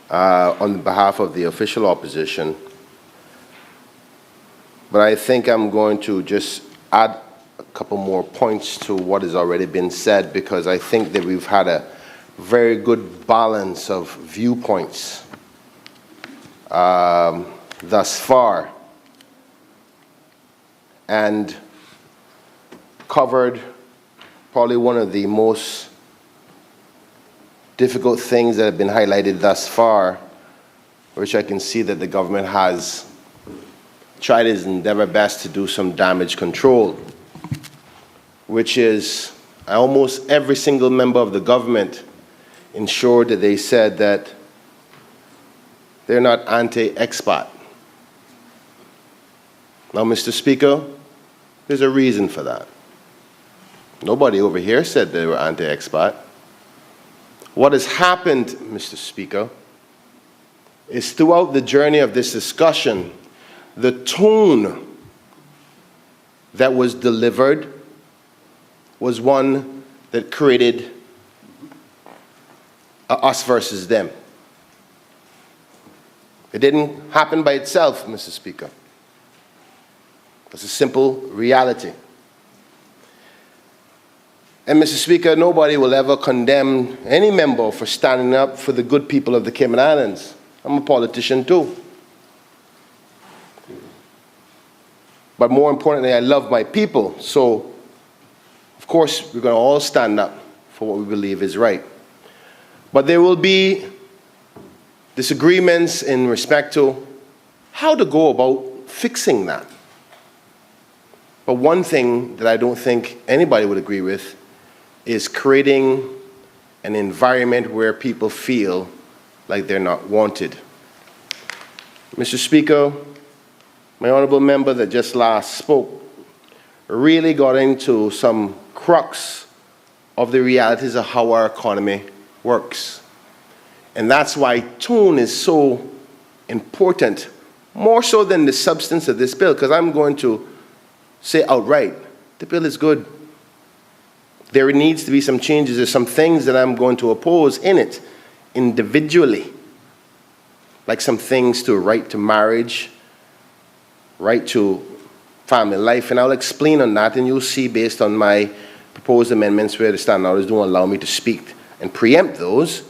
S13: on behalf of the official opposition. But I think I'm going to just add a couple more points to what has already been said, because I think that we've had a very good balance of viewpoints thus far, and covered probably one of the most difficult things that have been highlighted thus far, which I can see that the government has tried its endeavor best to do some damage control, which is almost every single member of the government ensured that they said that they're not anti-expat. Now, Mr. Speaker, there's a reason for that. Nobody over here said they were anti-expat. What has happened, Mr. Speaker, is throughout the journey of this discussion, the tone that was delivered was one that created us versus them. It didn't happen by itself, Mr. Speaker. It's a simple reality. And Mr. Speaker, nobody will ever condemn any member for standing up for the good people of the Cayman Islands. I'm a politician too. But more importantly, I love my people. So, of course, we're going to all stand up for what we believe is right. But there will be disagreements in respect to how to go about fixing that. But one thing that I don't think anybody would agree with is creating an environment where people feel like they're not wanted. Mr. Speaker, my honourable member that just last spoke really got into some crux of the realities of how our economy works. And that's why tone is so important, more so than the substance of this bill, because I'm going to say outright, the bill is good. There needs to be some changes. There's some things that I'm going to oppose in it individually, like some things to right to marriage, right to family life, and I'll explain on that, and you'll see based on my proposed amendments where the standing orders don't allow me to speak and preempt those,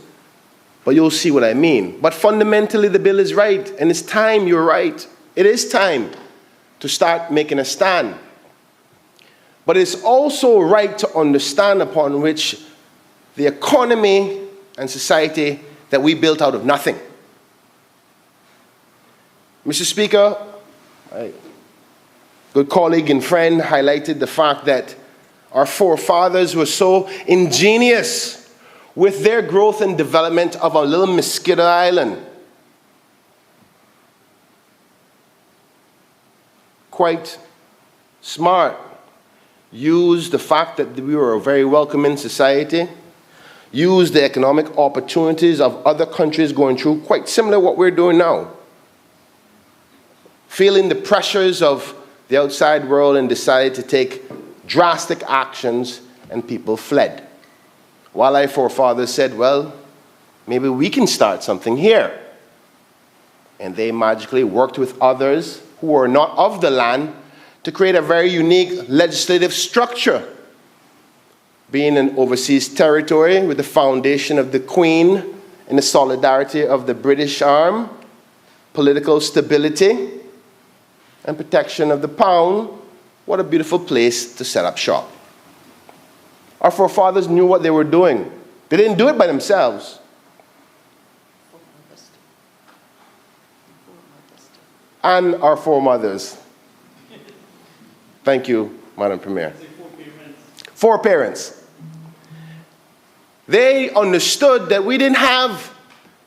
S13: but you'll see what I mean. But fundamentally, the bill is right, and it's time, you're right. It is time to start making a stand. But it's also right to understand upon which the economy and society that we built out of nothing. Mr. Speaker, my good colleague and friend highlighted the fact that our forefathers were so ingenious with their growth and development of a little mosquito island. Quite smart. Used the fact that we were a very welcoming society, used the economic opportunities of other countries going through, quite similar to what we're doing now. Feeling the pressures of the outside world and decided to take drastic actions, and people fled. While our forefathers said, well, maybe we can start something here. And they magically worked with others who were not of the land to create a very unique legislative structure. Being an overseas territory with the foundation of the Queen and the solidarity of the British arm, political stability, and protection of the pound, what a beautiful place to set up shop. Our forefathers knew what they were doing. They didn't do it by themselves. And our foremothers. Thank you, Madam Premier. 4 parents. They understood that we didn't have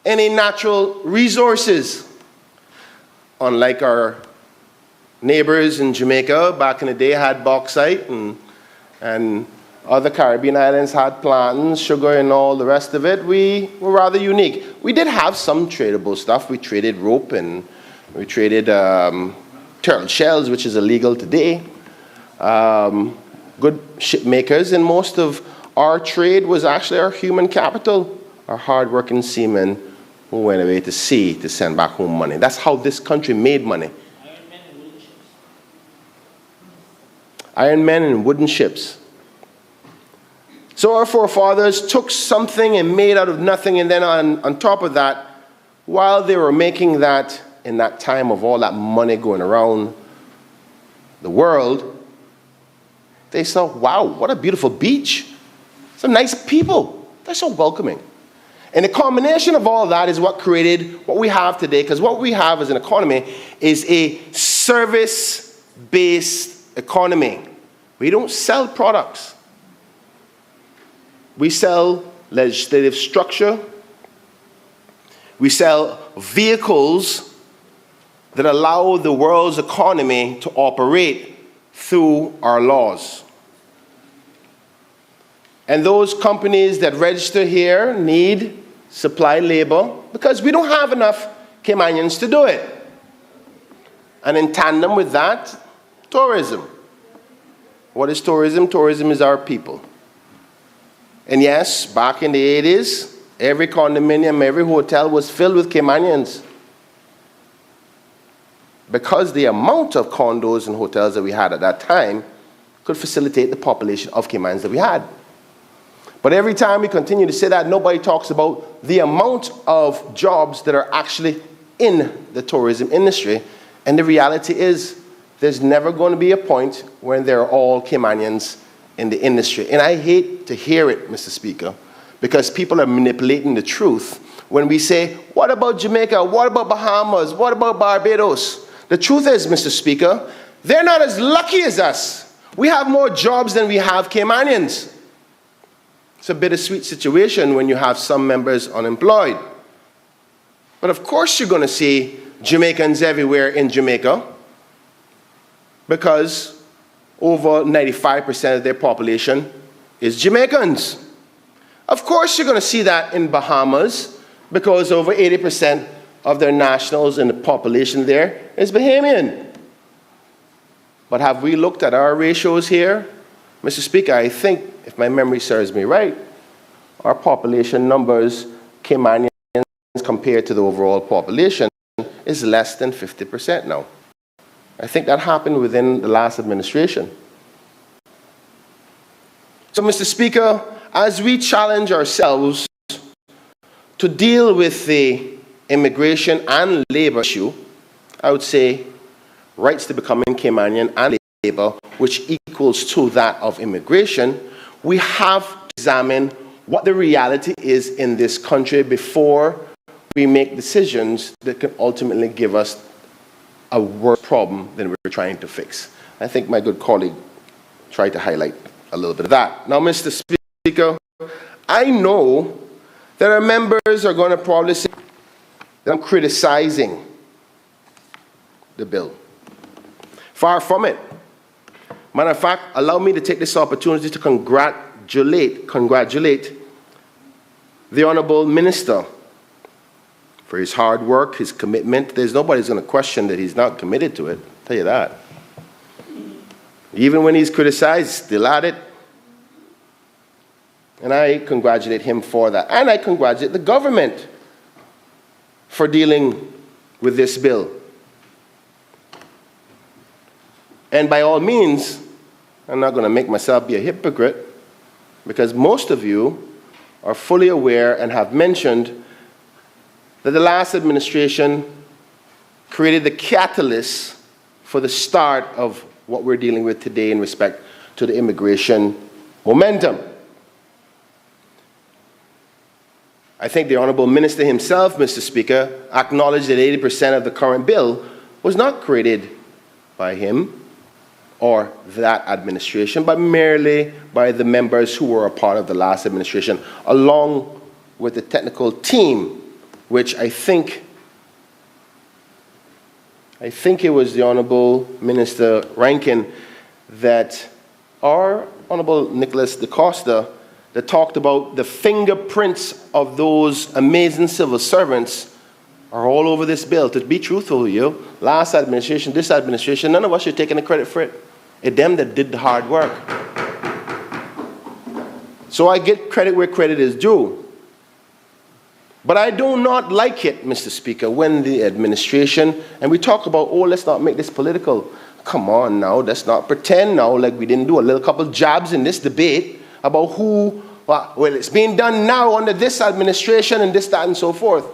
S13: any natural resources. Unlike our neighbors in Jamaica back in the day had bauxite, and other Caribbean islands had plantains, sugar, and all the rest of it. We were rather unique. We did have some tradable stuff. We traded rope, and we traded turtle shells, which is illegal today. Good ship makers, and most of our trade was actually our human capital, our hard-working seamen who went away to sea to send back home money. That's how this country made money. Iron men and wooden ships. So our forefathers took something and made out of nothing, and then on top of that, while they were making that, in that time of all that money going around the world, they saw, wow, what a beautiful beach. Some nice people. They're so welcoming. And the combination of all that is what created what we have today, because what we have as an economy is a service-based economy. We don't sell products. We sell legislative structure. We sell vehicles that allow the world's economy to operate through our laws. And those companies that register here need supply labor because we don't have enough Caymanians to do it. And in tandem with that, tourism. What is tourism? Tourism is our people. And yes, back in the 80s, every condominium, every hotel was filled with Caymanians. Because the amount of condos and hotels that we had at that time could facilitate the population of Caymanians that we had. But every time we continue to say that, nobody talks about the amount of jobs that are actually in the tourism industry. And the reality is, there's never going to be a point when they're all Caymanians in the industry. And I hate to hear it, Mr. Speaker, because people are manipulating the truth when we say, what about Jamaica? What about Bahamas? What about Barbados? The truth is, Mr. Speaker, they're not as lucky as us. We have more jobs than we have Caymanians. It's a bittersweet situation when you have some members unemployed. But of course you're going to see Jamaicans everywhere in Jamaica because over 95% of their population is Jamaicans. Of course you're going to see that in Bahamas because over 80% of their nationals in the population there is Bahamian. But have we looked at our ratios here? Mr. Speaker, I think, if my memory serves me right, our population numbers, Caymanians compared to the overall population, is less than 50% now. I think that happened within the last administration. So, Mr. Speaker, as we challenge ourselves to deal with the immigration and labor issue, I would say rights to becoming Caymanian and labor, which equals to that of immigration, we have to examine what the reality is in this country before we make decisions that can ultimately give us a worse problem than we're trying to fix. I think my good colleague tried to highlight a little bit of that. Now, Mr. Speaker, I know that our members are going to probably say that I'm criticizing the bill. Far from it. Matter of fact, allow me to take this opportunity to congratulate the Honourable Minister for his hard work, his commitment. There's nobody's going to question that he's not committed to it, I'll tell you that. Even when he's criticized, still at it. And I congratulate him for that. And I congratulate the government for dealing with this bill. And by all means, I'm not going to make myself be a hypocrite, because most of you are fully aware and have mentioned that the last administration created the catalyst for the start of what we're dealing with today in respect to the immigration momentum. I think the Honourable Minister himself, Mr. Speaker, acknowledged that 80% of the current bill was not created by him or that administration, but merely by the members who were a part of the last administration, along with the technical team, which I think it was the Honourable Minister Rankine that our Honourable Nickolas DaCosta that talked about the fingerprints of those amazing civil servants are all over this bill. To be truthful with you, last administration, this administration, none of us are taking the credit for it. It's them that did the hard work. So I get credit where credit is due. But I do not like it, Mr. Speaker, when the administration, and we talk about, oh, let's not make this political. Come on now, let's not pretend now like we didn't do a little couple jabs in this debate about who, well, it's being done now under this administration and this, that, and so forth.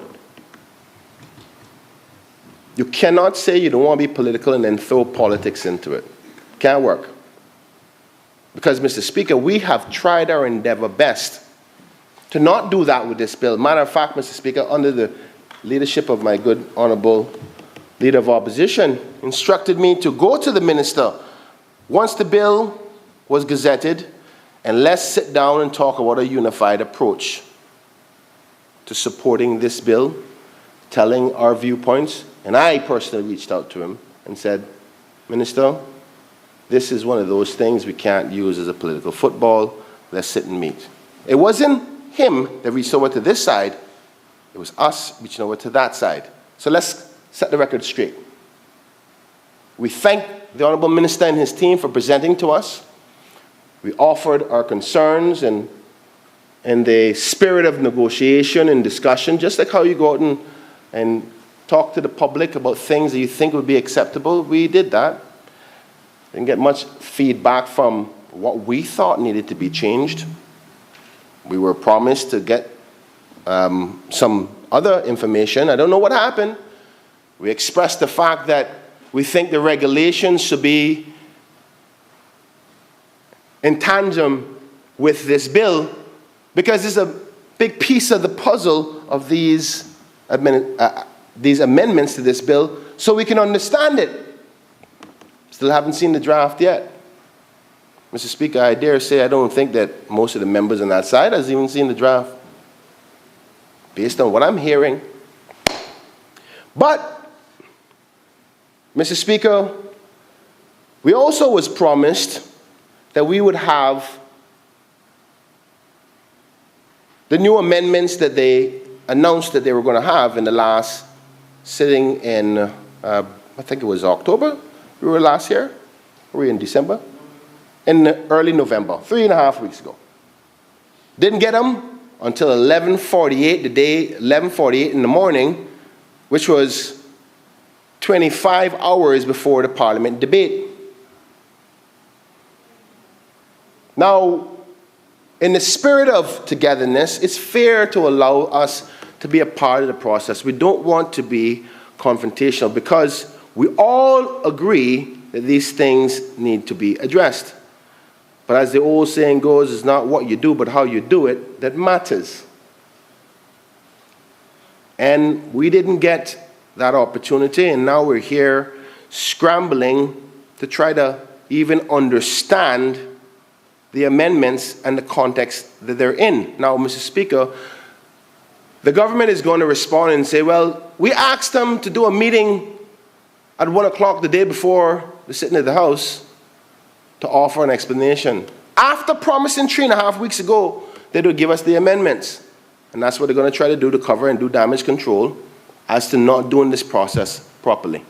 S13: You cannot say you don't want to be political and then throw politics into it. Can't work. Because, Mr. Speaker, we have tried our endeavor best to not do that with this bill. Matter of fact, Mr. Speaker, under the leadership of my good Honourable Leader of Opposition, instructed me to go to the Minister once the bill was gazetted, and let's sit down and talk about a unified approach to supporting this bill, telling our viewpoints. And I personally reached out to him and said, Minister, this is one of those things we can't use as a political football. Let's sit and meet. It wasn't him that reached over to this side. It was us reaching over to that side. So let's set the record straight. We thank the Honourable Minister and his team for presenting to us. We offered our concerns and in the spirit of negotiation and discussion, just like how you go out and talk to the public about things that you think would be acceptable. We did that. Didn't get much feedback from what we thought needed to be changed. We were promised to get some other information. I don't know what happened. We expressed the fact that we think the regulations should be in tandem with this bill, because it's a big piece of the puzzle of these amendments to this bill, so we can understand it. Still haven't seen the draft yet. Mr. Speaker, I dare say I don't think that most of the members on that side has even seen the draft, based on what I'm hearing. But, Mr. Speaker, we also was promised that we would have the new amendments that they announced that they were going to have in the last sitting in, I think it was October, we were last year, or were we in December? In early November, 3.5 weeks ago. Didn't get them until 11:48, the day 11:48 in the morning, which was 25 hours before the Parliament debate. Now, in the spirit of togetherness, it's fair to allow us to be a part of the process. We don't want to be confrontational because we all agree that these things need to be addressed. But as the old saying goes, it's not what you do, but how you do it that matters. And we didn't get that opportunity, and now we're here scrambling to try to even understand the amendments and the context that they're in. Now, Mr. Speaker, the government is going to respond and say, well, we asked them to do a meeting at 1 o'clock the day before the sitting of the House to offer an explanation. After promising 3.5 weeks ago, they would give us the amendments. And that's what they're going to try to do to cover and do damage control as to not doing this process properly.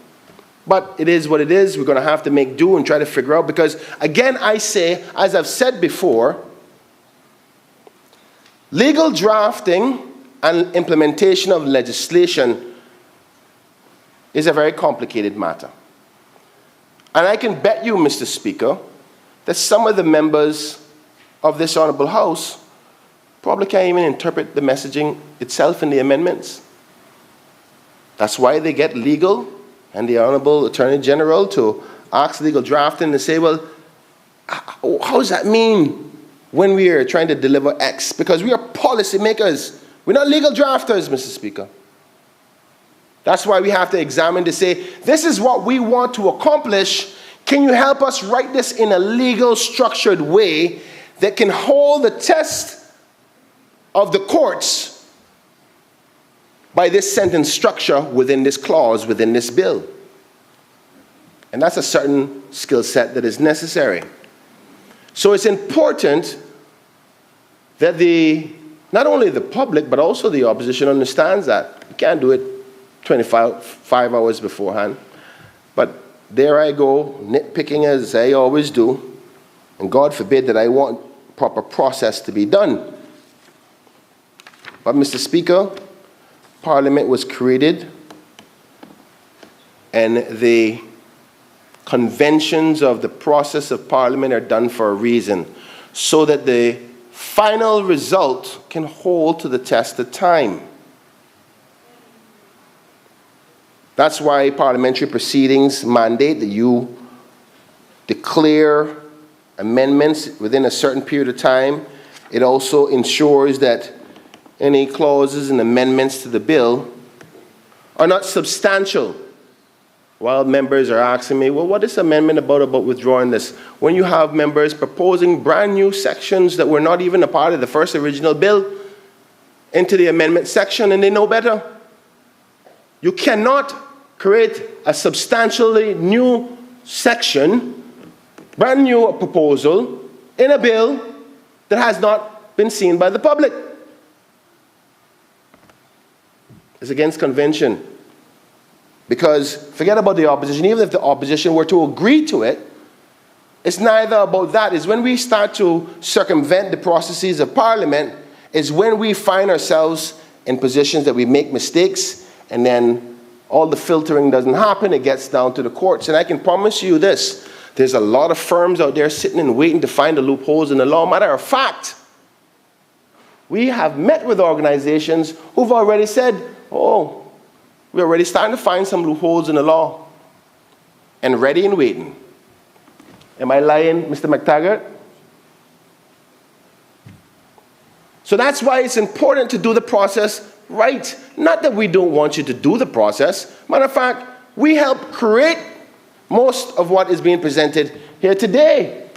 S13: But it is what it is. We're going to have to make do and try to figure out because, again, I say, as I've said before, legal drafting and implementation of legislation is a very complicated matter. And I can bet you, Mr. Speaker, that some of the members of this Honourable House probably can't even interpret the messaging itself in the amendments. That's why they get legal and the Honourable Attorney General to ask legal drafting and say, well, how does that mean when we are trying to deliver X? Because we are policy makers. We're not legal drafters, Mr. Speaker. That's why we have to examine to say, this is what we want to accomplish. Can you help us write this in a legal, structured way that can hold the test of the courts by this sentence structure within this clause, within this bill? And that's a certain skill set that is necessary. So it's important that not only the public, but also the opposition understands that. You can't do it 25 hours beforehand. But there I go, nitpicking as I always do, and God forbid that I want proper process to be done. But Mr. Speaker, Parliament was created, and the conventions of the process of Parliament are done for a reason, so that the final result can hold to the test of time. That's why parliamentary proceedings mandate that you declare amendments within a certain period of time. It also ensures that any clauses and amendments to the bill are not substantial. While members are asking me, well, what is amendment about withdrawing this? When you have members proposing brand new sections that were not even a part of the first original bill into the amendment section and they know better. You cannot create a substantially new section, brand new proposal, in a bill that has not been seen by the public. It's against convention. Because forget about the opposition. Even if the opposition were to agree to it, it's neither about that. It's when we start to circumvent the processes of Parliament, is when we find ourselves in positions that we make mistakes, and then all the filtering doesn't happen. It gets down to the courts. And I can promise you this, there's a lot of firms out there sitting and waiting to find the loopholes in the law. Matter of fact, we have met with organizations who've already said, oh, we're already starting to find some loopholes in the law, and ready and waiting. Am I lying, Mr. McTaggart? So that's why it's important to do the process right. Not that we don't want you to do the process. Matter of fact, we help create most of what is being presented here today.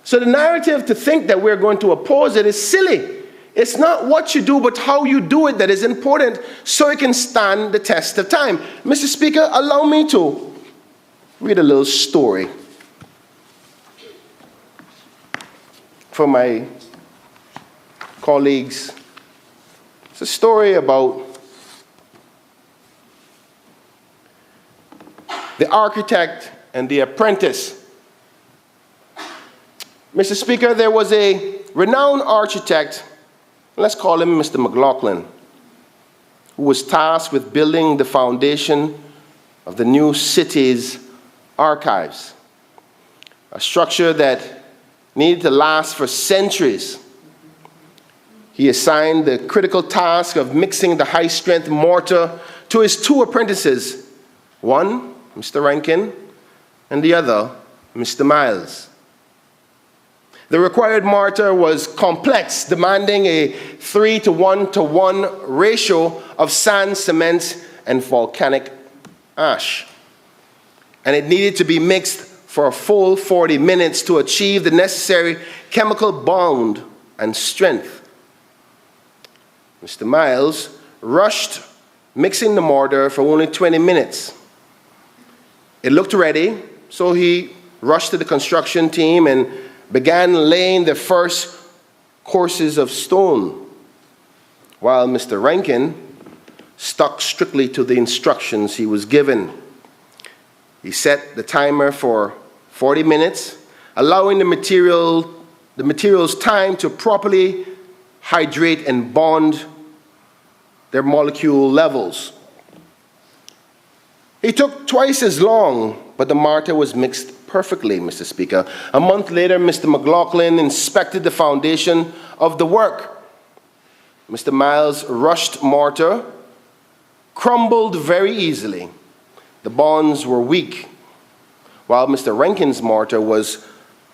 S13: So the narrative to think that we're going to oppose it is silly. It's not what you do, but how you do it that is important, so it can stand the test of time. Mr. Speaker, allow me to read a little story for my colleagues. It's a story about the architect and the apprentice. Mr. Speaker, there was a renowned architect, let's call him Mr. McLaughlin, who was tasked with building the foundation of the new city's archives, a structure that needed to last for centuries. He assigned the critical task of mixing the high-strength mortar to his two apprentices, one, Mr. Rankine, and the other, Mr. Miles. The required mortar was complex, demanding a 3:1:1 ratio of sand, cement, and volcanic ash. And it needed to be mixed for a full 40 minutes to achieve the necessary chemical bond and strength. Mr. Miles rushed mixing the mortar for only 20 minutes. It looked ready, so he rushed to the construction team and began laying the first courses of stone, while Mr. Rankine stuck strictly to the instructions he was given. He set the timer for 40 minutes, allowing the materials time to properly hydrate and bond their molecule levels. It took twice as long, but the mortar was mixed perfectly, Mr. Speaker. A month later, Mr. McLaughlin inspected the foundation of the work. Mr. Miles' rushed mortar crumbled very easily. The bonds were weak, while Mr. Rankine's mortar was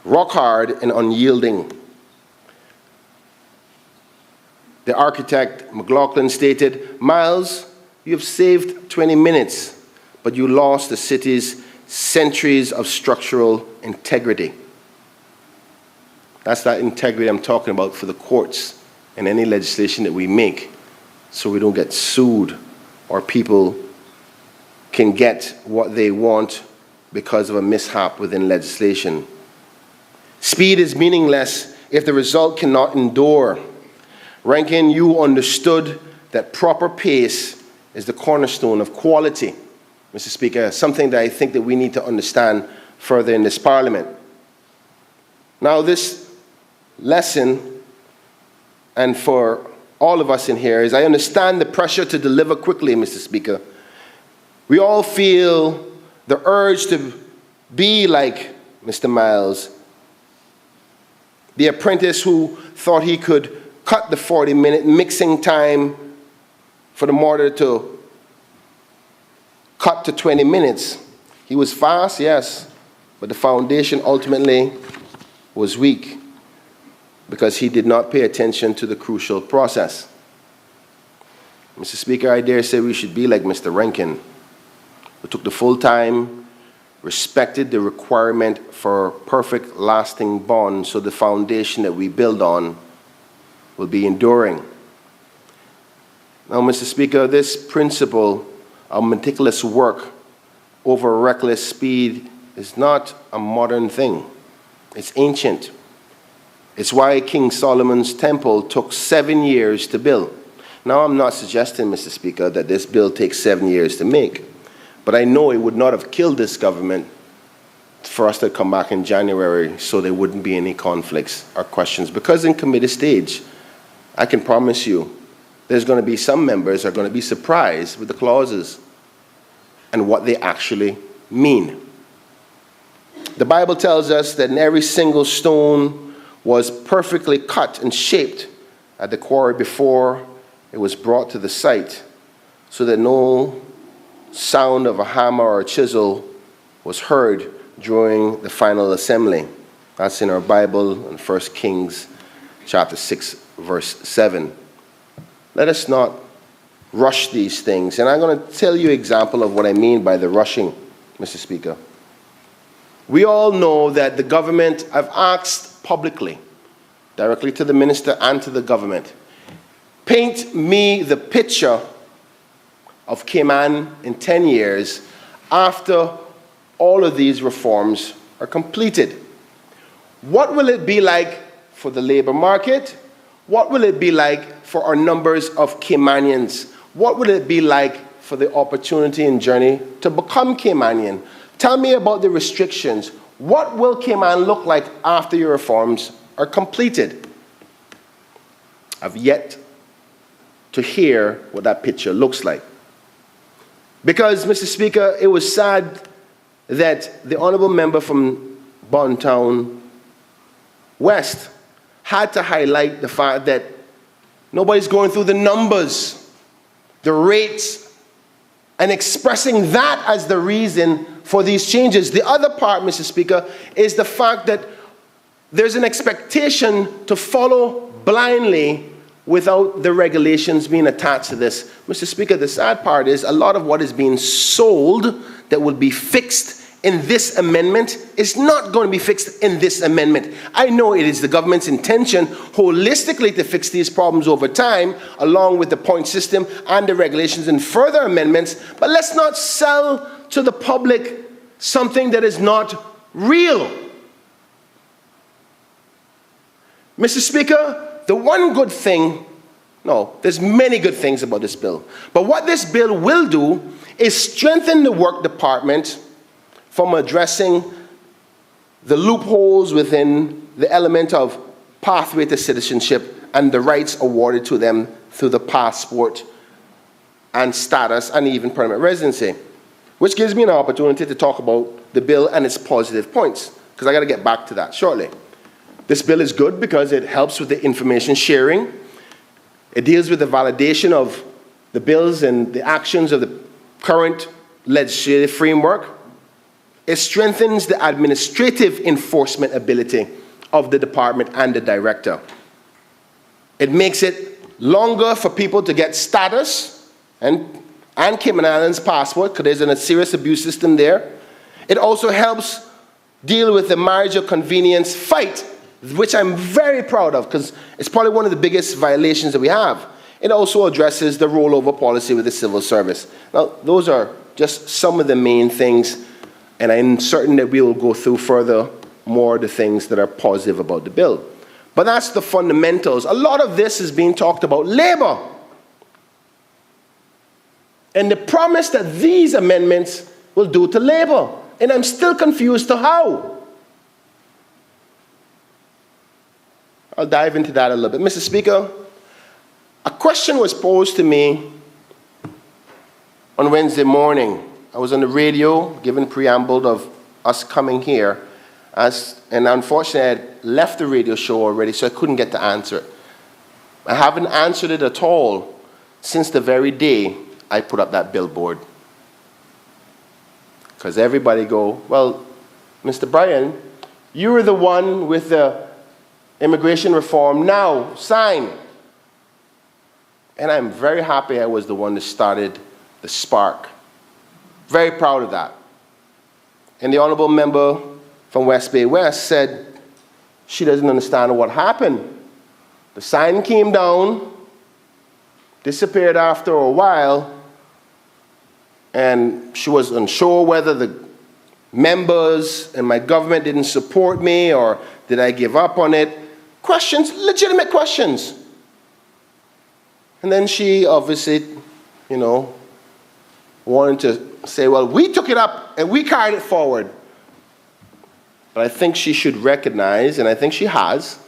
S13: rock hard and unyielding. The architect, McLaughlin, stated, "Miles, you have saved 20 minutes, but you lost the city's centuries of structural integrity." That's that integrity I'm talking about for the courts and any legislation that we make, so we don't get sued or people can get what they want because of a mishap within legislation. Speed is meaningless if the result cannot endure. Rankine, you understood that proper pace is the cornerstone of quality, Mr. Speaker, something that I think that we need to understand further in this Parliament. Now, this lesson, and for all of us in here, is I understand the pressure to deliver quickly, Mr. Speaker. We all feel the urge to be like Mr. Miles, the apprentice who thought he could cut the 40-minute mixing time for the mortar to cut to 20 minutes. He was fast, yes, but the foundation ultimately was weak because he did not pay attention to the crucial process. Mr. Speaker, I dare say we should be like Mr. Rankine, who took the full time, respected the requirement for perfect lasting bond so the foundation that we build on will be enduring. Now, Mr. Speaker, this principle of meticulous work over reckless speed is not a modern thing. It's ancient. It's why King Solomon's temple took 7 years to build. Now, I'm not suggesting, Mr. Speaker, that this bill takes 7 years to make, but I know it would not have killed this government for us to come back in January so there wouldn't be any conflicts or questions. Because in committee stage, I can promise you, there's going to be some members are going to be surprised with the clauses and what they actually mean. The Bible tells us that every single stone was perfectly cut and shaped at the quarry before it was brought to the site, so that no sound of a hammer or a chisel was heard during the final assembly. That's in our Bible in 1 Kings chapter 6, verse 7. Let us not rush these things. And I'm going to tell you an example of what I mean by the rushing, Mr. Speaker. We all know that the government have asked publicly, directly to the minister and to the government, paint me the picture of Cayman in 10 years after all of these reforms are completed. What will it be like for the labor market? What will it be like for our numbers of Caymanians? What will it be like for the opportunity and journey to become Caymanian? Tell me about the restrictions. What will Cayman look like after your reforms are completed? I've yet to hear what that picture looks like. Because, Mr. Speaker, it was sad that the honourable member from Bodden Town West had to highlight the fact that nobody's going through the numbers, the rates, and expressing that as the reason for these changes. The other part, Mr. Speaker, is the fact that there's an expectation to follow blindly without the regulations being attached to this. Mr. Speaker, the sad part is a lot of what is being sold that will be fixed in this amendment is not going to be fixed in this amendment. I know it is the government's intention holistically to fix these problems over time, along with the point system and the regulations and further amendments, but let's not sell to the public something that is not real. Mr. Speaker, the one good thing, no, there's many good things about this bill, but what this bill will do is strengthen the work department from addressing the loopholes within the element of pathway to citizenship and the rights awarded to them through the passport and status and even permanent residency, which gives me an opportunity to talk about the bill and its positive points, because I got to get back to that shortly. This bill is good because it helps with the information sharing. It deals with the validation of the bills and the actions of the current legislative framework. It strengthens the administrative enforcement ability of the department and the director. It makes it longer for people to get status and Cayman Islands passport, because there's a serious abuse system there. It also helps deal with the marriage of convenience fight, which I'm very proud of, because it's probably one of the biggest violations that we have. It also addresses the rollover policy with the civil service. Now, those are just some of the main things, and I'm certain that we will go through further more of the things that are positive about the bill. But that's the fundamentals. A lot of this is being talked about labor. And the promise that these amendments will do to labor. And I'm still confused to how. I'll dive into that a little bit. Mr. Speaker, a question was posed to me on Wednesday morning. I was on the radio, given preamble of us coming here, and unfortunately I had left the radio show already, so I couldn't get to answer it. I haven't answered it at all since the very day I put up that billboard. Because everybody go, well, Mr. Bryan, you were the one with the immigration reform now, sign. And I'm very happy I was the one that started the spark. Very proud of that. And the honourable member from West Bay West said she doesn't understand what happened. The sign came down, disappeared after a while, and she was unsure whether the members and my government didn't support me or did I give up on it. Questions, legitimate questions. And then she obviously, wanted to say, well, we took it up and we carried it forward. But I think she should recognize, and I think she has,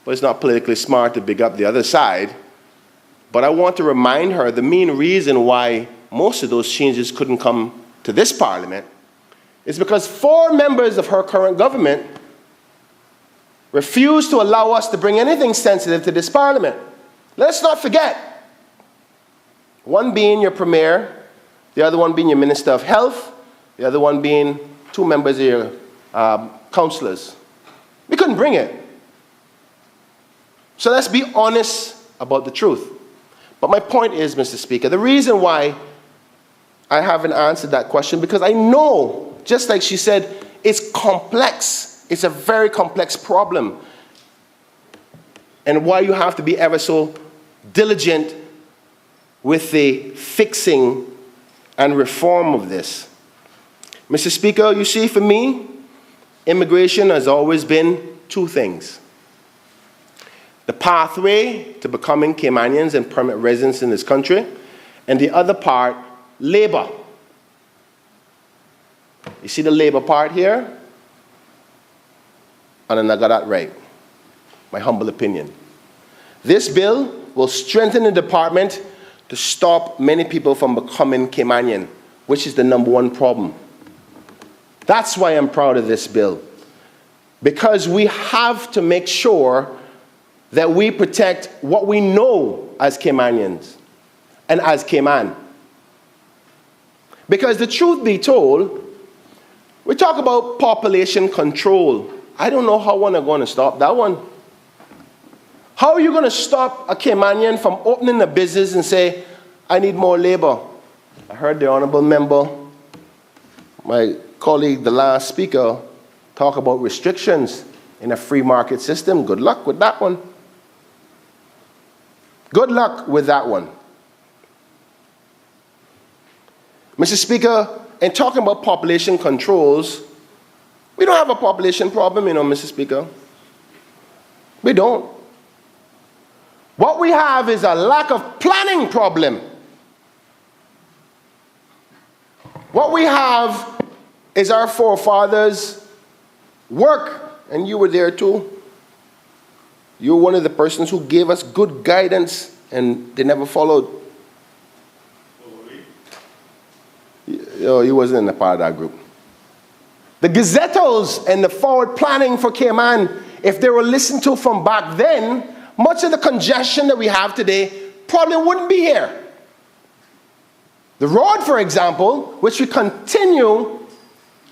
S13: but it's not politically smart to big up the other side. But I want to remind her the main reason why most of those changes couldn't come to this parliament is because 4 members of her current government refused to allow us to bring anything sensitive to this parliament. Let's not forget. One being your premier, the other one being your Minister of Health, the other one being 2 members of your councillors. We couldn't bring it. So let's be honest about the truth. But my point is, Mr. Speaker, the reason why I haven't answered that question, because I know, just like she said, it's complex. It's a very complex problem. And why you have to be ever so diligent with the fixing and reform of this. Mr. Speaker, you see, for me, immigration has always been 2 things. The pathway to becoming Caymanians and permanent residents in this country, and the other part, labor. You see the labor part here? And I got that right. My humble opinion. This bill will strengthen the department to stop many people from becoming Caymanian, which is the #1 problem. That's why I'm proud of this bill. Because we have to make sure that we protect what we know as Caymanians and as Cayman. Because the truth be told, we talk about population control. I don't know how one are going to stop that one. How are you going to stop a Caymanian from opening a business and say, I need more labor? I heard the honourable member, my colleague, the last speaker, talk about restrictions in a free market system. Good luck with that one. Good luck with that one. Mr. Speaker, in talking about population controls, we don't have a population problem, Mr. Speaker. We don't. What we have is a lack of planning problem. What we have is our forefathers' work, and you were there too. You were one of the persons who gave us good guidance, and they never followed. You wasn't in a part of that group. The gazettos and the forward planning for Cayman, if they were listened to from back then, much of the congestion that we have today probably wouldn't be here. The road, for example, which we continue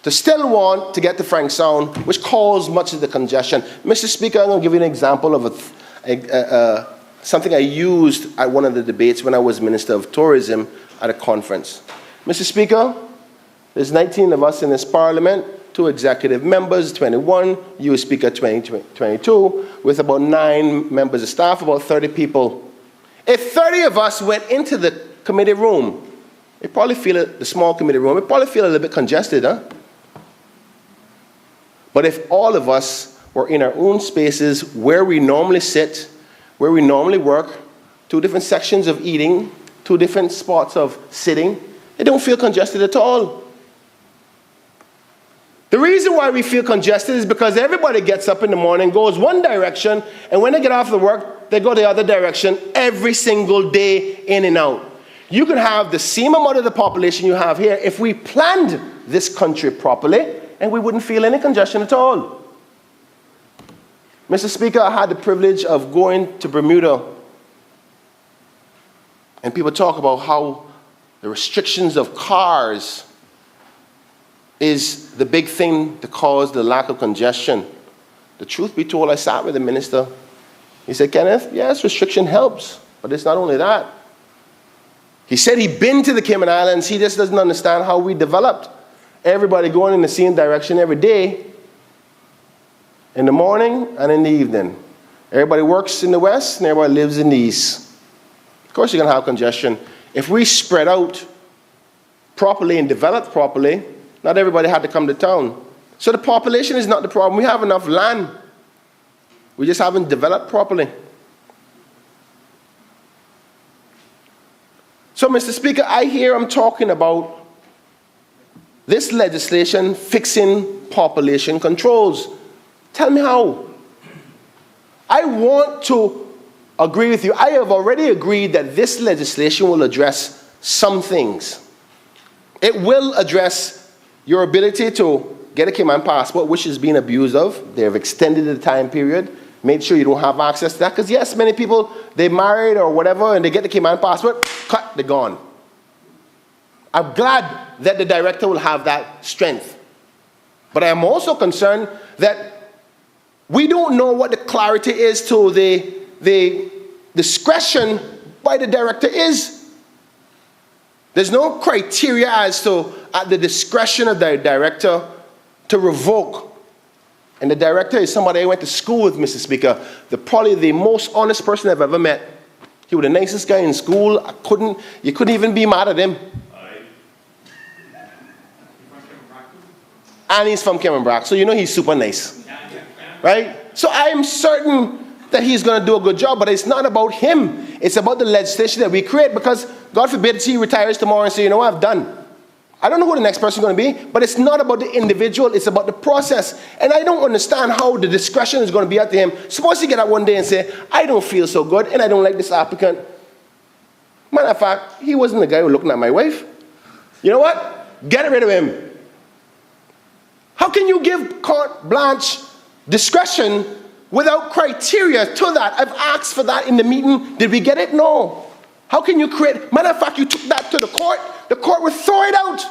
S13: to still want to get to Frank Sound, which caused much of the congestion. Mr. Speaker, I'm going to give you an example of something I used at one of the debates when I was Minister of Tourism at a conference. Mr. Speaker, there's 19 of us in this Parliament, 2 executive members, 21, you Speaker, 22, with about 9 members of staff, about 30 people. If 30 of us went into the committee room, you probably feel it, the small committee room, you probably feel a little bit congested, huh? But if all of us were in our own spaces where we normally sit, where we normally work, 2 different sections of eating, 2 different spots of sitting, it don't feel congested at all. The reason why we feel congested is because everybody gets up in the morning, goes one direction, and when they get off the work, they go the other direction every single day, in and out. You can have the same amount of the population you have here if we planned this country properly, and we wouldn't feel any congestion at all. Mr. Speaker, I had the privilege of going to Bermuda, and people talk about how the restrictions of cars is the big thing to cause the lack of congestion. The truth be told, I sat with the minister. He said, Kenneth, yes, restriction helps, but it's not only that. He said he'd been to the Cayman Islands, he just doesn't understand how we developed. Everybody going in the same direction every day, in the morning and in the evening. Everybody works in the west and everybody lives in the east. Of course you're going to have congestion. If we spread out properly and develop properly, not everybody had to come to town. So the population is not the problem. We have enough land. We just haven't developed properly. So, Mr. Speaker, I hear I'm talking about this legislation fixing population controls. Tell me how. I want to agree with you. I have already agreed that this legislation will address some things. It will address your ability to get a Cayman passport, which is being abused of. They have extended the time period, made sure you don't have access to that. Because yes, many people, they married or whatever, and they get the Cayman passport, cut, they're gone. I'm glad that the director will have that strength. But I am also concerned that we don't know what the clarity is to the discretion by the director is. There's no criteria as to at the discretion of the director to revoke. And the director is somebody I went to school with, Mr. Speaker. Probably the most honest person I've ever met. He was the nicest guy in school. You couldn't even be mad at him. And he's from Cayman, so you know he's super nice. Right? So I am certain that he's going to do a good job, but it's not about him. It's about the legislation that we create, because God forbid he retires tomorrow and say, you know what, I've done. I don't know who the next person is going to be, but it's not about the individual, it's about the process. And I don't understand how the discretion is going to be up to him. Suppose he get up one day and say, I don't feel so good and I don't like this applicant. Matter of fact, he wasn't the guy who was looking at my wife. You know what? Get rid of him. How can you give carte blanche discretion without criteria to that? I've asked for that in the meeting. Did we get it? No. How can you create? Matter of fact, you took that to the court would throw it out.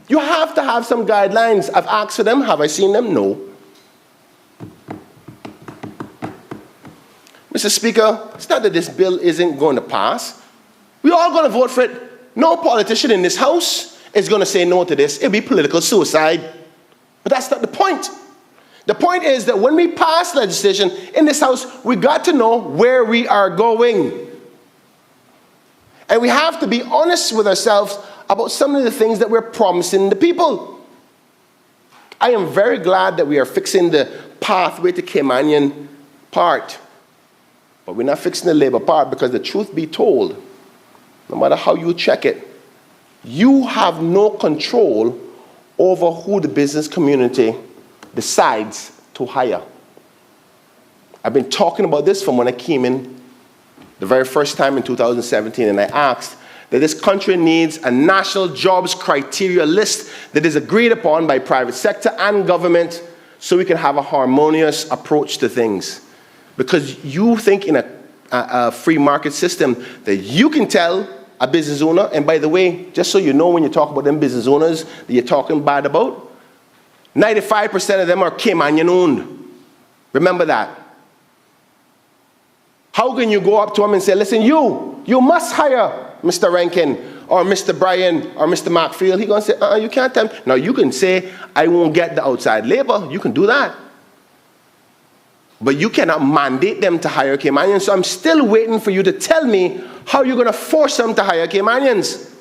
S13: You have to have some guidelines. I've asked for them. Have I seen them? No. Mr. Speaker, it's not that this bill isn't going to pass. We're all going to vote for it. No politician in this House is going to say no to this. It'll be political suicide. But that's not the point. The point is that when we pass legislation in this House, we got to know where we are going. And we have to be honest with ourselves about some of the things that we're promising the people. I am very glad that we are fixing the pathway to Caymanian part. But we're not fixing the Labour part, because the truth be told, no matter how you check it, you have no control over who the business community decides to hire. I've been talking about this from when I came in the very first time in 2017, and I asked that this country needs a national jobs criteria list that is agreed upon by private sector and government, so we can have a harmonious approach to things. Because you think in a free market system that you can tell a business owner, and by the way, just so you know, when you talk about them business owners that you're talking bad about, 95% of them are Caymanian owned. Remember that. How can you go up to them and say, listen, you must hire Mr. Rankine or Mr. Bryan or Mr. Markfield? He's going to say, you can't tell me. Now, you can say, I won't get the outside labor. You can do that. But you cannot mandate them to hire Caymanians. So I'm still waiting for you to tell me how you're going to force them to hire Caymanians.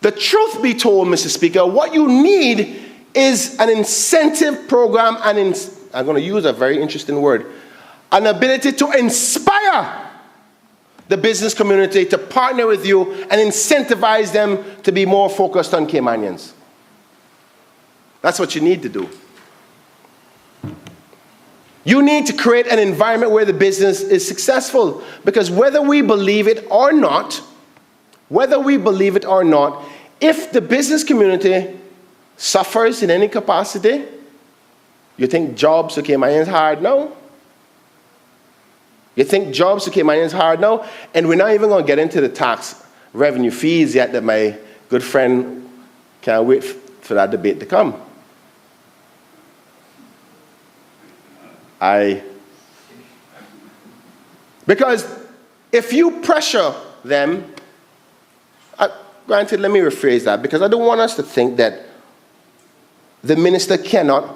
S13: The truth be told, Mr. Speaker, what you need is an incentive program, and I'm going to use a very interesting word, an ability to inspire the business community to partner with you and incentivize them to be more focused on Caymanians. That's what you need to do. You need to create an environment where the business is successful, because whether we believe it or not, if the business community suffers in any capacity, you think jobs for Caymanians hard now? You think jobs for Caymanians hard now? And we're not even going to get into the tax revenue fees yet, that my good friend can't wait for that debate to come. Because if you pressure them, granted, let me rephrase that, because I don't want us to think that the minister cannot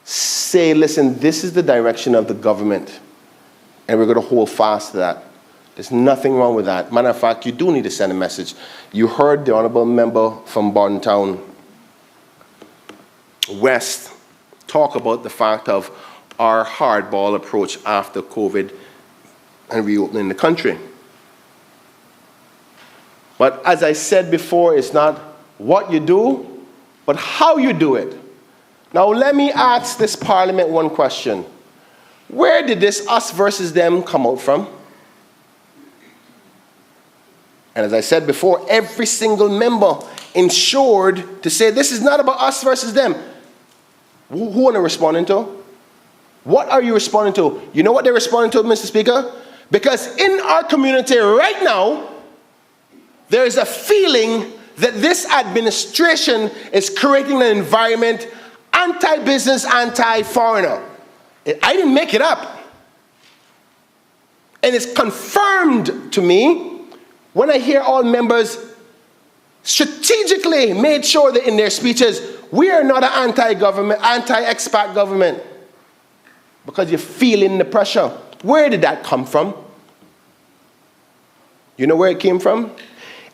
S13: say, listen, this is the direction of the government, and we're going to hold fast to that. There's nothing wrong with that. Matter of fact, you do need to send a message. You heard the Honourable Member from Bodden Town West talk about the fact of our hardball approach after COVID and reopening the country. But as I said before, it's not what you do, but how you do it. Now let me ask this Parliament one question. Where did this us versus them come out from? And as I said before, every single member ensured to say this is not about us versus them. Who are they responding to? What are you responding to? You know what they're responding to, Mr. Speaker? Because in our community right now, there is a feeling that this administration is creating an environment anti-business, anti-foreigner. I didn't make it up. And it's confirmed to me when I hear all members strategically made sure that in their speeches, we are not an anti-government, anti-expat government. Because you're feeling the pressure. Where did that come from? You know where it came from?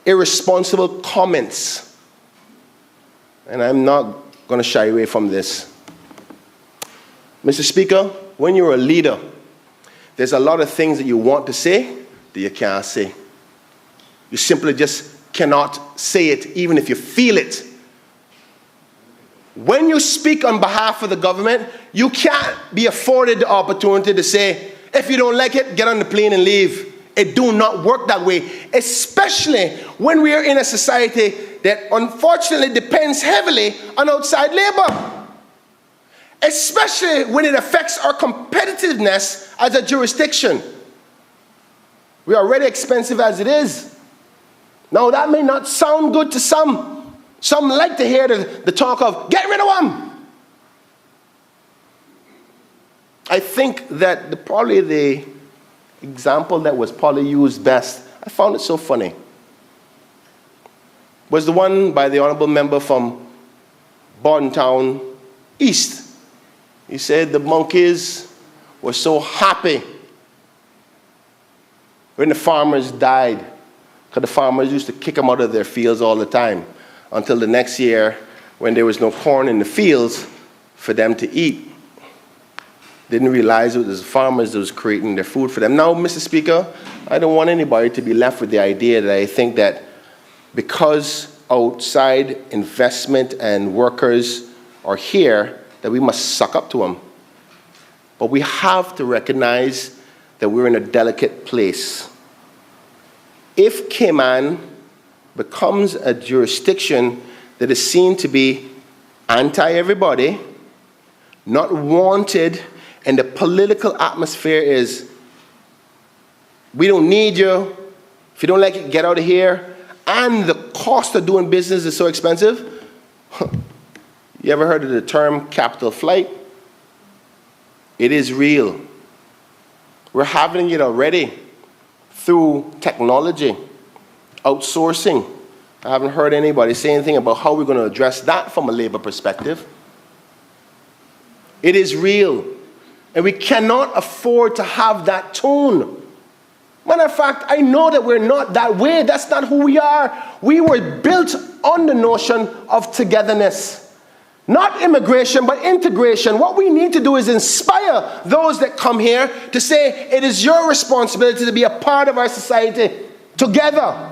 S13: Irresponsible comments. And I'm not going to shy away from this. Mr. Speaker, when you're a leader, there's a lot of things that you want to say that you can't say. You simply just cannot say it, even if you feel it. When you speak on behalf of the government, you can't be afforded the opportunity to say, if you don't like it, get on the plane and leave. It do not work that way, especially when we are in a society that unfortunately depends heavily on outside labor, especially when it affects our competitiveness as a jurisdiction. We are already expensive as it is. Now, that may not sound good to some. Some like to hear the talk of, get rid of them. I think that probably the example that was probably used best, I found it so funny, was the one by the Honourable member from Bodden Town East. He said the monkeys were so happy when the farmers died, because the farmers used to kick them out of their fields all the time, until the next year when there was no corn in the fields for them to eat. Didn't realize it was the farmers that was creating their food for them. Now, Mr. Speaker, I don't want anybody to be left with the idea that I think that because outside investment and workers are here, that we must suck up to them. But we have to recognize that we're in a delicate place. If Cayman becomes a jurisdiction that is seen to be anti-everybody, not wanted, and the political atmosphere is, we don't need you, if you don't like it, get out of here, and the cost of doing business is so expensive. You ever heard of the term capital flight? It is real. We're having it already through technology, outsourcing. I haven't heard anybody say anything about how we're going to address that from a labor perspective. It is real. And we cannot afford to have that tone. Matter of fact, I know that we're not that way. That's not who we are. We were built on the notion of togetherness. Not immigration, but integration. What we need to do is inspire those that come here to say, it is your responsibility to be a part of our society together.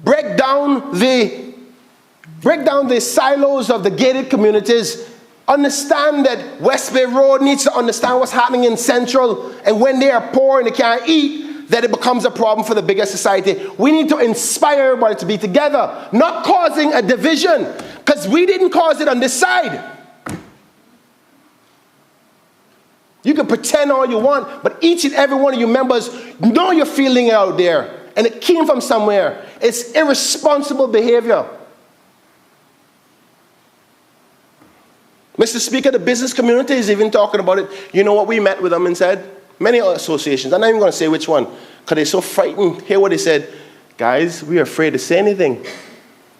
S13: Break down the silos of the gated communities. Understand that West Bay Road needs to understand what's happening in Central, and when they are poor and they can't eat, that it becomes a problem for the bigger society. We need to inspire everybody to be together, not causing a division, because we didn't cause it on this side. You can pretend all you want, but each and every one of you members know you're feeling it out there, and it came from somewhere. It's irresponsible behavior. Mr. Speaker, the business community is even talking about it. You know what we met with them and said? Many associations, I'm not even going to say which one, because they're so frightened. Hear what they said. Guys, we are afraid to say anything.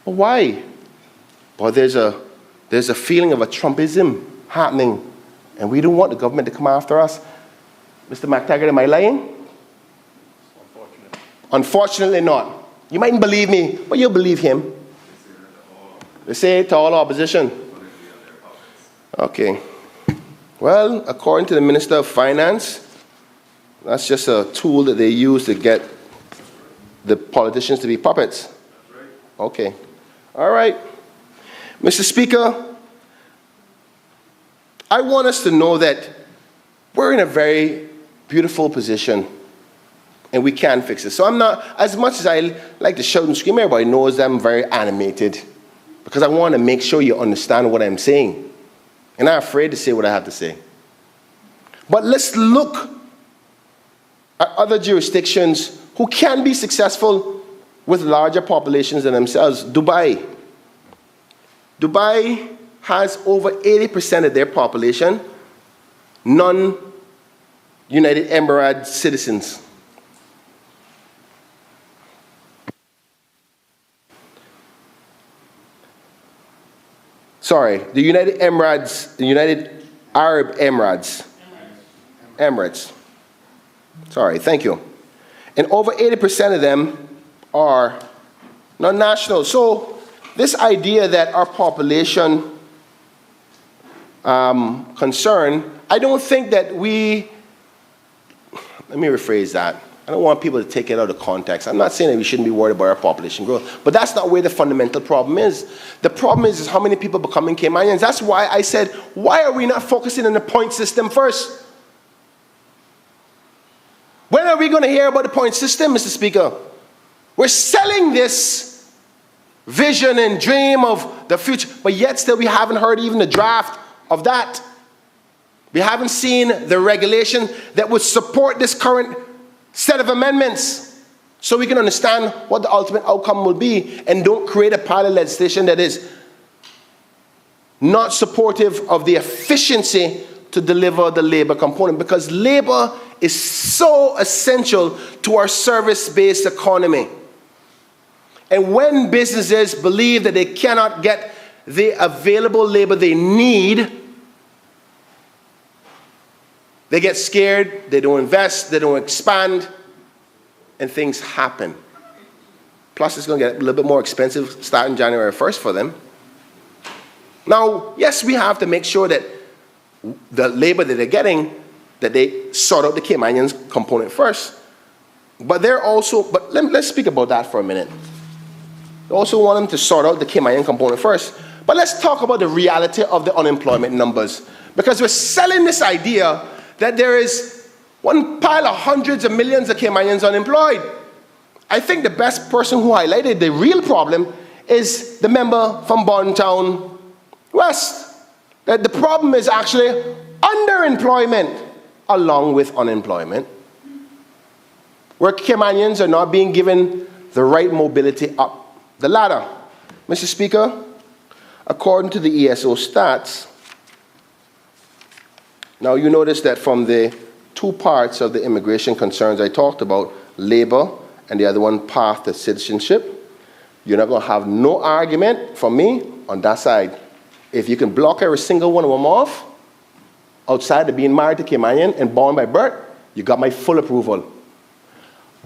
S13: Well, why? Well, there's a feeling of a Trumpism happening, and we don't want the government to come after us. Mr. McTaggart, am I lying? Unfortunately not. You mightn't believe me, but you'll believe him. They say it to all opposition. Okay. Well, according to the Minister of Finance, that's just a tool that they use to get the politicians to be puppets. Okay. All right. Mr. Speaker, I want us to know that we're in a very beautiful position and we can fix it. So I'm not, as much as I like to shout and scream, everybody knows I'm very animated because I want to make sure you understand what I'm saying. And I'm afraid to say what I have to say. But let's look at other jurisdictions who can be successful with larger populations than themselves. Dubai. Dubai has over 80% of their population non-United Emirates citizens. Sorry, the United Emirates, the United Arab Emirates. Emirates. Sorry, thank you. And over 80% of them are non-national. So this idea that our population concern, I don't think that we, let me rephrase that. I don't want people to take it out of context. I'm not saying that we shouldn't be worried about our population growth, but that's not where the fundamental problem is. The problem is how many people becoming Caymanians. That's why I said, why are we not focusing on the point system first? When are we going to hear about the point system, Mr. Speaker? We're selling this vision and dream of the future, but yet still we haven't heard even the draft of that. We haven't seen the regulation that would support this current set of amendments so we can understand what the ultimate outcome will be and don't create a pile of legislation that is not supportive of the efficiency to deliver the labor component, because labor is so essential to our service-based economy. And when businesses believe that they cannot get the available labor they need, they get scared, they don't invest, they don't expand, and things happen. Plus, it's going to get a little bit more expensive starting January 1st for them. Now, yes, we have to make sure that the labor that they're getting, that they sort out the Caymanians component first. But they're also, but let's speak about that for a minute. They also want them to sort out the Caymanian component first. But let's talk about the reality of the unemployment numbers. Because we're selling this idea that there is one pile of hundreds of millions of Caymanians unemployed. I think the best person who highlighted the real problem is the member from Bodden West. That the problem is actually underemployment along with unemployment, where Caymanians are not being given the right mobility up the ladder. Mr. Speaker, according to the ESO stats, now you notice that from the two parts of the immigration concerns I talked about, labor and the other one, path to citizenship, you're not going to have no argument from me on that side. If you can block every single one of them off, outside of being married to Caymanian and born by birth, you got my full approval.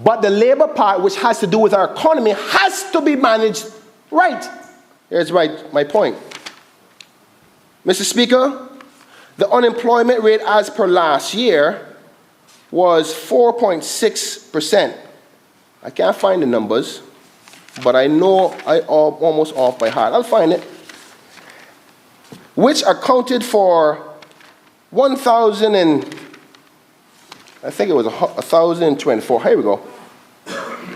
S13: But the labor part, which has to do with our economy, has to be managed right. Here's my point. Mr. Speaker, the unemployment rate as per last year was 4.6%. I can't find the numbers, but I know I'm almost off by heart. I'll find it. Which accounted for 1,000 and, I think it was 1,024, here we go,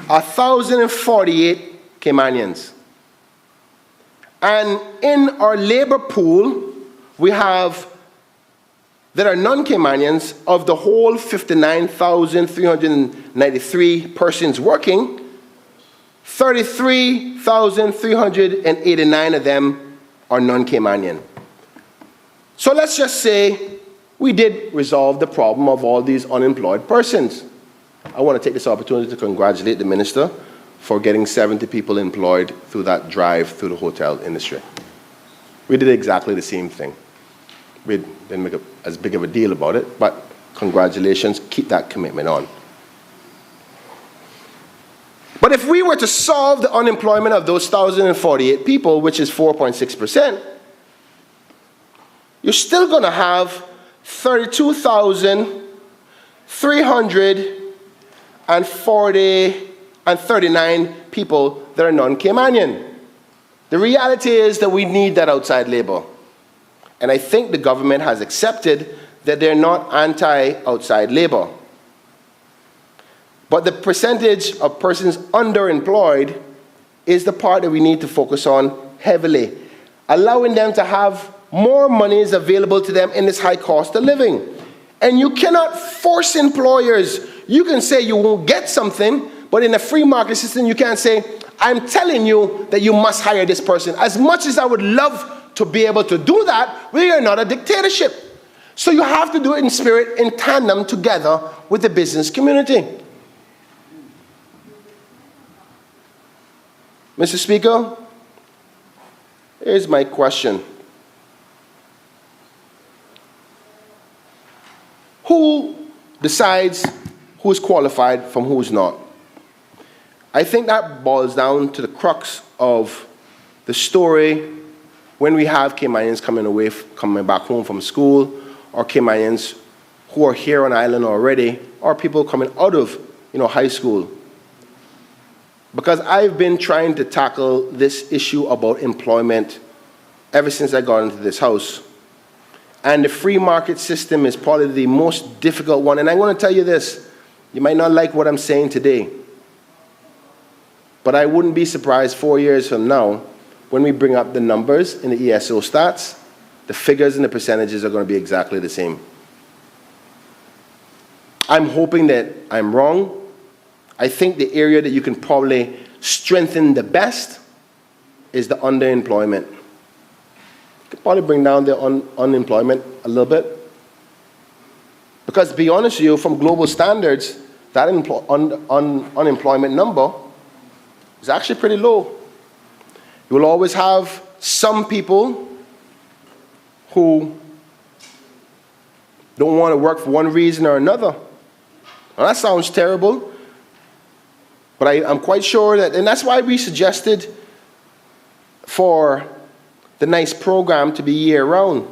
S13: 1,048 Caymanians. And in our labor pool, we have, that are non-Caymanians, of the whole 59,393 persons working, 33,389 of them are non-Caymanian. So let's just say we did resolve the problem of all these unemployed persons. I want to take this opportunity to congratulate the minister for getting 70 people employed through that drive through the hotel industry. We did exactly the same thing. We didn't make as big of a deal about it, but congratulations, keep that commitment on. But if we were to solve the unemployment of those 1,048 people, which is 4.6%, you're still going to have 32,339 people that are non-Caymanian. The reality is that we need that outside labor. And I think the government has accepted that they're not anti-outside labor. But the percentage of persons underemployed is the part that we need to focus on heavily, allowing them to have more money is available to them in this high cost of living. And you cannot force employers. You can say you won't get something, but in a free market system, you can't say, I'm telling you that you must hire this person. As much as I would love to be able to do that, we are not a dictatorship. So you have to do it in spirit, in tandem, together with the business community. Mr. Speaker, here's my question. Who decides who's qualified from who's not? I think that boils down to the crux of the story when we have Caymanians coming back home from school, or Caymanians who are here on island already, or people coming out of high school. Because I've been trying to tackle this issue about employment ever since I got into this house. And the free market system is probably the most difficult one. And I'm going to tell you this, You might not like what I'm saying today, but I wouldn't be surprised 4 years from now when we bring up the numbers in the ESO stats, the figures and the percentages are going to be exactly the same. I'm hoping that I'm wrong. I think the area that you can probably strengthen the best is the underemployment. You could probably bring down the unemployment a little bit. Because to be honest with you, from global standards, that unemployment number is actually pretty low. You will always have some people who don't want to work for one reason or another. Now, that sounds terrible, but I'm quite sure that, and that's why we suggested for the NICE program to be year-round.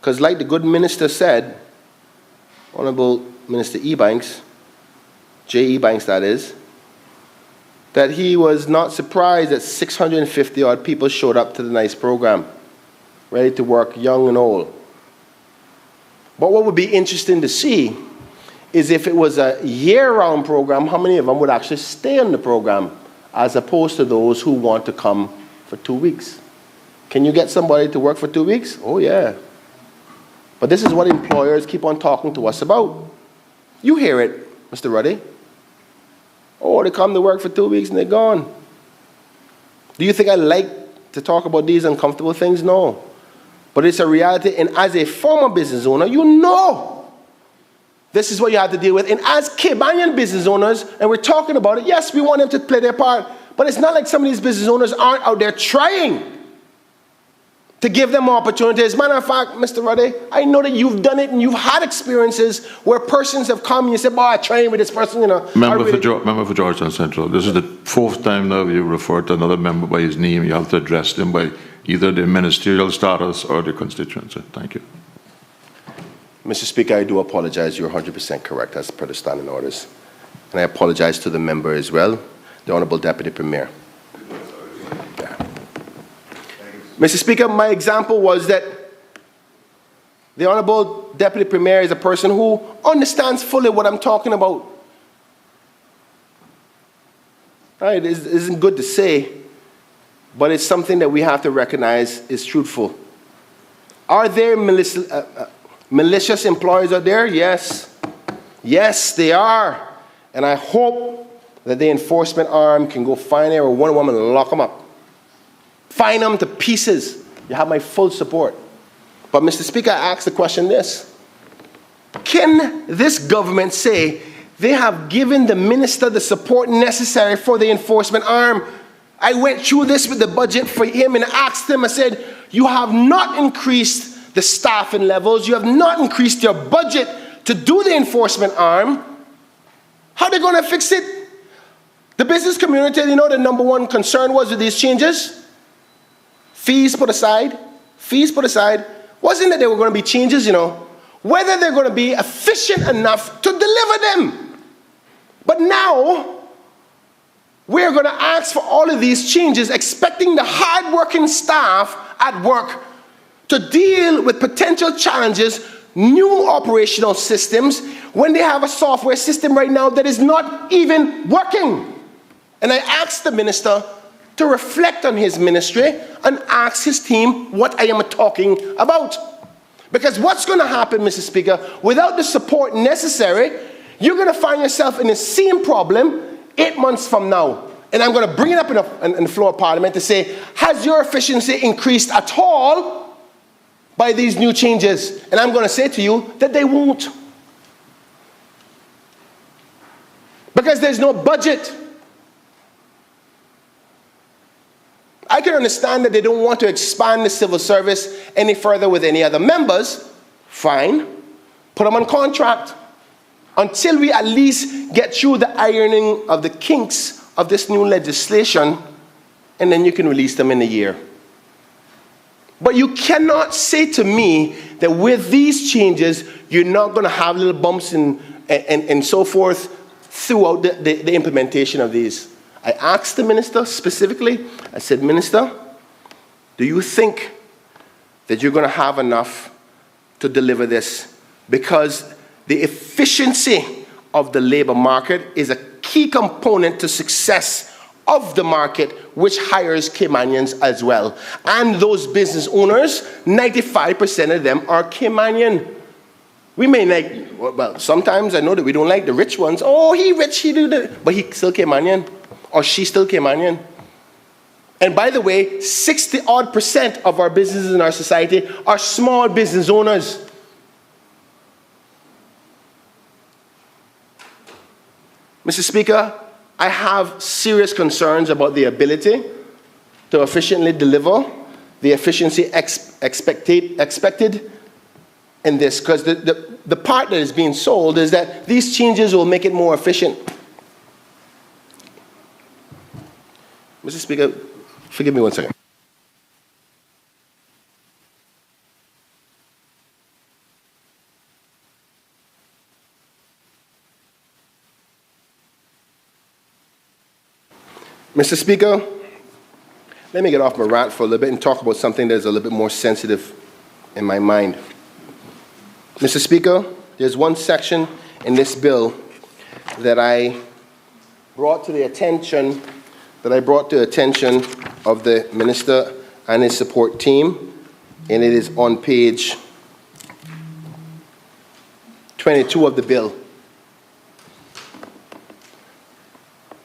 S13: Because like the good minister said, Honourable Minister Ebanks, J. Ebanks that is, that he was not surprised that 650 odd people showed up to the NICE program, ready to work, young and old. But what would be interesting to see is if it was a year-round program, how many of them would actually stay on the program as opposed to those who want to come for 2 weeks. Can you get somebody to work for 2 weeks? Oh, yeah. But this is what employers keep on talking to us about. You hear it, Mr. Ruddy. Oh, they come to work for 2 weeks and they're gone. Do you think I like to talk about these uncomfortable things? No. But it's a reality, and as a former business owner, you know this is what you have to deal with. And as Caymanian business owners, and we're talking about it, yes, we want them to play their part, but it's not like some of these business owners aren't out there trying to give them opportunities. Matter of fact, Mr. Ruddy, I know that you've done it and you've had experiences where persons have come and you said, "Boy, I trained with this person, you know."
S1: Member for Georgetown Central, this is the 4th time now you referred to another member by his name. You have to address them by either their ministerial status or their constituency. Thank you.
S13: Mr. Speaker, I do apologize. You're 100% correct as per the standing orders. And I apologize to the member as well, the Honourable Deputy Premier. Yeah. Mr. Speaker, my example was that the Honourable Deputy Premier is a person who understands fully what I'm talking about. Right, it isn't good to say, but it's something that we have to recognize is truthful. Are there malicious employers out there? Yes. Yes, they are. And I hope that the enforcement arm can go find every one woman and lock them up. Find them to pieces. You have my full support. But Mr. Speaker, I ask the question this. Can this government say they have given the minister the support necessary for the enforcement arm? I went through this with the budget for him and asked him, I said, you have not increased the staffing levels, you have not increased your budget to do the enforcement arm. How are they going to fix it? The business community, you know, the number one concern was with these changes? Fees put aside. Fees put aside. Wasn't that there were going to be changes, you know? Whether they're going to be efficient enough to deliver them. But now, we're going to ask for all of these changes, expecting the hard-working staff at work to deal with potential challenges, new operational systems, when they have a software system right now that is not even working. And I asked the minister to reflect on his ministry and ask his team what I am talking about. Because what's going to happen, Mr. Speaker, without the support necessary, you're going to find yourself in the same problem 8 months from now. And I'm going to bring it up in the floor of Parliament to say, has your efficiency increased at all by these new changes? And I'm going to say to you that they won't. Because there's no budget. I can understand that they don't want to expand the civil service any further with any other members. Fine. Put them on contract until we at least get through the ironing of the kinks of this new legislation, and then you can release them in a year. But you cannot say to me that with these changes, you're not going to have little bumps and so forth throughout the implementation of these. I asked the minister specifically, I said, Minister, do you think that you're going to have enough to deliver this? Because the efficiency of the labor market is a key component to success of the market, which hires Caymanians as well. And those business owners, 95% of them are Caymanian. We may like, well, sometimes I know that we don't like the rich ones. Oh, he rich, he do that. But he still Caymanian, or she still Caymanian. And by the way, 60-odd% of our businesses in our society are small business owners. Mr. Speaker, I have serious concerns about the ability to efficiently deliver the efficiency expected in this, because the part that is being sold is that these changes will make it more efficient. Mr. Speaker, forgive me one second. Mr. Speaker, let me get off my rant for a little bit and talk about something that's a little bit more sensitive in my mind. Mr. Speaker, there's one section in this bill that I brought to the attention of the Minister and his support team, and it is on page 22 of the bill.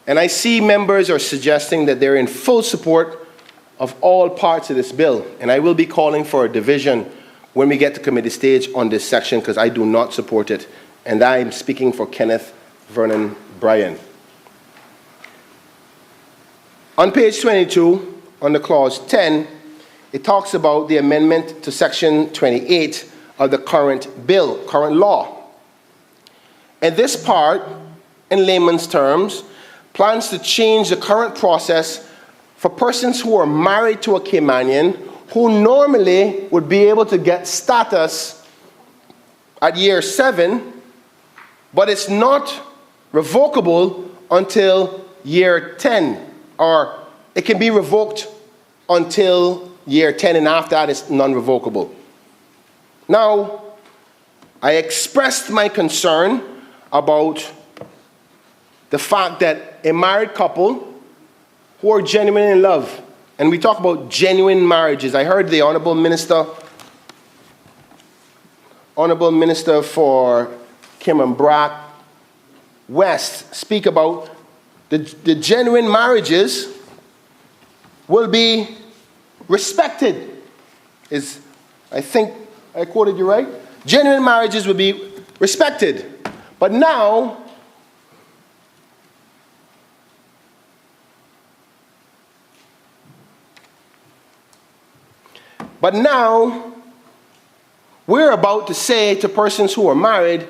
S13: And I see members are suggesting that they're in full support of all parts of this bill, and I will be calling for a division when we get to committee stage on this section, because I do not support it, and I am speaking for Kenneth Vernon Bryan. On page 22, on the clause 10, it talks about the amendment to section 28 of the current law. And this part, in layman's terms, plans to change the current process for persons who are married to a Caymanian who normally would be able to get status at year 7, but it's not revocable until year 10, or it can be revoked until year 10, and after that it's non-revocable. Now, I expressed my concern about the fact that a married couple who are genuinely in love, and we talk about genuine marriages. I heard the Honourable Minister for Ebanks-Wilks speak about the genuine marriages will be respected. I think I quoted you right? Genuine marriages will be respected. But now, we're about to say to persons who are married,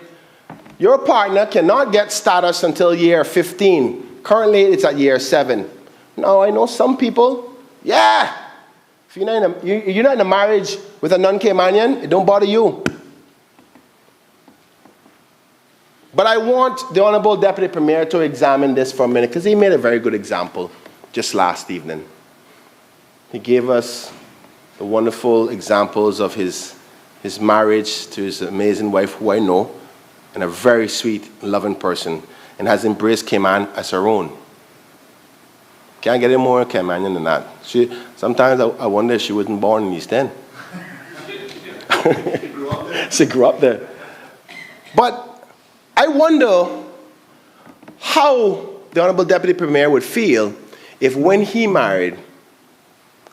S13: your partner cannot get status until year 15. Currently, it's at year 7. Now, I know some people, if you're not in a marriage with a non-Caymanian, it don't bother you. But I want the Honourable Deputy Premier to examine this for a minute, because he made a very good example just last evening. He gave us the wonderful examples of his marriage to his amazing wife, who I know, and a very sweet, loving person, and has embraced Cayman as her own. Can't get any more Caymanian than that. Sometimes I wonder if she wasn't born in East End. She grew up there. But I wonder how the Honourable Deputy Premier would feel if, when he married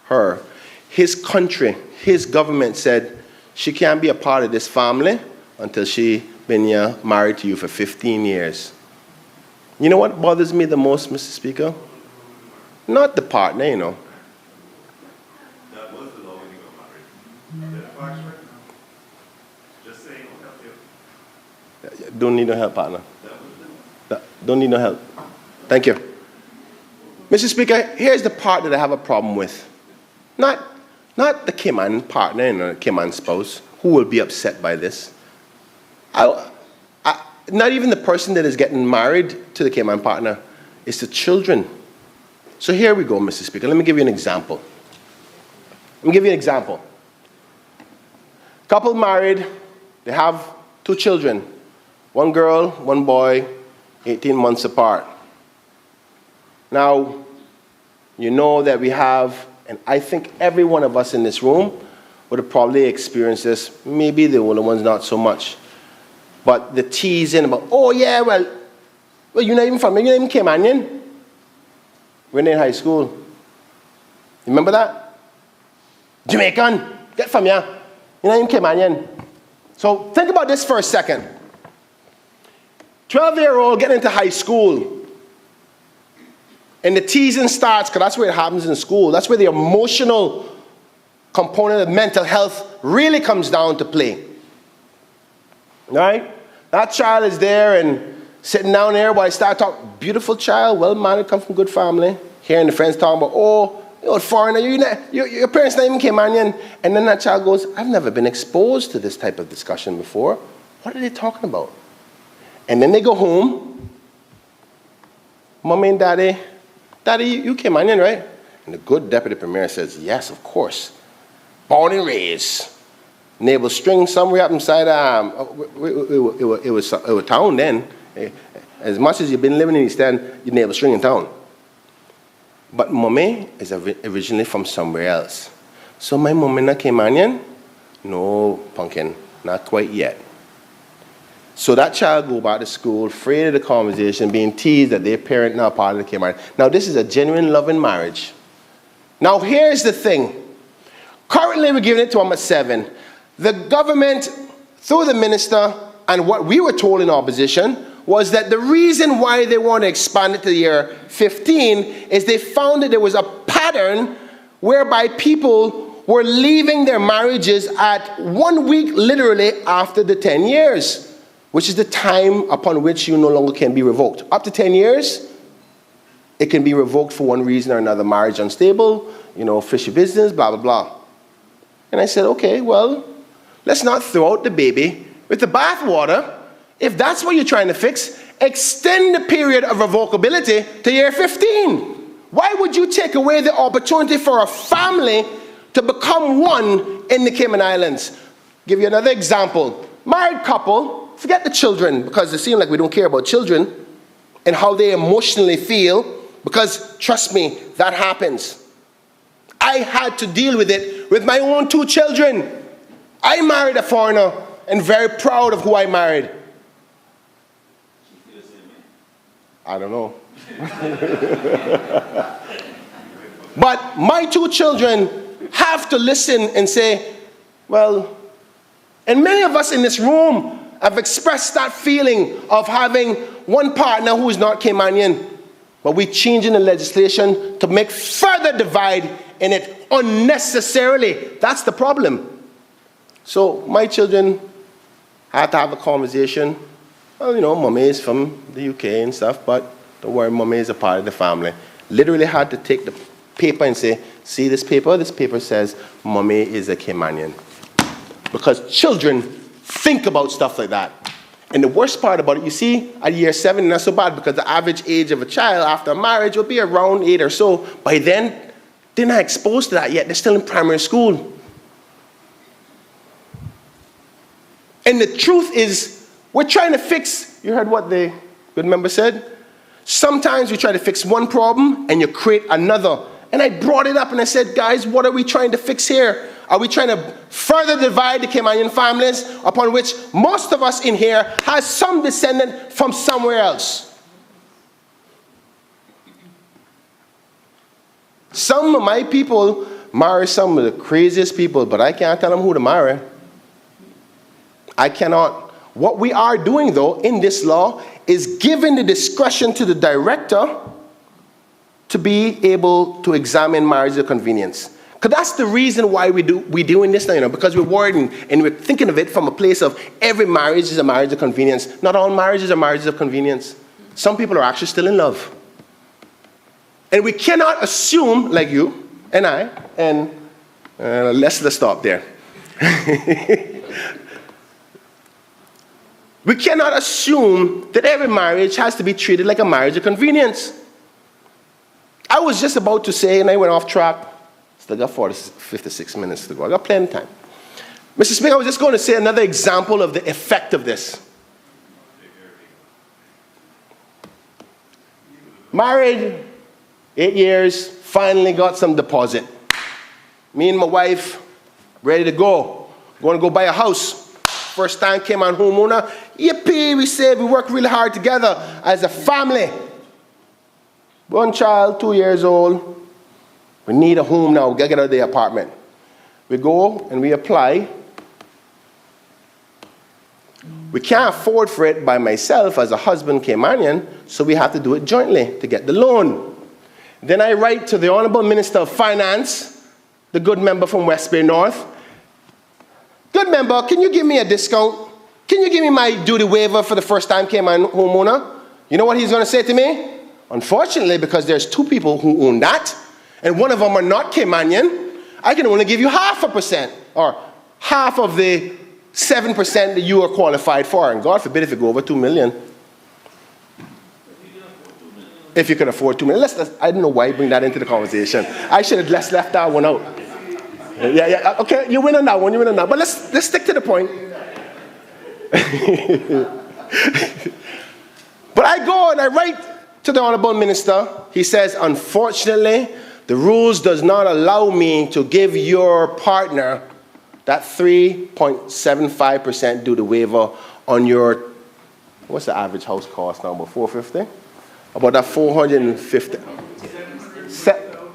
S13: her, his country, his government said, she can't be a part of this family until she's been here married to you for 15 years. You know what bothers me the most, Mr. Speaker? Not the partner, you know.
S14: That was the law when you got married. Actually, just saying, I'll help you.
S13: Don't need no help, partner. Don't need no help. Thank you. Mr. Speaker, here's the part that I have a problem with. Not the Cayman partner and the Cayman spouse, who will be upset by this. Not even the person that is getting married to the Cayman partner. It's the children. So here we go, Mr. Speaker. Let me give you an example. Couple married, they have 2 children. 1 girl, 1 boy, 18 months apart. Now, you know that we have, and I think every one of us in this room would have probably experienced this, maybe the older ones not so much, but the teasing about, oh yeah, well you're not even from here, you're not even Caymanian. When in high school. Remember that? Jamaican, get from here. You're not even Caymanian. So think about this for a second. 12-year-old getting into high school. And the teasing starts, because that's where it happens in school. That's where the emotional component of mental health really comes down to play. Right? That child is there and sitting down there while I start talking, beautiful child, well-mannered, come from good family. Hearing the friends talking about, oh, you're a foreigner, your parents not even Caymanian. And then that child goes, I've never been exposed to this type of discussion before. What are they talking about? And then they go home. Mommy and Daddy, you Caymanian, right? And the good deputy premier says, yes, of course. Born and raised. Navel string somewhere up inside, it was a town then. As much as you've been living in East End, you navel string in town. But mommy is originally from somewhere else. So my mommy not Caymanian? No, pumpkin, not quite yet. So that child go back to school, afraid of the conversation, being teased that their parent not part of the Caymanian. Now this is a genuine loving marriage. Now here's the thing. Currently we're giving it to them at 7. The government, through the minister, and what we were told in opposition, was that the reason why they want to expand it to the year 15 is they found that there was a pattern whereby people were leaving their marriages at 1 week literally after the 10 years, which is the time upon which you no longer can be revoked. Up to 10 years, it can be revoked for one reason or another, marriage unstable, fishy business, blah, blah, blah. And I said, okay, well, let's not throw out the baby with the bathwater. If that's what you're trying to fix, extend the period of revocability to year 15. Why would you take away the opportunity for a family to become one in the Cayman Islands? Give you another example. Married couple, forget the children, because it seems like we don't care about children and how they emotionally feel, because trust me, that happens. I had to deal with it with my own 2 children. I married a foreigner and very proud of who I married. I don't know. But my 2 children have to listen and say, well, and many of us in this room have expressed that feeling of having one partner who is not Caymanian. But we're changing the legislation to make further divide in it unnecessarily. That's the problem. So my children had to have a conversation. Well, mommy is from the UK and stuff, but don't worry, mommy is a part of the family. Literally had to take the paper and say, see this paper? This paper says mommy is a Caymanian. Because children think about stuff like that. And the worst part about it, you see, at year 7, not so bad, because the average age of a child after marriage will be around 8 or so. By then, they're not exposed to that yet. They're still in primary school. And the truth is, we're trying to fix, you heard what the good member said? Sometimes we try to fix one problem and you create another. And I brought it up and I said, guys, what are we trying to fix here? Are we trying to further divide the Caymanian families, upon which most of us in here has some descendant from somewhere else? Some of my people marry some of the craziest people, but I can't tell them who to marry. I cannot. What we are doing, though, in this law is giving the discretion to the director to be able to examine marriage of convenience. Because that's the reason why we're doing this now, because we're worried and we're thinking of it from a place of every marriage is a marriage of convenience. Not all marriages are marriages of convenience. Some people are actually still in love. And we cannot assume, like you and I, and let's stop there. We cannot assume that every marriage has to be treated like a marriage of convenience. I was just about to say, and I went off track. Still got 56 minutes to go. I got plenty of time. Mr. Speaker, I was just going to say another example of the effect of this. Married, 8 years, finally got some deposit. Me and my wife, ready to go. Going to go buy a house. First time came on homeowner. Yippee, we said we worked really hard together as a family. One child, 2 years old. We need a home now. We gotta get out of the apartment. We go and we apply. We can't afford for it by myself as a husband Caymanian, so we have to do it jointly to get the loan. Then I write to the Honourable Minister of Finance, the good member from West Bay North. Good member, can you give me a discount? Can you give me my duty waiver for the first time Cayman homeowner? You know what he's going to say to me? Unfortunately, because there's 2 people who own that, and one of them are not Caymanian, I can only give you 0.5%, or half of the 7% that you are qualified for. And God forbid if you go over 2 million. If you can afford 2 million. I don't know why you bring that into the conversation. I should have left that one out. Yeah, okay, you win on that one, you win on that. But let's stick to the point. But I go and I write to the Honourable Minister. He says, unfortunately, the rules does not allow me to give your partner that 3.75% duty waiver on your, what's the average house cost now, about 450? About that 450,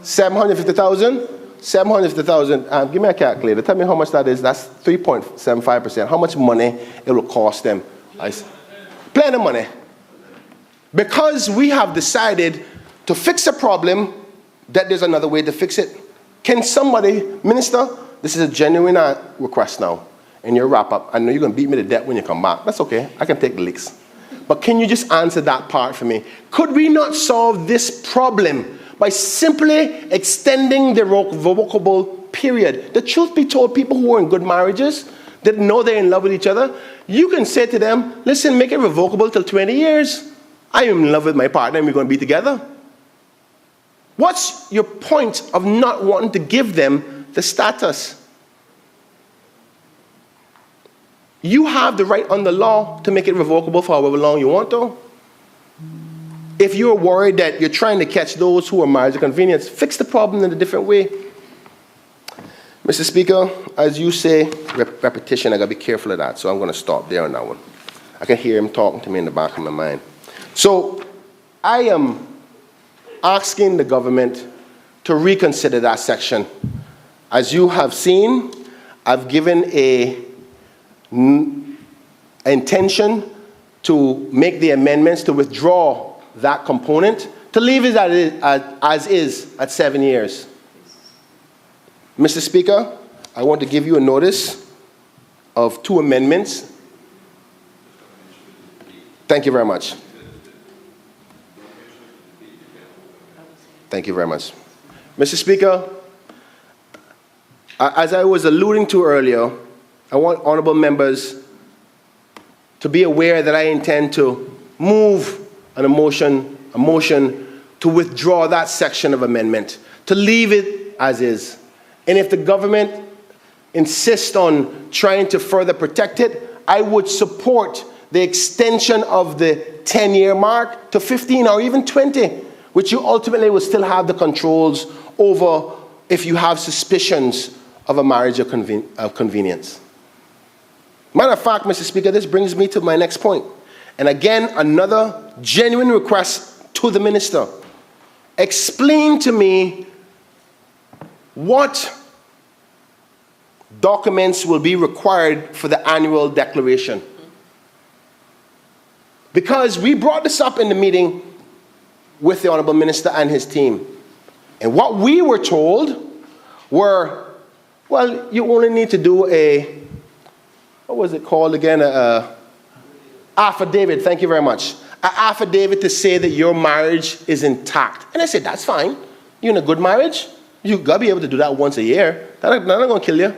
S13: 750,000? 750,000, give me a calculator. Tell me how much that is. That's 3.75%. How much money it will cost them? Plenty of money. Because we have decided to fix a problem, that there's another way to fix it. Can somebody, Minister, this is a genuine request now, in your wrap-up. I know you're going to beat me to death when you come back. That's okay. I can take the licks. But can you just answer that part for me? Could we not solve this problem by simply extending the revocable period? The truth be told, people who are in good marriages, that know they're in love with each other, you can say to them, listen, make it revocable till 20 years. I am in love with my partner and we're going to be together. What's your point of not wanting to give them the status? You have the right under law to make it revocable for however long you want to. If you're worried that you're trying to catch those who are marriage convenience, fix the problem in a different way. Mr. Speaker, as you say, repetition, I got to be careful of that, so I'm going to stop there on that one. I can hear him talking to me in the back of my mind. So I am asking the government to reconsider that section. As you have seen, I've given an intention to make the amendments to withdraw that component, to leave it as is at 7 years. Mr. Speaker, I want to give you a notice of 2 amendments. Thank you very much. Thank you very much. Mr. Speaker, as I was alluding to earlier, I want honourable members to be aware that I intend to move a motion to withdraw that section of amendment, to leave it as is. And if the government insists on trying to further protect it, I would support the extension of the 10-year mark to 15 or even 20, which you ultimately will still have the controls over if you have suspicions of a marriage of convenience. Matter of fact, Mr. Speaker, this brings me to my next point. And again, another genuine request to the minister. Explain to me what documents will be required for the annual declaration. Because we brought this up in the meeting with the Honourable Minister and his team. And what we were told were, well, you only need to do a, what was it called again? Affidavit, thank you very much. An affidavit to say that your marriage is intact. And I said, that's fine. You're in a good marriage. You got to be able to do that once a year. That's not going to kill you.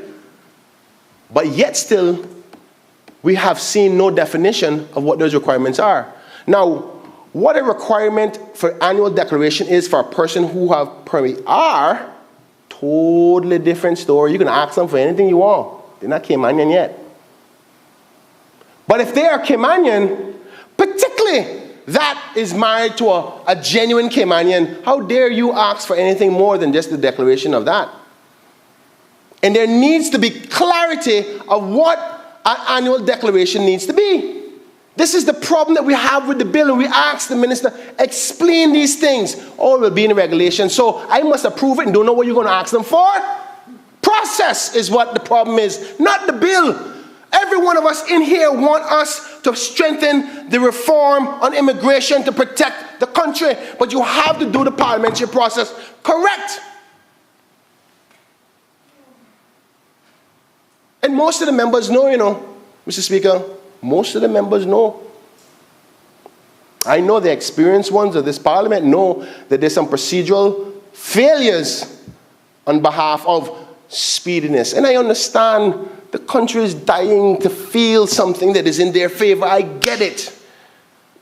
S13: But yet still, we have seen no definition of what those requirements are. Now, what a requirement for annual declaration is for a person who have permit are totally different story. You can ask them for anything you want. They're not Caymanian yet. But if they are Caymanian, particularly that is married to a genuine Caymanian, how dare you ask for anything more than just the declaration of that? And there needs to be clarity of what an annual declaration needs to be. This is the problem that we have with the bill, and we ask the minister, explain these things. Oh, it will be in the regulation, so I must approve it and don't know what you're going to ask them for? Process is what the problem is, not the bill. Every one of us in here want us to strengthen the reform on immigration to protect the country, but you have to do the parliamentary process correct. And most of the members know, you know, Mr. Speaker, most of the members know. I know the experienced ones of this parliament know that there's some procedural failures on behalf of speediness. And I understand the country is dying to feel something that is in their favor. I get it.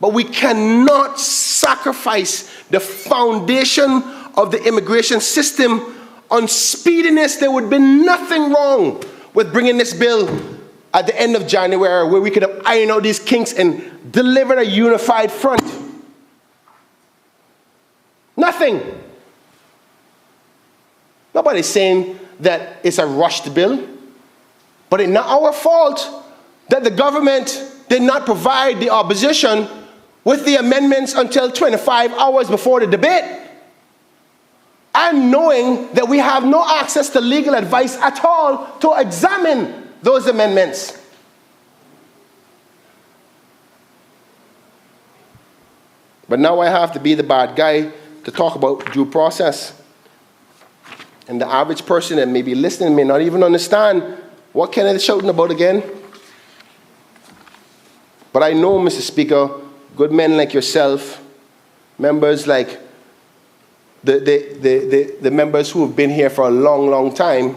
S13: But we cannot sacrifice the foundation of the immigration system on speediness. There would be nothing wrong with bringing this bill at the end of January, where we could have ironed out these kinks and delivered a unified front. Nothing. Nobody's saying that it's a rushed bill, but it's not our fault that the government did not provide the opposition with the amendments until 25 hours before the debate, and knowing that we have no access to legal advice at all to examine those amendments. But now I have to be the bad guy to talk about due process. And the average person that may be listening may not even understand what Kenneth is shouting about again. But I know, Mr. Speaker, good men like yourself, members like the members who have been here for a long, long time,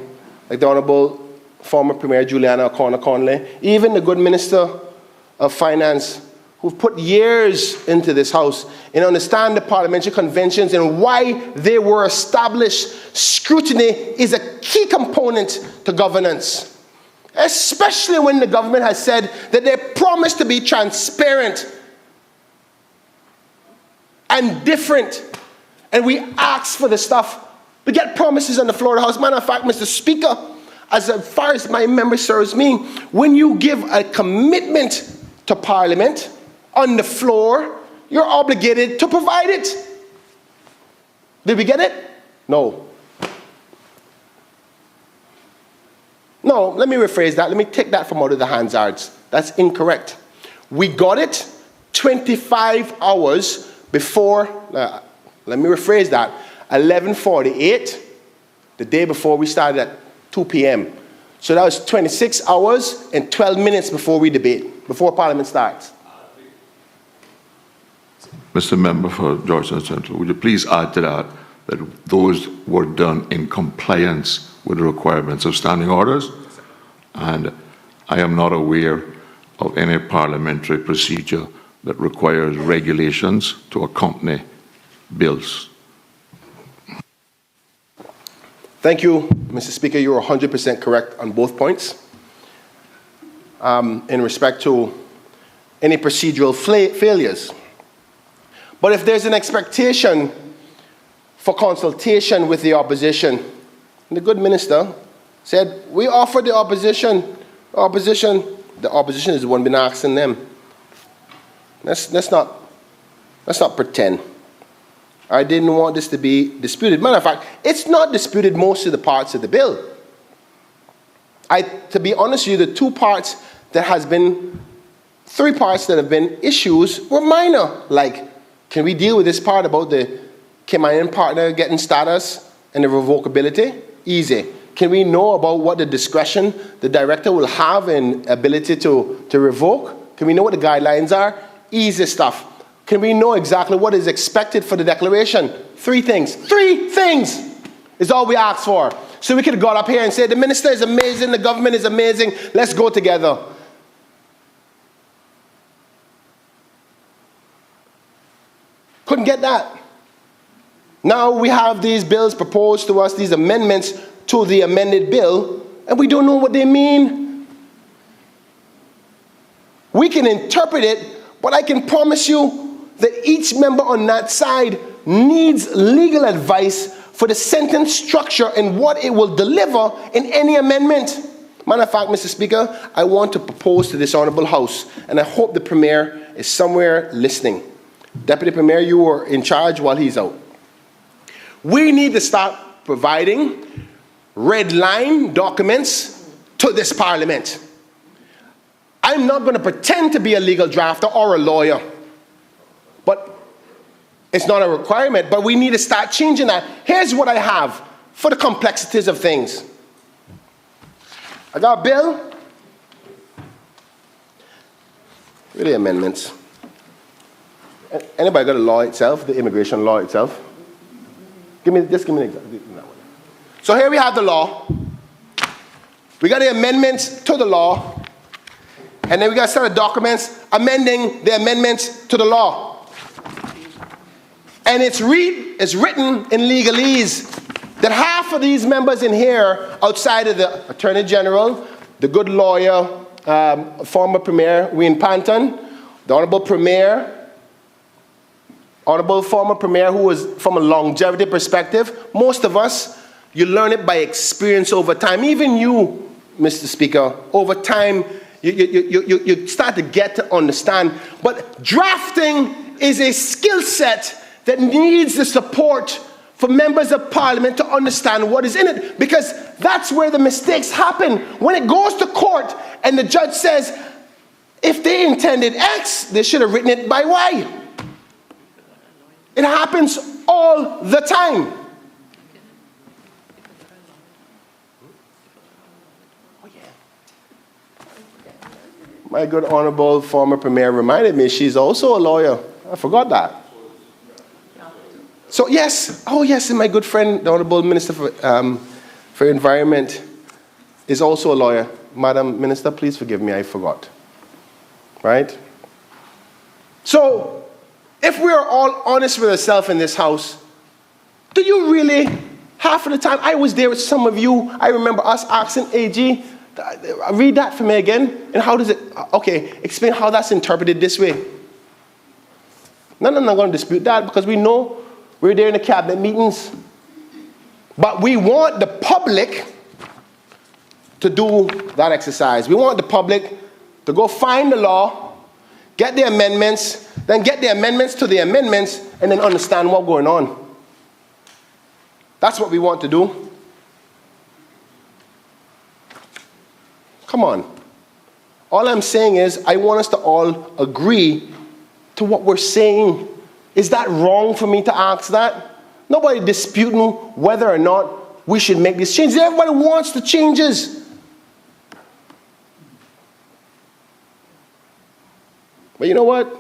S13: like the Honourable former Premier Juliana O'Connor-Conley, even the good Minister of Finance, who've put years into this House and understand the parliamentary conventions and why they were established. Scrutiny is a key component to governance, especially when the government has said that they promise to be transparent and different. And we ask for the stuff. We get promises on the floor of the House. Matter of fact, Mr. Speaker, as far as my memory serves me, when you give a commitment to Parliament on the floor, you're obligated to provide it. Did we get it? No. No, let me rephrase that. Let me take that from out of the Hansards. That's incorrect. We got it 25 hours before, let me rephrase that, 11:48, the day before we started at 2 p.m. So that was 26 hours and 12 minutes before we debate, before Parliament starts.
S1: Mr. Member for Georgetown Central, would you please add to that that those were done in compliance with the requirements of standing orders? And I am not aware of any parliamentary procedure that requires regulations to accompany bills.
S13: Thank you, Mr. Speaker. You're 100% correct on both points. In respect to any procedural failures. But if there's an expectation for consultation with the opposition, the good minister said, we offer the opposition. The opposition is the one been asking them. Let's not pretend. I didn't want this to be disputed. Matter of fact, it's not disputed most of the parts of the bill. To be honest with you, the three parts that have been issues were minor. Like, can we deal with this part about the Caymanian partner getting status and the revocability? Easy. Can we know about what the discretion the director will have and ability to revoke? Can we know what the guidelines are? Easy stuff. Can we know exactly what is expected for the declaration? 3 things. 3 things is all we ask for. So we could have got up here and said, the minister is amazing, the government is amazing, let's go together. Couldn't get that. Now we have these bills proposed to us, these amendments to the amended bill, and we don't know what they mean. We can interpret it, but I can promise you that each member on that side needs legal advice for the sentence structure and what it will deliver in any amendment. Matter of fact, Mr. Speaker, I want to propose to this Honourable House, and I hope the Premier is somewhere listening. Deputy Premier, you were in charge while he's out. We need to start providing red line documents to this Parliament. I'm not going to pretend to be a legal drafter or a lawyer, but it's not a requirement, but we need to start changing that. Here's what I have for the complexities of things. I got a bill, really amendments. Anybody got a law itself, the immigration law itself? Just give me an example. So here we have the law. We got the amendments to the law. And then we got a set of documents amending the amendments to the law. And it's written in legalese that half of these members in here, outside of the Attorney General, the good lawyer, former Premier Wayne Panton, the Honourable Premier, Honourable former Premier who was from a longevity perspective, most of us, you learn it by experience over time. Even you, Mr. Speaker, over time, you start to get to understand. But drafting is a skill set that needs the support for members of Parliament to understand what is in it, because that's where the mistakes happen. When it goes to court and the judge says, if they intended X, they should have written it by Y. It happens all the time. My good Honourable former Premier reminded me she's also a lawyer. I forgot that. So yes, and my good friend, the Honourable Minister for Environment, is also a lawyer. Madam Minister, please forgive me, I forgot. Right? So, if we are all honest with ourselves in this house, do you really, half of the time, I was there with some of you, I remember us asking AG, read that for me again, and how does it, okay, explain how that's interpreted this way. No, I'm not going to dispute that, because we know we're there in the cabinet meetings. But we want the public to do that exercise. We want the public to go find the law, get the amendments, then get the amendments to the amendments, and then understand what's going on. That's what we want to do. Come on. All I'm saying is, I want us to all agree to what we're saying. Is that wrong for me to ask that? Nobody disputing whether or not we should make these changes. Everybody wants the changes. But you know what?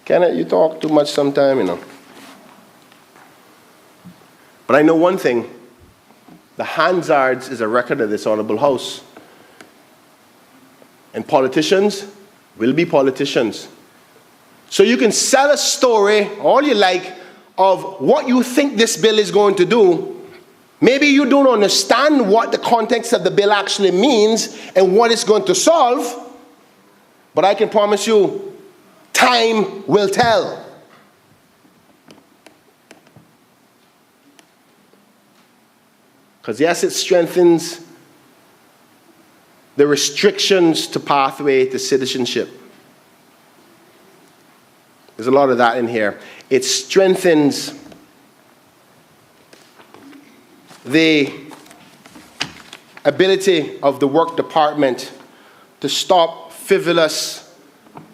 S13: Kenneth, you talk too much sometime, you know. But I know one thing. The Hansards is a record of this Honourable House. And politicians will be politicians. So you can sell a story, all you like, of what you think this bill is going to do. Maybe you don't understand what the context of the bill actually means and what it's going to solve. But I can promise you, time will tell. Because yes, it strengthens the restrictions to pathway to citizenship. There's a lot of that in here. It strengthens the ability of the work department to stop frivolous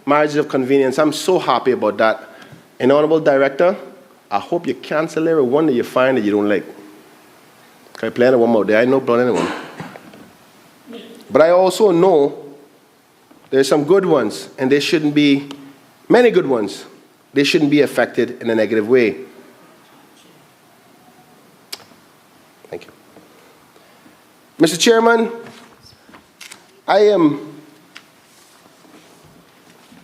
S13: marriages of convenience. I'm so happy about that. And Honourable Director, I hope you cancel every one that you find that you don't like. Can I play anyone out there? I know about anyone. But I also know there's some good ones, and there shouldn't be many good ones. They shouldn't be affected in a negative way. Thank you. Mr. Chairman, I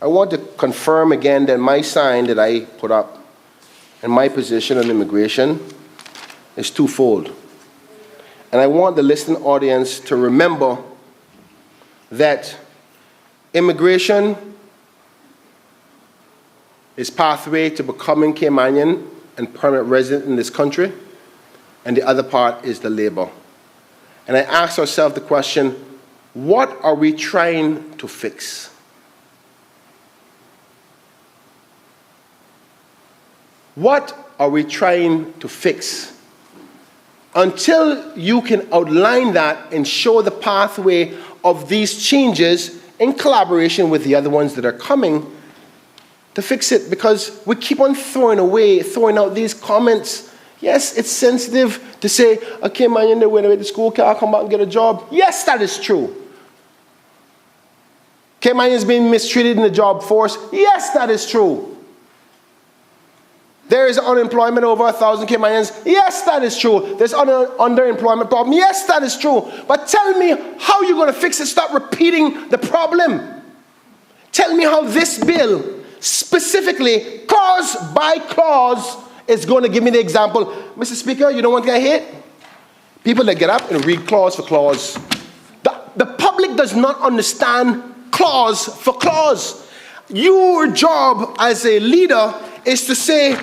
S13: want to confirm again that my sign that I put up and my position on immigration is twofold. And I want the listening audience to remember that immigration his pathway to becoming Caymanian and permanent resident in this country, and the other part is the labor. And I ask ourselves the question, what are we trying to fix? What are we trying to fix? Until you can outline that and show the pathway of these changes in collaboration with the other ones that are coming to fix it, because we keep on throwing out these comments. Yes, it's sensitive to say, a Caymanian that went away to school can't come back and get a job. Yes, that is true. Caymanians being mistreated in the job force. Yes, that is true. There is unemployment over 1,000 Caymanians. Yes, that is true. There's underemployment problem. Yes, that is true. But tell me how you're going to fix it. Stop repeating the problem. Tell me how this bill, specifically, clause by clause, is going to give me the example. Mr. Speaker, you know what I hate? People that get up and read clause for clause. The public does not understand clause for clause. Your job as a leader is to say,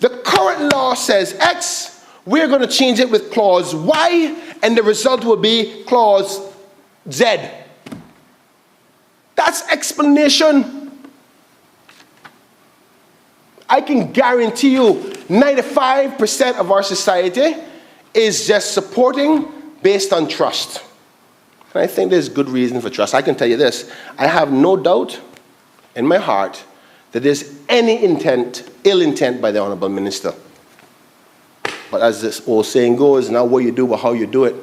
S13: the current law says X, we're going to change it with clause Y, and the result will be clause Z. That's explanation. I can guarantee you 95% of our society is just supporting based on trust. And I think there's good reason for trust. I can tell you this, I have no doubt in my heart that there's any intent, ill intent by the Honourable Minister. But as this old saying goes, not what you do, but how you do it.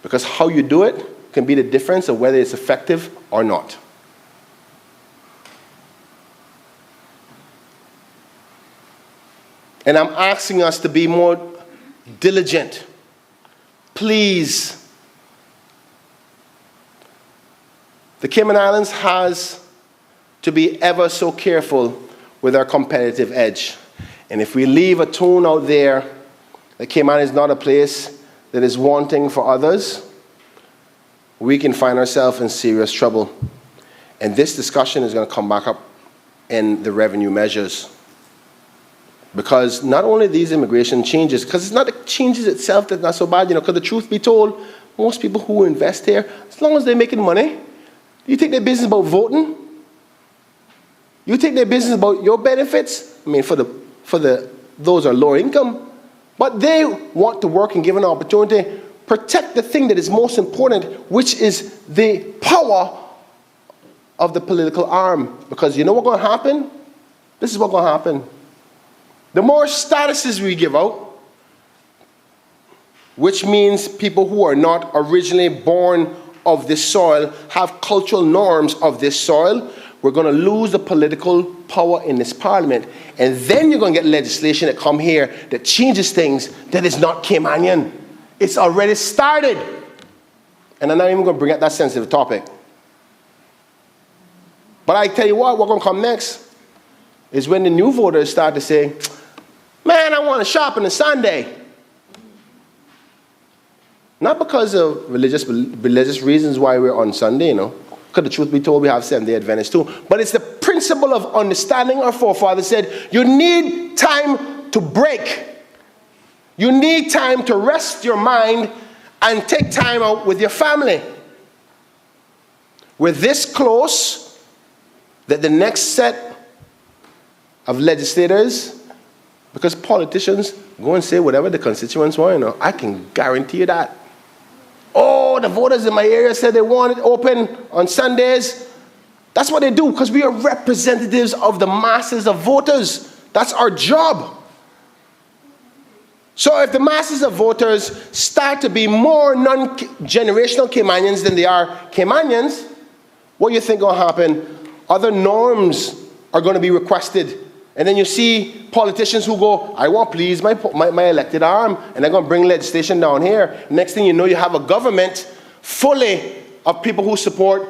S13: Because how you do it can be the difference of whether it's effective or not. And I'm asking us to be more diligent. Please. The Cayman Islands has to be ever so careful with our competitive edge. And if we leave a tone out there that Cayman is not a place that is wanting for others, we can find ourselves in serious trouble. And this discussion is going to come back up in the revenue measures. Because not only these immigration changes, because it's not the changes itself that's not so bad, because the truth be told, most people who invest here, as long as they're making money, you think their business about voting? You think their business about your benefits? I mean, for those are lower income. But they want to work and give an opportunity, protect the thing that is most important, which is the power of the political arm. Because you know what's going to happen? This is what's going to happen. The more statuses we give out, which means people who are not originally born of this soil have cultural norms of this soil, we're going to lose the political power in this parliament. And then you're going to get legislation that come here that changes things that is not Caymanian. It's already started. And I'm not even going to bring up that sensitive topic. But I tell you what's going to come next is when the new voters start to say, man, I want to shop on a Sunday. Not because of religious reasons why we're on Sunday, Because the truth be told, we have Seventh-day Adventists too. But it's the principle of understanding. Our forefathers said, you need time to break. You need time to rest your mind and take time out with your family. We're this close that the next set of legislators, because politicians go and say whatever the constituents want, I can guarantee you that. Oh, the voters in my area said they want it open on Sundays. That's what they do, because we are representatives of the masses of voters. That's our job. So if the masses of voters start to be more non-generational Caymanians than they are Caymanians, what do you think will happen? Other norms are going to be requested. And then you see politicians who go, I want to please my elected arm, and they're going to bring legislation down here. Next thing you know, you have a government fully of people who support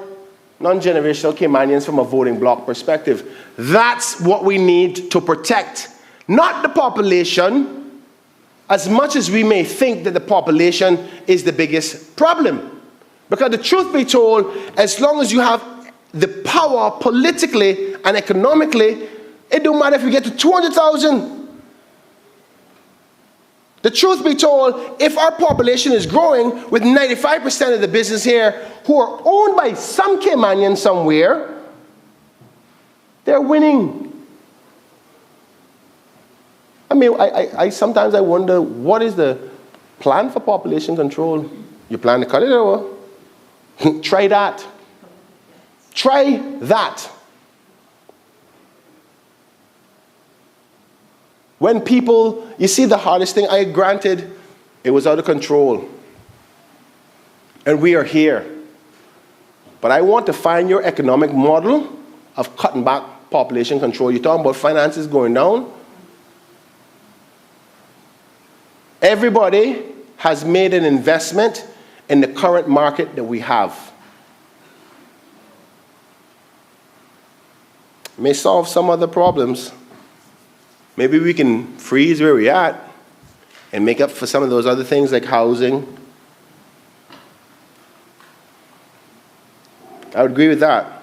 S13: non-generational Caymanians from a voting bloc perspective. That's what we need to protect. Not the population, as much as we may think that the population is the biggest problem. Because the truth be told, as long as you have the power politically and economically, It don't matter if we get to 200,000. The truth be told, if our population is growing with 95% of the business here who are owned by some Caymanian somewhere, they're winning. I mean, I sometimes I wonder, what is the plan for population control? You plan to cut it over? Try that. Try that. When people, you see the hardest thing, I granted, it was out of control. And we are here. But I want to find your economic model of cutting back population control. You're talking about finances going down. Everybody has made an investment in the current market that we have. May solve some other problems. Maybe we can freeze where we're at and make up for some of those other things like housing. I would agree with that.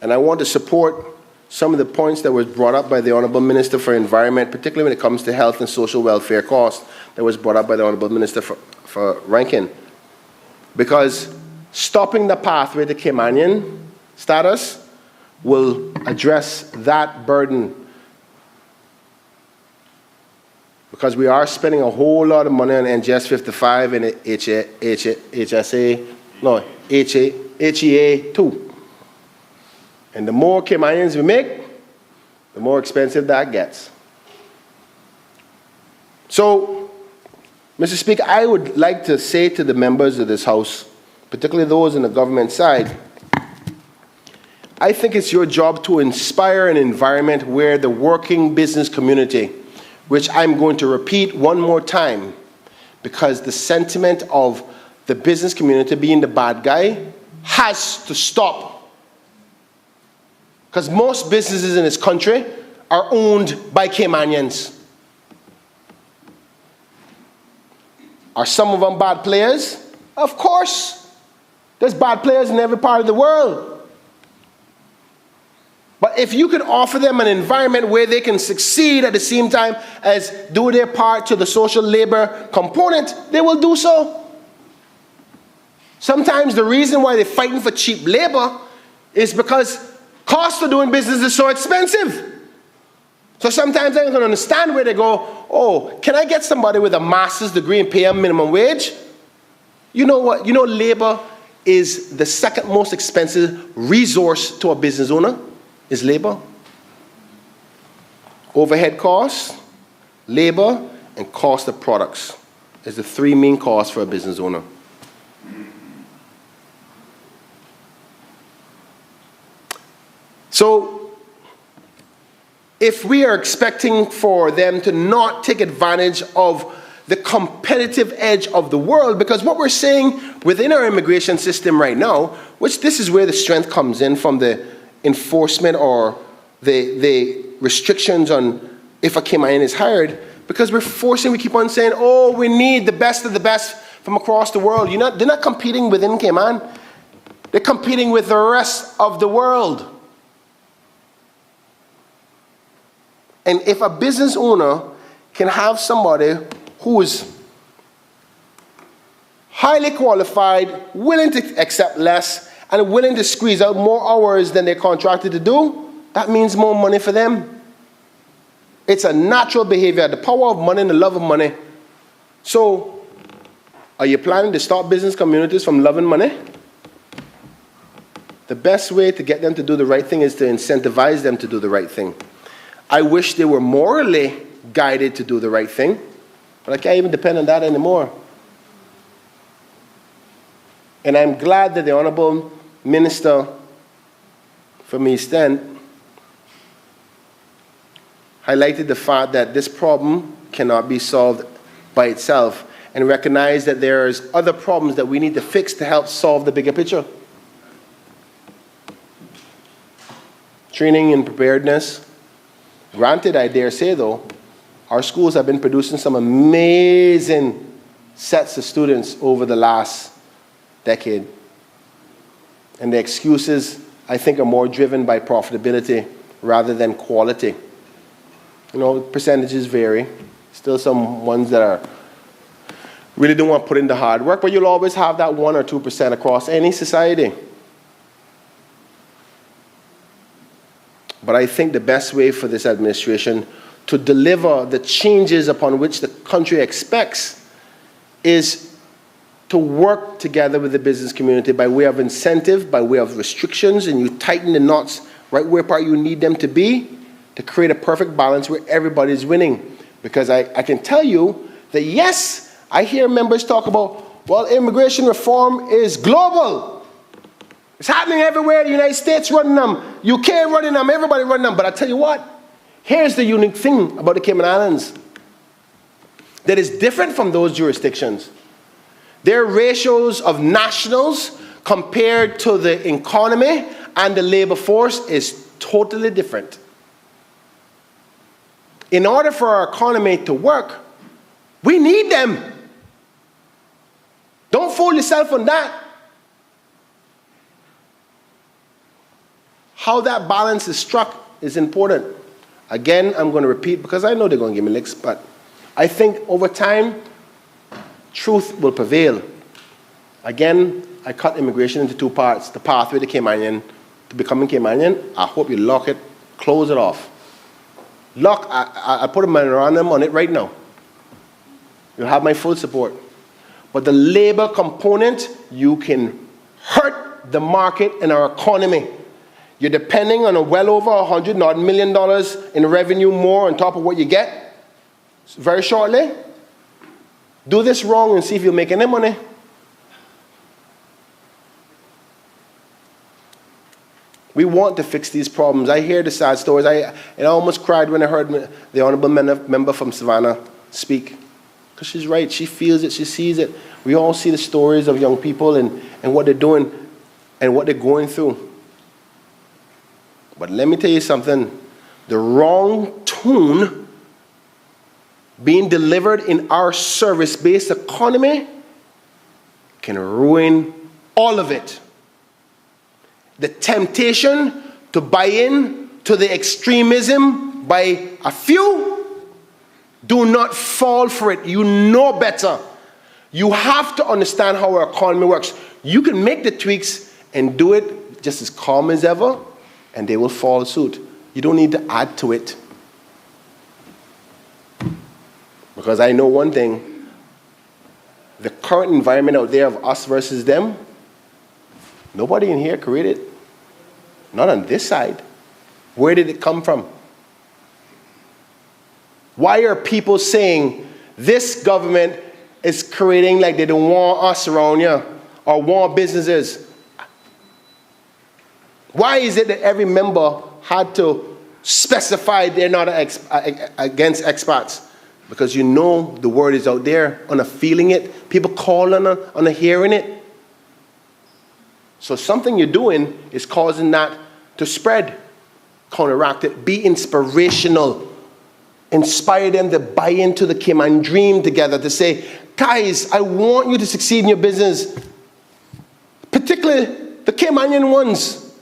S13: And I want to support some of the points that was brought up by the Honourable Minister for Environment, particularly when it comes to health and social welfare costs, that was brought up by the Honourable Minister for Rankine. Because stopping the pathway to Caymanian status will address that burden. Because we are spending a whole lot of money on NGS 55 and HEA 2. And the more Caymanians we make, the more expensive that gets. So, Mr. Speaker, I would like to say to the members of this House, particularly those on the government side, I think it's your job to inspire an environment where the working business community, which I'm going to repeat one more time, because the sentiment of the business community being the bad guy has to stop. Because most businesses in this country are owned by Caymanians. Are some of them bad players? Of course. There's bad players in every part of the world. But if you can offer them an environment where they can succeed at the same time as do their part to the social labor component, they will do so. Sometimes the reason why they're fighting for cheap labor is because cost of doing business is so expensive. So sometimes I don't understand where they go, oh, can I get somebody with a master's degree and pay them minimum wage? You know what? You know labor is the second most expensive resource to a business owner, is labor. Overhead costs, labor, and cost of products is the three main costs for a business owner. So, if we are expecting for them to not take advantage of the competitive edge of the world, because what we're saying within our immigration system right now, which this is where the strength comes in from the enforcement or the restrictions on if a Caymanian is hired, because we keep on saying, oh, we need the best of the best from across the world. They're not competing within Cayman. They're competing with the rest of the world. And if a business owner can have somebody who is highly qualified, willing to accept less, and willing to squeeze out more hours than they're contracted to do, that means more money for them. It's a natural behavior, the power of money and the love of money. So, are you planning to stop business communities from loving money? The best way to get them to do the right thing is to incentivize them to do the right thing. I wish they were morally guided to do the right thing, but I can't even depend on that anymore. And I'm glad that the Honourable Minister from East End highlighted the fact that this problem cannot be solved by itself and recognized that there's other problems that we need to fix to help solve the bigger picture. Training and preparedness. Granted, I dare say, though, our schools have been producing some amazing sets of students over the last decade. And the excuses, I think, are more driven by profitability rather than quality. You know, percentages vary. Still some ones that are really don't want to put in the hard work, but you'll always have that 1 or 2% across any society. But I think the best way for this administration to deliver the changes upon which the country expects is to work together with the business community by way of incentive, by way of restrictions, and you tighten the knots right where part you need them to be to create a perfect balance where everybody's winning. Because I can tell you that yes, I hear members talk about, well, immigration reform is global. It's happening everywhere. The United States running them, UK running them, everybody running them. But I tell you what, here's the unique thing about the Cayman Islands that is different from those jurisdictions. Their ratios of nationals compared to the economy and the labor force is totally different. In order for our economy to work, we need them. Don't fool yourself on that. How that balance is struck is important. Again, I'm going to repeat because I know they're going to give me licks, but I think over time, truth will prevail. Again, I cut immigration into two parts. The pathway to Caymanian, to becoming Caymanian, I hope you lock it, close it off. Lock, I put a memorandum on it right now. You'll have my full support. But the labor component, you can hurt the market and our economy. You're depending on a well over $100 million in revenue more on top of what you get very shortly. Do this wrong and see if you'll make any money. We want to fix these problems. I hear the sad stories. I almost cried when I heard the Honourable member from Savannah speak. Because she's right. She feels it. She sees it. We all see the stories of young people and what they're doing and what they're going through. But let me tell you something. The wrong tune being delivered in our service-based economy can ruin all of it. The temptation to buy in to the extremism by a few, do not fall for it. You know better. You have to understand how our economy works. You can make the tweaks and do it just as calm as ever, and they will follow suit. You don't need to add to it. Because I know one thing, the current environment out there of us versus them, nobody in here created it. Not on this side. Where did it come from? Why are people saying this government is creating like they don't want us around here or want businesses? Why is it that every member had to specify they're not against expats? Because you know the word is out there, on a feeling it. People call on a hearing it. So something you're doing is causing that to spread. Counteract it. Be inspirational. Inspire them to buy into the Cayman dream together, to say, guys, I want you to succeed in your business. Particularly the Caymanian ones.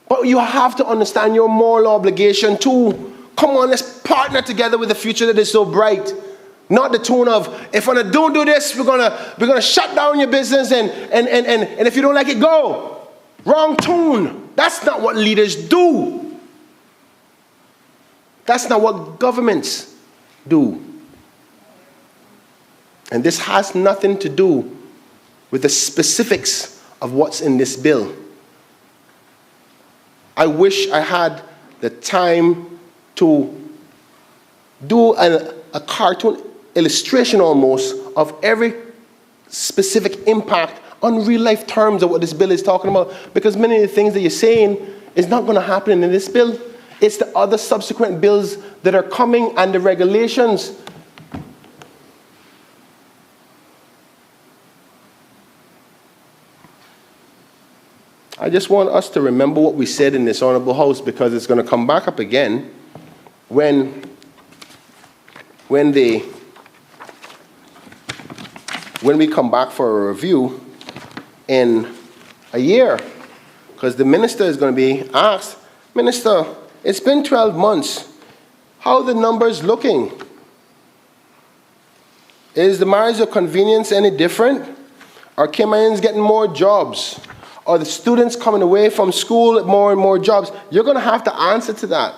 S13: But you have to understand your moral obligation too. Come on, let's partner together with the future that is so bright. Not the tune of, if I don't do this, we're gonna shut down your business and if you don't like it, go. Wrong tune. That's not what leaders do. That's not what governments do. And this has nothing to do with the specifics of what's in this bill. I wish I had the time to do a cartoon illustration almost of every specific impact on real life terms of what this bill is talking about, because many of the things that you're saying is not going to happen in this bill. It's the other subsequent bills that are coming and the regulations. I just want us to remember what we said in this Honourable House, because it's going to come back up again when we come back for a review in a year, because the minister is going to be asked Minister, it's been 12 months. How are the numbers looking? Is the marriage of convenience any different? Are Caymanians getting more jobs? Are the students coming away from school with more and more jobs? You're going to have to answer to that.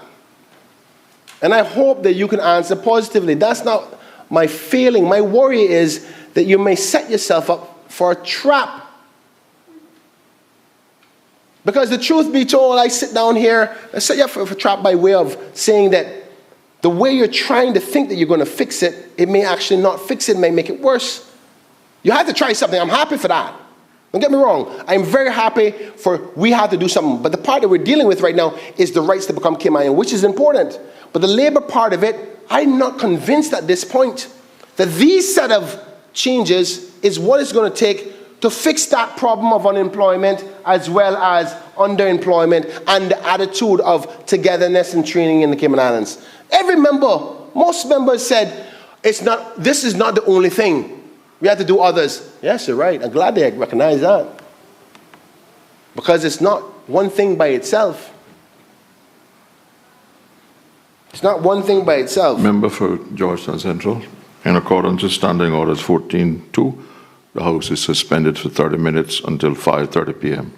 S13: And I hope that you can answer positively. That's not my feeling. My worry is that you may set yourself up for a trap. Because the truth be told, I sit down here, I set you up for a trap by way of saying that the way you're trying to think that you're going to fix it, it may actually not fix it, it may make it worse. You have to try something. I'm happy for that. Don't get me wrong. I'm very happy for we have to do something. But the part that we're dealing with right now is the rights to become Caymanian, which is important. But the labor part of it, I'm not convinced at this point that these set of changes is what it's going to take to fix that problem of unemployment as well as underemployment and the attitude of togetherness and training in the Cayman Islands. Every member, most members said, this is not the only thing. We have to do others. Yes, you're right. I'm glad they recognize that. Because it's not one thing by itself. It's not one thing by itself.
S1: Member for Georgetown Central. In accordance with Standing Orders 14.2, the House is suspended for 30 minutes until 5:30 p.m.